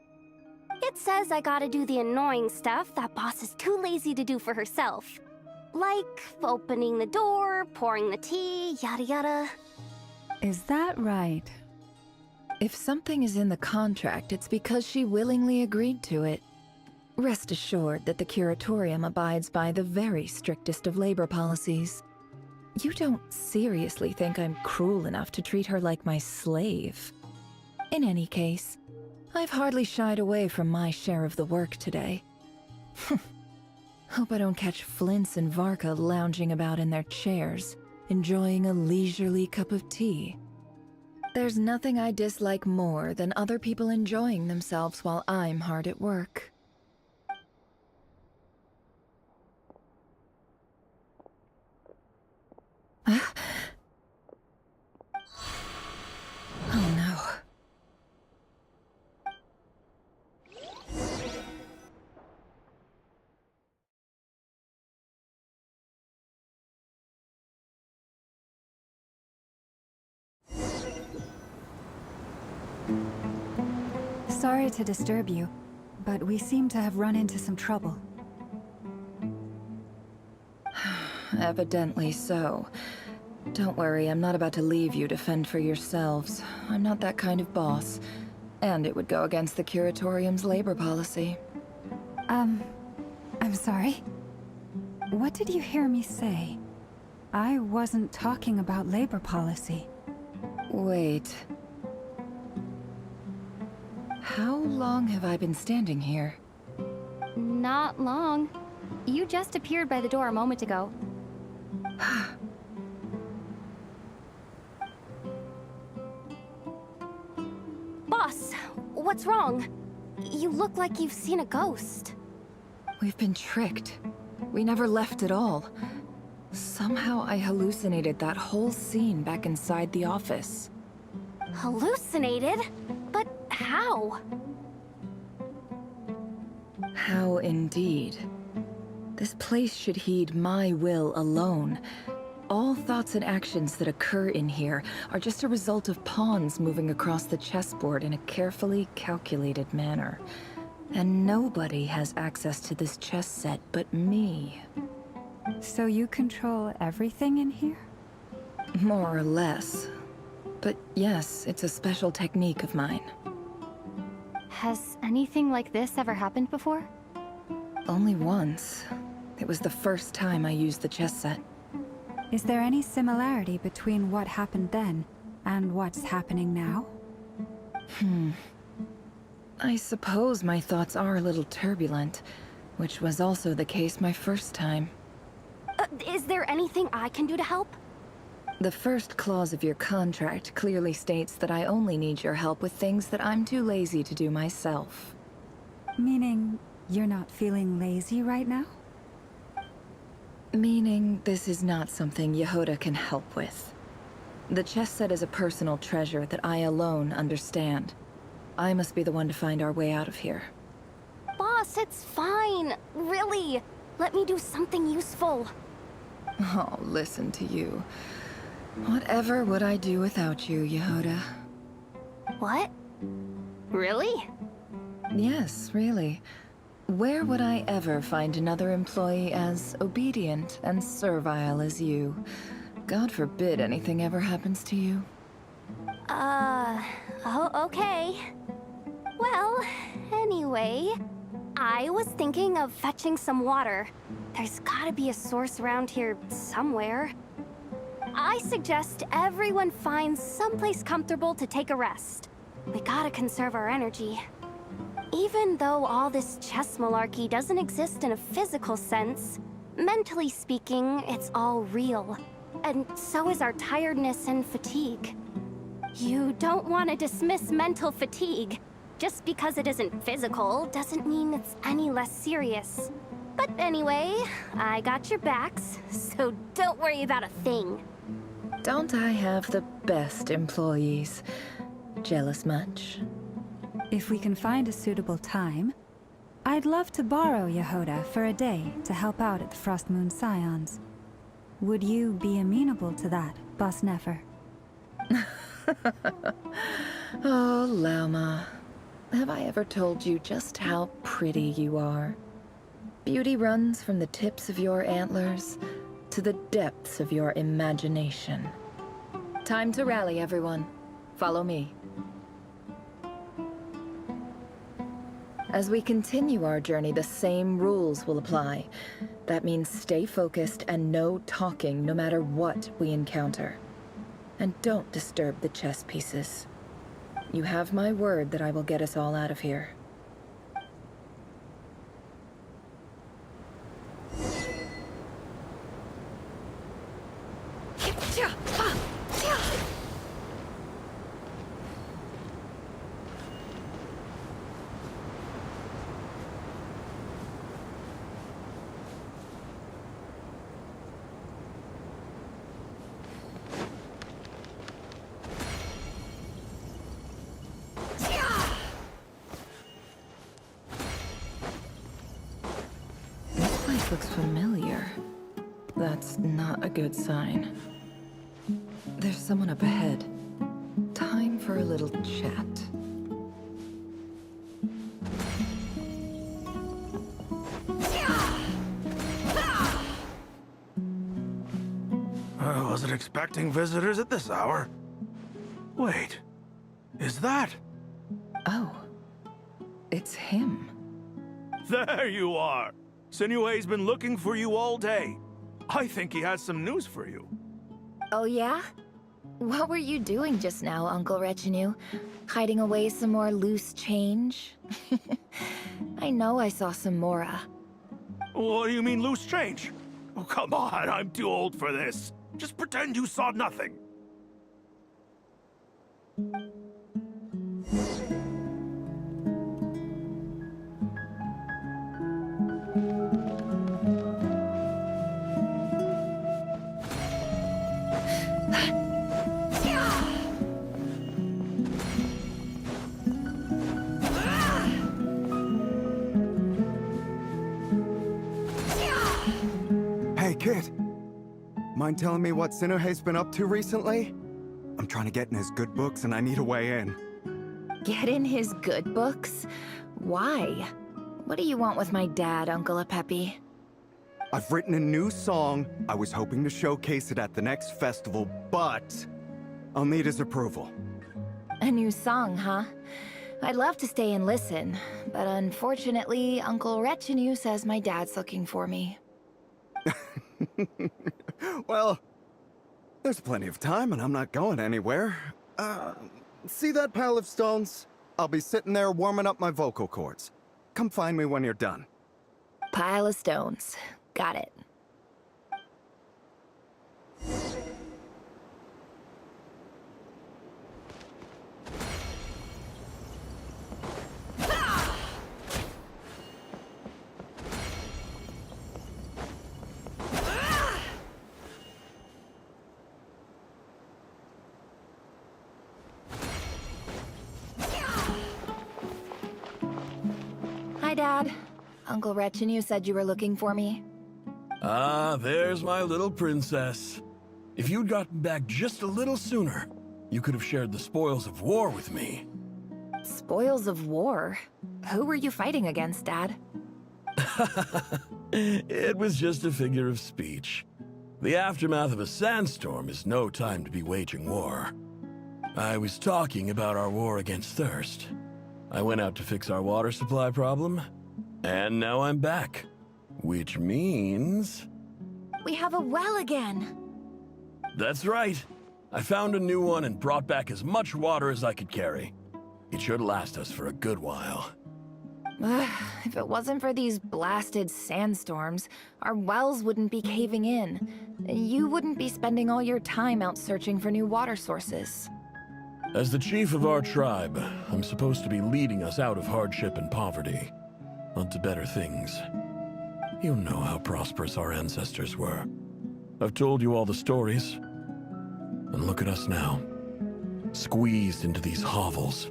It says I gotta do the annoying stuff that boss is too lazy to do for herself. Like opening the door, pouring the tea, yada yada. Is that right? If something is in the contract, it's because she willingly agreed to it. Rest assured that the Curatorium abides by the very strictest of labor policies. You don't seriously think I'm cruel enough to treat her like my slave? In any case, I've hardly shied away from my share of the work today. Hope I don't catch Flintz and Varka lounging about in their chairs, enjoying a leisurely cup of tea. There's nothing I dislike more than other people enjoying themselves while I'm hard at work. Oh no. Sorry to disturb you, but we seem to have run into some trouble. Evidently so. Don't worry, I'm not about to leave you to fend for yourselves. I'm not that kind of boss. And it would go against the Curatorium's labor policy. I'm sorry? What did you hear me say? I wasn't talking about labor policy. Wait. How long have I been standing here? Not long. You just appeared by the door a moment ago. Boss, what's wrong? You look like you've seen a ghost. We've been tricked. We never left at all. Somehow I hallucinated that whole scene back inside the office. Hallucinated? But how? How indeed. This place should heed my will alone. All thoughts and actions that occur in here are just a result of pawns moving across the chessboard in a carefully calculated manner. And nobody has access to this chess set but me. So you control everything in here? More or less. But yes, it's a special technique of mine. Has anything like this ever happened before? Only once. It was the first time I used the chess set. Is there any similarity between what happened then and what's happening now? I suppose my thoughts are a little turbulent, which was also the case my first time. Is there anything I can do to help? The first clause of your contract clearly states that I only need your help with things that I'm too lazy to do myself. Meaning, you're not feeling lazy right now? Meaning, this is not something Yehoda can help with. The chess set is a personal treasure that I alone understand. I must be the one to find our way out of here. Boss, it's fine. Really. Let me do something useful. Oh, listen to you. Whatever would I do without you, Yehoda? What? Really? Yes, really. Where would I ever find another employee as obedient and servile as you? God forbid anything ever happens to you. Oh, okay. Well, anyway, I was thinking of fetching some water. There's gotta be a source around here somewhere. I suggest everyone finds someplace comfortable to take a rest. We gotta conserve our energy. Even though all this chess malarkey doesn't exist in a physical sense, mentally speaking, it's all real. And so is our tiredness and fatigue. You don't want to dismiss mental fatigue. Just because it isn't physical doesn't mean it's any less serious. But anyway, I got your backs, so don't worry about a thing. Don't I have the best employees? Jealous much? If we can find a suitable time, I'd love to borrow Yehoda for a day to help out at the Frost Moon Scions. Would you be amenable to that, Boss Nefer? Oh, Lauma. Have I ever told you just how pretty you are? Beauty runs from the tips of your antlers to the depths of your imagination. Time to rally, everyone. Follow me. As we continue our journey, the same rules will apply. That means stay focused and no talking no matter what we encounter. And don't disturb the chess pieces. You have my word that I will get us all out of here. Looks familiar. That's not a good sign. There's someone up ahead. Time for a little chat. I wasn't expecting visitors at this hour. Wait, is that? Oh, it's him. There you are! Sinue's been looking for you all day. I think he has some news for you. Oh yeah? What were you doing just now, Uncle Retinue? Hiding away some more loose change? I know I saw some Mora. What do you mean, loose change? Oh, come on, I'm too old for this. Just pretend you saw nothing. Kid, mind telling me what Sinuhe's been up to recently? I'm trying to get in his good books and I need a way in. Get in his good books? Why? What do you want with my dad, Uncle Apepi? I've written a new song. I was hoping to showcase it at the next festival, but I'll need his approval. A new song, huh? I'd love to stay and listen, but unfortunately, Uncle Retinue says my dad's looking for me. Well, there's plenty of time and I'm not going anywhere. See that pile of stones? I'll be sitting there warming up my vocal cords. Come find me when you're done. Pile of stones. Got it. Hi, Dad. Uncle Wretch and you said you were looking for me. Ah, there's my little princess. If you'd gotten back just a little sooner, you could have shared the spoils of war with me. Spoils of war? Who were you fighting against, Dad? It was just a figure of speech. The aftermath of a sandstorm is no time to be waging war. I was talking about our war against thirst. I went out to fix our water supply problem, and now I'm back. Which means... We have a well again! That's right. I found a new one and brought back as much water as I could carry. It should last us for a good while. If it wasn't for these blasted sandstorms, our wells wouldn't be caving in. You wouldn't be spending all your time out searching for new water sources. As the chief of our tribe, I'm supposed to be leading us out of hardship and poverty, onto better things. You know how prosperous our ancestors were. I've told you all the stories. And look at us now, squeezed into these hovels.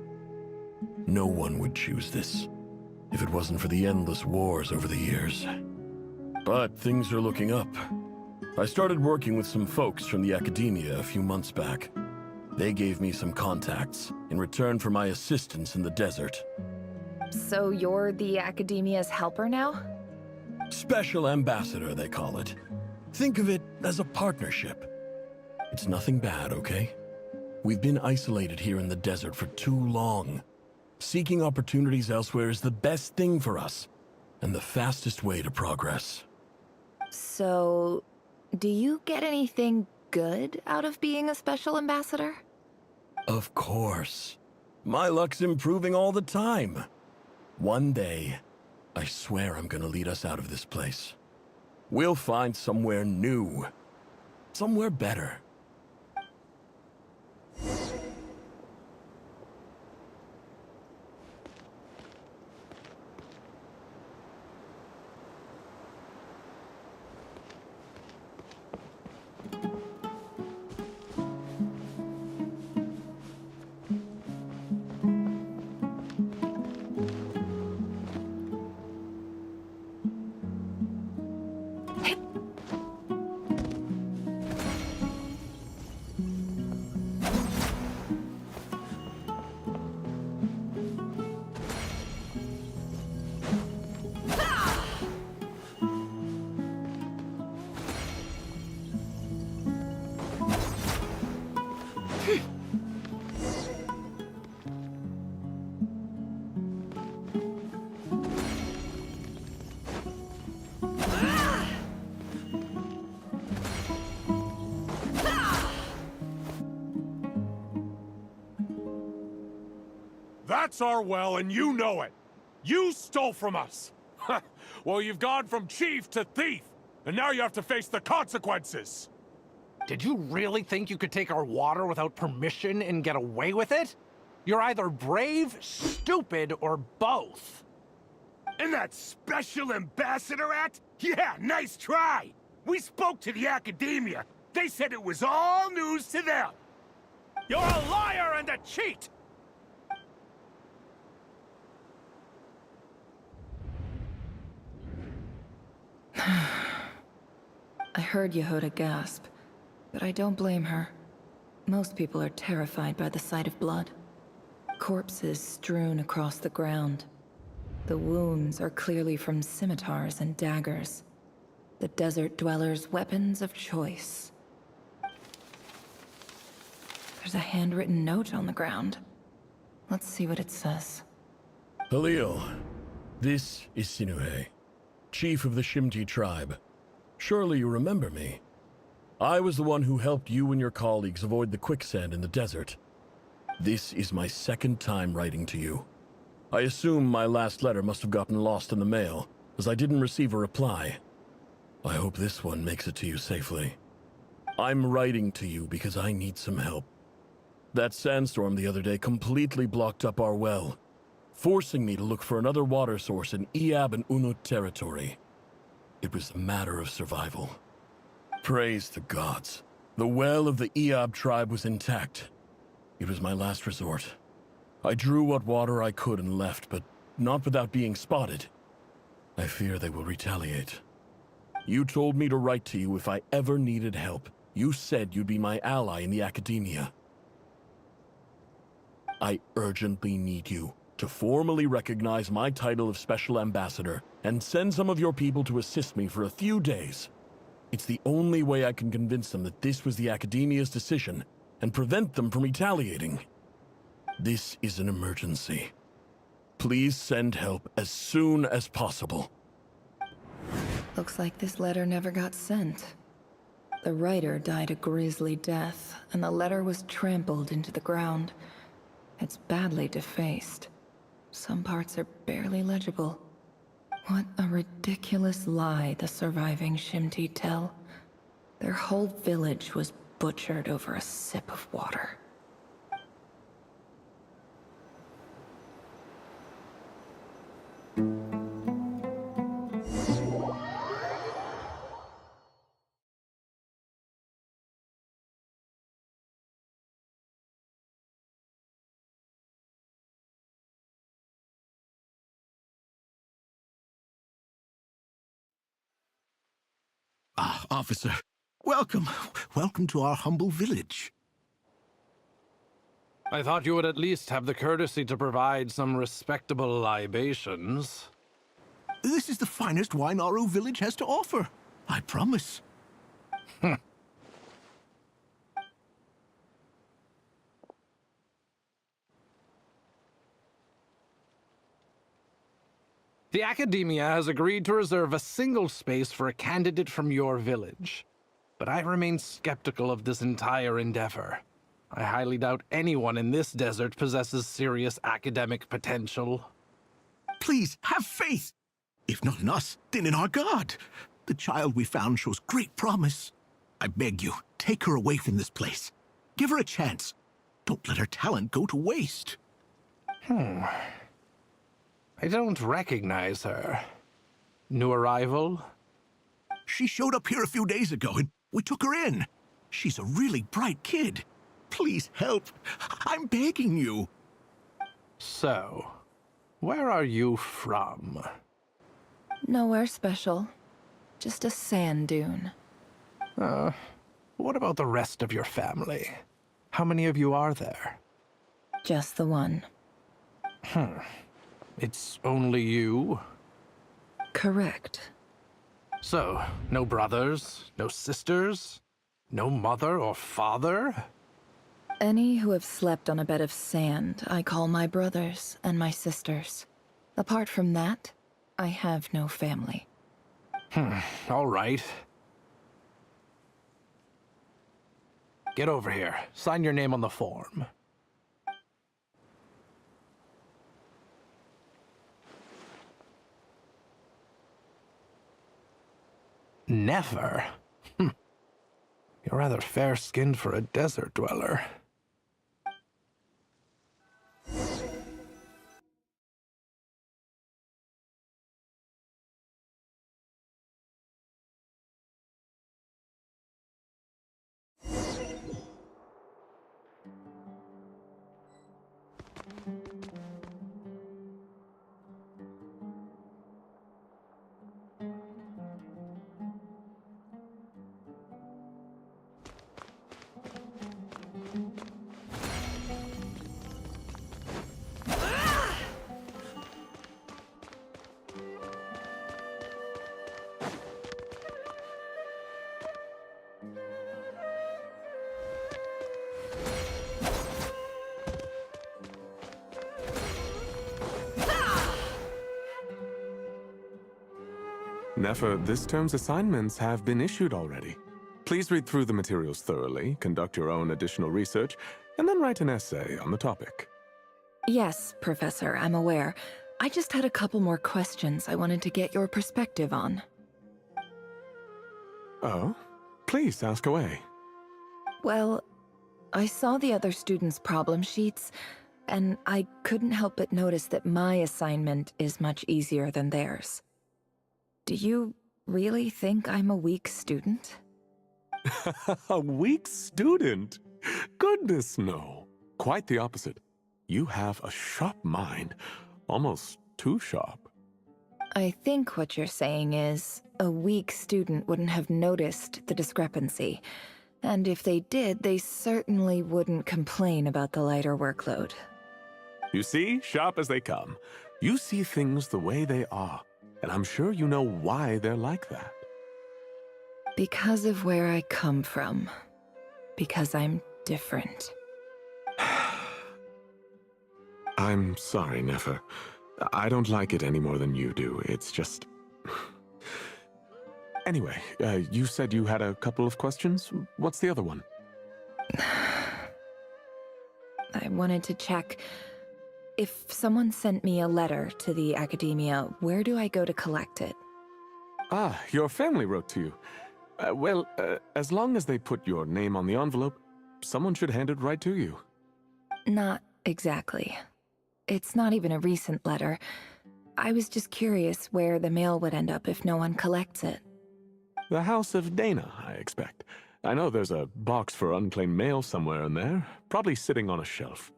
No one would choose this, if it wasn't for the endless wars over the years. But things are looking up. I started working with some folks from the academia a few months back. They gave me some contacts in return for my assistance in the desert. So you're the academia's helper now? Special ambassador, they call it. Think of it as a partnership. It's nothing bad, okay? We've been isolated here in the desert for too long. Seeking opportunities elsewhere is the best thing for us, and the fastest way to progress. So, do you get anything good out of being a special ambassador? Of course. My luck's improving all the time. One day, I swear I'm gonna lead us out of this place. We'll find somewhere new. Somewhere better. That's our well, and you know it. You stole from us. Well, you've gone from chief to thief, and now you have to face the consequences. Did you really think you could take our water without permission and get away with it? You're either brave, stupid, or both. And that special ambassador act? Yeah, nice try. We spoke to the academia. They said it was all news to them. You're a liar and a cheat! I heard Yehoda gasp, but I don't blame her. Most people are terrified by the sight of blood. Corpses strewn across the ground. The wounds are clearly from scimitars and daggers. The desert dwellers' weapons of choice. There's a handwritten note on the ground. Let's see what it says. Halil, this is Sinuhe, chief of the Shimti tribe. Surely you remember me. I was the one who helped you and your colleagues avoid the quicksand in the desert. This is my second time writing to you. I assume my last letter must have gotten lost in the mail, as I didn't receive a reply. I hope this one makes it to you safely. I'm writing to you because I need some help. That sandstorm the other day completely blocked up our well, forcing me to look for another water source in Iab and Unut territory. It was a matter of survival. Praise the gods. The well of the Iab tribe was intact. It was my last resort. I drew what water I could and left, but not without being spotted. I fear they will retaliate. You told me to write to you if I ever needed help. You said you'd be my ally in the academia. I urgently need you to formally recognize my title of Special Ambassador and send some of your people to assist me for a few days. It's the only way I can convince them that this was the Academia's decision and prevent them from retaliating. This is an emergency. Please send help as soon as possible. Looks like this letter never got sent. The writer died a grisly death, and the letter was trampled into the ground. It's badly defaced. Some parts are barely legible. What a ridiculous lie the surviving Shimti tell. Their whole village was butchered over a sip of water. Ah, officer. Welcome. Welcome to our humble village. I thought you would at least have the courtesy to provide some respectable libations. This is the finest wine Aru village has to offer. I promise. The Academia has agreed to reserve a single space for a candidate from your village. But I remain skeptical of this entire endeavor. I highly doubt anyone in this desert possesses serious academic potential. Please, have faith. If not in us, then in our god. The child we found shows great promise. I beg you, take her away from this place. Give her a chance. Don't let her talent go to waste. I don't recognize her. New arrival? She showed up here a few days ago and we took her in. She's a really bright kid. Please help. I'm begging you. So, where are you from? Nowhere special. Just a sand dune. What about the rest of your family? How many of you are there? Just the one. It's only you? Correct. So, no brothers, no sisters, no mother or father? Any who have slept on a bed of sand, I call my brothers and my sisters. Apart from that, I have no family. All right. Get over here. Sign your name on the form. Never? You're rather fair-skinned for a desert dweller. Nefer, this term's assignments have been issued already. Please read through the materials thoroughly, conduct your own additional research, and then write an essay on the topic. Yes, Professor, I'm aware. I just had a couple more questions I wanted to get your perspective on. Oh? Please ask away. Well, I saw the other students' problem sheets, and I couldn't help but notice that my assignment is much easier than theirs. Do you really think I'm a weak student? A weak student? Goodness, no. Quite the opposite. You have a sharp mind. Almost too sharp. I think what you're saying is, a weak student wouldn't have noticed the discrepancy. And if they did, they certainly wouldn't complain about the lighter workload. You see, sharp as they come. You see things the way they are, and I'm sure you know why they're like that. Because of where I come from. Because I'm different. I'm sorry, Nefer. I don't like it any more than you do. It's just... Anyway, you said you had a couple of questions. What's the other one? I wanted to check... If someone sent me a letter to the academia, where do I go to collect it? Ah, your family wrote to you. Well, as long as they put your name on the envelope, someone should hand it right to you. Not exactly. It's not even a recent letter. I was just curious where the mail would end up if no one collects it. The House of Dana, I expect. I know there's a box for unclaimed mail somewhere in there, probably sitting on a shelf.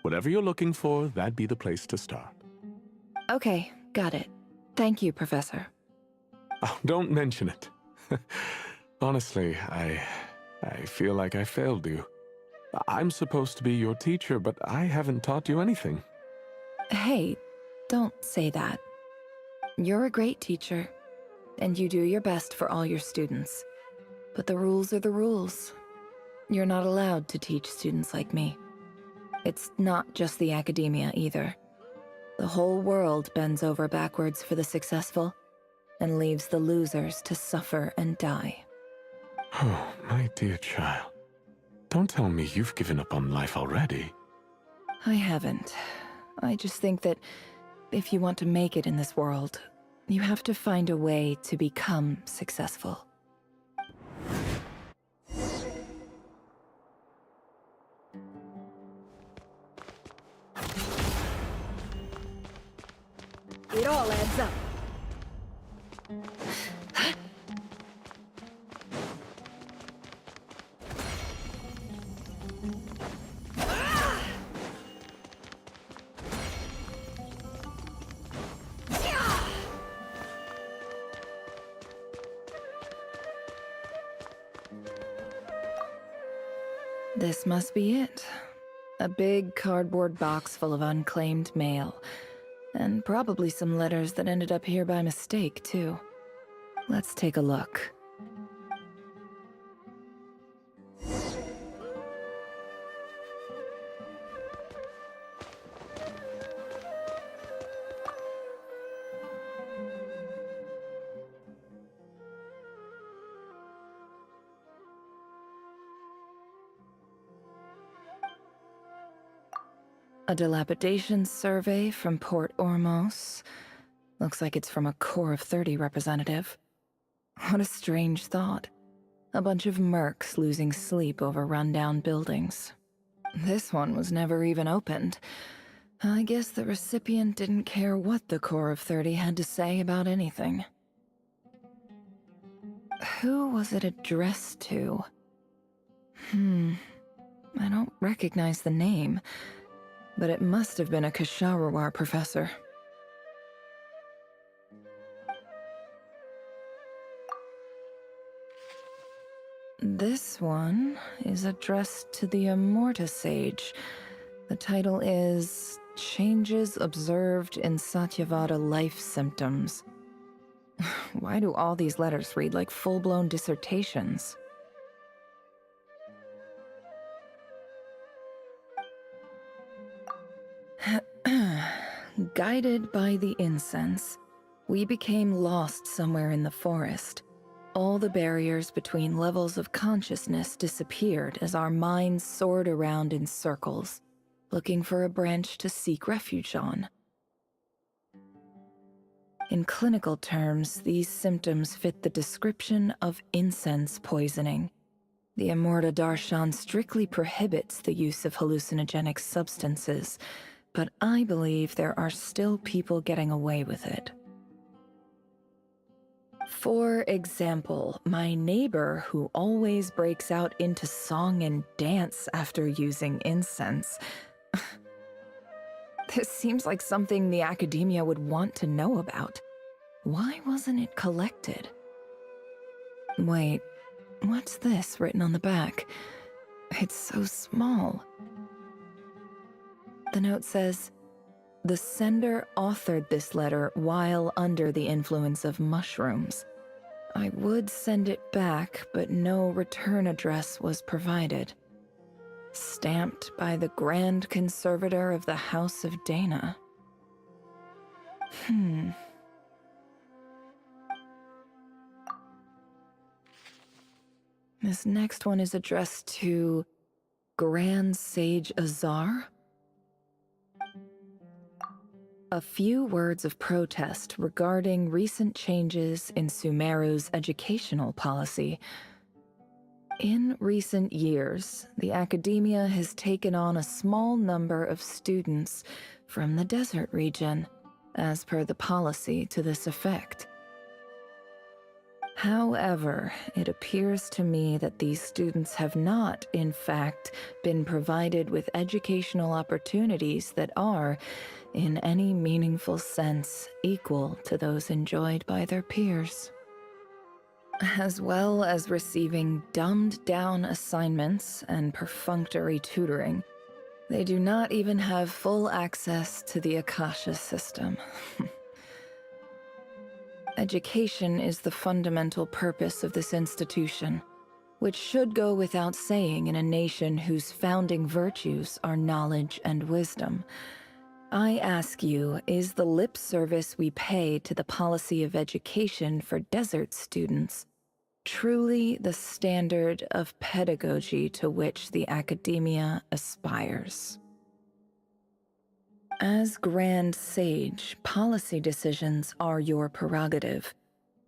Whatever you're looking for, that'd be the place to start. Okay, got it. Thank you, Professor. Oh, don't mention it. Honestly, I feel like I failed you. I'm supposed to be your teacher, but I haven't taught you anything. Hey, don't say that. You're a great teacher, and you do your best for all your students. But the rules are the rules. You're not allowed to teach students like me. It's not just the academia either. The whole world bends over backwards for the successful, and leaves the losers to suffer and die. Oh, my dear child. Don't tell me you've given up on life already. I haven't. I just think that if you want to make it in this world, you have to find a way to become successful. It all adds up. This must be it. A big cardboard box full of unclaimed mail. And probably some letters that ended up here by mistake, too. Let's take a look. A dilapidation survey from Port Ormos. Looks like it's from a Core of 30 representative. What a strange thought. A bunch of mercs losing sleep over rundown buildings. This one was never even opened. I guess the recipient didn't care what the Core of 30 had to say about anything. Who was it addressed to? I don't recognize the name. But it must have been a Kasharawar professor. This one is addressed to the Immorta Sage. The title is Changes Observed in Satyavada Life Symptoms. Why do all these letters read like full-blown dissertations? Guided by the incense, we became lost somewhere in the forest. All the barriers between levels of consciousness disappeared as our minds soared around in circles, looking for a branch to seek refuge on. In clinical terms, these symptoms fit the description of incense poisoning. The Immorta Darshan strictly prohibits the use of hallucinogenic substances, but I believe there are still people getting away with it. For example, my neighbor who always breaks out into song and dance after using incense. This seems like something the academia would want to know about. Why wasn't it collected? Wait, what's this written on the back? It's so small. The note says, "The sender authored this letter while under the influence of mushrooms. I would send it back, but no return address was provided. Stamped by the Grand Conservator of the House of Dana." This next one is addressed to Grand Sage Azar. A few words of protest regarding recent changes in Sumeru's educational policy. In recent years, the academia has taken on a small number of students from the desert region, as per the policy to this effect. However, it appears to me that these students have not, in fact, been provided with educational opportunities that are, in any meaningful sense, equal to those enjoyed by their peers. As well as receiving dumbed-down assignments and perfunctory tutoring, they do not even have full access to the Akasha system. Education is the fundamental purpose of this institution, which should go without saying in a nation whose founding virtues are knowledge and wisdom. I ask you, is the lip service we pay to the policy of education for desert students truly the standard of pedagogy to which the academia aspires? As Grand Sage, policy decisions are your prerogative,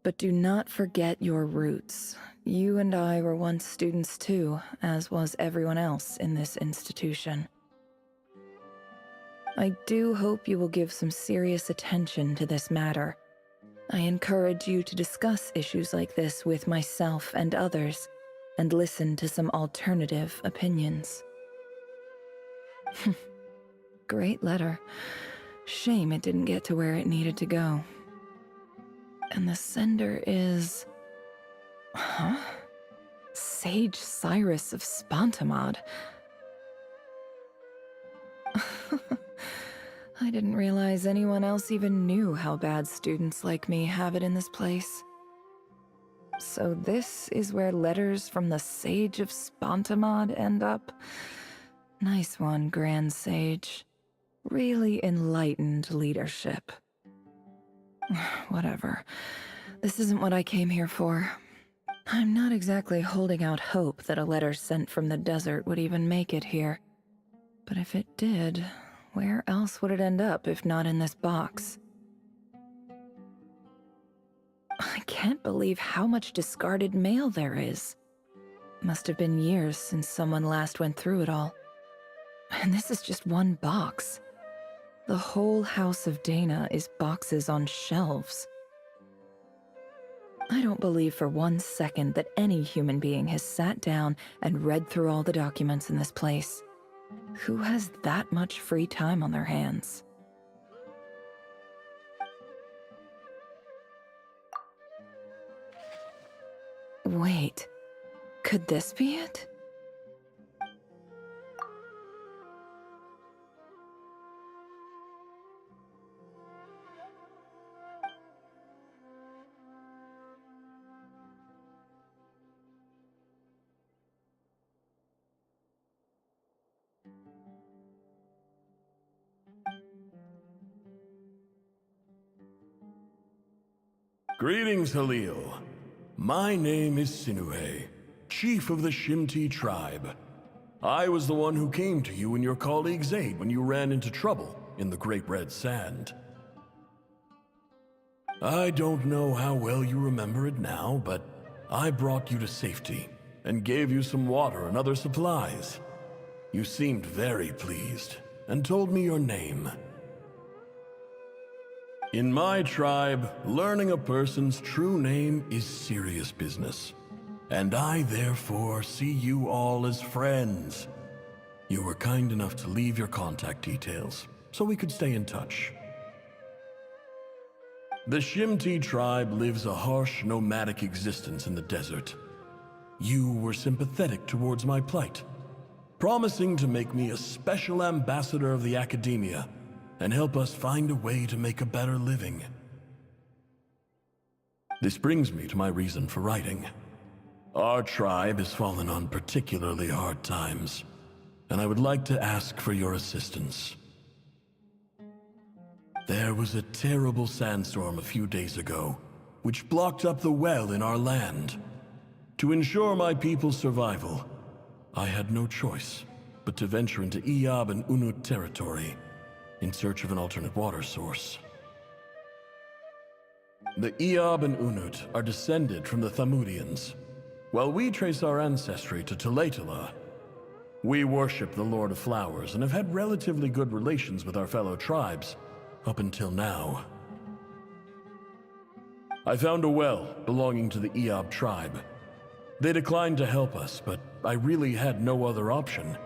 but do not forget your roots. You and I were once students too, as was everyone else in this institution. I do hope you will give some serious attention to this matter. I encourage you to discuss issues like this with myself and others, and listen to some alternative opinions. Great letter. Shame it didn't get to where it needed to go. And the sender is... Huh? Sage Cyrus of Spantamad. I didn't realize anyone else even knew how bad students like me have it in this place. So this is where letters from the Sage of Spantamad end up? Nice one, Grand Sage. Really enlightened leadership. Whatever. This isn't what I came here for. I'm not exactly holding out hope that a letter sent from the desert would even make it here. But if it did, where else would it end up if not in this box? I can't believe how much discarded mail there is. Must have been years since someone last went through it all. And this is just one box. The whole House of Dana is boxes on shelves. I don't believe for 1 second that any human being has sat down and read through all the documents in this place. Who has that much free time on their hands? Wait, could this be it? Greetings, Halil. My name is Sinuhe, chief of the Shimti tribe. I was the one who came to you and your colleague Zaid when you ran into trouble in the Great Red Sand. I don't know how well you remember it now, but I brought you to safety and gave you some water and other supplies. You seemed very pleased and told me your name. In my tribe, learning a person's true name is serious business, and I therefore see you all as friends. You were kind enough to leave your contact details, so we could stay in touch. The Shimti tribe lives a harsh, nomadic existence in the desert. You were sympathetic towards my plight, promising to make me a special ambassador of the Academia and help us find a way to make a better living. This brings me to my reason for writing. Our tribe has fallen on particularly hard times, and I would like to ask for your assistance. There was a terrible sandstorm a few days ago, which blocked up the well in our land. To ensure my people's survival, I had no choice but to venture into Iyab and Unut territory in search of an alternate water source. The Iyab and Unut are descended from the Thamudians, while we trace our ancestry to Tulatala. We worship the Lord of Flowers and have had relatively good relations with our fellow tribes up until now. I found a well belonging to the Iyab tribe. They declined to help us, but I really had no other option,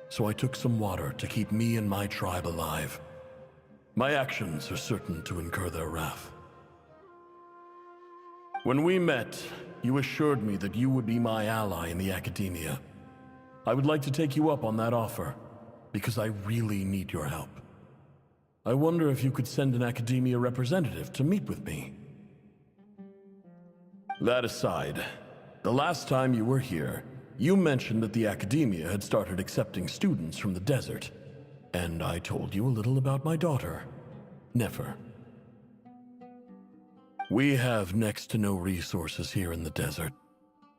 so I took some water to keep me and my tribe alive. My actions are certain to incur their wrath. When we met, you assured me that you would be my ally in the Academia. I would like to take you up on that offer, because I really need your help. I wonder if you could send an Academia representative to meet with me. That aside, the last time you were here, you mentioned that the Academia had started accepting students from the desert, and I told you a little about my daughter, Nefer. We have next to no resources here in the desert,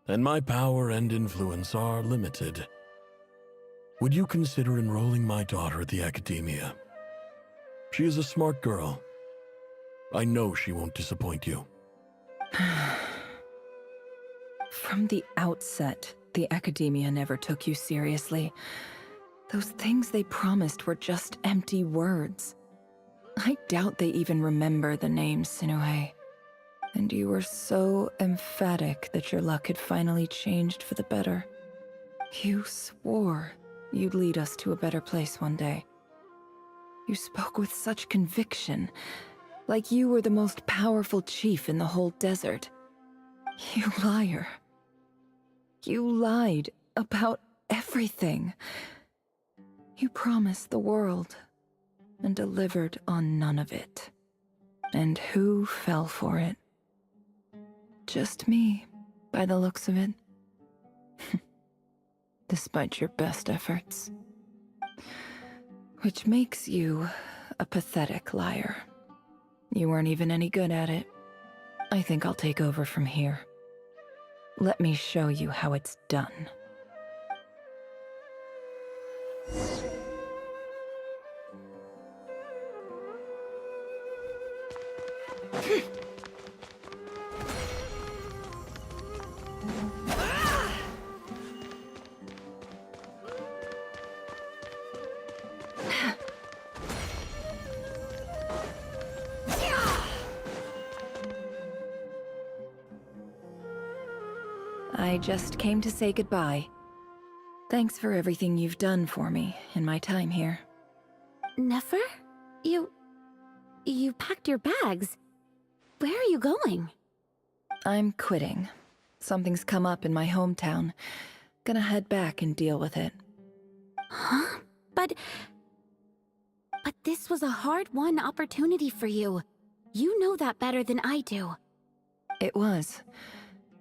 and my power and influence are limited. Would you consider enrolling my daughter at the Academia? She is a smart girl. I know she won't disappoint you. From the outset, the Academia never took you seriously. Those things they promised were just empty words. I doubt they even remember the name Sinuhe. And you were so emphatic that your luck had finally changed for the better. You swore you'd lead us to a better place one day. You spoke with such conviction, like you were the most powerful chief in the whole desert. You liar. You lied about everything. You promised the world and delivered on none of it. And who fell for it? Just me, by the looks of it. Despite your best efforts. Which makes you a pathetic liar. You weren't even any good at it. I think I'll take over from here. Let me show you how it's done. I just came to say goodbye. Thanks for everything you've done for me in my time here. Nefer? You packed your bags. Where are you going? I'm quitting. Something's come up in my hometown. Gonna head back and deal with it. Huh? But this was a hard-won opportunity for you. You know that better than I do. It was,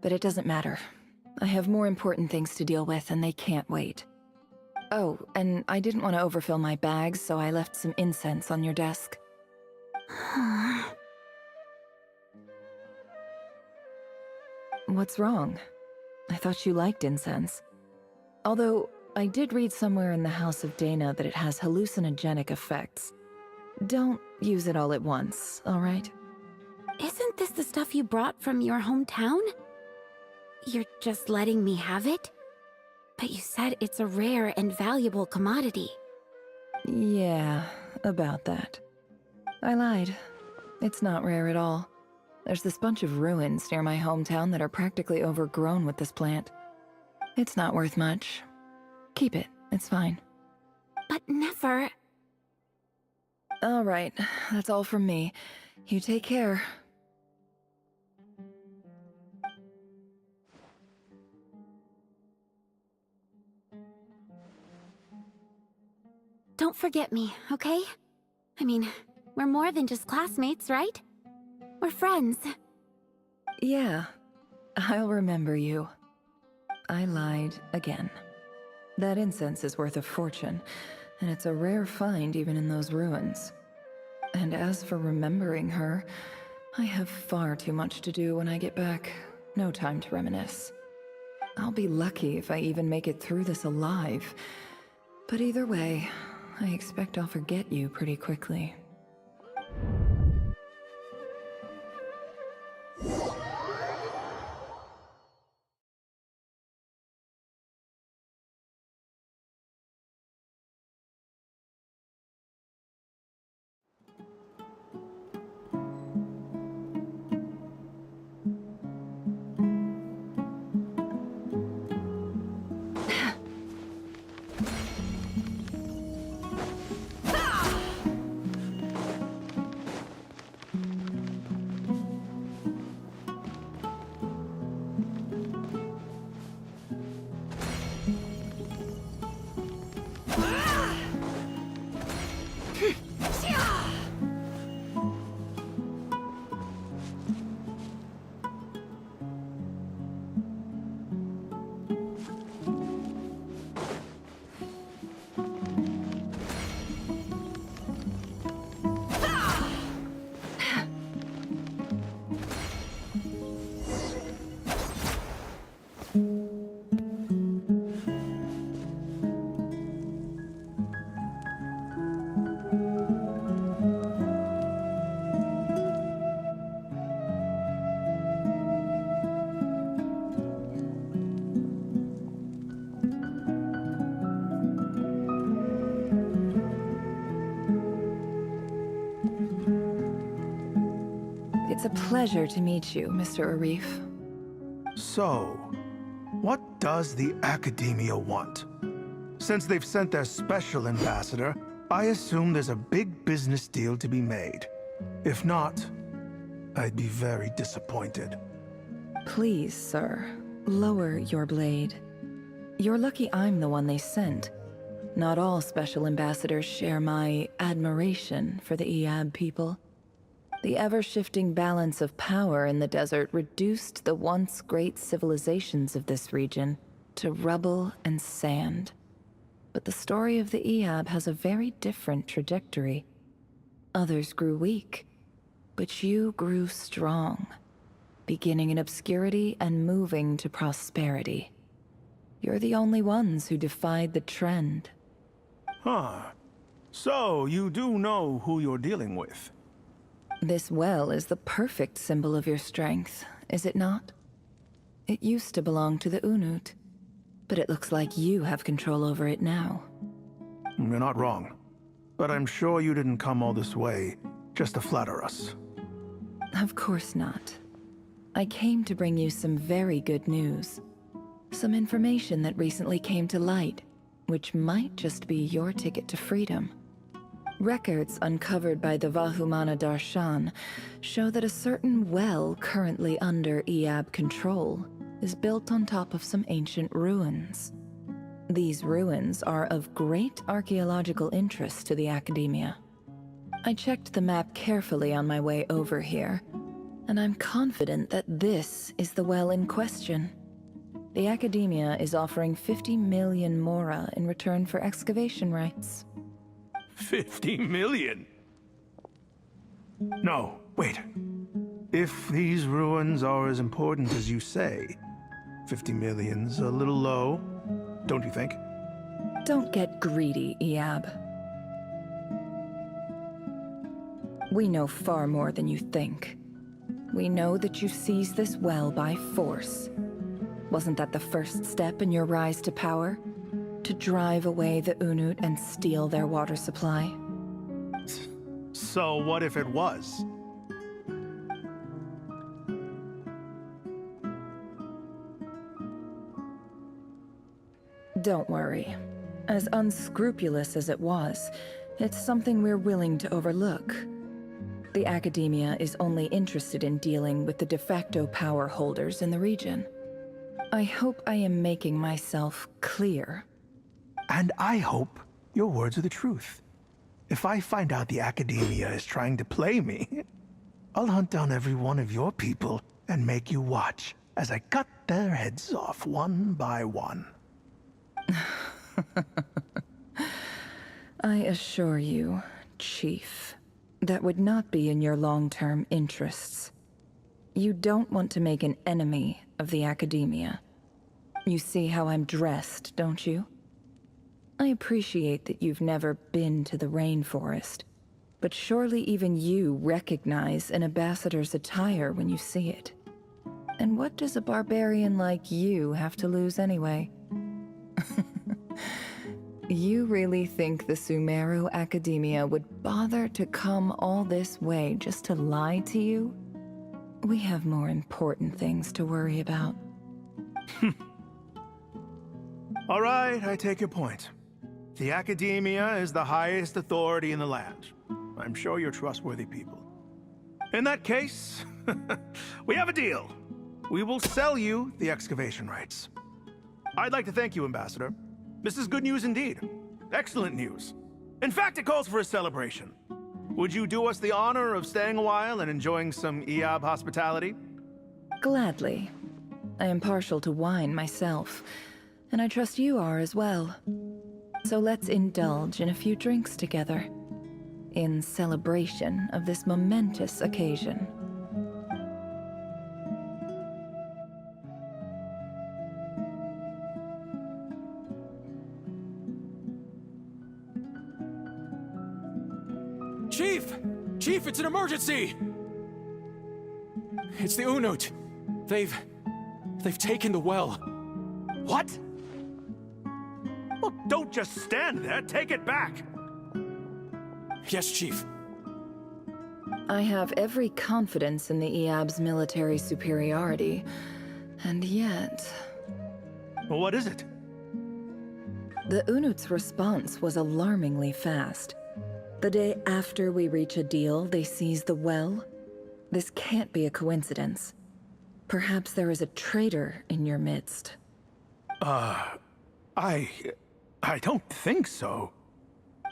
but it doesn't matter. I have more important things to deal with, and they can't wait. Oh, and I didn't want to overfill my bags, so I left some incense on your desk. What's wrong? I thought you liked incense. Although, I did read somewhere in the House of Dana that it has hallucinogenic effects. Don't use it all at once, all right? Isn't this the stuff you brought from your hometown? You're just letting me have it? But you said it's a rare and valuable commodity. Yeah, about that. I lied. It's not rare at all. There's this bunch of ruins near my hometown that are practically overgrown with this plant. It's not worth much. Keep it, it's fine. But Nefer... All right, that's all from me. You take care. Don't forget me, okay? I mean, we're more than just classmates, right? We're friends. Yeah, I'll remember you. I lied again. That incense is worth a fortune, and it's a rare find even in those ruins. And as for remembering her, I have far too much to do when I get back. No time to reminisce. I'll be lucky if I even make it through this alive. But either way, I expect I'll forget you pretty quickly. It's a pleasure to meet you, Mr. Arif. So, what does the Academia want? Since they've sent their special ambassador, I assume there's a big business deal to be made. If not, I'd be very disappointed. Please, sir, lower your blade. You're lucky I'm the one they sent. Not all special ambassadors share my admiration for the Iab people. The ever-shifting balance of power in the desert reduced the once great civilizations of this region to rubble and sand. But the story of the Iab has a very different trajectory. Others grew weak, but you grew strong, beginning in obscurity and moving to prosperity. You're the only ones who defied the trend. Huh. So, you do know who you're dealing with? This well is the perfect symbol of your strength, is it not? It used to belong to the Unut, but it looks like you have control over it now. You're not wrong. But I'm sure you didn't come all this way just to flatter us. Of course not. I came to bring you some very good news. Some information that recently came to light, which might just be your ticket to freedom. Records uncovered by the Vahumana Darshan show that a certain well currently under Iab control is built on top of some ancient ruins. These ruins are of great archaeological interest to the Academia. I checked the map carefully on my way over here, and I'm confident that this is the well in question. The Academia is offering 50 million mora in return for excavation rights. 50 million? No, wait. If these ruins are as important as you say, 50 million's a little low, don't you think? Don't get greedy, Iab. We know far more than you think. We know that you seized this well by force. Wasn't that the first step in your rise to power? To drive away the Unut and steal their water supply? So what if it was? Don't worry. As unscrupulous as it was, it's something we're willing to overlook. The Academia is only interested in dealing with the de facto power holders in the region. I hope I am making myself clear. And I hope your words are the truth. If I find out the Academia is trying to play me, I'll hunt down every one of your people and make you watch as I cut their heads off one by one. I assure you, Chief, that would not be in your long-term interests. You don't want to make an enemy of the Academia. You see how I'm dressed, don't you? I appreciate that you've never been to the rainforest, but surely even you recognize an ambassador's attire when you see it. And what does a barbarian like you have to lose anyway? You really think the Sumeru Academia would bother to come all this way just to lie to you? We have more important things to worry about. All right, I take your point. The Academia is the highest authority in the land. I'm sure you're trustworthy people. In that case, we have a deal. We will sell you the excavation rights. I'd like to thank you, Ambassador. This is good news indeed. Excellent news. In fact, it calls for a celebration. Would you do us the honor of staying a while and enjoying some Eab hospitality? Gladly. I am partial to wine myself, and I trust you are as well. So let's indulge in a few drinks together, in celebration of this momentous occasion. Chief! Chief, it's an emergency! It's the Unut. They've taken the well. What? Well, don't just stand there. Take it back. Yes, Chief. I have every confidence in the Eab's military superiority, and yet... Well, what is it? The Unut's response was alarmingly fast. The day after we reach a deal, they seize the well. This can't be a coincidence. Perhaps there is a traitor in your midst. I don't think so.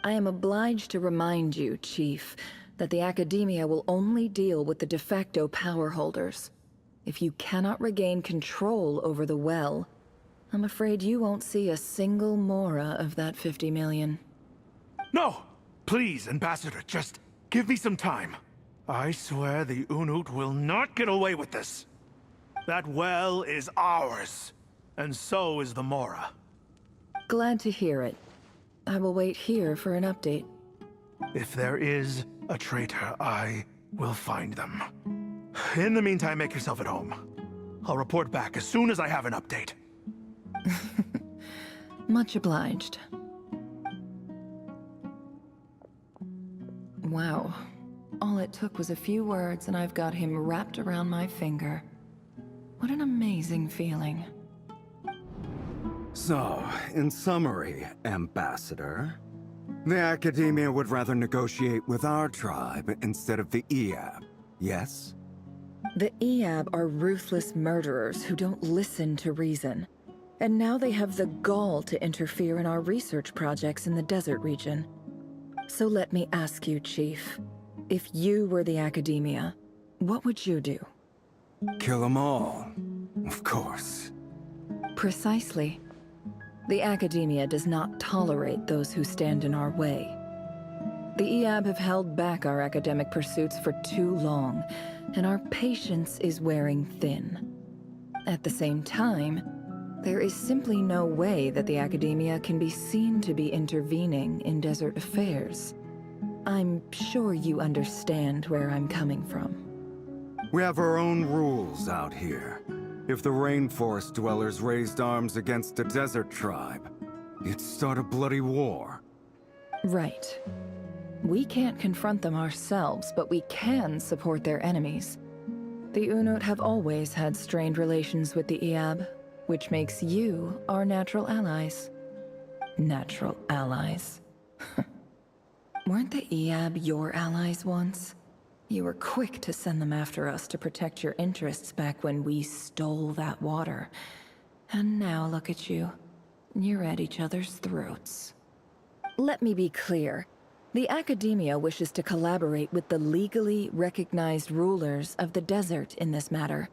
I am obliged to remind you, Chief, that the Academia will only deal with the de facto power holders. If you cannot regain control over the well, I'm afraid you won't see a single mora of that 50 million. No! Please, Ambassador, just give me some time. I swear the Unut will not get away with this. That well is ours, and so is the mora. Glad to hear it. I will wait here for an update. If there is a traitor, I will find them. In the meantime, make yourself at home. I'll report back as soon as I have an update. Much obliged. Wow. All it took was a few words and I've got him wrapped around my finger. What an amazing feeling. So, in summary, Ambassador, the Academia would rather negotiate with our tribe instead of the Eab, yes? The Eab are ruthless murderers who don't listen to reason. And now they have the gall to interfere in our research projects in the desert region. So let me ask you, Chief. If you were the Academia, what would you do? Kill them all, of course. Precisely. The Academia does not tolerate those who stand in our way. The Eab have held back our academic pursuits for too long, and our patience is wearing thin. At the same time, there is simply no way that the Academia can be seen to be intervening in desert affairs. I'm sure you understand where I'm coming from. We have our own rules out here. If the rainforest dwellers raised arms against a desert tribe, it'd start a bloody war. Right. We can't confront them ourselves, but we can support their enemies. The Unut have always had strained relations with the Eab, which makes you our natural allies. Natural allies. Weren't the Eab your allies once? You were quick to send them after us to protect your interests back when we stole that water. And now look at you. You're at each other's throats. Let me be clear. The Academia wishes to collaborate with the legally recognized rulers of the desert in this matter.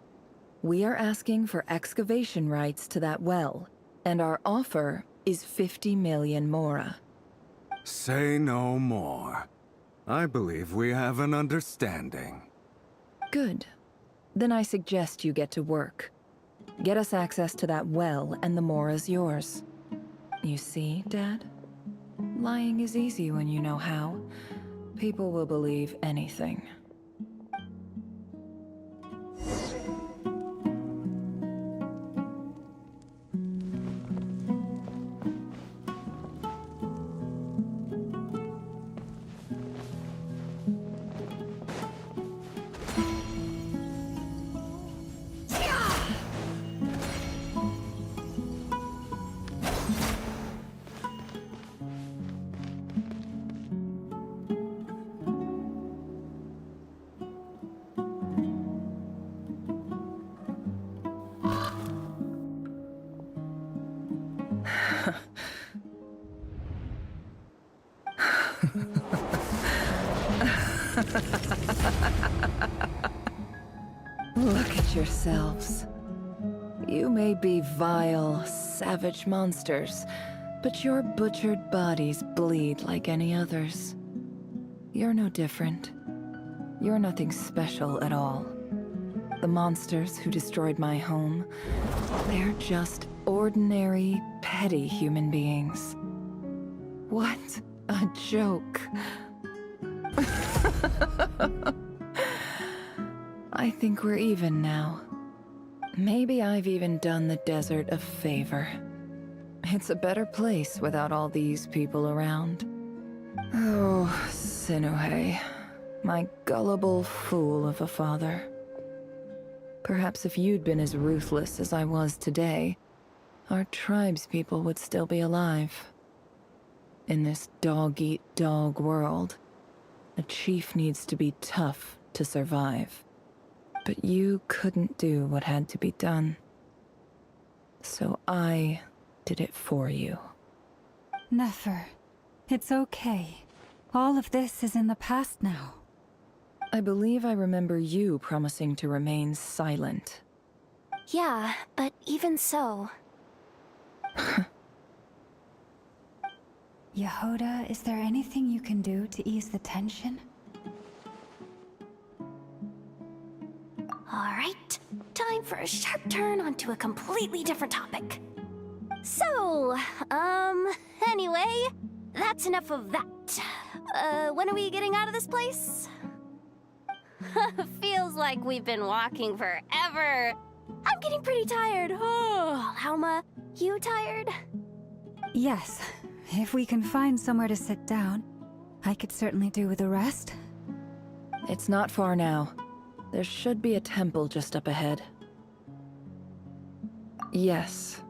We are asking for excavation rights to that well, and our offer is 50 million mora. Say no more. I believe we have an understanding. Good. Then I suggest you get to work. Get us access to that well, and the mora's yours. You see, Dad? Lying is easy when you know how. People will believe anything. Look at yourselves. You may be vile, savage monsters, but your butchered bodies bleed like any others. You're no different. You're nothing special at all. The monsters who destroyed my home, they're just ordinary, petty human beings. What a joke. I think we're even now. Maybe I've even done the desert a favor. It's a better place without all these people around. Oh, Sinuhe, my gullible fool of a father. Perhaps if you'd been as ruthless as I was today, our tribespeople would still be alive. In this dog-eat-dog world, a chief needs to be tough to survive. But you couldn't do what had to be done. So I did it for you. Nefer, it's okay. All of this is in the past now. I believe I remember you promising to remain silent. Yeah, but even so... Yehoda, is there anything you can do to ease the tension? Alright, time for a sharp turn onto a completely different topic. So, anyway, that's enough of that. When are we getting out of this place? Feels like we've been walking forever. I'm getting pretty tired. Oh, Lauma, you tired? Yes. If we can find somewhere to sit down, I could certainly do with a rest. It's not far now. There should be a temple just up ahead. Yes.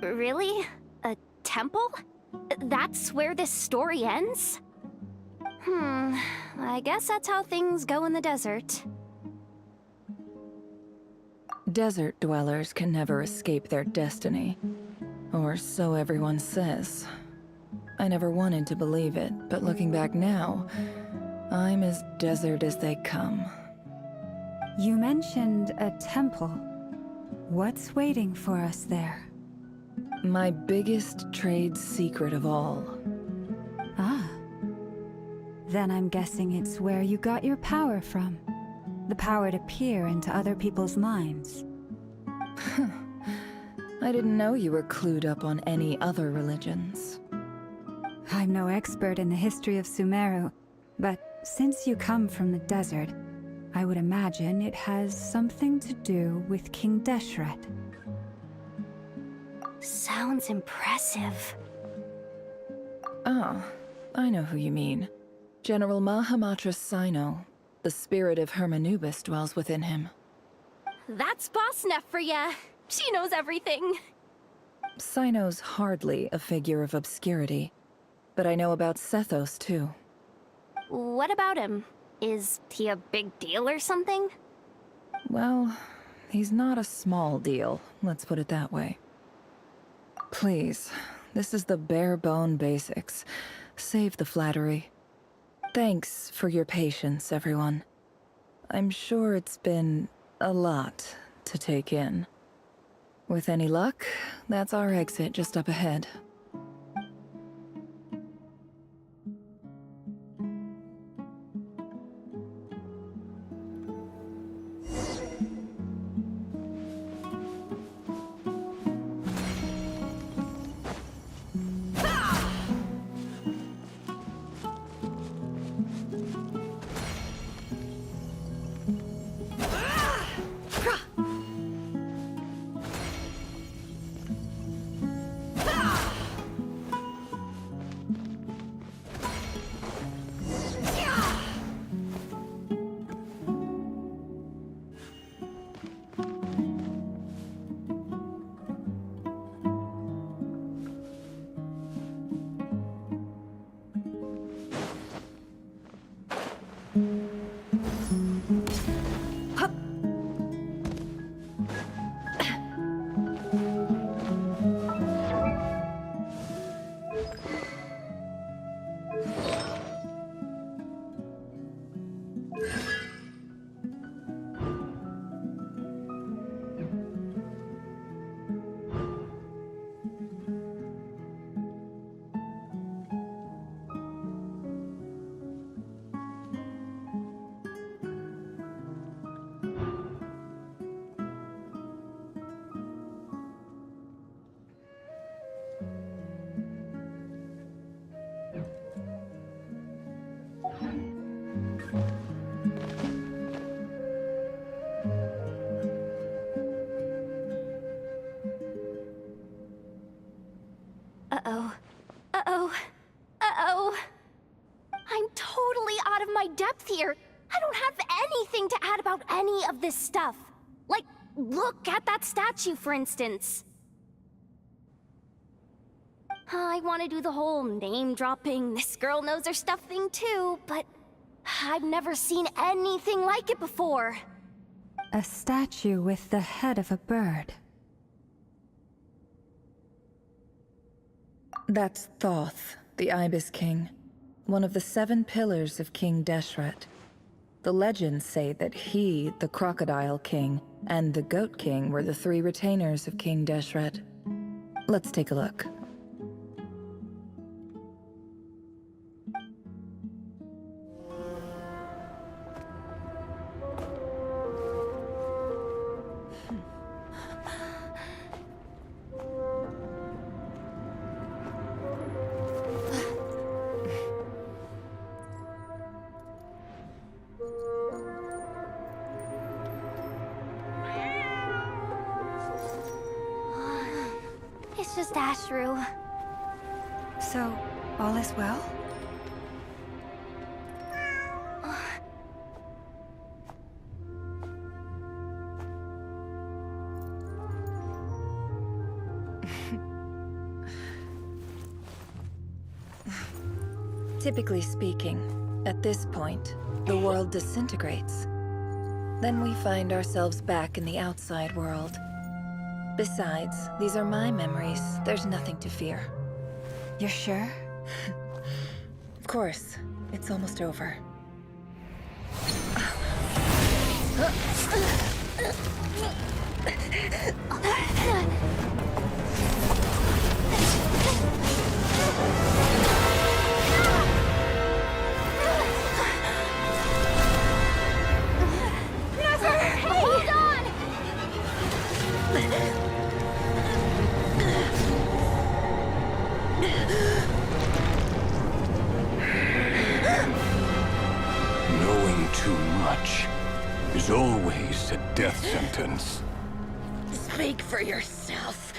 Really? A temple? That's where this story ends? I guess that's how things go in the desert. Desert dwellers can never escape their destiny. Or so everyone says. I never wanted to believe it, but looking back now, I'm as desert as they come. You mentioned a temple. What's waiting for us there? My biggest trade secret of all. Ah. Then I'm guessing it's where you got your power from. The power to peer into other people's minds. I didn't know you were clued up on any other religions. I'm no expert in the history of Sumeru, but since you come from the desert, I would imagine it has something to do with King Deshret. Sounds impressive. Ah, I know who you mean. General Mahamatra Sino. The spirit of Hermanubis dwells within him. That's Boss Neff for ya. She knows everything. Sino's hardly a figure of obscurity, but I know about Sethos too. What about him? Is he a big deal or something? Well, he's not a small deal, let's put it that way. Please, this is the bare bone basics. Save the flattery. Thanks for your patience, everyone. I'm sure it's been a lot to take in. With any luck, that's our exit just up ahead. Uh-oh. Uh-oh. Uh-oh. I'm totally out of my depth here. I don't have anything to add about any of this stuff. Like, look at that statue, for instance. I want to do the whole name-dropping, this girl knows her stuff thing too, but I've never seen anything like it before. A statue with the head of a bird. That's Thoth, the Ibis King, one of the 7 pillars of King Deshret. The legends say that he, the Crocodile King, and the Goat King were the 3 retainers of King Deshret. Let's take a look. It's just Ashru. So, all is well? Typically speaking, at this point, the world disintegrates. Then we find ourselves back in the outside world. Besides, these are my memories. There's nothing to fear. You're sure? Of course. It's almost over. Hold on! Knowing too much is always a death sentence. Speak for yourself.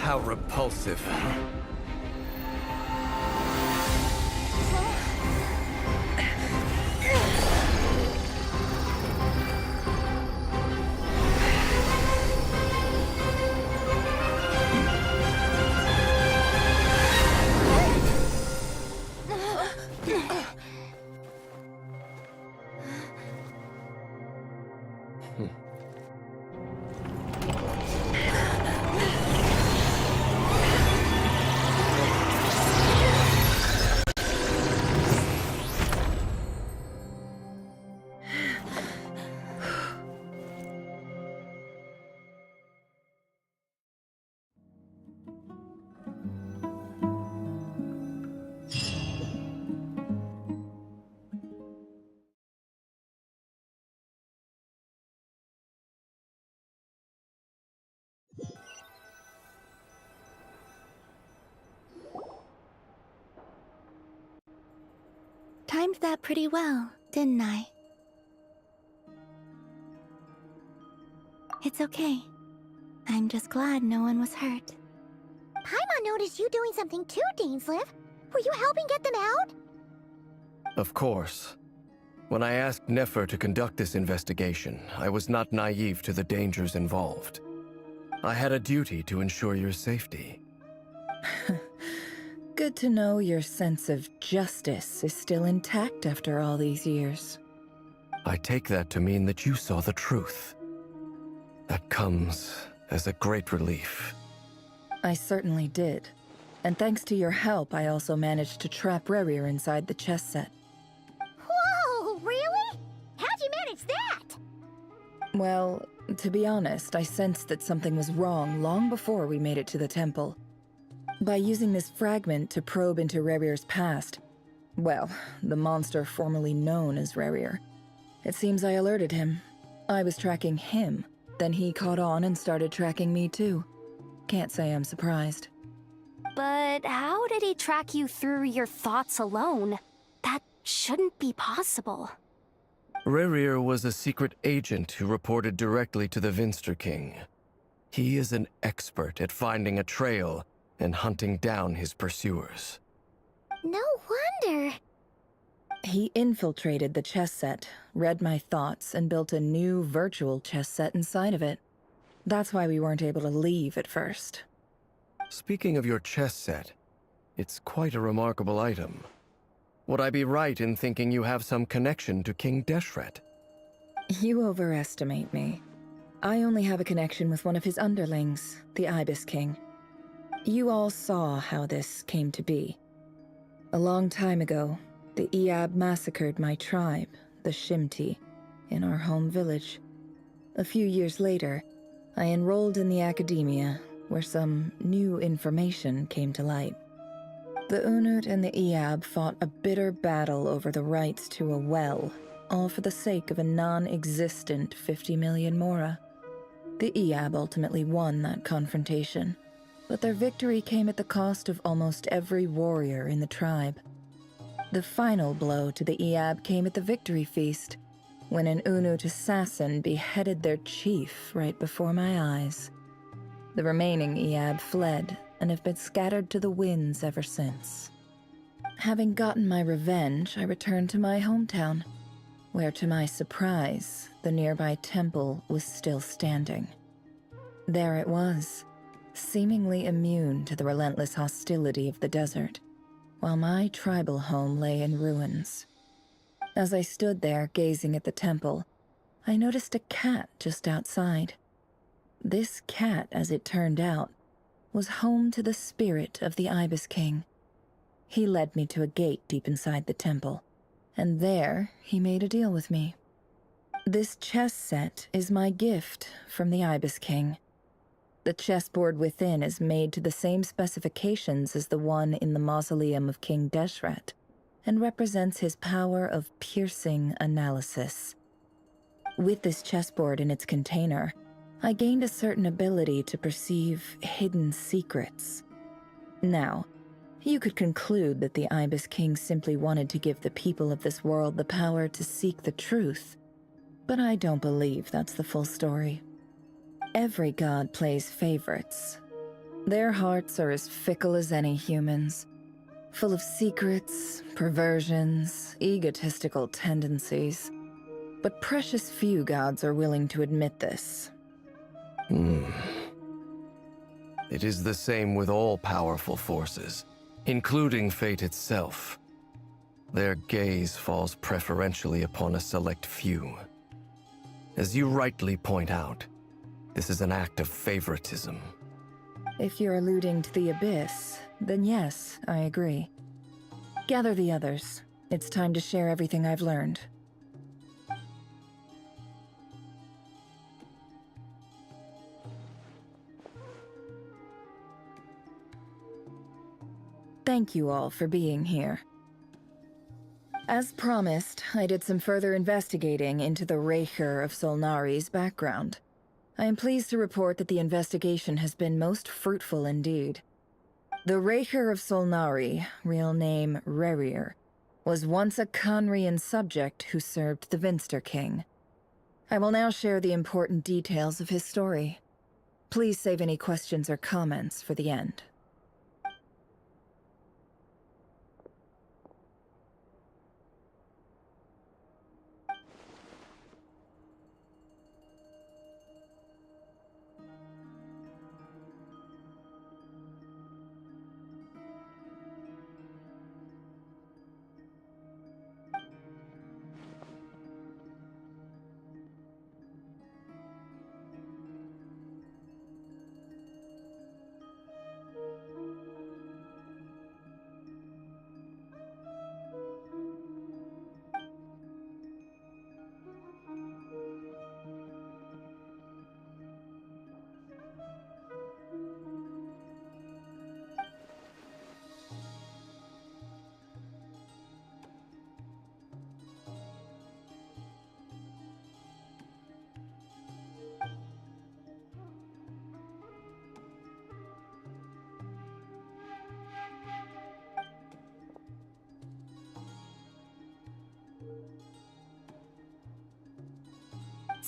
How repulsive. Timed that pretty well, didn't I? It's okay. I'm just glad no one was hurt. Paimon noticed you doing something too, Dainsleif. Were you helping get them out? Of course. When I asked Nefer to conduct this investigation, I was not naive to the dangers involved. I had a duty to ensure your safety. Good to know your sense of justice is still intact after all these years. I take that to mean that you saw the truth. That comes as a great relief. I certainly did. And thanks to your help, I also managed to trap Rerir inside the chess set. Whoa, really? How'd you manage that? Well, to be honest, I sensed that something was wrong long before we made it to the temple. By using this fragment to probe into Rerir's past, well, the monster formerly known as Rerir, it seems I alerted him. I was tracking him, then he caught on and started tracking me too. Can't say I'm surprised. But how did he track you through your thoughts alone? That shouldn't be possible. Rerir was a secret agent who reported directly to the Vinster King. He is an expert at finding a trail and hunting down his pursuers. No wonder. He infiltrated the chess set, read my thoughts, and built a new virtual chess set inside of it. That's why we weren't able to leave at first. Speaking of your chess set, it's quite a remarkable item. Would I be right in thinking you have some connection to King Deshret? You overestimate me. I only have a connection with one of his underlings, the Ibis King. You all saw how this came to be. A long time ago, the Iab massacred my tribe, the Shimti, in our home village. A few years later, I enrolled in the academia, where some new information came to light. The Unut and the Iab fought a bitter battle over the rights to a well, all for the sake of a non-existent 50 million mora. The Iab ultimately won that confrontation, but their victory came at the cost of almost every warrior in the tribe. The final blow to the Iab came at the victory feast, when an Unut assassin beheaded their chief right before my eyes. The remaining Iab fled and have been scattered to the winds ever since. Having gotten my revenge, I returned to my hometown, where to my surprise, the nearby temple was still standing. There it was, seemingly immune to the relentless hostility of the desert, while my tribal home lay in ruins. As I stood there gazing at the temple, I noticed a cat just outside. This cat, as it turned out, was home to the spirit of the Ibis King. He led me to a gate deep inside the temple, and there he made a deal with me. This chess set is my gift from the Ibis King. The chessboard within is made to the same specifications as the one in the mausoleum of King Deshret, and represents his power of piercing analysis. With this chessboard in its container, I gained a certain ability to perceive hidden secrets. Now, you could conclude that the Ibis King simply wanted to give the people of this world the power to seek the truth, but I don't believe that's the full story. Every god plays favorites. Their hearts are as fickle as any human's, full of secrets, perversions, egotistical tendencies. But precious few gods are willing to admit this. It is the same with all powerful forces, including fate itself. Their gaze falls preferentially upon a select few. As you rightly point out, this is an act of favoritism. If you're alluding to the Abyss, then yes, I agree. Gather the others. It's time to share everything I've learned. Thank you all for being here. As promised, I did some further investigating into the Raker of Solnari's background. I am pleased to report that the investigation has been most fruitful indeed. The Raker of Solnari, real name Rerir, was once a Conrian subject who served the Vinster King. I will now share the important details of his story. Please save any questions or comments for the end.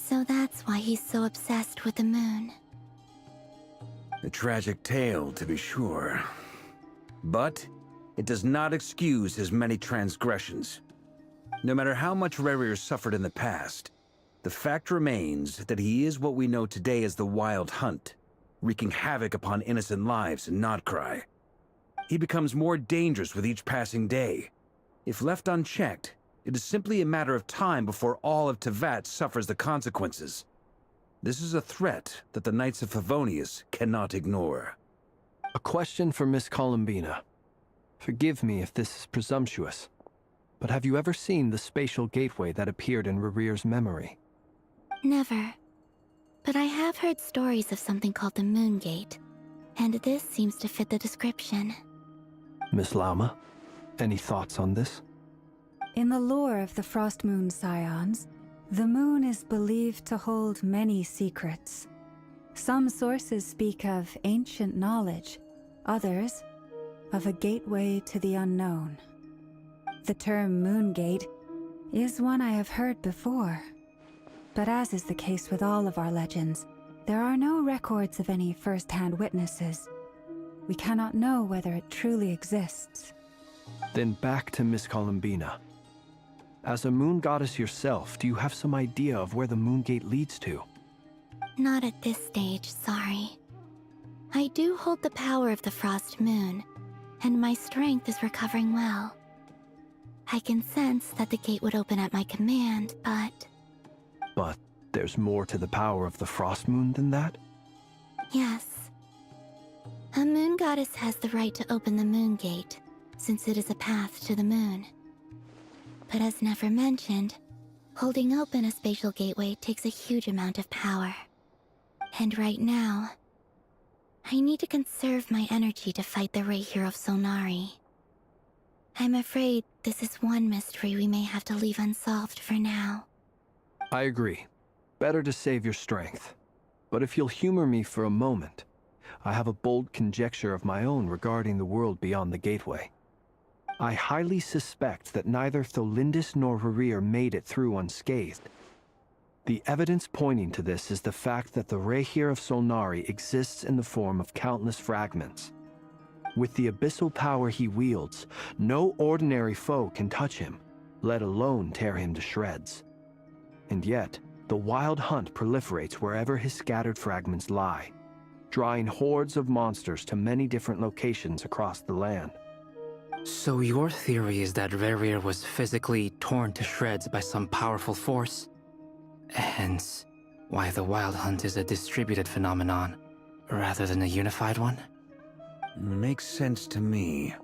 So that's why he's so obsessed with the moon. A tragic tale, to be sure. But it does not excuse his many transgressions. No matter how much Rerir suffered in the past, the fact remains that he is what we know today as the Wild Hunt, wreaking havoc upon innocent lives in Notcry. He becomes more dangerous with each passing day. If left unchecked, it is simply a matter of time before all of Tevat suffers the consequences. This is a threat that the Knights of Favonius cannot ignore. A question for Miss Columbina. Forgive me if this is presumptuous, but have you ever seen the spatial gateway that appeared in Rerir's memory? Never. But I have heard stories of something called the Moon Gate, and this seems to fit the description. Miss Lauma, any thoughts on this? In the lore of the Frost Moon Scions, the moon is believed to hold many secrets. Some sources speak of ancient knowledge, others of a gateway to the unknown. The term Moon Gate is one I have heard before, but as is the case with all of our legends, there are no records of any first-hand witnesses. We cannot know whether it truly exists. Then back to Miss Columbina. As a moon goddess yourself, do you have some idea of where the Moon Gate leads to? Not at this stage, sorry. I do hold the power of the Frost Moon, and my strength is recovering well. I can sense that the gate would open at my command, but... But there's more to the power of the Frost Moon than that? Yes. A moon goddess has the right to open the Moon Gate, since it is a path to the moon. But as never mentioned, holding open a spatial gateway takes a huge amount of power. And right now, I need to conserve my energy to fight the Raker of Solnari. I'm afraid this is one mystery we may have to leave unsolved for now. I agree. Better to save your strength. But if you'll humor me for a moment, I have a bold conjecture of my own regarding the world beyond the gateway. I highly suspect that neither Tholindis nor Rerir made it through unscathed. The evidence pointing to this is the fact that the Rehir of Solnari exists in the form of countless fragments. With the abyssal power he wields, no ordinary foe can touch him, let alone tear him to shreds. And yet, the Wild Hunt proliferates wherever his scattered fragments lie, drawing hordes of monsters to many different locations across the land. So your theory is that Rerir was physically torn to shreds by some powerful force? Hence, why the Wild Hunt is a distributed phenomenon, rather than a unified one? Makes sense to me.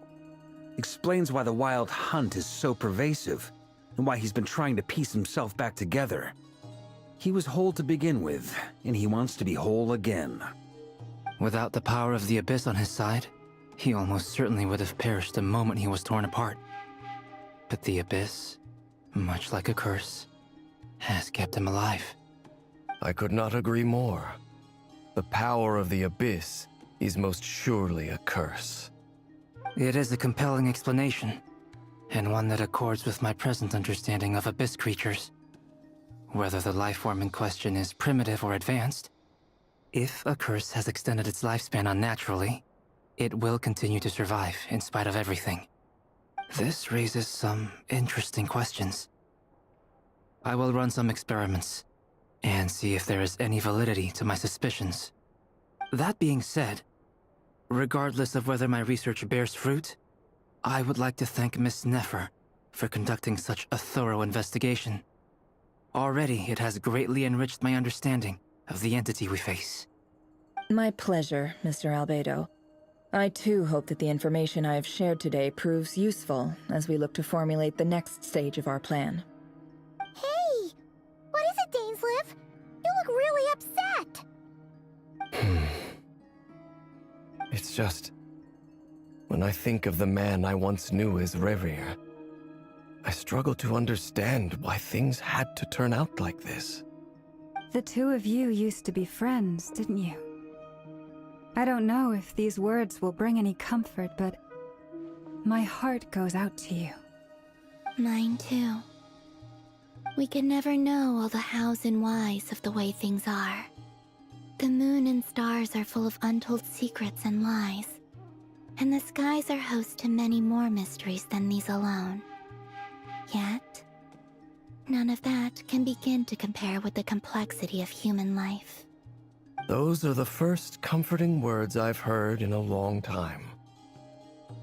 Explains why the Wild Hunt is so pervasive, and why he's been trying to piece himself back together. He was whole to begin with, and he wants to be whole again. Without the power of the Abyss on his side, he almost certainly would have perished the moment he was torn apart. But the Abyss, much like a curse, has kept him alive. I could not agree more. The power of the Abyss is most surely a curse. It is a compelling explanation, and one that accords with my present understanding of Abyss creatures. Whether the life form in question is primitive or advanced, if a curse has extended its lifespan unnaturally, it will continue to survive in spite of everything. This raises some interesting questions. I will run some experiments and see if there is any validity to my suspicions. That being said, regardless of whether my research bears fruit, I would like to thank Miss Nefer for conducting such a thorough investigation. Already, it has greatly enriched my understanding of the entity we face. My pleasure, Mr. Albedo. I too hope that the information I have shared today proves useful as we look to formulate the next stage of our plan. Hey! What is it, Dainsleif? You look really upset! It's just... when I think of the man I once knew as Rerir, I struggle to understand why things had to turn out like this. The two of you used to be friends, didn't you? I don't know if these words will bring any comfort, but my heart goes out to you. Mine too. We can never know all the hows and whys of the way things are. The moon and stars are full of untold secrets and lies, and the skies are host to many more mysteries than these alone. Yet, none of that can begin to compare with the complexity of human life. Those are the first comforting words I've heard in a long time.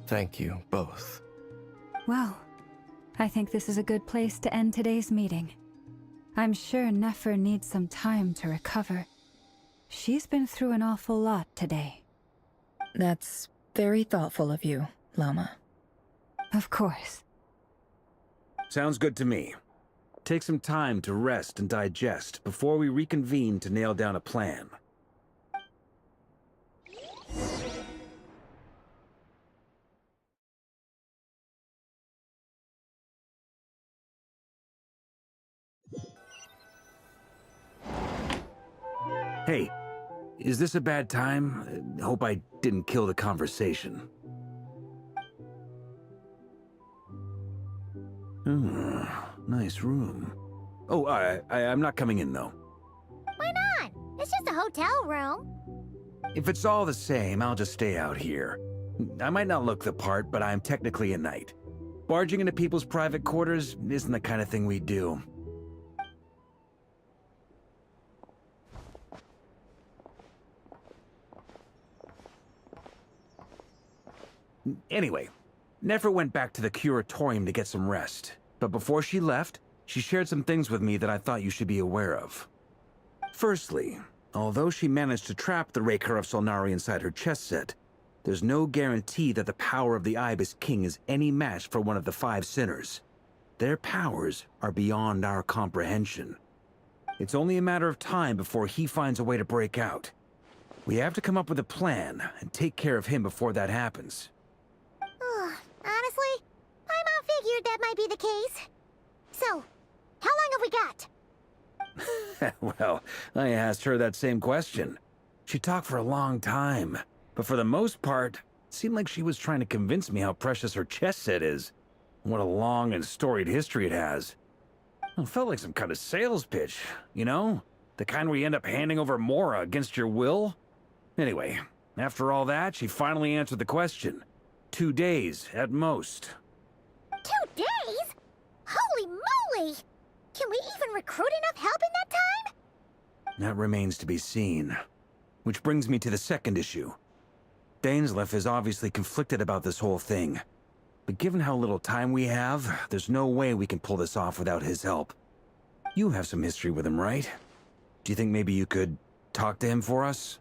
Thank you, both. Well, I think this is a good place to end today's meeting. I'm sure Nefer needs some time to recover. She's been through an awful lot today. That's very thoughtful of you, Llama. Of course. Sounds good to me. Take some time to rest and digest before we reconvene to nail down a plan. Hey, is this a bad time? Hope I didn't kill the conversation. Nice room. Oh, I'm not coming in, though. Why not? It's just a hotel room. If it's all the same, I'll just stay out here. I might not look the part, but I'm technically a knight. Barging into people's private quarters isn't the kind of thing we do. Anyway, Nefer went back to the curatorium to get some rest. But before she left, she shared some things with me that I thought you should be aware of. Firstly, although she managed to trap the Rehir of Solnari inside her chess set, there's no guarantee that the power of the Ibis King is any match for one of the 5 sinners. Their powers are beyond our comprehension. It's only a matter of time before he finds a way to break out. We have to come up with a plan and take care of him before that happens. Honestly, my mom figured that might be the case. So, how long have we got? Well, I asked her that same question. She talked for a long time, but for the most part, it seemed like she was trying to convince me how precious her chess set is. What a long and storied history it has. It felt like some kind of sales pitch, you know? The kind where you end up handing over Mora against your will? Anyway, after all that, she finally answered the question. 2 days, at most. 2 days? Holy moly! Can we even recruit enough help in that time? That remains to be seen. Which brings me to the second issue. Dainsleif is obviously conflicted about this whole thing. But given how little time we have, there's no way we can pull this off without his help. You have some history with him, right? Do you think maybe you could talk to him for us?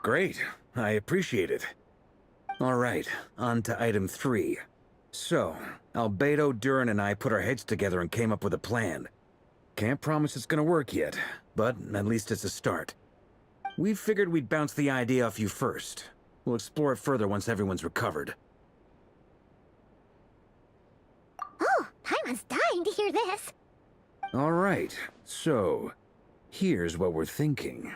Great. I appreciate it. All right, on to item 3. So, Albedo, Durin, and I put our heads together and came up with a plan. Can't promise it's gonna work yet, but at least it's a start. We figured we'd bounce the idea off you first. We'll explore it further once everyone's recovered. Oh, Paimon's dying to hear this. All right, so here's what we're thinking.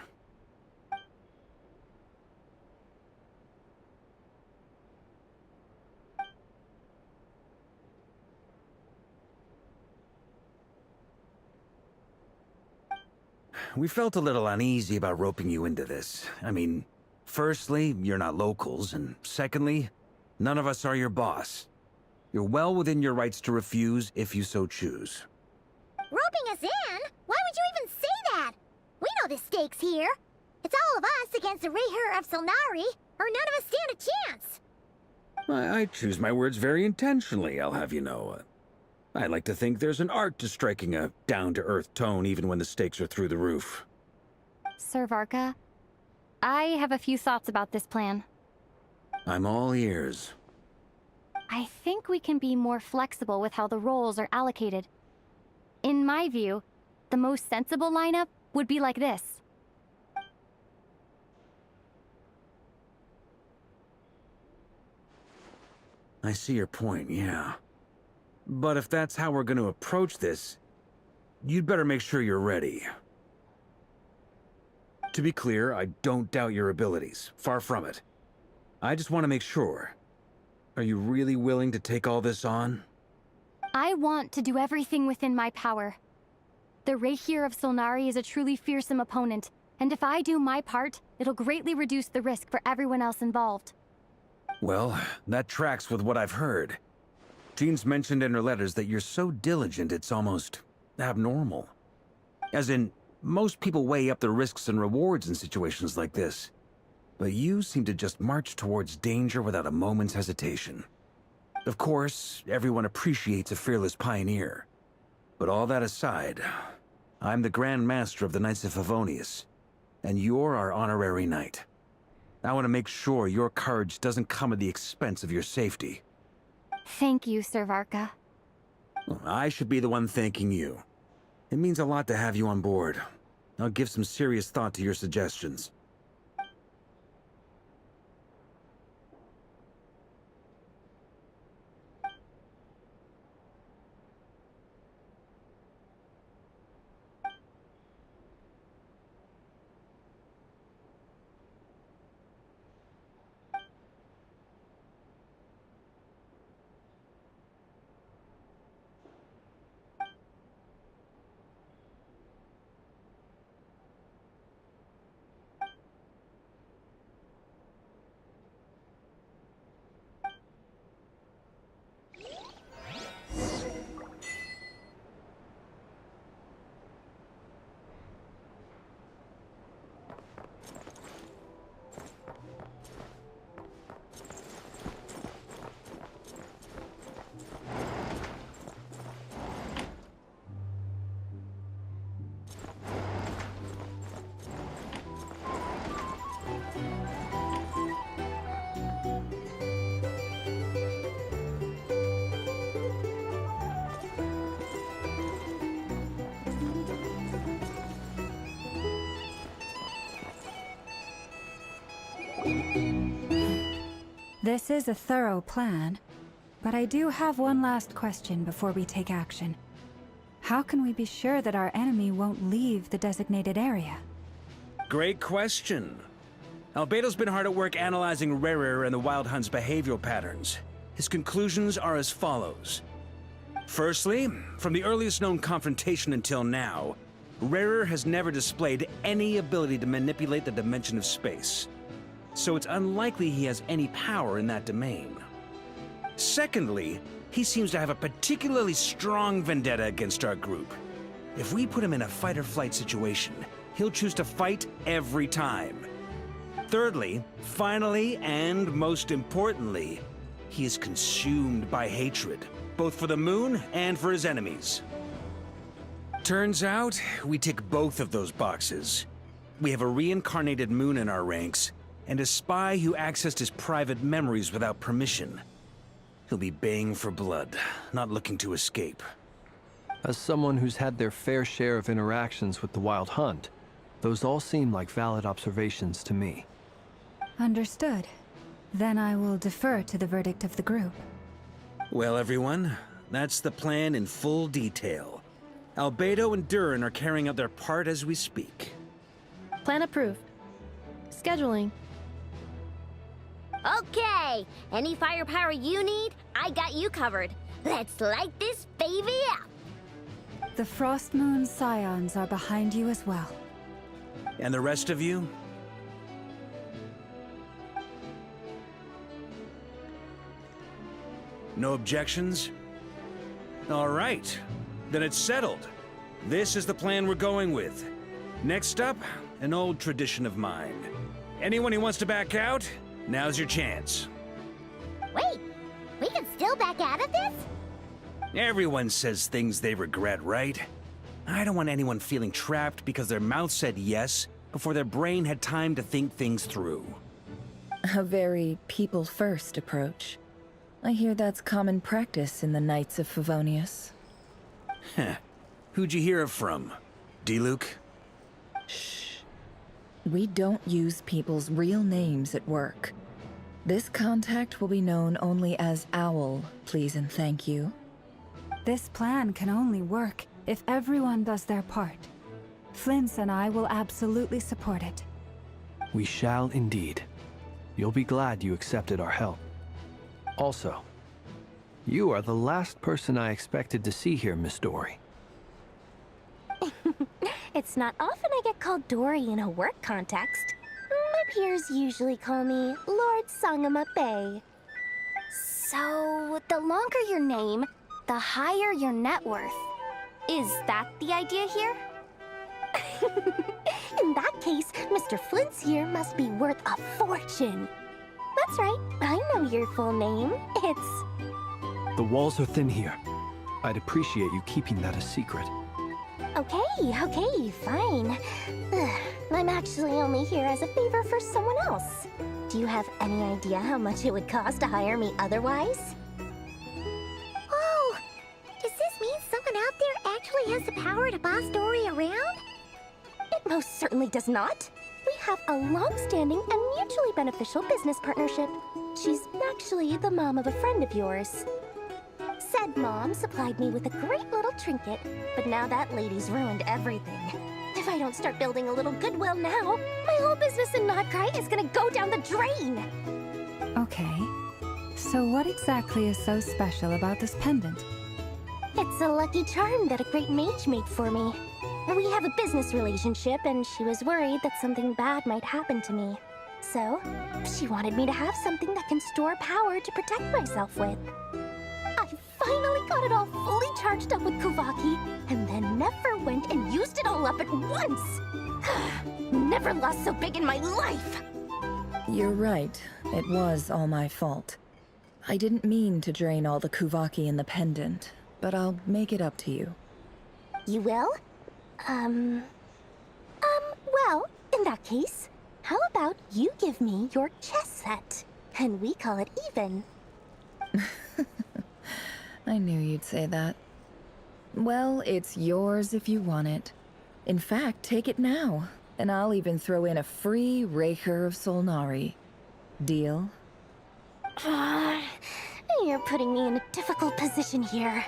We felt a little uneasy about roping you into this. I mean, firstly, you're not locals, and secondly, none of us are your boss. You're well within your rights to refuse if you so choose. Roping us in? Why would you even say that? We know the stakes here. It's all of us against the Rayher of Solnari, or none of us stand a chance. I choose my words very intentionally, I'll have you know. I like to think there's an art to striking a down-to-earth tone even when the stakes are through the roof. Sir Varka, I have a few thoughts about this plan. I'm all ears. I think we can be more flexible with how the roles are allocated. In my view, the most sensible lineup would be like this. I see your point, yeah. But if that's how we're going to approach this, you'd better make sure you're ready. To be clear, I don't doubt your abilities. Far from it. I just want to make sure. Are you really willing to take all this on? I want to do everything within my power. The Rayher of Solnari is a truly fearsome opponent, and if I do my part, it'll greatly reduce the risk for everyone else involved. Well, that tracks with what I've heard. Jean's mentioned in her letters that you're so diligent it's almost abnormal. As in, most people weigh up the risks and rewards in situations like this. But you seem to just march towards danger without a moment's hesitation. Of course, everyone appreciates a fearless pioneer. But all that aside, I'm the Grand Master of the Knights of Favonius, and you're our honorary knight. I want to make sure your courage doesn't come at the expense of your safety. Thank you, Sir Varka. I should be the one thanking you. It means a lot to have you on board. I'll give some serious thought to your suggestions. This is a thorough plan, but I do have one last question before we take action. How can we be sure that our enemy won't leave the designated area? Great question. Albedo's been hard at work analyzing Rayher and the Wild Hunt's behavioral patterns. His conclusions are as follows. Firstly, from the earliest known confrontation until now, Rarer has never displayed any ability to manipulate the dimension of space. So it's unlikely he has any power in that domain. Secondly, he seems to have a particularly strong vendetta against our group. If we put him in a fight-or-flight situation, he'll choose to fight every time. Thirdly, finally, and most importantly, he is consumed by hatred, both for the moon and for his enemies. Turns out, we tick both of those boxes. We have a reincarnated moon in our ranks, and a spy who accessed his private memories without permission. He'll be baying for blood, not looking to escape. As someone who's had their fair share of interactions with the Wild Hunt, those all seem like valid observations to me. Understood. Then I will defer to the verdict of the group. Well, everyone, that's the plan in full detail. Albedo and Durin are carrying out their part as we speak. Plan approved. Scheduling. Okay, any firepower you need, I got you covered. Let's light this baby up. The Frost Moon Scions are behind you as well. And the rest of you? No objections? All right, then it's settled. This is the plan we're going with. Next up, an old tradition of mine. Anyone who wants to back out, now's your chance. Wait, we can still back out of this? Everyone says things they regret, right? I don't want anyone feeling trapped because their mouth said yes before their brain had time to think things through. A very people-first approach. I hear that's common practice in the Knights of Favonius. Heh. Who'd you hear it from? Diluc? Shh. We don't use people's real names at work. This contact will be known only as Owl, please and thank you. This plan can only work if everyone does their part. Flint's and I will absolutely support it. We shall indeed. You'll be glad you accepted our help. Also, you are the last person I expected to see here, Miss Dory. It's not often I get called Dory in a work context. My peers usually call me Lord Sangamabe. So, the longer your name, the higher your net worth. Is that the idea here? In that case, Mr. Flint's here must be worth a fortune. That's right, I know your full name. It's... The walls are thin here. I'd appreciate you keeping that a secret. Okay, fine. I'm actually only here as a favor for someone else. Do you have any idea how much it would cost to hire me otherwise? Oh, does this mean someone out there actually has the power to boss Dory around? It most certainly does not. We have a long-standing and mutually beneficial business partnership. She's actually the mom of a friend of yours. Said mom supplied me with a great little trinket, but now that lady's ruined everything. If I don't start building a little goodwill now, my whole business in Notcry is gonna go down the drain! Okay. So what exactly is so special about this pendant? It's a lucky charm that a great mage made for me. We have a business relationship, and she was worried that something bad might happen to me. So, she wanted me to have something that can store power to protect myself with. I finally got it all fully charged up with Kuvaki, and then never went and used it all up at once! Never lost so big in my life! You're right. It was all my fault. I didn't mean to drain all the Kuvaki in the pendant, but I'll make it up to you. You will? Well, in that case, how about you give me your chess set, and we call it even? I knew you'd say that. Well, it's yours if you want it. In fact, take it now, and I'll even throw in a free Raker of Solnari. Deal? You're putting me in a difficult position here.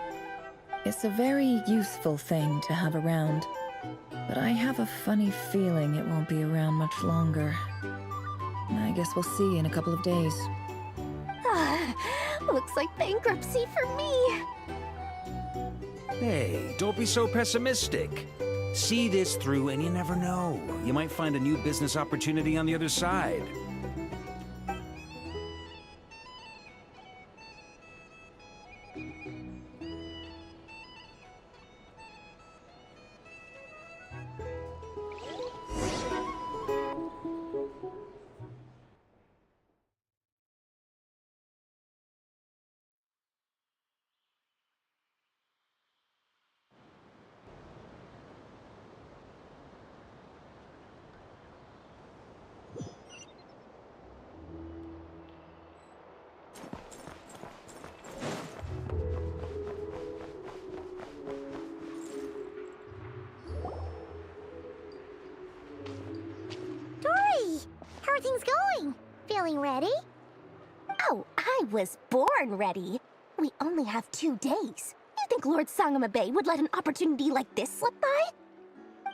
It's a very useful thing to have around, but I have a funny feeling it won't be around much longer. I guess we'll see in a couple of days. Looks like bankruptcy for me. Hey, don't be so pessimistic. See this through and you never know. You might find a new business opportunity on the other side. How are things going? Feeling ready? Oh, I was born ready. We only have 2 days. You think Lord Sangamabe would let an opportunity like this slip by?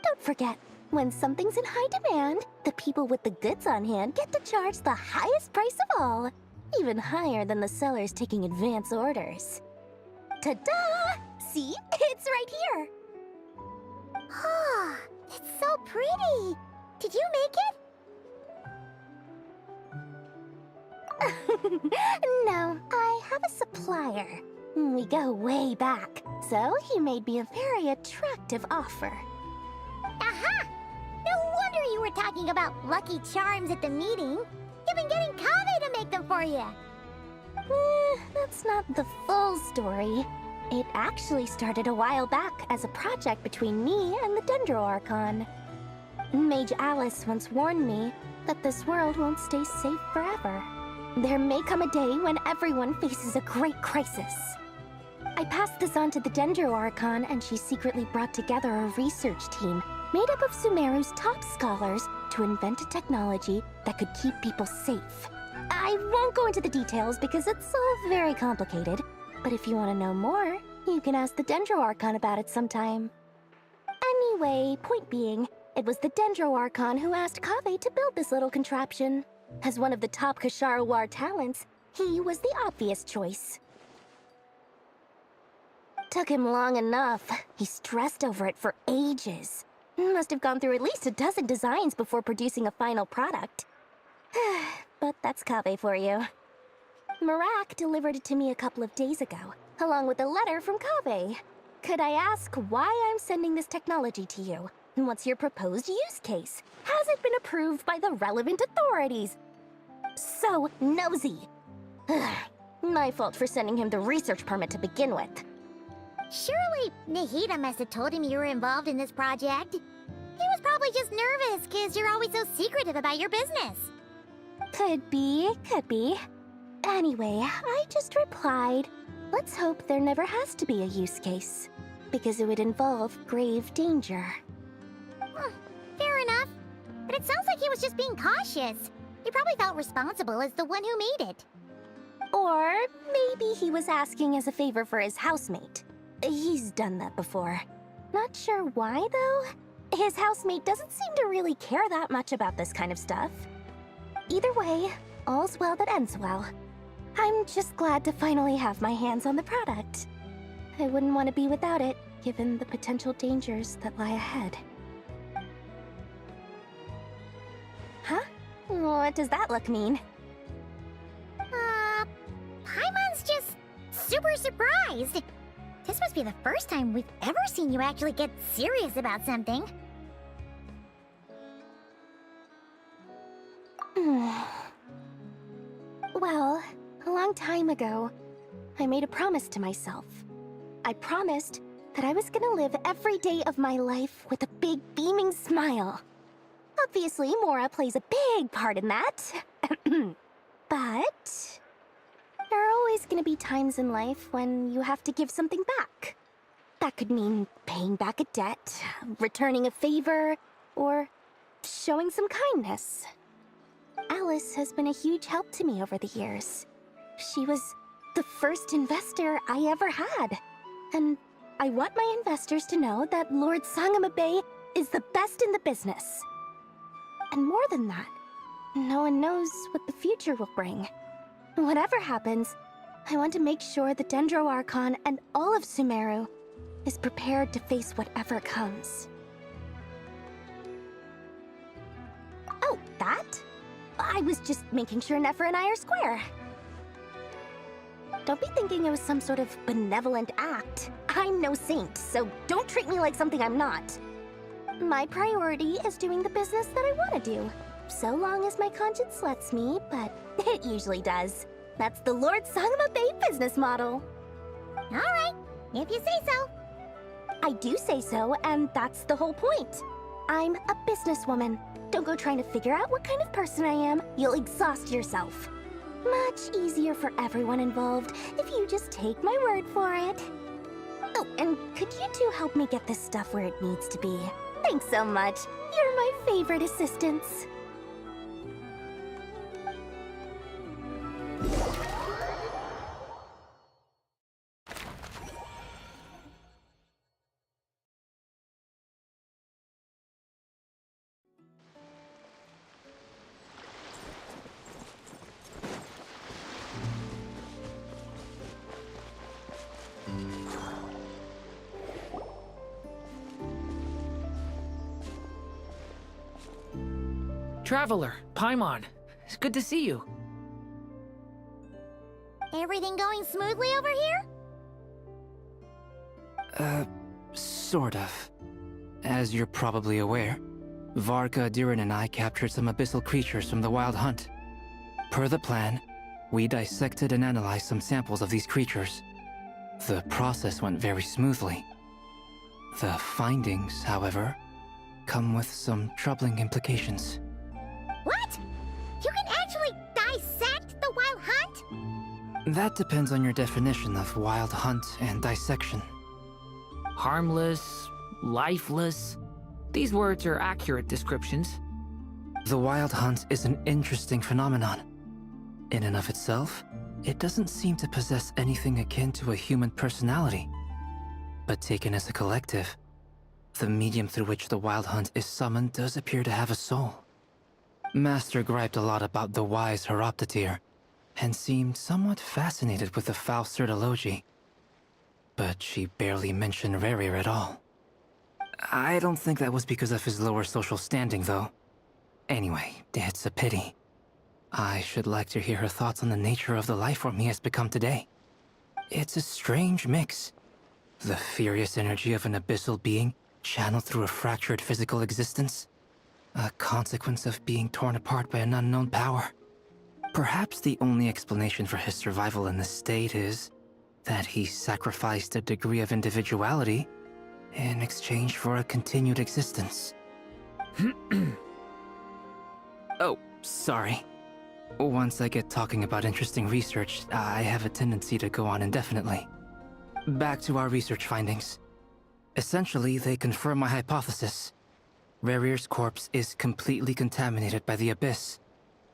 Don't forget, when something's in high demand, the people with the goods on hand get to charge the highest price of all. Even higher than the sellers taking advance orders. Ta-da! See? It's right here! Ah, it's so pretty! Did you make it? No, I have a supplier. We go way back, so he made me a very attractive offer. Aha! No wonder you were talking about Lucky Charms at the meeting. You've been getting Kave to make them for you. That's not the full story. It actually started a while back as a project between me and the Dendro Archon. Mage Alice once warned me that this world won't stay safe forever. There may come a day when everyone faces a great crisis. I passed this on to the Dendro Archon, and she secretly brought together a research team made up of Sumeru's top scholars to invent a technology that could keep people safe. I won't go into the details because it's all very complicated, but if you want to know more, you can ask the Dendro Archon about it sometime. Anyway, point being, it was the Dendro Archon who asked Kave to build this little contraption. As one of the top Kashara War talents, he was the obvious choice. Took him long enough. He stressed over it for ages. Must have gone through at least a dozen designs before producing a final product. But that's Kave for you. Marak delivered it to me a couple of days ago, along with a letter from Kave. Could I ask why I'm sending this technology to you? And what's your proposed use case? Has it been approved by the relevant authorities? So nosy. My fault for sending him the research permit to begin with. Surely Nahida must have told him you were involved in this project. He was probably just nervous because you're always so secretive about your business. Could be, could be. Anyway, I just replied, let's hope there never has to be a use case, because it would involve grave danger. Fair enough. But it sounds like he was just being cautious. He probably felt responsible as the one who made it. Or maybe he was asking as a favor for his housemate. He's done that before. Not sure why, though. His housemate doesn't seem to really care that much about this kind of stuff. Either way, all's well that ends well. I'm just glad to finally have my hands on the product. I wouldn't want to be without it, given the potential dangers that lie ahead. Huh? What does that look mean? Paimon's just super surprised. This must be the first time we've ever seen you actually get serious about something. Well, a long time ago, I made a promise to myself. I promised that I was gonna live every day of my life with a big beaming smile. Obviously, Mora plays a big part in that. But there are always gonna be times in life when you have to give something back. That could mean paying back a debt, returning a favor, or showing some kindness. Alice has been a huge help to me over the years. She was the first investor I ever had. And I want my investors to know that Lord Sangamabe is the best in the business. And more than that, no one knows what the future will bring. Whatever happens, I want to make sure the Dendro Archon and all of Sumeru is prepared to face whatever comes. Oh, that? I was just making sure Nefer and I are square. Don't be thinking it was some sort of benevolent act. I'm no saint, so don't treat me like something I'm not. My priority is doing the business that I want to do. So long as my conscience lets me, but it usually does. That's the Lord Sangma Bay business model. Alright, if you say so. I do say so, and that's the whole point. I'm a businesswoman. Don't go trying to figure out what kind of person I am. You'll exhaust yourself. Much easier for everyone involved if you just take my word for it. Oh, and could you two help me get this stuff where it needs to be? Thanks so much. You're my favorite assistants. Traveler, Paimon, it's good to see you. Everything going smoothly over here? Sort of. As you're probably aware, Varka, Durin, and I captured some abyssal creatures from the Wild Hunt. Per the plan, we dissected and analyzed some samples of these creatures. The process went very smoothly. The findings, however, come with some troubling implications. What? You can actually dissect the Wild Hunt? That depends on your definition of Wild Hunt and dissection. Harmless, lifeless. These words are accurate descriptions. The Wild Hunt is an interesting phenomenon. In and of itself, it doesn't seem to possess anything akin to a human personality. But taken as a collective, the medium through which the Wild Hunt is summoned does appear to have a soul. Master griped a lot about the wise Horoptatyr, and seemed somewhat fascinated with the foul Certology. But she barely mentioned Rerir at all. I don't think that was because of his lower social standing, though. Anyway, it's a pity. I should like to hear her thoughts on the nature of the lifeform he has become today. It's a strange mix. The furious energy of an abyssal being channeled through a fractured physical existence. A consequence of being torn apart by an unknown power. Perhaps the only explanation for his survival in this state is that he sacrificed a degree of individuality in exchange for a continued existence. Oh, sorry. Once I get talking about interesting research, I have a tendency to go on indefinitely. Back to our research findings. Essentially, they confirm my hypothesis. Rerir's corpse is completely contaminated by the Abyss,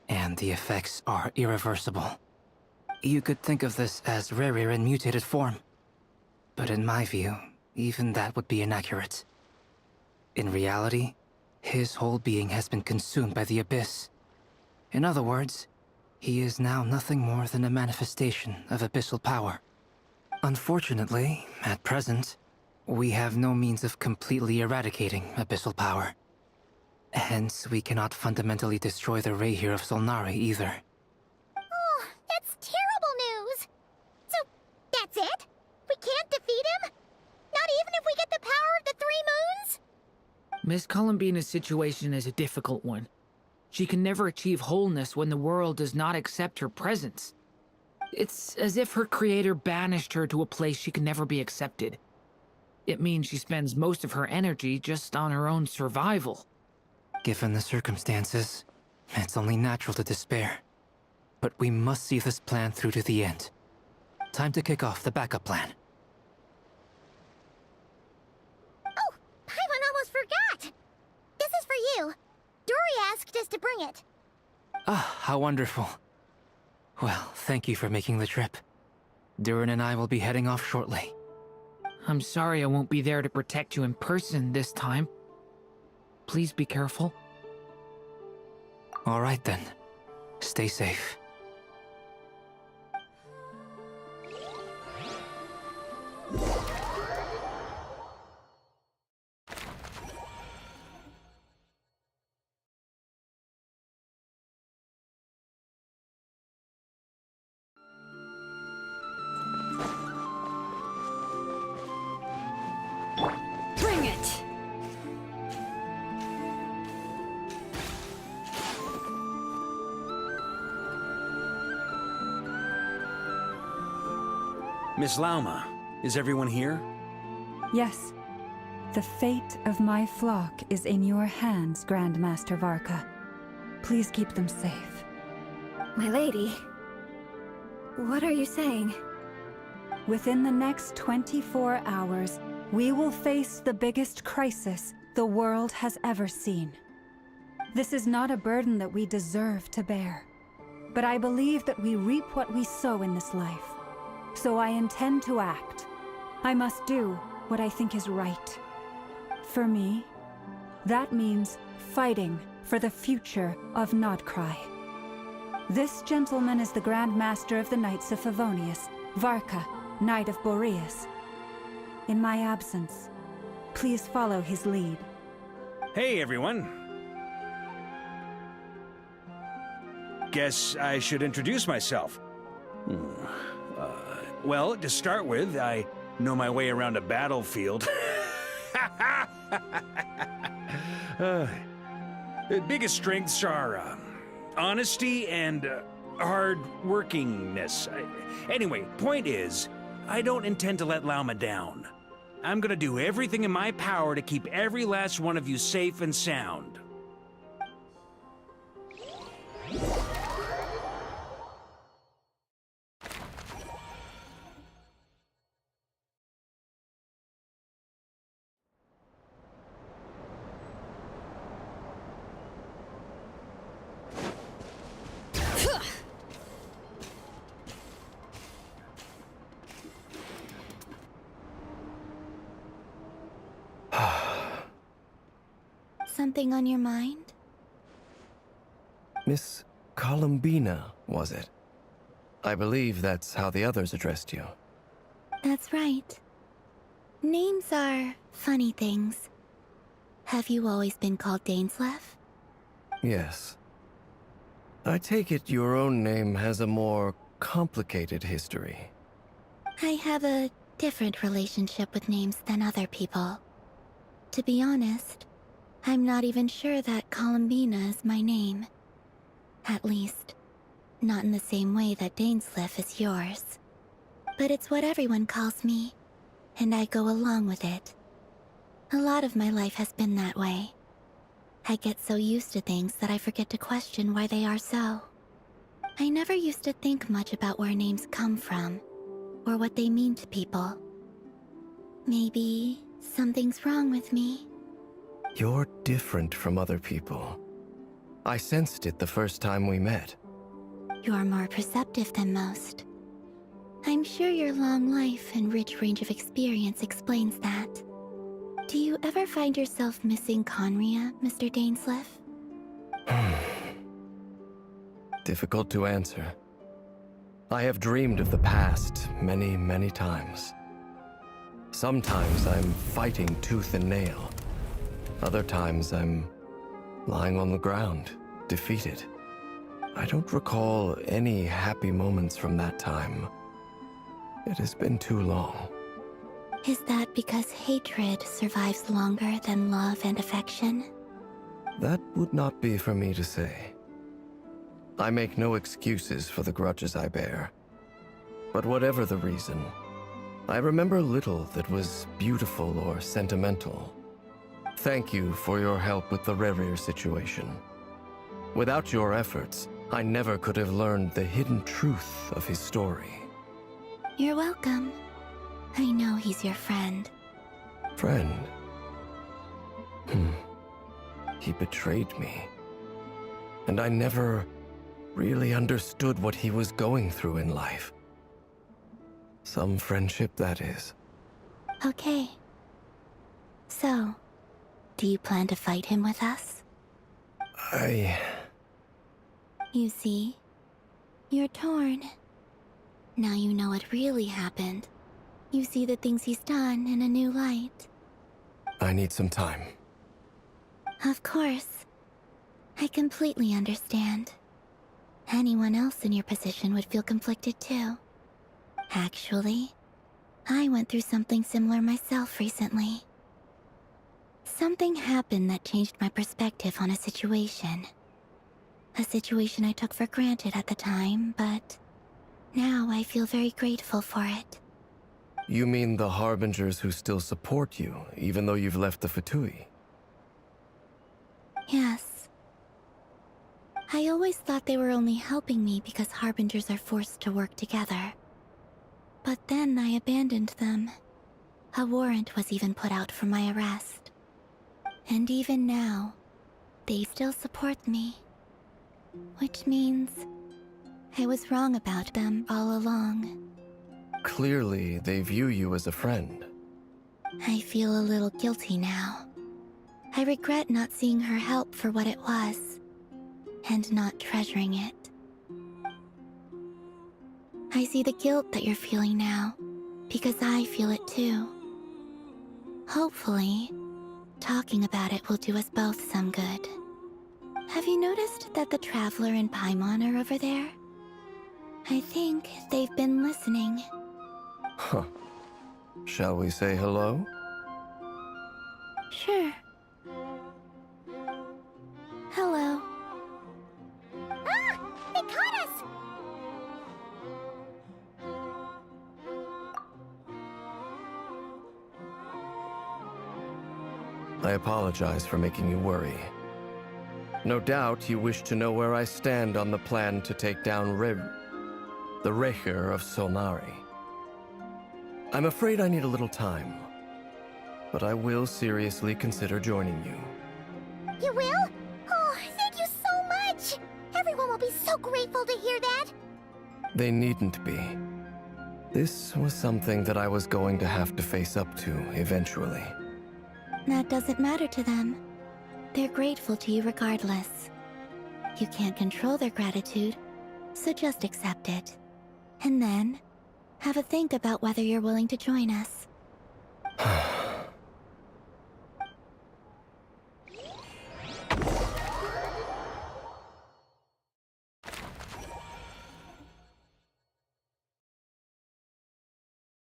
and the effects are irreversible. You could think of this as Rerir in mutated form. But in my view, even that would be inaccurate. In reality, his whole being has been consumed by the Abyss. In other words, he is now nothing more than a manifestation of abyssal power. Unfortunately, at present, we have no means of completely eradicating abyssal power. Hence, we cannot fundamentally destroy the Reihir of Solnari either. Oh, that's terrible news! So, that's it? We can't defeat him? Not even if we get the power of the Three Moons? Miss Columbina's situation is a difficult one. She can never achieve wholeness when the world does not accept her presence. It's as if her creator banished her to a place she can never be accepted. It means she spends most of her energy just on her own survival. Given the circumstances, it's only natural to despair. But we must see this plan through to the end. Time to kick off the backup plan. Oh, Paimon almost forgot! This is for you. Dory asked us to bring it. Ah, how wonderful. Well, thank you for making the trip. Durin and I will be heading off shortly. I'm sorry I won't be there to protect you in person this time. Please be careful. All right then. Stay safe. Miss Lauma, is everyone here? Yes. The fate of my flock is in your hands, Grand Master Varka. Please keep them safe. My lady, what are you saying? Within the next 24 hours, we will face the biggest crisis the world has ever seen. This is not a burden that we deserve to bear, but I believe that we reap what we sow in this life. So I intend to act. I must do what I think is right. For me, that means fighting for the future of Nodcry. This gentleman is the Grand Master of the Knights of Favonius, Varka, Knight of Boreas. In my absence, please follow his lead. Hey, everyone. Guess I should introduce myself. Well, to start with, I know my way around a battlefield. The biggest strengths are honesty and hard-workingness. Anyway, point is, I don't intend to let Lauma down. I'm gonna do everything in my power to keep every last one of you safe and sound. Something on your mind? Miss Columbina, was it? I believe that's how the others addressed you. That's right. Names are funny things. Have you always been called Dainslev? Yes. I take it your own name has a more complicated history. I have a different relationship with names than other people. To be honest, I'm not even sure that Columbina is my name. At least, not in the same way that Dainslev is yours. But it's what everyone calls me, and I go along with it. A lot of my life has been that way. I get so used to things that I forget to question why they are so. I never used to think much about where names come from, or what they mean to people. Maybe something's wrong with me. You're different from other people. I sensed it the first time we met. You're more perceptive than most. I'm sure your long life and rich range of experience explains that. Do you ever find yourself missing Conria, Mr. Dainslev? Difficult to answer. I have dreamed of the past many, many times. Sometimes I'm fighting tooth and nail. Other times I'm lying on the ground, defeated. I don't recall any happy moments from that time. It has been too long. Is that because hatred survives longer than love and affection? That would not be for me to say. I make no excuses for the grudges I bear. But whatever the reason, I remember little that was beautiful or sentimental. Thank you for your help with the Rerir situation. Without your efforts, I never could have learned the hidden truth of his story. You're welcome. I know he's your friend. Friend? He betrayed me. And I never really understood what he was going through in life. Some friendship, that is. Okay. So, do you plan to fight him with us? You see, you're torn. Now you know what really happened. You see the things he's done in a new light. I need some time. Of course. I completely understand. Anyone else in your position would feel conflicted too. Actually, I went through something similar myself recently. Something happened that changed my perspective on a situation. A situation I took for granted at the time, but now I feel very grateful for it. You mean the Harbingers who still support you, even though you've left the Fatui? Yes. I always thought they were only helping me because Harbingers are forced to work together. But then I abandoned them. A warrant was even put out for my arrest. And even now, they still support me. Which means I was wrong about them all along. Clearly, they view you as a friend. I feel a little guilty now. I regret not seeing her help for what it was, and not treasuring it. I see the guilt that you're feeling now, because I feel it too. Hopefully, talking about it will do us both some good. Have you noticed that the Traveler and Paimon are over there? I think they've been listening. Huh. Shall we say hello? Sure. Hello. Ah! They caught us! I apologize for making you worry. No doubt you wish to know where I stand on the plan to take down the Recher of Solnari. I'm afraid I need a little time, but I will seriously consider joining you. You will? Oh, thank you so much! Everyone will be so grateful to hear that! They needn't be. This was something that I was going to have to face up to eventually. That doesn't matter to them. They're grateful to you regardless. You can't control their gratitude, so just accept it. And then, have a think about whether you're willing to join us.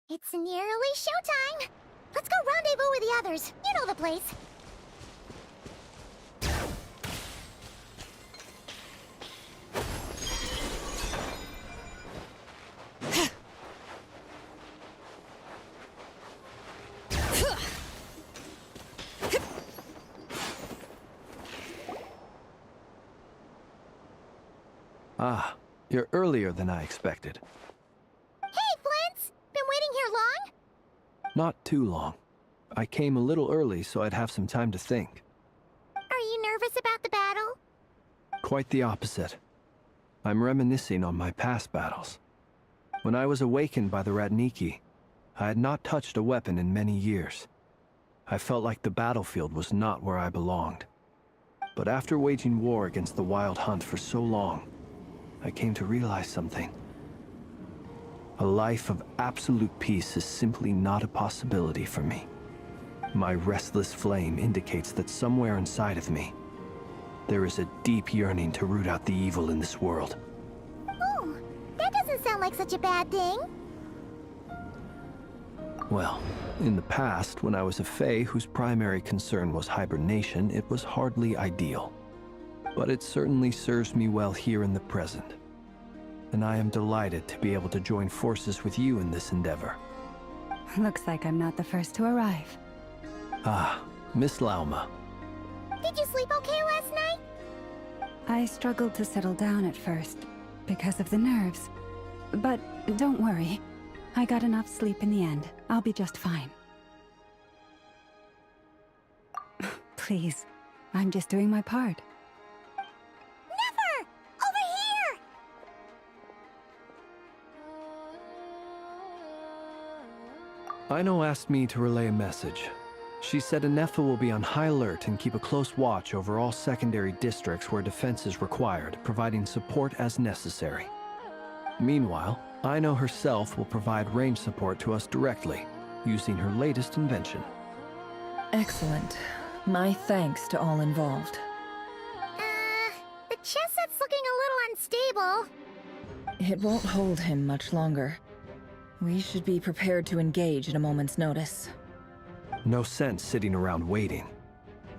It's nearly showtime! Let's go rendezvous with the others. You know the place. Ah, you're earlier than I expected. Hey, Flint's! Been waiting here long? Not too long. I came a little early so I'd have some time to think. Are you nervous about the battle? Quite the opposite. I'm reminiscing on my past battles. When I was awakened by the Radniki, I had not touched a weapon in many years. I felt like the battlefield was not where I belonged. But after waging war against the Wild Hunt for so long, I came to realize something. A life of absolute peace is simply not a possibility for me. My restless flame indicates that somewhere inside of me, there is a deep yearning to root out the evil in this world. Oh, that doesn't sound like such a bad thing. Well, in the past, when I was a Fae whose primary concern was hibernation, it was hardly ideal. But it certainly serves me well here in the present. And I am delighted to be able to join forces with you in this endeavor. Looks like I'm not the first to arrive. Ah, Miss Lauma. Did you sleep okay last night? I struggled to settle down at first, because of the nerves. But don't worry. I got enough sleep in the end. I'll be just fine. Please, I'm just doing my part. Never! Over here! Aino asked me to relay a message. She said Anefa will be on high alert and keep a close watch over all secondary districts where defense is required, providing support as necessary. Meanwhile, Aino herself will provide range support to us directly, using her latest invention. Excellent. My thanks to all involved. The chest set's looking a little unstable. It won't hold him much longer. We should be prepared to engage at a moment's notice. No sense sitting around waiting.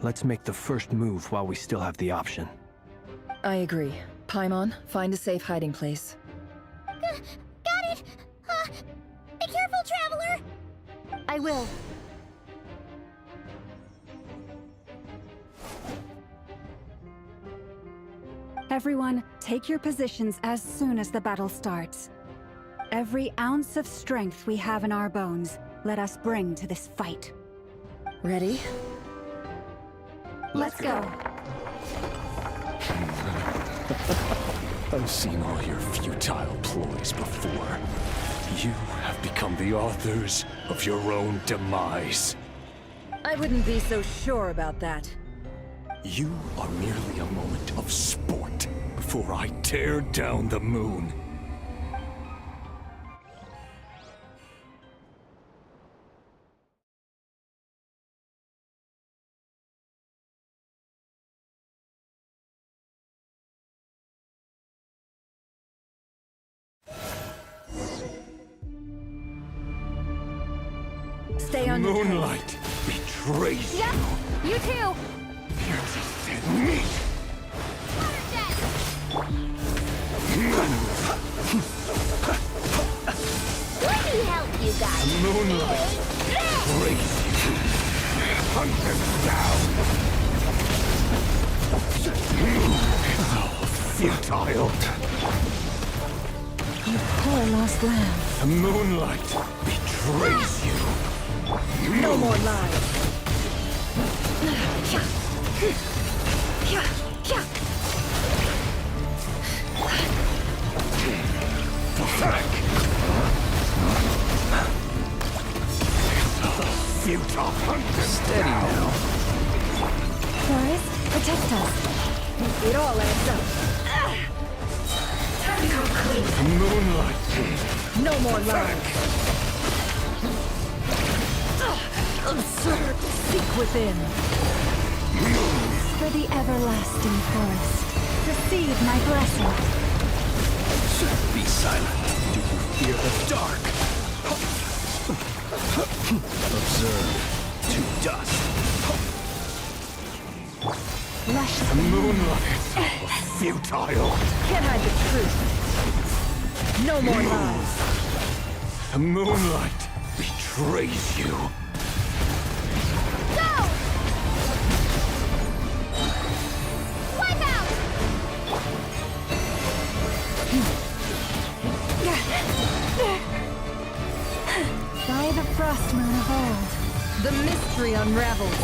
Let's make the first move while we still have the option. I agree. Paimon, find a safe hiding place. Got it! Be careful, Traveler! I will. Everyone, take your positions as soon as the battle starts. Every ounce of strength we have in our bones, let us bring to this fight. Ready? Let's go. I've seen all your futile ploys before. You have become the authors of your own demise. I wouldn't be so sure about that. You are merely a moment of sport before I tear down the moon. Stay on your toes. Moonlight betrays Yep, you too. You're just dead meat. Let me help you guys. Moonlight betrays you. Hunt them down. Oh, futile. You poor lost lamb. The moonlight betrays you. No more lies. Pathetic. Futile hunter. Steady now. Forest, protect us. It all adds up. Time to come clean. The moonlight. No more lies. Absurd. Seek within. For the everlasting forest, receive my blessing. Be silent. Do you fear the dark? Observe. To dust. Lush The moonlight. Futile. Can't hide the truth. No more lies. The moonlight betrays you. Go! Wipe out! By the frost moon of old. The mystery unravels.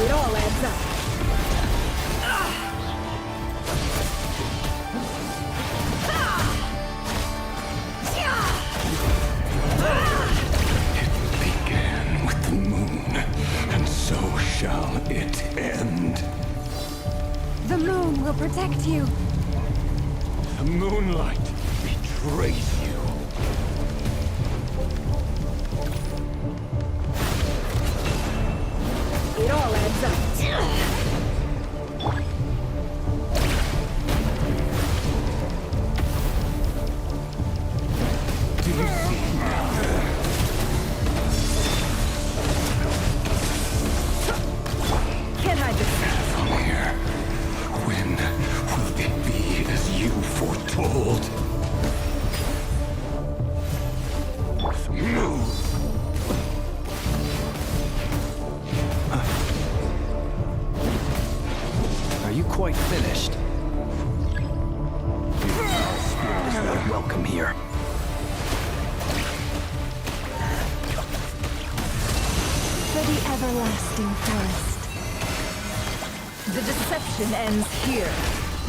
It all adds up. It began with the moon, and so shall it end. The moon will protect you. The moonlight betrays you. It all adds up. Do you see now? Can't hide the truth. From here, when will it be as you foretold? Move! Are you quite finished? Your spirit is not welcome here. For the everlasting forest. The deception ends here.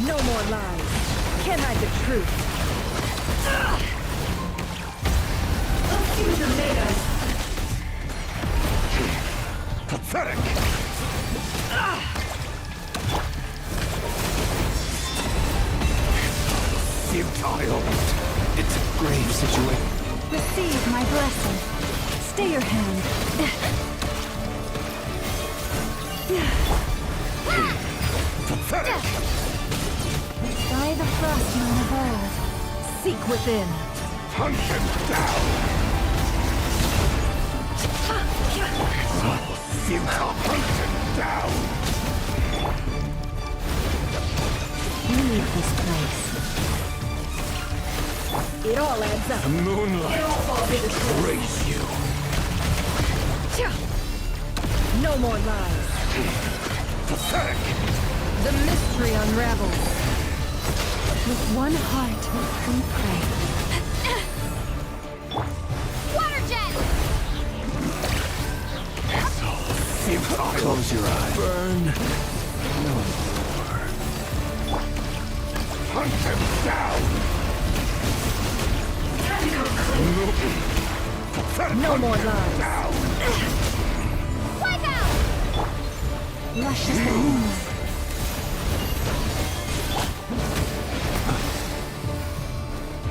No more lies. Can't hide the truth. Confusion made us. Pathetic! Futile! It's a grave situation. Receive my blessing. Stay your hand. Pathetic! By the frost moon of old. Seek within. Hunt him down! It's all futile! Hunt him down! Leave this place. It all adds up. The moonlight betrays you. No more lies. Pathetic! The mystery unravels. With one heart, we pray. Water jet! It's all futile. Close your eyes. Burn. No more. Hunt them down! No more lies. Down! Wipe out! Luscious moon.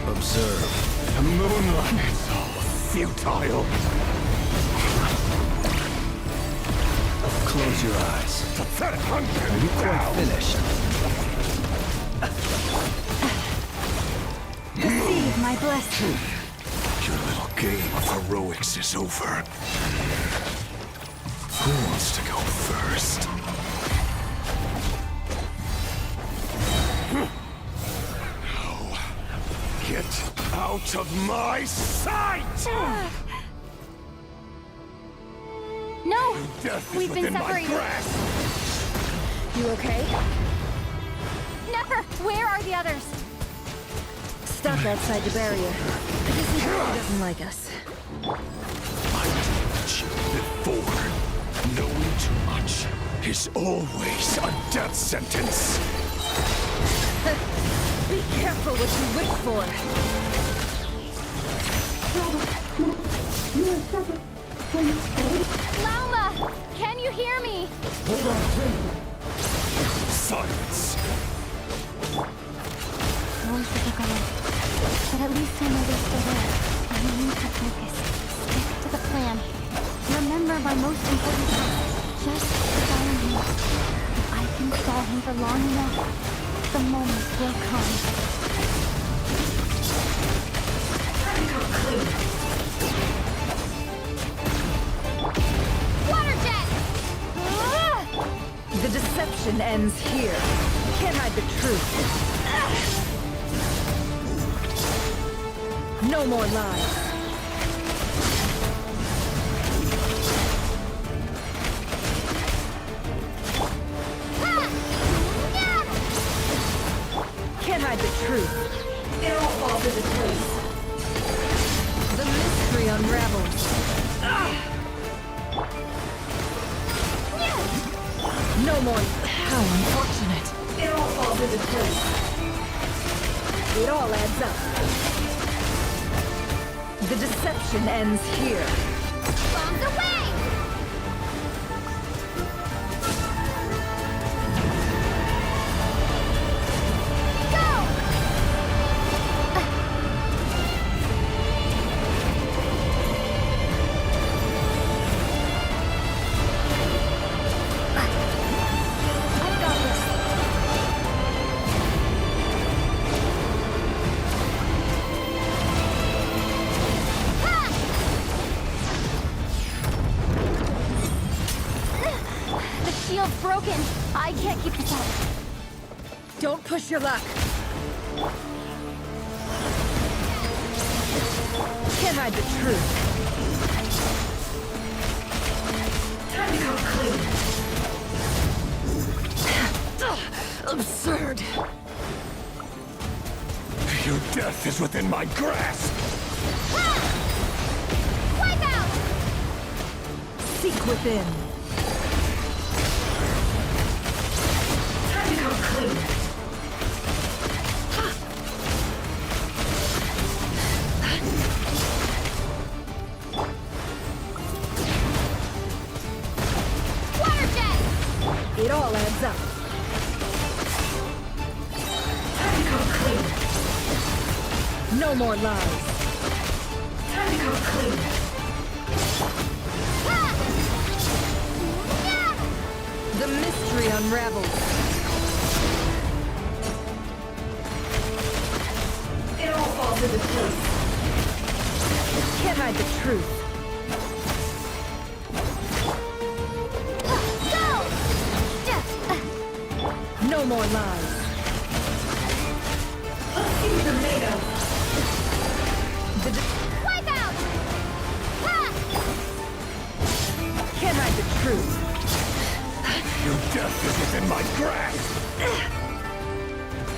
Observe. The moonlight. It's all futile. Close your eyes. Pathetic. Hunt them Are you quite down! finished? Receive my blessing. Your little game of heroics is over. Who wants to go first? No. Get out of my sight! No! Death is We've been within my separated. grasp. You okay? Never! Where are the others? Stuck outside the barrier. I guess he really doesn't like us. I told you before. Knowing too much is always a death sentence. Be careful what you wish for. Lauma! Can you hear me? Silence. Voices are gone. But at least I know they're still there. I need to focus. Stick to the plan. Remember my most important task. Just follow him. If I can stall him for long enough, the moment will come. Water jet! The deception ends here. Can't hide the truth. No more lies. Can't hide the truth. It all falls into place. The mystery unravels. No more. How unfortunate. It all falls into place. It all adds up. The deception ends here. Bombs away! Shield's broken. I can't keep this up. Don't push your luck. Can't hide the truth. Time to come clean. Absurd. Your death is within my grasp. Wipe out! Seek within. Time to come clean. Water jet! It all adds up. Time to come clean. No more lies. Time to come clean. The mystery unravels. It all falls into place. Can't hide the truth. Go! No more lies. Let's see what they're made of. is within my grasp!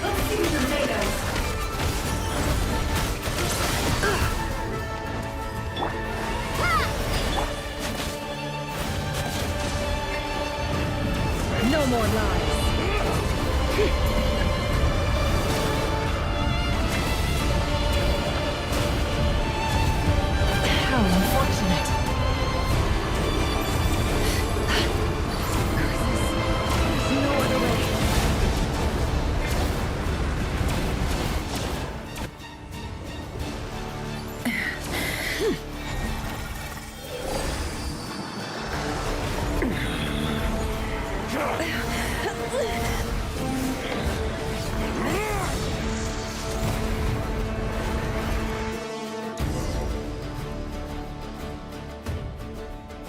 Let's see the tomatoes. No more lies. How unfortunate. There's no other way.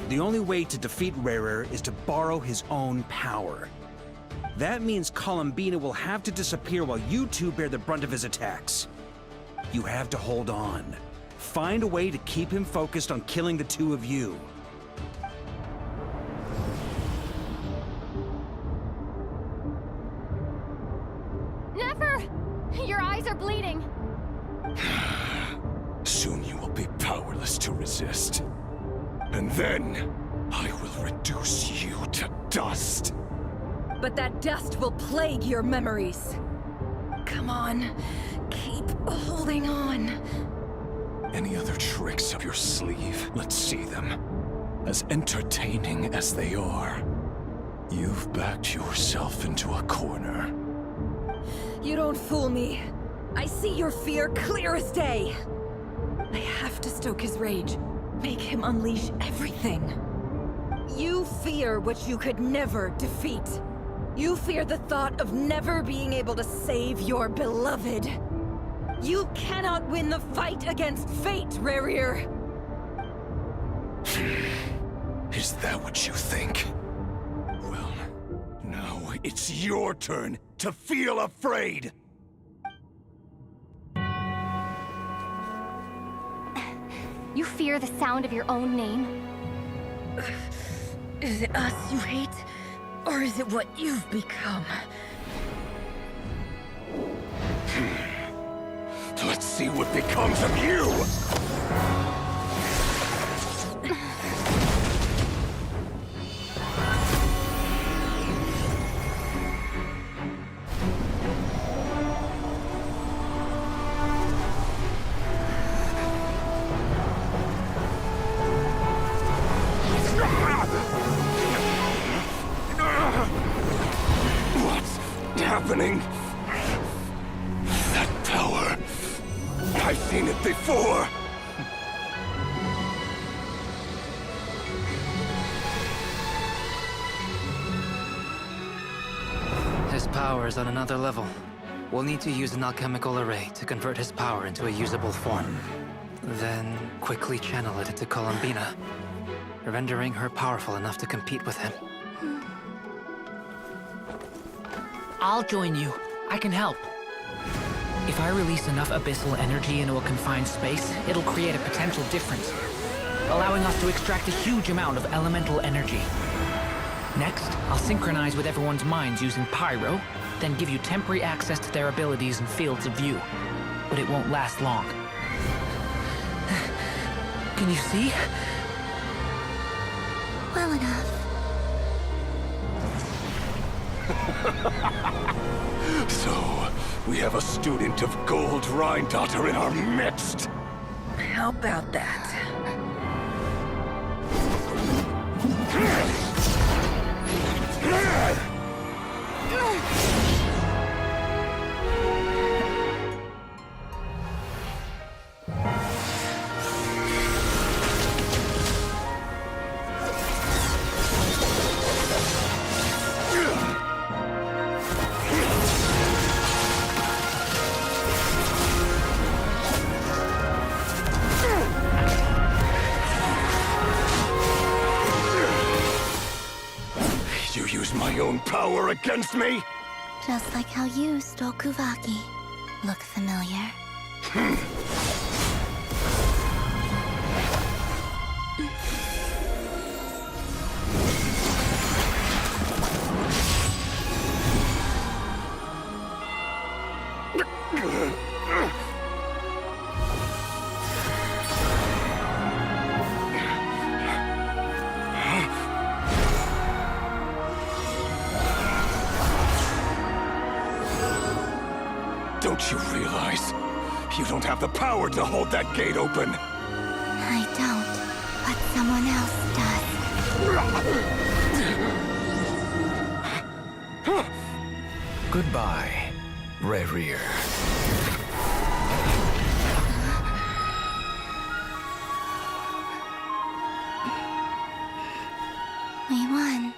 The only way to defeat Rarer is to borrow his own power. That means Columbina will have to disappear while you two bear the brunt of his attacks. You have to hold on. Find a way to keep him focused on killing the two of you. Never! Your eyes are bleeding. Soon you will be powerless to resist. And then, I will reduce you to dust. But that dust will plague your memories. Come on, keep holding on. Any other tricks up your sleeve? Let's see them. As entertaining as they are, you've backed yourself into a corner. You don't fool me. I see your fear clear as day. I have to stoke his rage. Make him unleash everything. You fear what you could never defeat. You fear the thought of never being able to save your beloved. You cannot win the fight against fate, Rarir. Is that what you think? Well, now it's your turn to feel afraid! You fear the sound of your own name? Is it us you hate? Or is it what you've become? Let's see what becomes of you! Happening? That power. I've seen it before. His power is on another level. We'll need to use an alchemical array to convert his power into a usable form. Then quickly channel it into Columbina, rendering her powerful enough to compete with him. I'll join you. I can help. If I release enough abyssal energy into a confined space, it'll create a potential difference, allowing us to extract a huge amount of elemental energy. Next, I'll synchronize with everyone's minds using Pyro, then give you temporary access to their abilities and fields of view. But it won't last long. Can you see? Well enough. So, we have a student of Gold Rheindotter in our midst. How about that? My own power against me? Just like how you stole Kuvaki. Look familiar? Don't you realize? You don't have the power to hold that gate open! I don't, but someone else does. Goodbye, Rerir. We won.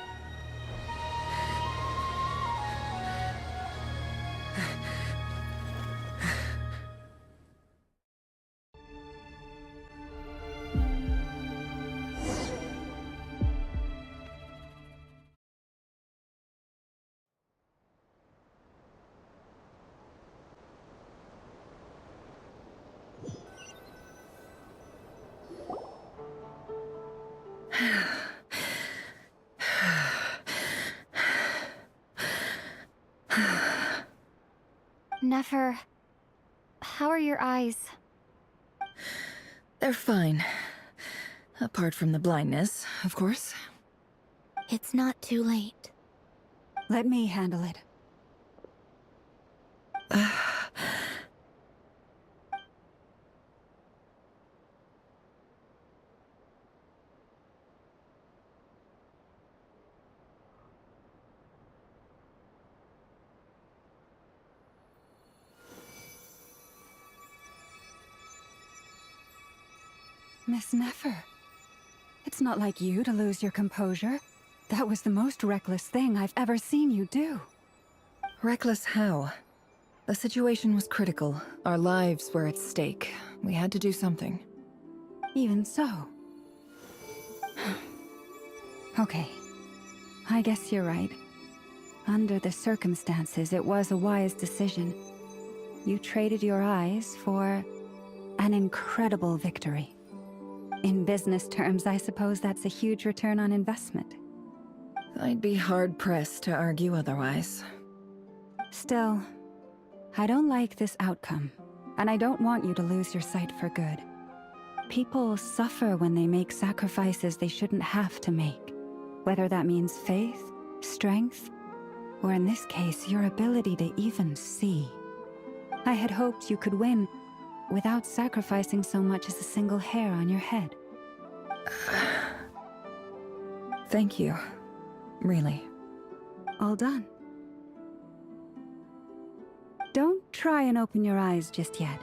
Nefer, how are your eyes? They're fine. Apart from the blindness, of course. It's not too late. Let me handle it. Miss Nefer, it's not like you to lose your composure. That was the most reckless thing I've ever seen you do. Reckless how? The situation was critical. Our lives were at stake. We had to do something. Even so. Okay. I guess you're right. Under the circumstances, it was a wise decision. You traded your eyes for an incredible victory. In business terms, I suppose that's a huge return on investment. I'd be hard-pressed to argue otherwise. Still, I don't like this outcome, and I don't want you to lose your sight for good. People suffer when they make sacrifices they shouldn't have to make, whether that means faith, strength, or in this case, your ability to even see. I had hoped you could win without sacrificing so much as a single hair on your head. Thank you. Really. All done. Don't try and open your eyes just yet.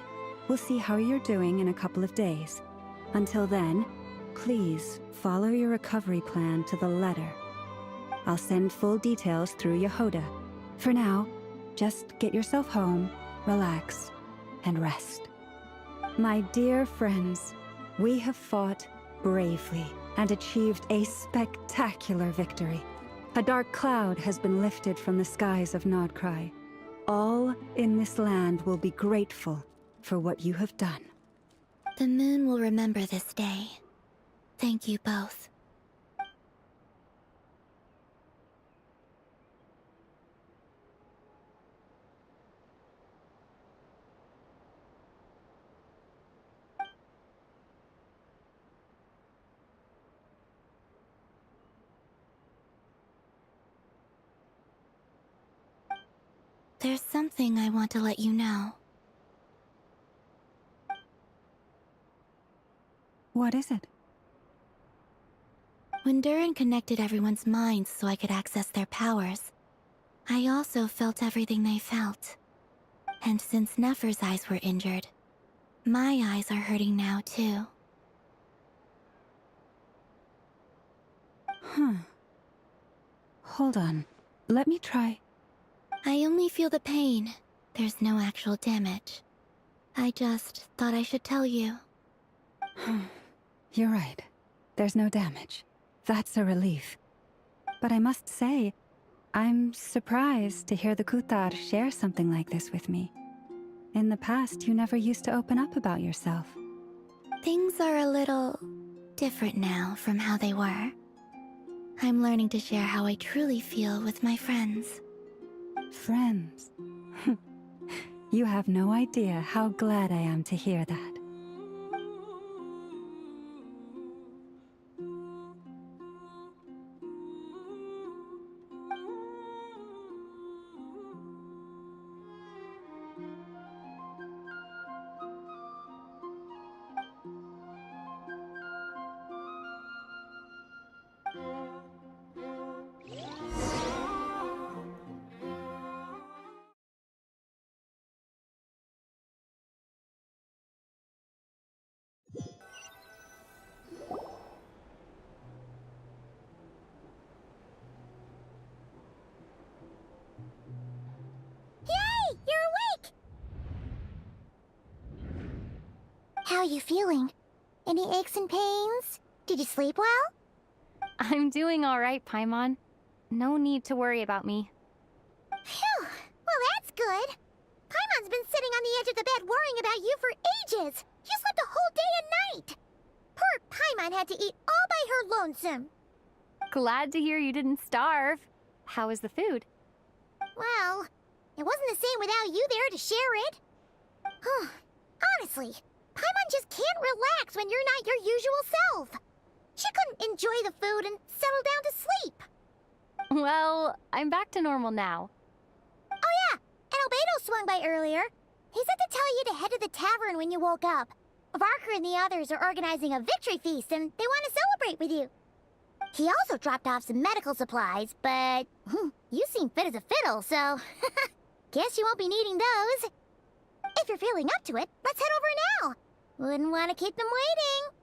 We'll see how you're doing in a couple of days. Until then, please follow your recovery plan to the letter. I'll send full details through Yehoda. For now, just get yourself home, relax, and rest. My dear friends, we have fought bravely and achieved a spectacular victory. A dark cloud has been lifted from the skies of Nodcry. All in this land will be grateful for what you have done. The moon will remember this day. Thank you both. There's something I want to let you know. What is it? When Durin connected everyone's minds so I could access their powers, I also felt everything they felt. And since Nefer's eyes were injured, my eyes are hurting now too. Hold on. Let me try. I only feel the pain. There's no actual damage. I just thought I should tell you. You're right. There's no damage. That's a relief. But I must say, I'm surprised to hear the Kutar share something like this with me. In the past, you never used to open up about yourself. Things are a little different now from how they were. I'm learning to share how I truly feel with my friends. Friends? You have no idea how glad I am to hear that. Yay! You're awake! How are you feeling? Any aches and pains? Did you sleep well? I'm doing all right, Paimon. No need to worry about me. Phew! Well, that's good. Paimon's been sitting on the edge of the bed worrying about you for ages. You slept a whole day and night. Poor Paimon had to eat all by her lonesome. Glad to hear you didn't starve. How is the food? Well, it wasn't the same without you there to share it. Honestly, Paimon just can't relax when you're not your usual self. She couldn't enjoy the food and settle down to sleep. Well, I'm back to normal now. Oh yeah, and Albedo swung by earlier. He said to tell you to head to the tavern when you woke up. Varker and the others are organizing a victory feast and they want to celebrate with you. He also dropped off some medical supplies, but you seem fit as a fiddle, so guess you won't be needing those. If you're feeling up to it, let's head over now. Wouldn't want to keep them waiting.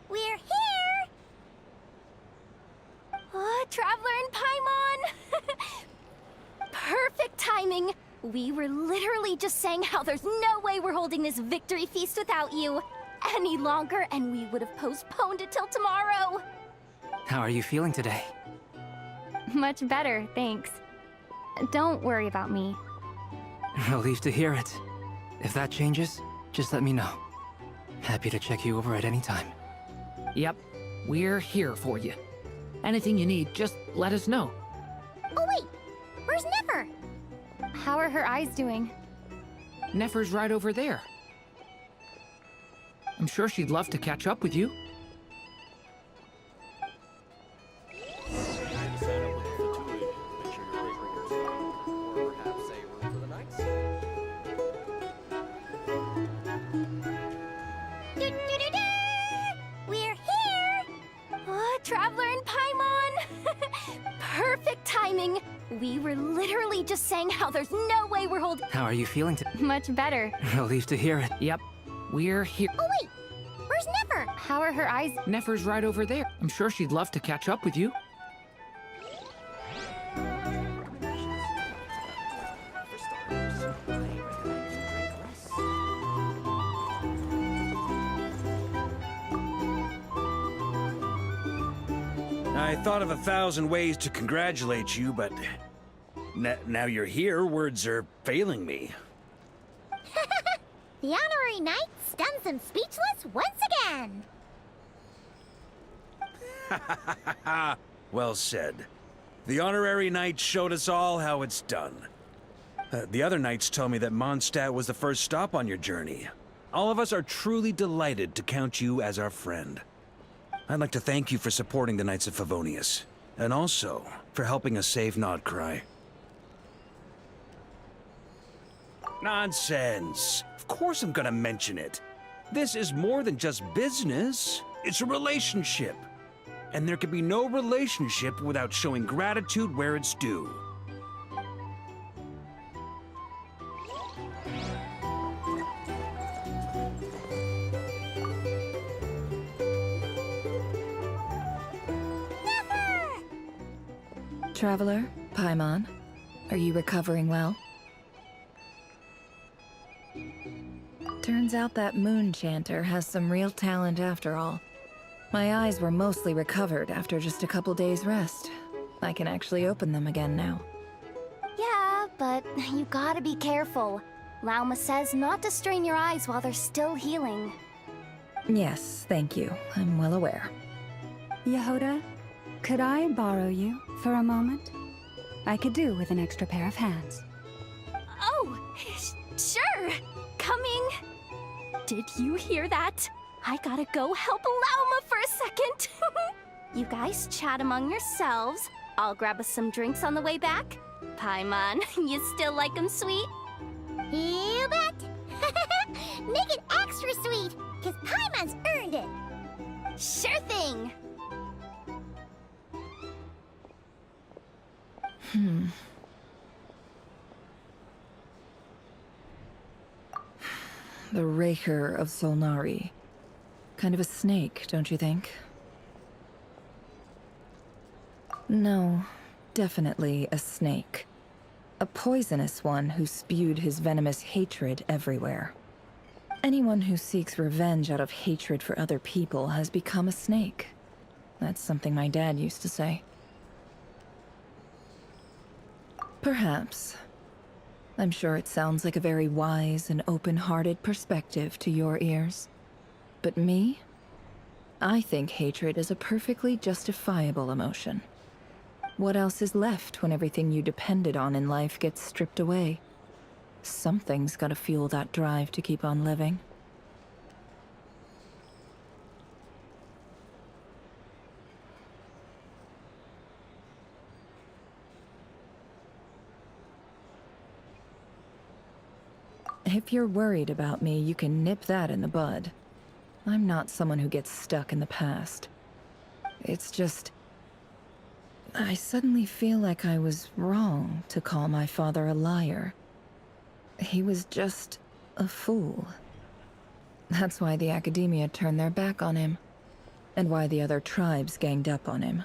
We're here! Oh, Traveler and Paimon! Perfect timing! We were literally just saying how there's no way we're holding this victory feast without you any longer, and we would have postponed it till tomorrow. How are you feeling today? Much better, thanks. Don't worry about me. Relieved to hear it. If that changes, just let me know. Happy to check you over at any time. Yep, we're here for you. Anything you need, just let us know. Oh wait, where's Nefer? How are her eyes doing? Nefer's right over there. I'm sure she'd love to catch up with you. We're here! Oh, Traveler and Paimon! Perfect timing! We were literally just saying how there's no way we're holding. How are you feeling today? Much better. Relieved to hear it. Yep, we're here. Oh wait, where's Nefer? How are her eyes? Nefer's right over there. I'm sure she'd love to catch up with you. I thought of 1,000 ways to congratulate you, but now you're here, words are failing me. The honorary knight stuns them speechless once again. Well said. The honorary knight showed us all how it's done. The other knights told me that Mondstadt was the first stop on your journey. All of us are truly delighted to count you as our friend. I'd like to thank you for supporting the Knights of Favonius, and also for helping us save Nodcry. Nonsense! Of course I'm gonna mention it. This is more than just business. It's a relationship. And there can be no relationship without showing gratitude where it's due. Traveler, Paimon, are you recovering well? Turns out that moon chanter has some real talent after all. My eyes were mostly recovered after just a couple days' rest. I can actually open them again now. Yeah, but you gotta be careful. Lauma says not to strain your eyes while they're still healing. Yes, thank you. I'm well aware. Yehoda, could I borrow you for a moment? I could do with an extra pair of hands. Oh, sure. Coming. Did you hear that? I gotta go help Lauma for a second. You guys chat among yourselves. I'll grab us some drinks on the way back. Paimon, you still like 'em sweet? You bet! Make it extra sweet, because Paimon's earned it! Sure thing! The Raker of Solnari. Kind of a snake, don't you think? No, definitely a snake. A poisonous one who spewed his venomous hatred everywhere. Anyone who seeks revenge out of hatred for other people has become a snake. That's something my dad used to say. Perhaps. I'm sure it sounds like a very wise and open-hearted perspective to your ears. But me? I think hatred is a perfectly justifiable emotion. What else is left when everything you depended on in life gets stripped away? Something's gotta fuel that drive to keep on living. If you're worried about me, you can nip that in the bud. I'm not someone who gets stuck in the past. It's just... I suddenly feel like I was wrong to call my father a liar. He was just a fool. That's why the Academia turned their back on him, and why the other tribes ganged up on him.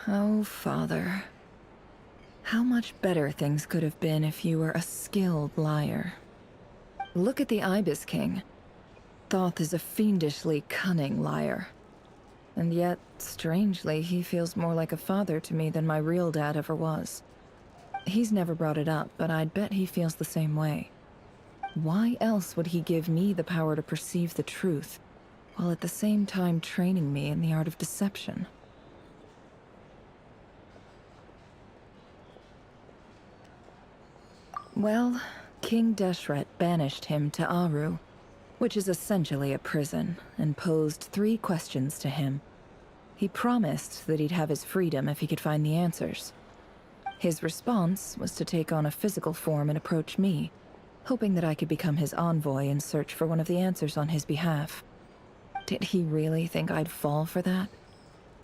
Oh, Father. How much better things could have been if you were a skilled liar. Look at the Ibis King. Thoth is a fiendishly cunning liar. And yet, strangely, he feels more like a father to me than my real dad ever was. He's never brought it up, but I'd bet he feels the same way. Why else would he give me the power to perceive the truth, while at the same time training me in the art of deception? Well, King Deshret banished him to Aru, which is essentially a prison, and posed 3 questions to him. He promised that he'd have his freedom if he could find the answers. His response was to take on a physical form and approach me, hoping that I could become his envoy and search for one of the answers on his behalf. Did he really think I'd fall for that?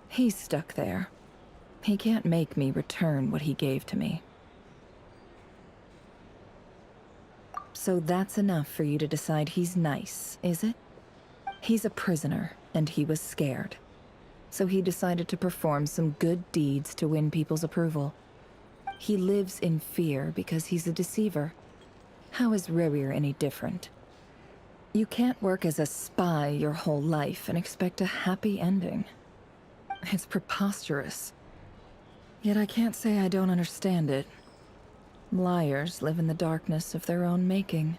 He's stuck there. He can't make me return what he gave to me. So that's enough for you to decide he's nice, is it? He's a prisoner, and he was scared. So he decided to perform some good deeds to win people's approval. He lives in fear because he's a deceiver. How is Rerir any different? You can't work as a spy your whole life and expect a happy ending. It's preposterous. Yet I can't say I don't understand it. Liars live in the darkness of their own making,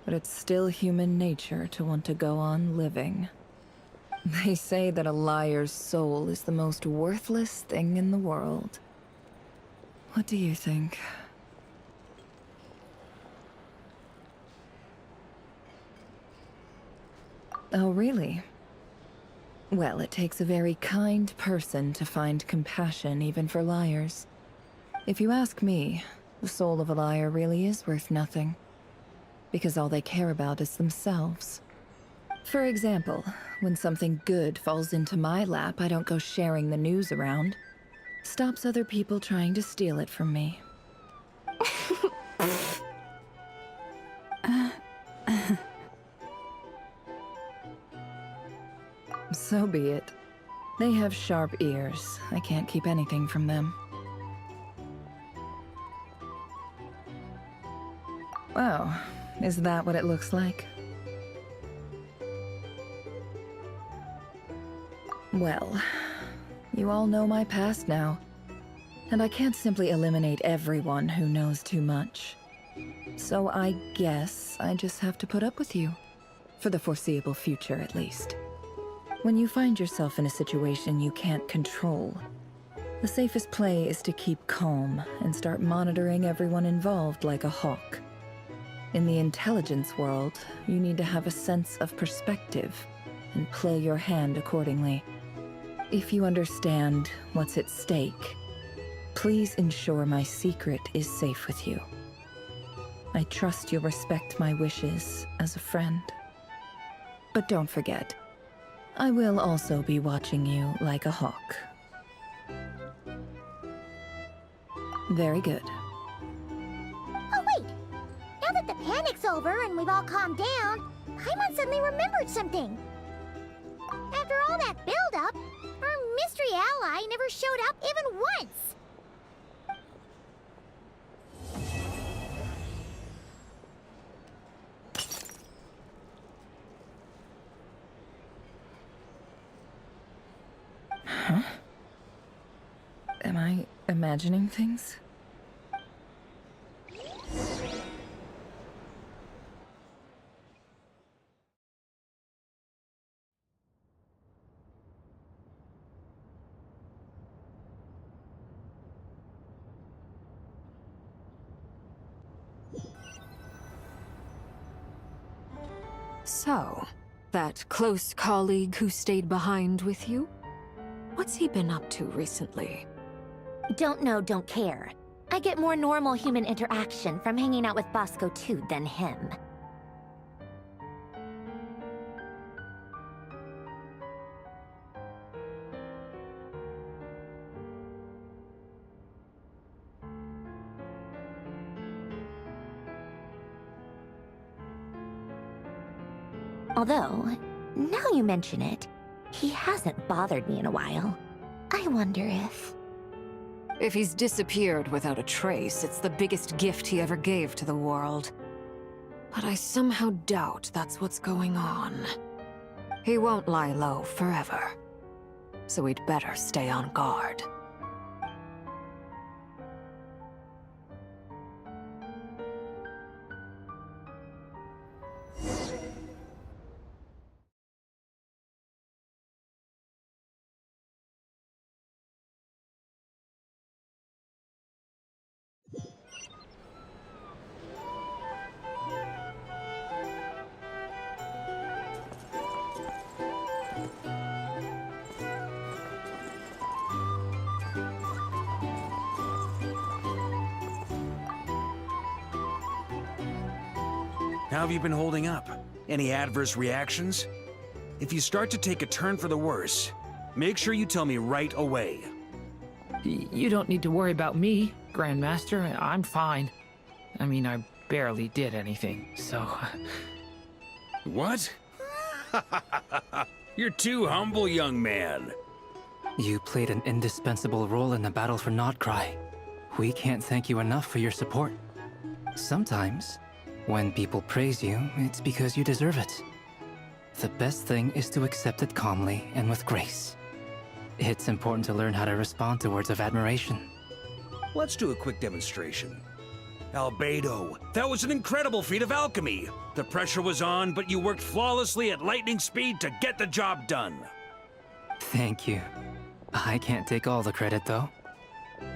but it's still human nature to want to go on living. They say that a liar's soul is the most worthless thing in the world. What do you think? Oh, really? Well, it takes a very kind person to find compassion even for liars. If you ask me, the soul of a liar really is worth nothing, because all they care about is themselves. For example, when something good falls into my lap, I don't go sharing the news around. Stops other people trying to steal it from me. So be it. They have sharp ears. I can't keep anything from them. Wow, Is that what it looks like? Well, you all know my past now. And I can't simply eliminate everyone who knows too much. So I guess I just have to put up with you. For the foreseeable future, at least. When you find yourself in a situation you can't control, the safest play is to keep calm and start monitoring everyone involved like a hawk. In the intelligence world, you need to have a sense of perspective and play your hand accordingly. If you understand what's at stake, please ensure my secret is safe with you. I trust you'll respect my wishes as a friend. But don't forget, I will also be watching you like a hawk. Very good. Oh wait! Now that the panic's over and we've all calmed down, Paimon suddenly remembered something. After all that build-up, our mystery ally never showed up even once! Huh? Am I imagining things? So, that close colleague who stayed behind with you? What's he been up to recently? Don't know, don't care. I get more normal human interaction from hanging out with Bosco too than him. Although, now you mention it, he hasn't bothered me in a while. I wonder if... If he's disappeared without a trace, it's the biggest gift he ever gave to the world. But I somehow doubt that's what's going on. He won't lie low forever. So we'd better stay on guard. How have you been holding up? Any adverse reactions? If you start to take a turn for the worse, make sure you tell me right away. You don't need to worry about me, Grandmaster. I'm fine. I mean, I barely did anything, so... What? You're too humble, young man. You played an indispensable role in the battle for Notcry. We can't thank you enough for your support. Sometimes, when people praise you, it's because you deserve it. The best thing is to accept it calmly and with grace. It's important to learn how to respond to words of admiration. Let's do a quick demonstration. Albedo, that was an incredible feat of alchemy. The pressure was on, but you worked flawlessly at lightning speed to get the job done. Thank you. I can't take all the credit, though.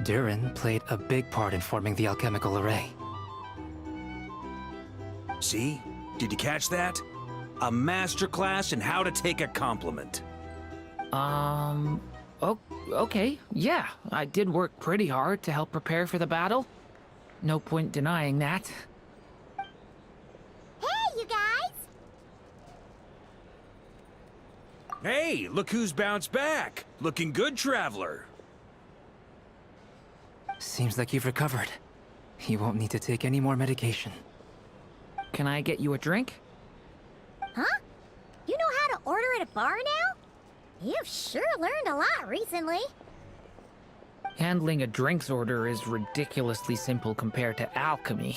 Durin played a big part in forming the alchemical array. See? Did you catch that? A masterclass in how to take a compliment. Okay, yeah. I did work pretty hard to help prepare for the battle. No point denying that. Hey, you guys! Hey, look who's bounced back. Looking good, Traveler. Seems like you've recovered. You won't need to take any more medication. Can I get you a drink? Huh? You know how to order at a bar now? You've sure learned a lot recently. Handling a drinks order is ridiculously simple compared to alchemy.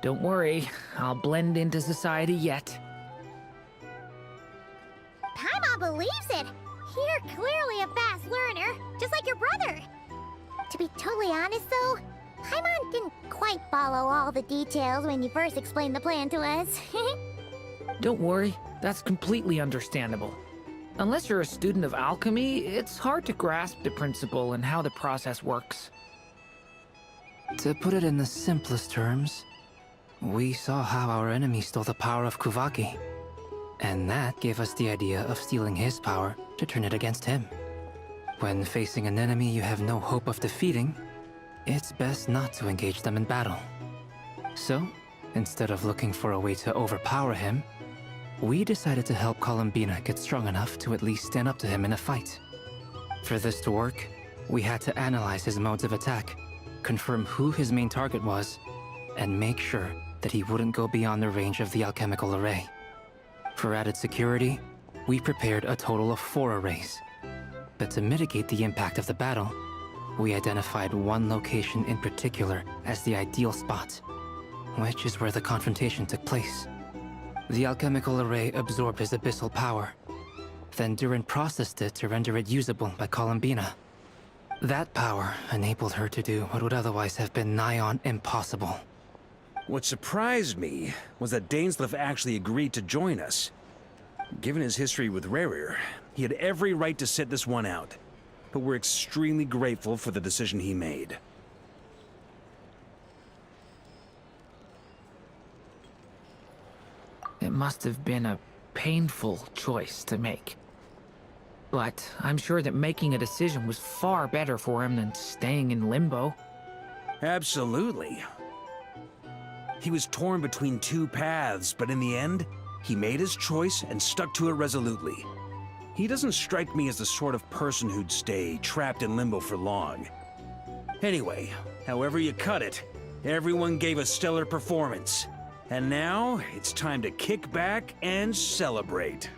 Don't worry, I'll blend into society yet. Paimon believes it! You're clearly a fast learner, just like your brother. To be totally honest though, Paimon didn't quite follow all the details when you first explained the plan to us. Don't worry, that's completely understandable. Unless you're a student of alchemy, it's hard to grasp the principle and how the process works. To put it in the simplest terms, we saw how our enemy stole the power of Kuvaki. And that gave us the idea of stealing his power to turn it against him. When facing an enemy you have no hope of defeating, it's best not to engage them in battle. So, instead of looking for a way to overpower him, we decided to help Columbina get strong enough to at least stand up to him in a fight. For this to work, we had to analyze his modes of attack, confirm who his main target was, and make sure that he wouldn't go beyond the range of the alchemical array. For added security, we prepared a total of 4 arrays. But to mitigate the impact of the battle, we identified one location in particular as the ideal spot, which is where the confrontation took place. The alchemical array absorbed his abyssal power. Then Durin processed it to render it usable by Columbina. That power enabled her to do what would otherwise have been nigh on impossible. What surprised me was that Dainsleif actually agreed to join us. Given his history with Rerir, he had every right to sit this one out. But we're extremely grateful for the decision he made. It must have been a painful choice to make. But I'm sure that making a decision was far better for him than staying in limbo. Absolutely. He was torn between 2 paths, but in the end, he made his choice and stuck to it resolutely. He doesn't strike me as the sort of person who'd stay trapped in limbo for long. Anyway, however you cut it, everyone gave a stellar performance. And now, it's time to kick back and celebrate.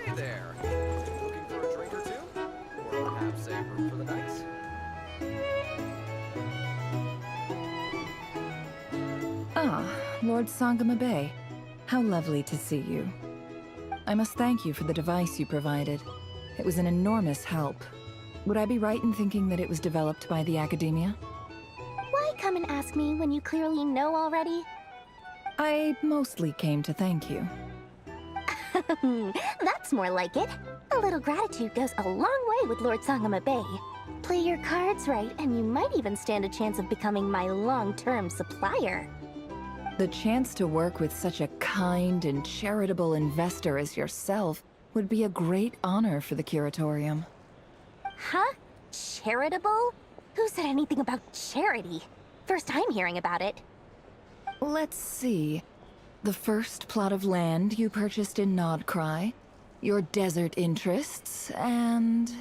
Hey there. Looking for a drink or two? Or perhaps a room for the night? Ah, Lord Sangama Bay. How lovely to see you. I must thank you for the device you provided. It was an enormous help. Would I be right in thinking that it was developed by the Academia? Why come and ask me when you clearly know already? I mostly came to thank you. That's more like it. A little gratitude goes a long way with Lord Sangama Bay. Play your cards right, and you might even stand a chance of becoming my long-term supplier. The chance to work with such a kind and charitable investor as yourself would be a great honor for the Curatorium. Huh? Charitable? Who said anything about charity? First I'm hearing about it. Let's see. The first plot of land you purchased in Nodcry, your desert interests, and...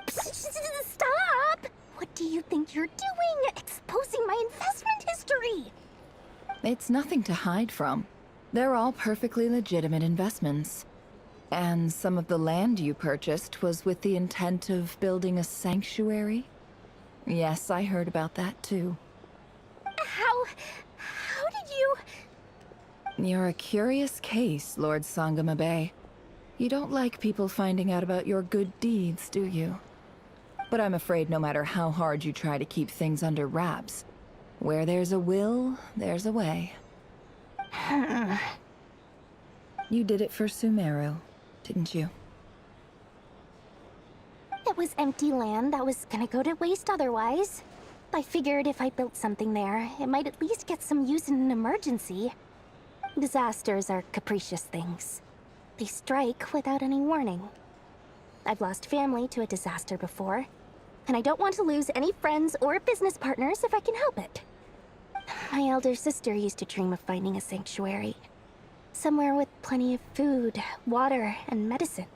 Stop! What do you think you're doing? Exposing my investment history! It's nothing to hide from. They're all perfectly legitimate investments. And some of the land you purchased was with the intent of building a sanctuary? Yes, I heard about that too. How did you... You're a curious case, Lord Sangama Bay. You don't like people finding out about your good deeds, do you? But I'm afraid no matter how hard you try to keep things under wraps, where there's a will, there's a way. You did it for Sumeru, didn't you? It was empty land that was gonna go to waste otherwise. I figured if I built something there, it might at least get some use in an emergency. Disasters are capricious things. They strike without any warning. I've lost family to a disaster before, and I don't want to lose any friends or business partners if I can help it. My elder sister used to dream of finding a sanctuary. Somewhere with plenty of food, water, and medicine.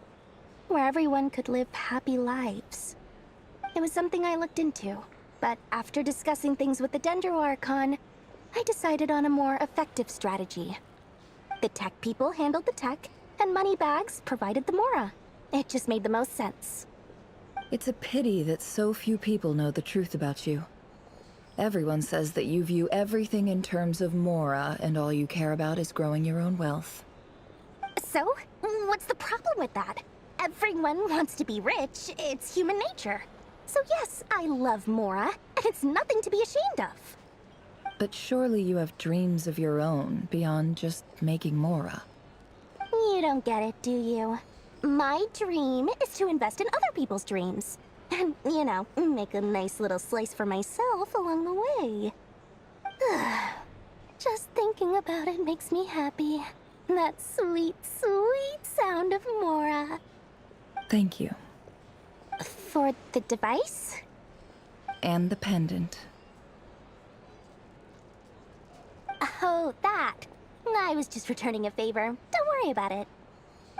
Where everyone could live happy lives. It was something I looked into, but after discussing things with the Dendro Archon, I decided on a more effective strategy. The tech people handled the tech, and Moneybags provided the Mora. It just made the most sense. It's a pity that so few people know the truth about you. Everyone says that you view everything in terms of Mora, and all you care about is growing your own wealth. So, what's the problem with that? Everyone wants to be rich. It's human nature. So yes, I love Mora, and it's nothing to be ashamed of. But surely you have dreams of your own, beyond just making Mora. You don't get it, do you? My dream is to invest in other people's dreams. And, you know, make a nice little slice for myself along the way. Just thinking about it makes me happy. That sweet, sweet sound of Mora. Thank you. For the device? And the pendant. Oh, that. I was just returning a favor. Don't worry about it.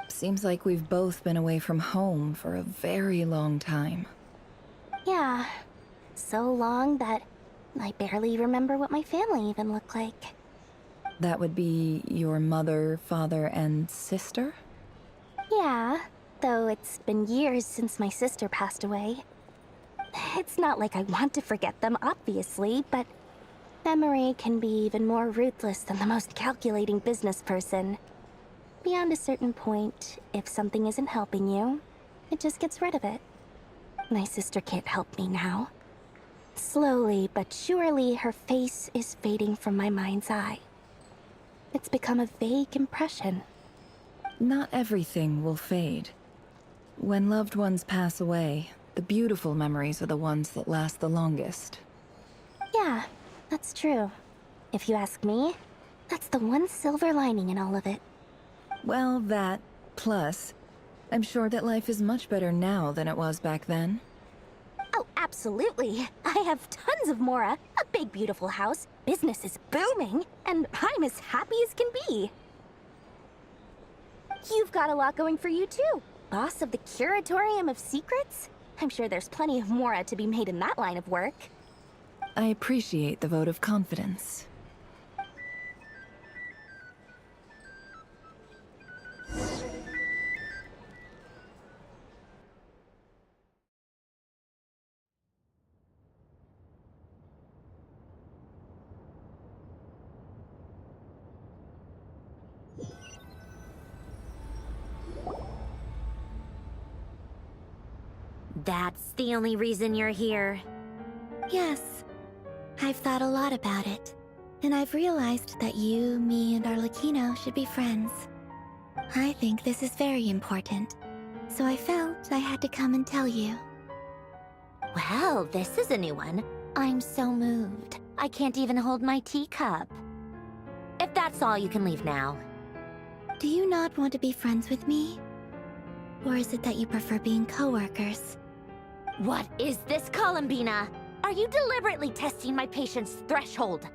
Seems like we've both been away from home for a very long time. Yeah. So long that I barely remember what my family even looked like. That would be your mother, father, and sister? Yeah, though it's been years since my sister passed away. It's not like I want to forget them, obviously, but memory can be even more ruthless than the most calculating business person. Beyond a certain point, if something isn't helping you, it just gets rid of it. My sister can't help me now. Slowly but surely, her face is fading from my mind's eye. It's become a vague impression. Not everything will fade. When loved ones pass away, the beautiful memories are the ones that last the longest. Yeah, that's true. If you ask me, that's the one silver lining in all of it. Well, that, plus, I'm sure that life is much better now than it was back then. Oh, absolutely. I have tons of Mora, a big beautiful house, business is booming, and I'm as happy as can be. You've got a lot going for you too. Boss of the Curatorium of Secrets? I'm sure there's plenty of Mora to be made in that line of work. I appreciate the vote of confidence. That's the only reason you're here. Yes. I've thought a lot about it. And I've realized that you, me, and Arlecchino should be friends. I think this is very important. So I felt I had to come and tell you. Well, this is a new one. I'm so moved. I can't even hold my teacup. If that's all, you can leave now. Do you not want to be friends with me? Or is it that you prefer being co-workers? What is this, Columbina? Are you deliberately testing my patience threshold?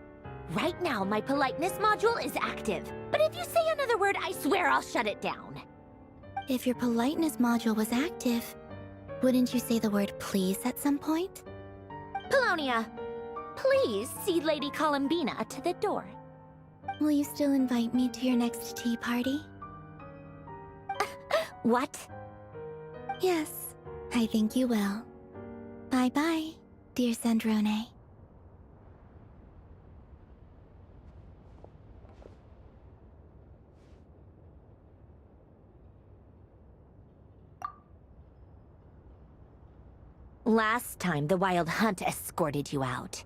Right now, my politeness module is active. But if you say another word, I swear I'll shut it down. If your politeness module was active, wouldn't you say the word please at some point? Polonia, please see Lady Columbina to the door. Will you still invite me to your next tea party? What? Yes, I think you will. Bye-bye, dear Sandrone. Last time, the Wild Hunt escorted you out.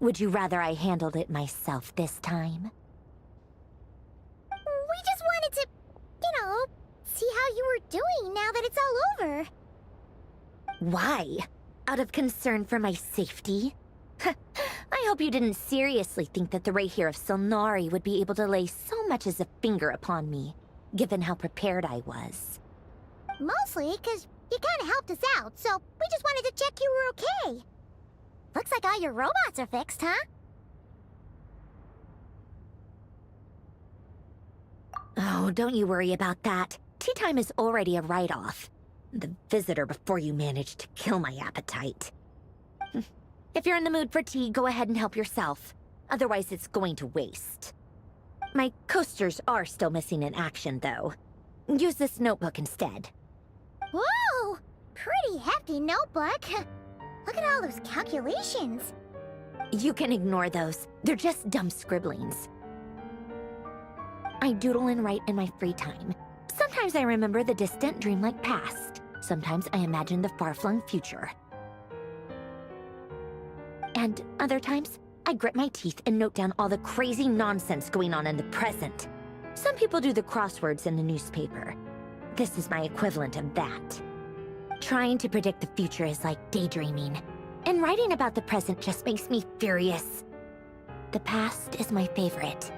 Would you rather I handled it myself this time? We just wanted to, see how you were doing now that it's all over. Why? Out of concern for my safety? I hope you didn't seriously think that the Rayhir of Solnari would be able to lay so much as a finger upon me, given how prepared I was. Mostly because you kind of helped us out, so we just wanted to check you were okay. Looks like all your robots are fixed, huh? Oh, don't you worry about that. Tea time is already a write-off. The visitor before you managed to kill my appetite. If you're in the mood for tea, go ahead and help yourself. Otherwise, it's going to waste. My coasters are still missing in action, though. Use this notebook instead. Whoa! Pretty hefty notebook. Look at all those calculations. You can ignore those. They're just dumb scribblings. I doodle and write in my free time. Sometimes I remember the distant, dreamlike past. Sometimes I imagine the far-flung future. And other times, I grit my teeth and note down all the crazy nonsense going on in the present. Some people do the crosswords in the newspaper. This is my equivalent of that. Trying to predict the future is like daydreaming, and writing about the present just makes me furious. The past is my favorite.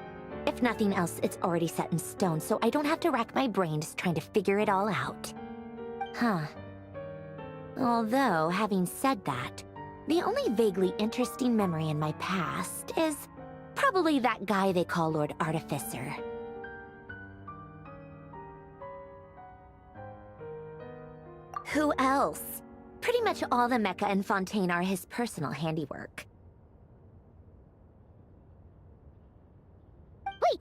If nothing else, it's already set in stone, so I don't have to rack my brains trying to figure it all out. Huh. Although, having said that, the only vaguely interesting memory in my past is probably that guy they call Lord Artificer. Who else? Pretty much all the mecha and Fontaine are his personal handiwork. Wait,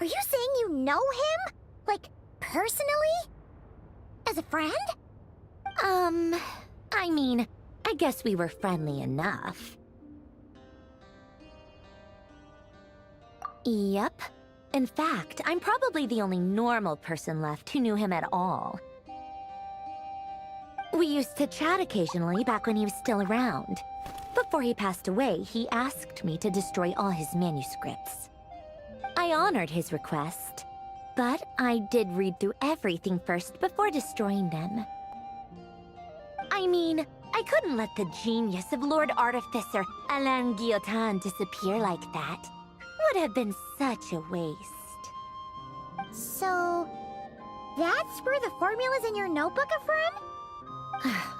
are you saying you know him? Like, personally? As a friend? I mean, I guess we were friendly enough. Yep. In fact, I'm probably the only normal person left who knew him at all. We used to chat occasionally back when he was still around. Before he passed away, he asked me to destroy all his manuscripts. I honored his request, but I did read through everything first before destroying them. I mean, I couldn't let the genius of Lord Artificer Alain Guillotin disappear like that. Would have been such a waste. So, that's where the formulas in your notebook are from?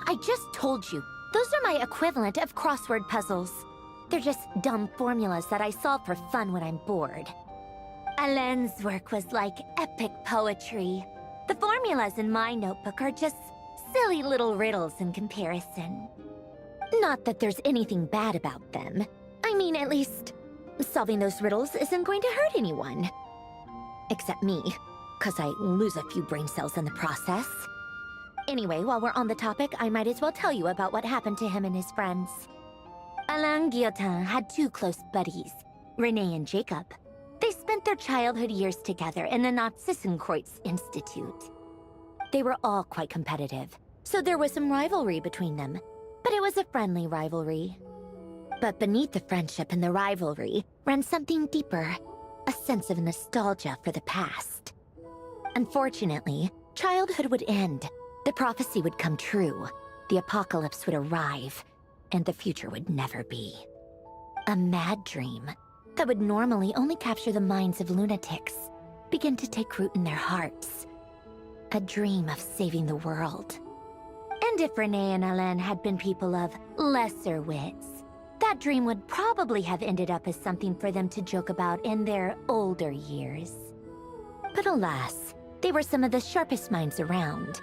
I just told you. Those are my equivalent of crossword puzzles. They're just dumb formulas that I solve for fun when I'm bored. Alain's work was like epic poetry. The formulas in my notebook are just silly little riddles in comparison. Not that there's anything bad about them. I mean, at least, solving those riddles isn't going to hurt anyone. Except me, 'cause I lose a few brain cells in the process. Anyway, while we're on the topic, I might as well tell you about what happened to him and his friends. Alain Guillotin had two close buddies, René and Jacob. They spent their childhood years together in the Narzissenkreuz Institute. They were all quite competitive, so there was some rivalry between them, but it was a friendly rivalry. But beneath the friendship and the rivalry ran something deeper, a sense of nostalgia for the past. Unfortunately, childhood would end. The prophecy would come true, the apocalypse would arrive, and the future would never be. A mad dream that would normally only capture the minds of lunatics began to take root in their hearts. A dream of saving the world. And if René and Alain had been people of lesser wits, that dream would probably have ended up as something for them to joke about in their older years. But alas, they were some of the sharpest minds around.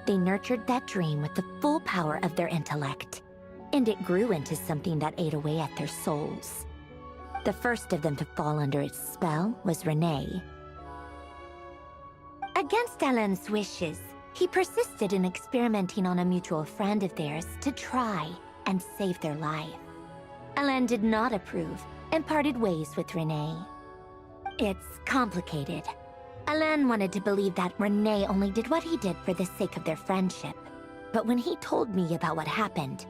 They nurtured that dream with the full power of their intellect, and it grew into something that ate away at their souls. The first of them to fall under its spell was René. Against Alain's wishes, he persisted in experimenting on a mutual friend of theirs to try and save their life. Alain did not approve and parted ways with René. It's complicated. Alain wanted to believe that René only did what he did for the sake of their friendship. But when he told me about what happened,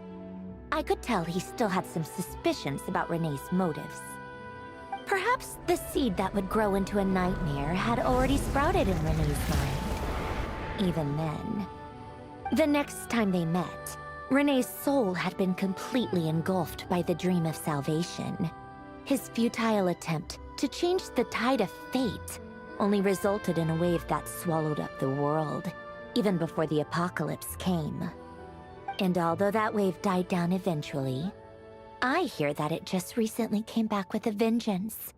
I could tell he still had some suspicions about René's motives. Perhaps the seed that would grow into a nightmare had already sprouted in René's mind. Even then. The next time they met, René's soul had been completely engulfed by the dream of salvation. His futile attempt to change the tide of fate only resulted in a wave that swallowed up the world, even before the apocalypse came. And although that wave died down eventually, I hear that it just recently came back with a vengeance.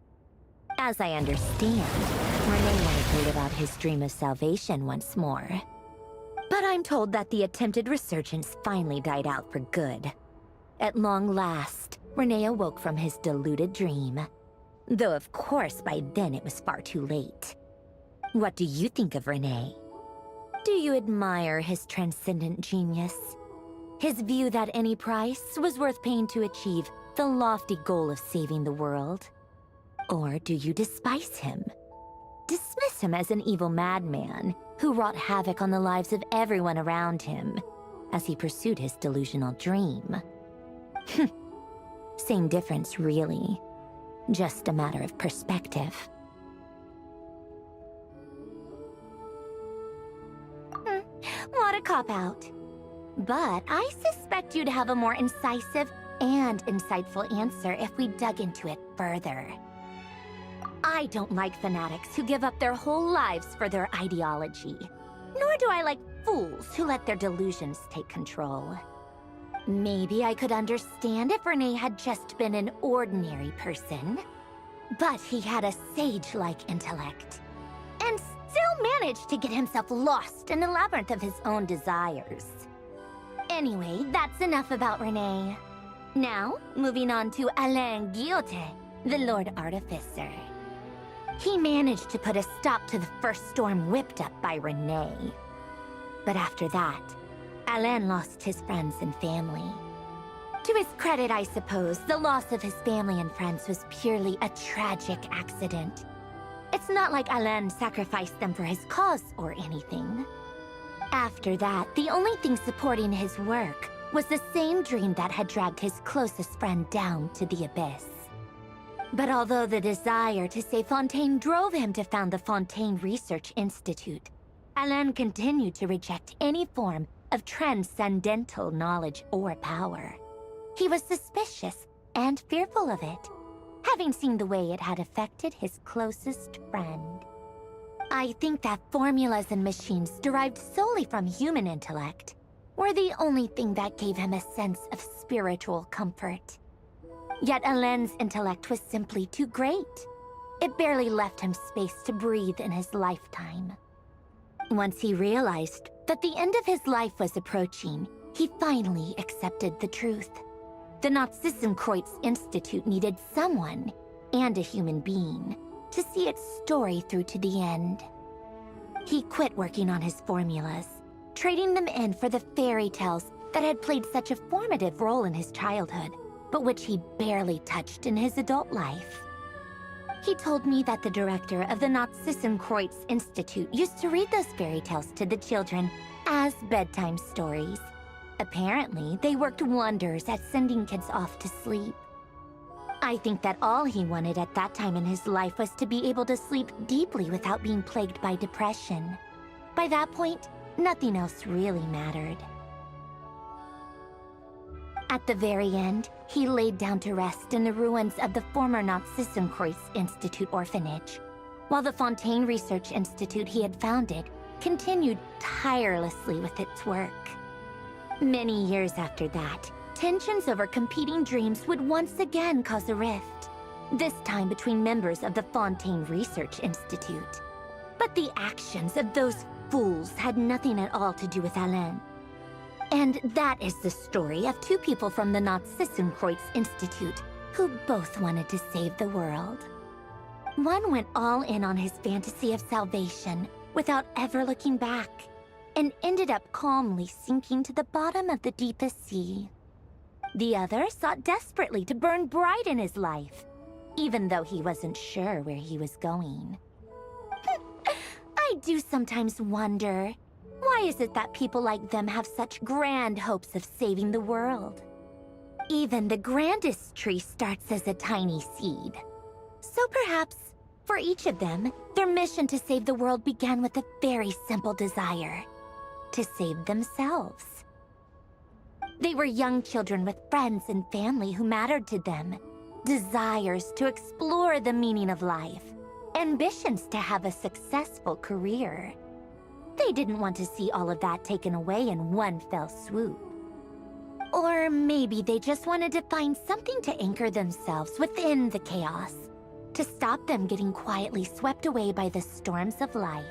As I understand, René wanted to live out his dream of salvation once more. But I'm told that the attempted resurgence finally died out for good. At long last, Renee awoke from his deluded dream. Though of course by then it was far too late. What do you think of Renee? Do you admire his transcendent genius? His view that any price was worth paying to achieve the lofty goal of saving the world? Or do you despise him? Dismiss him as an evil madman who wrought havoc on the lives of everyone around him as he pursued his delusional dream? Same difference, really. Just a matter of perspective. What a cop-out. But I suspect you'd have a more incisive and insightful answer if we dug into it further. I don't like fanatics who give up their whole lives for their ideology. Nor do I like fools who let their delusions take control. Maybe I could understand if Renee had just been an ordinary person. But he had a sage-like intellect. And still managed to get himself lost in the labyrinth of his own desires. Anyway, that's enough about Renee. Now, moving on to Alain Guillotin, the Lord Artificer. He managed to put a stop to the first storm whipped up by Renee. But after that, Alain lost his friends and family. To his credit, I suppose, the loss of his family and friends was purely a tragic accident. It's not like Alain sacrificed them for his cause or anything. After that, the only thing supporting his work was the same dream that had dragged his closest friend down to the abyss. But although the desire to save Fontaine drove him to found the Fontaine Research Institute, Alain continued to reject any form of transcendental knowledge or power. He was suspicious and fearful of it, having seen the way it had affected his closest friend. I think that formulas and machines derived solely from human intellect were the only thing that gave him a sense of spiritual comfort. Yet Alain's intellect was simply too great. It barely left him space to breathe in his lifetime. Once he realized that the end of his life was approaching, he finally accepted the truth. The Nazissenkreuz Institute needed someone, and a human being, to see its story through to the end. He quit working on his formulas, trading them in for the fairy tales that had played such a formative role in his childhood, but which he barely touched in his adult life. He told me that the director of the Nazissenkreuz Institute used to read those fairy tales to the children as bedtime stories. Apparently, they worked wonders at sending kids off to sleep. I think that all he wanted at that time in his life was to be able to sleep deeply without being plagued by depression. By that point, nothing else really mattered. At the very end, he laid down to rest in the ruins of the former Nazissenkreuz Institute orphanage, while the Fontaine Research Institute he had founded continued tirelessly with its work. Many years after that, tensions over competing dreams would once again cause a rift, this time between members of the Fontaine Research Institute. But the actions of those fools had nothing at all to do with Alain. And that is the story of two people from the Nazissenkreuz Institute who both wanted to save the world. One went all in on his fantasy of salvation without ever looking back, and ended up calmly sinking to the bottom of the deepest sea. The other sought desperately to burn bright in his life, even though he wasn't sure where he was going. I do sometimes wonder, why is it that people like them have such grand hopes of saving the world? Even the grandest tree starts as a tiny seed. So perhaps, for each of them, their mission to save the world began with a very simple desire: to save themselves. They were young children with friends and family who mattered to them, desires to explore the meaning of life, ambitions to have a successful career. They didn't want to see all of that taken away in one fell swoop. Or maybe they just wanted to find something to anchor themselves within the chaos, to stop them getting quietly swept away by the storms of life.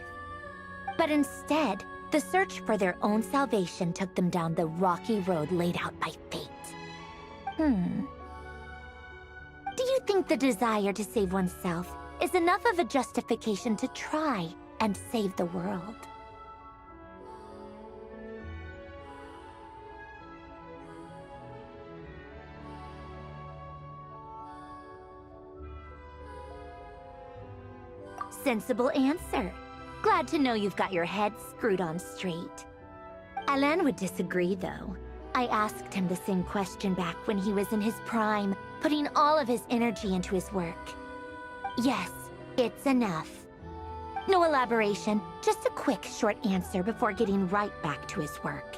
But instead, the search for their own salvation took them down the rocky road laid out by fate. think the desire to save oneself is enough of a justification to try and save the world. Sensible answer. Glad to know you've got your head screwed on straight. Alain would disagree, though. I asked him the same question back when he was in his prime, putting all of his energy into his work. Yes, it's enough. No elaboration, just a quick, short answer before getting right back to his work.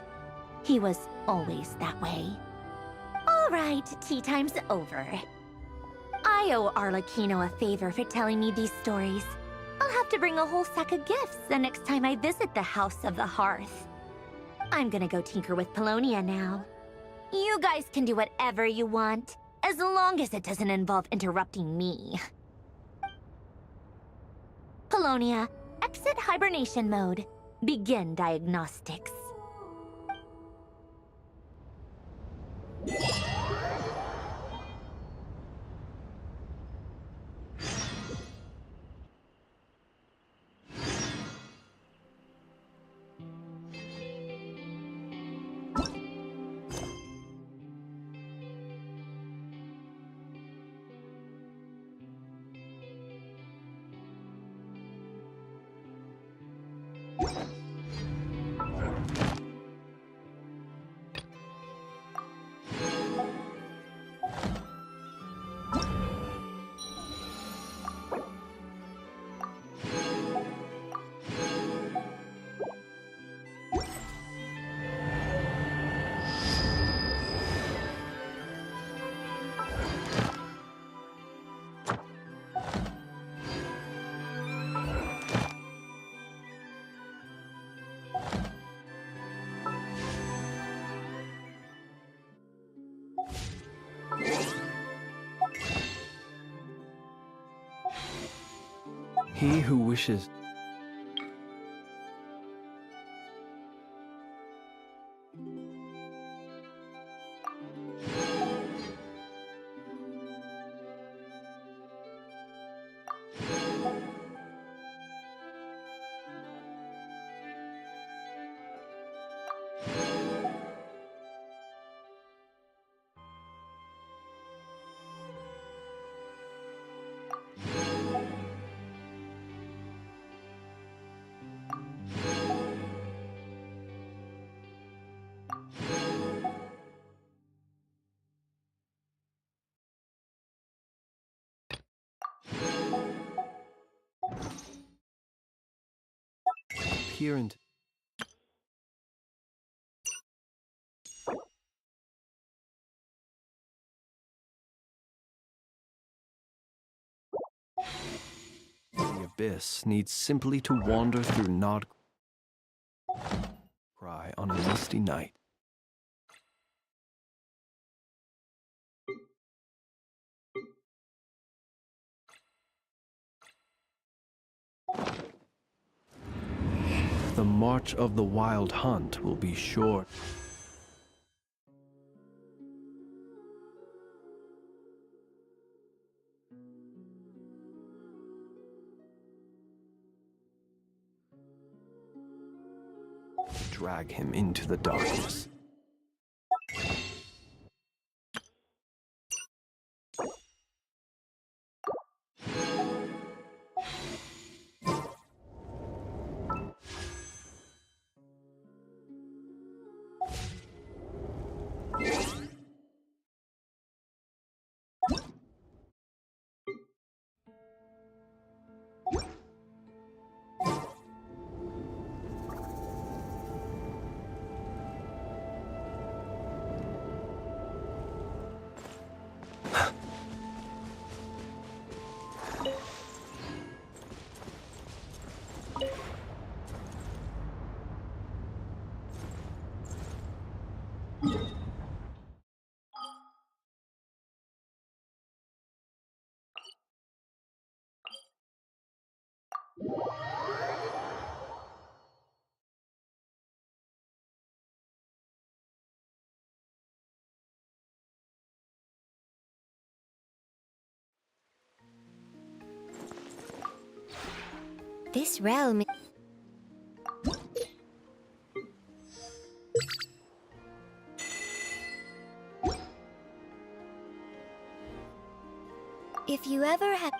He was always that way. All right, tea time's over. I owe Arlecchino a favor for telling me these stories. I'll have to bring a whole sack of gifts the next time I visit the House of the Hearth. I'm gonna go tinker with Polonia now. You guys can do whatever you want, as long as it doesn't involve interrupting me. Polonia, exit hibernation mode. Begin diagnostics. He who wishes... Peer into... The abyss needs simply to wander through Nod... Cry on a misty night. The march of the wild hunt will be short. Drag him into the darkness. This realm... If you ever have...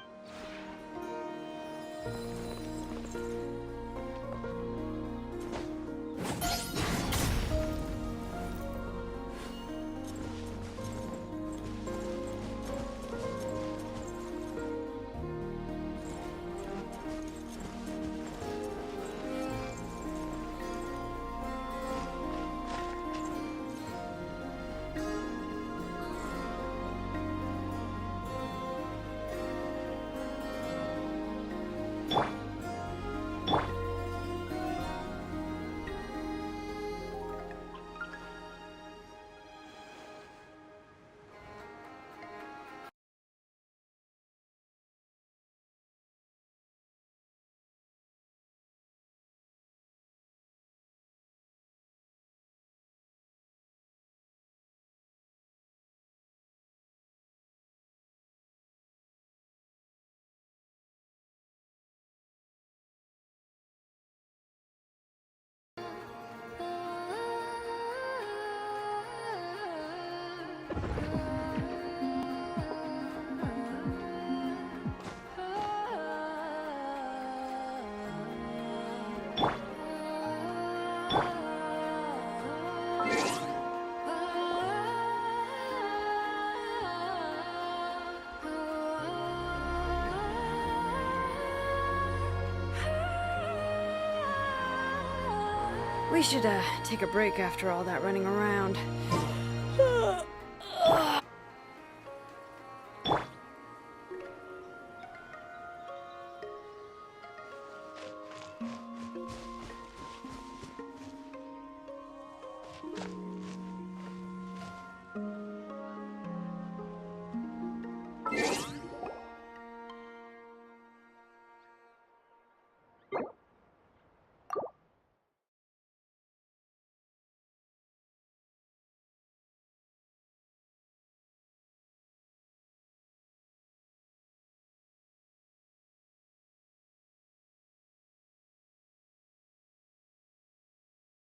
We should, take a break after all that running around.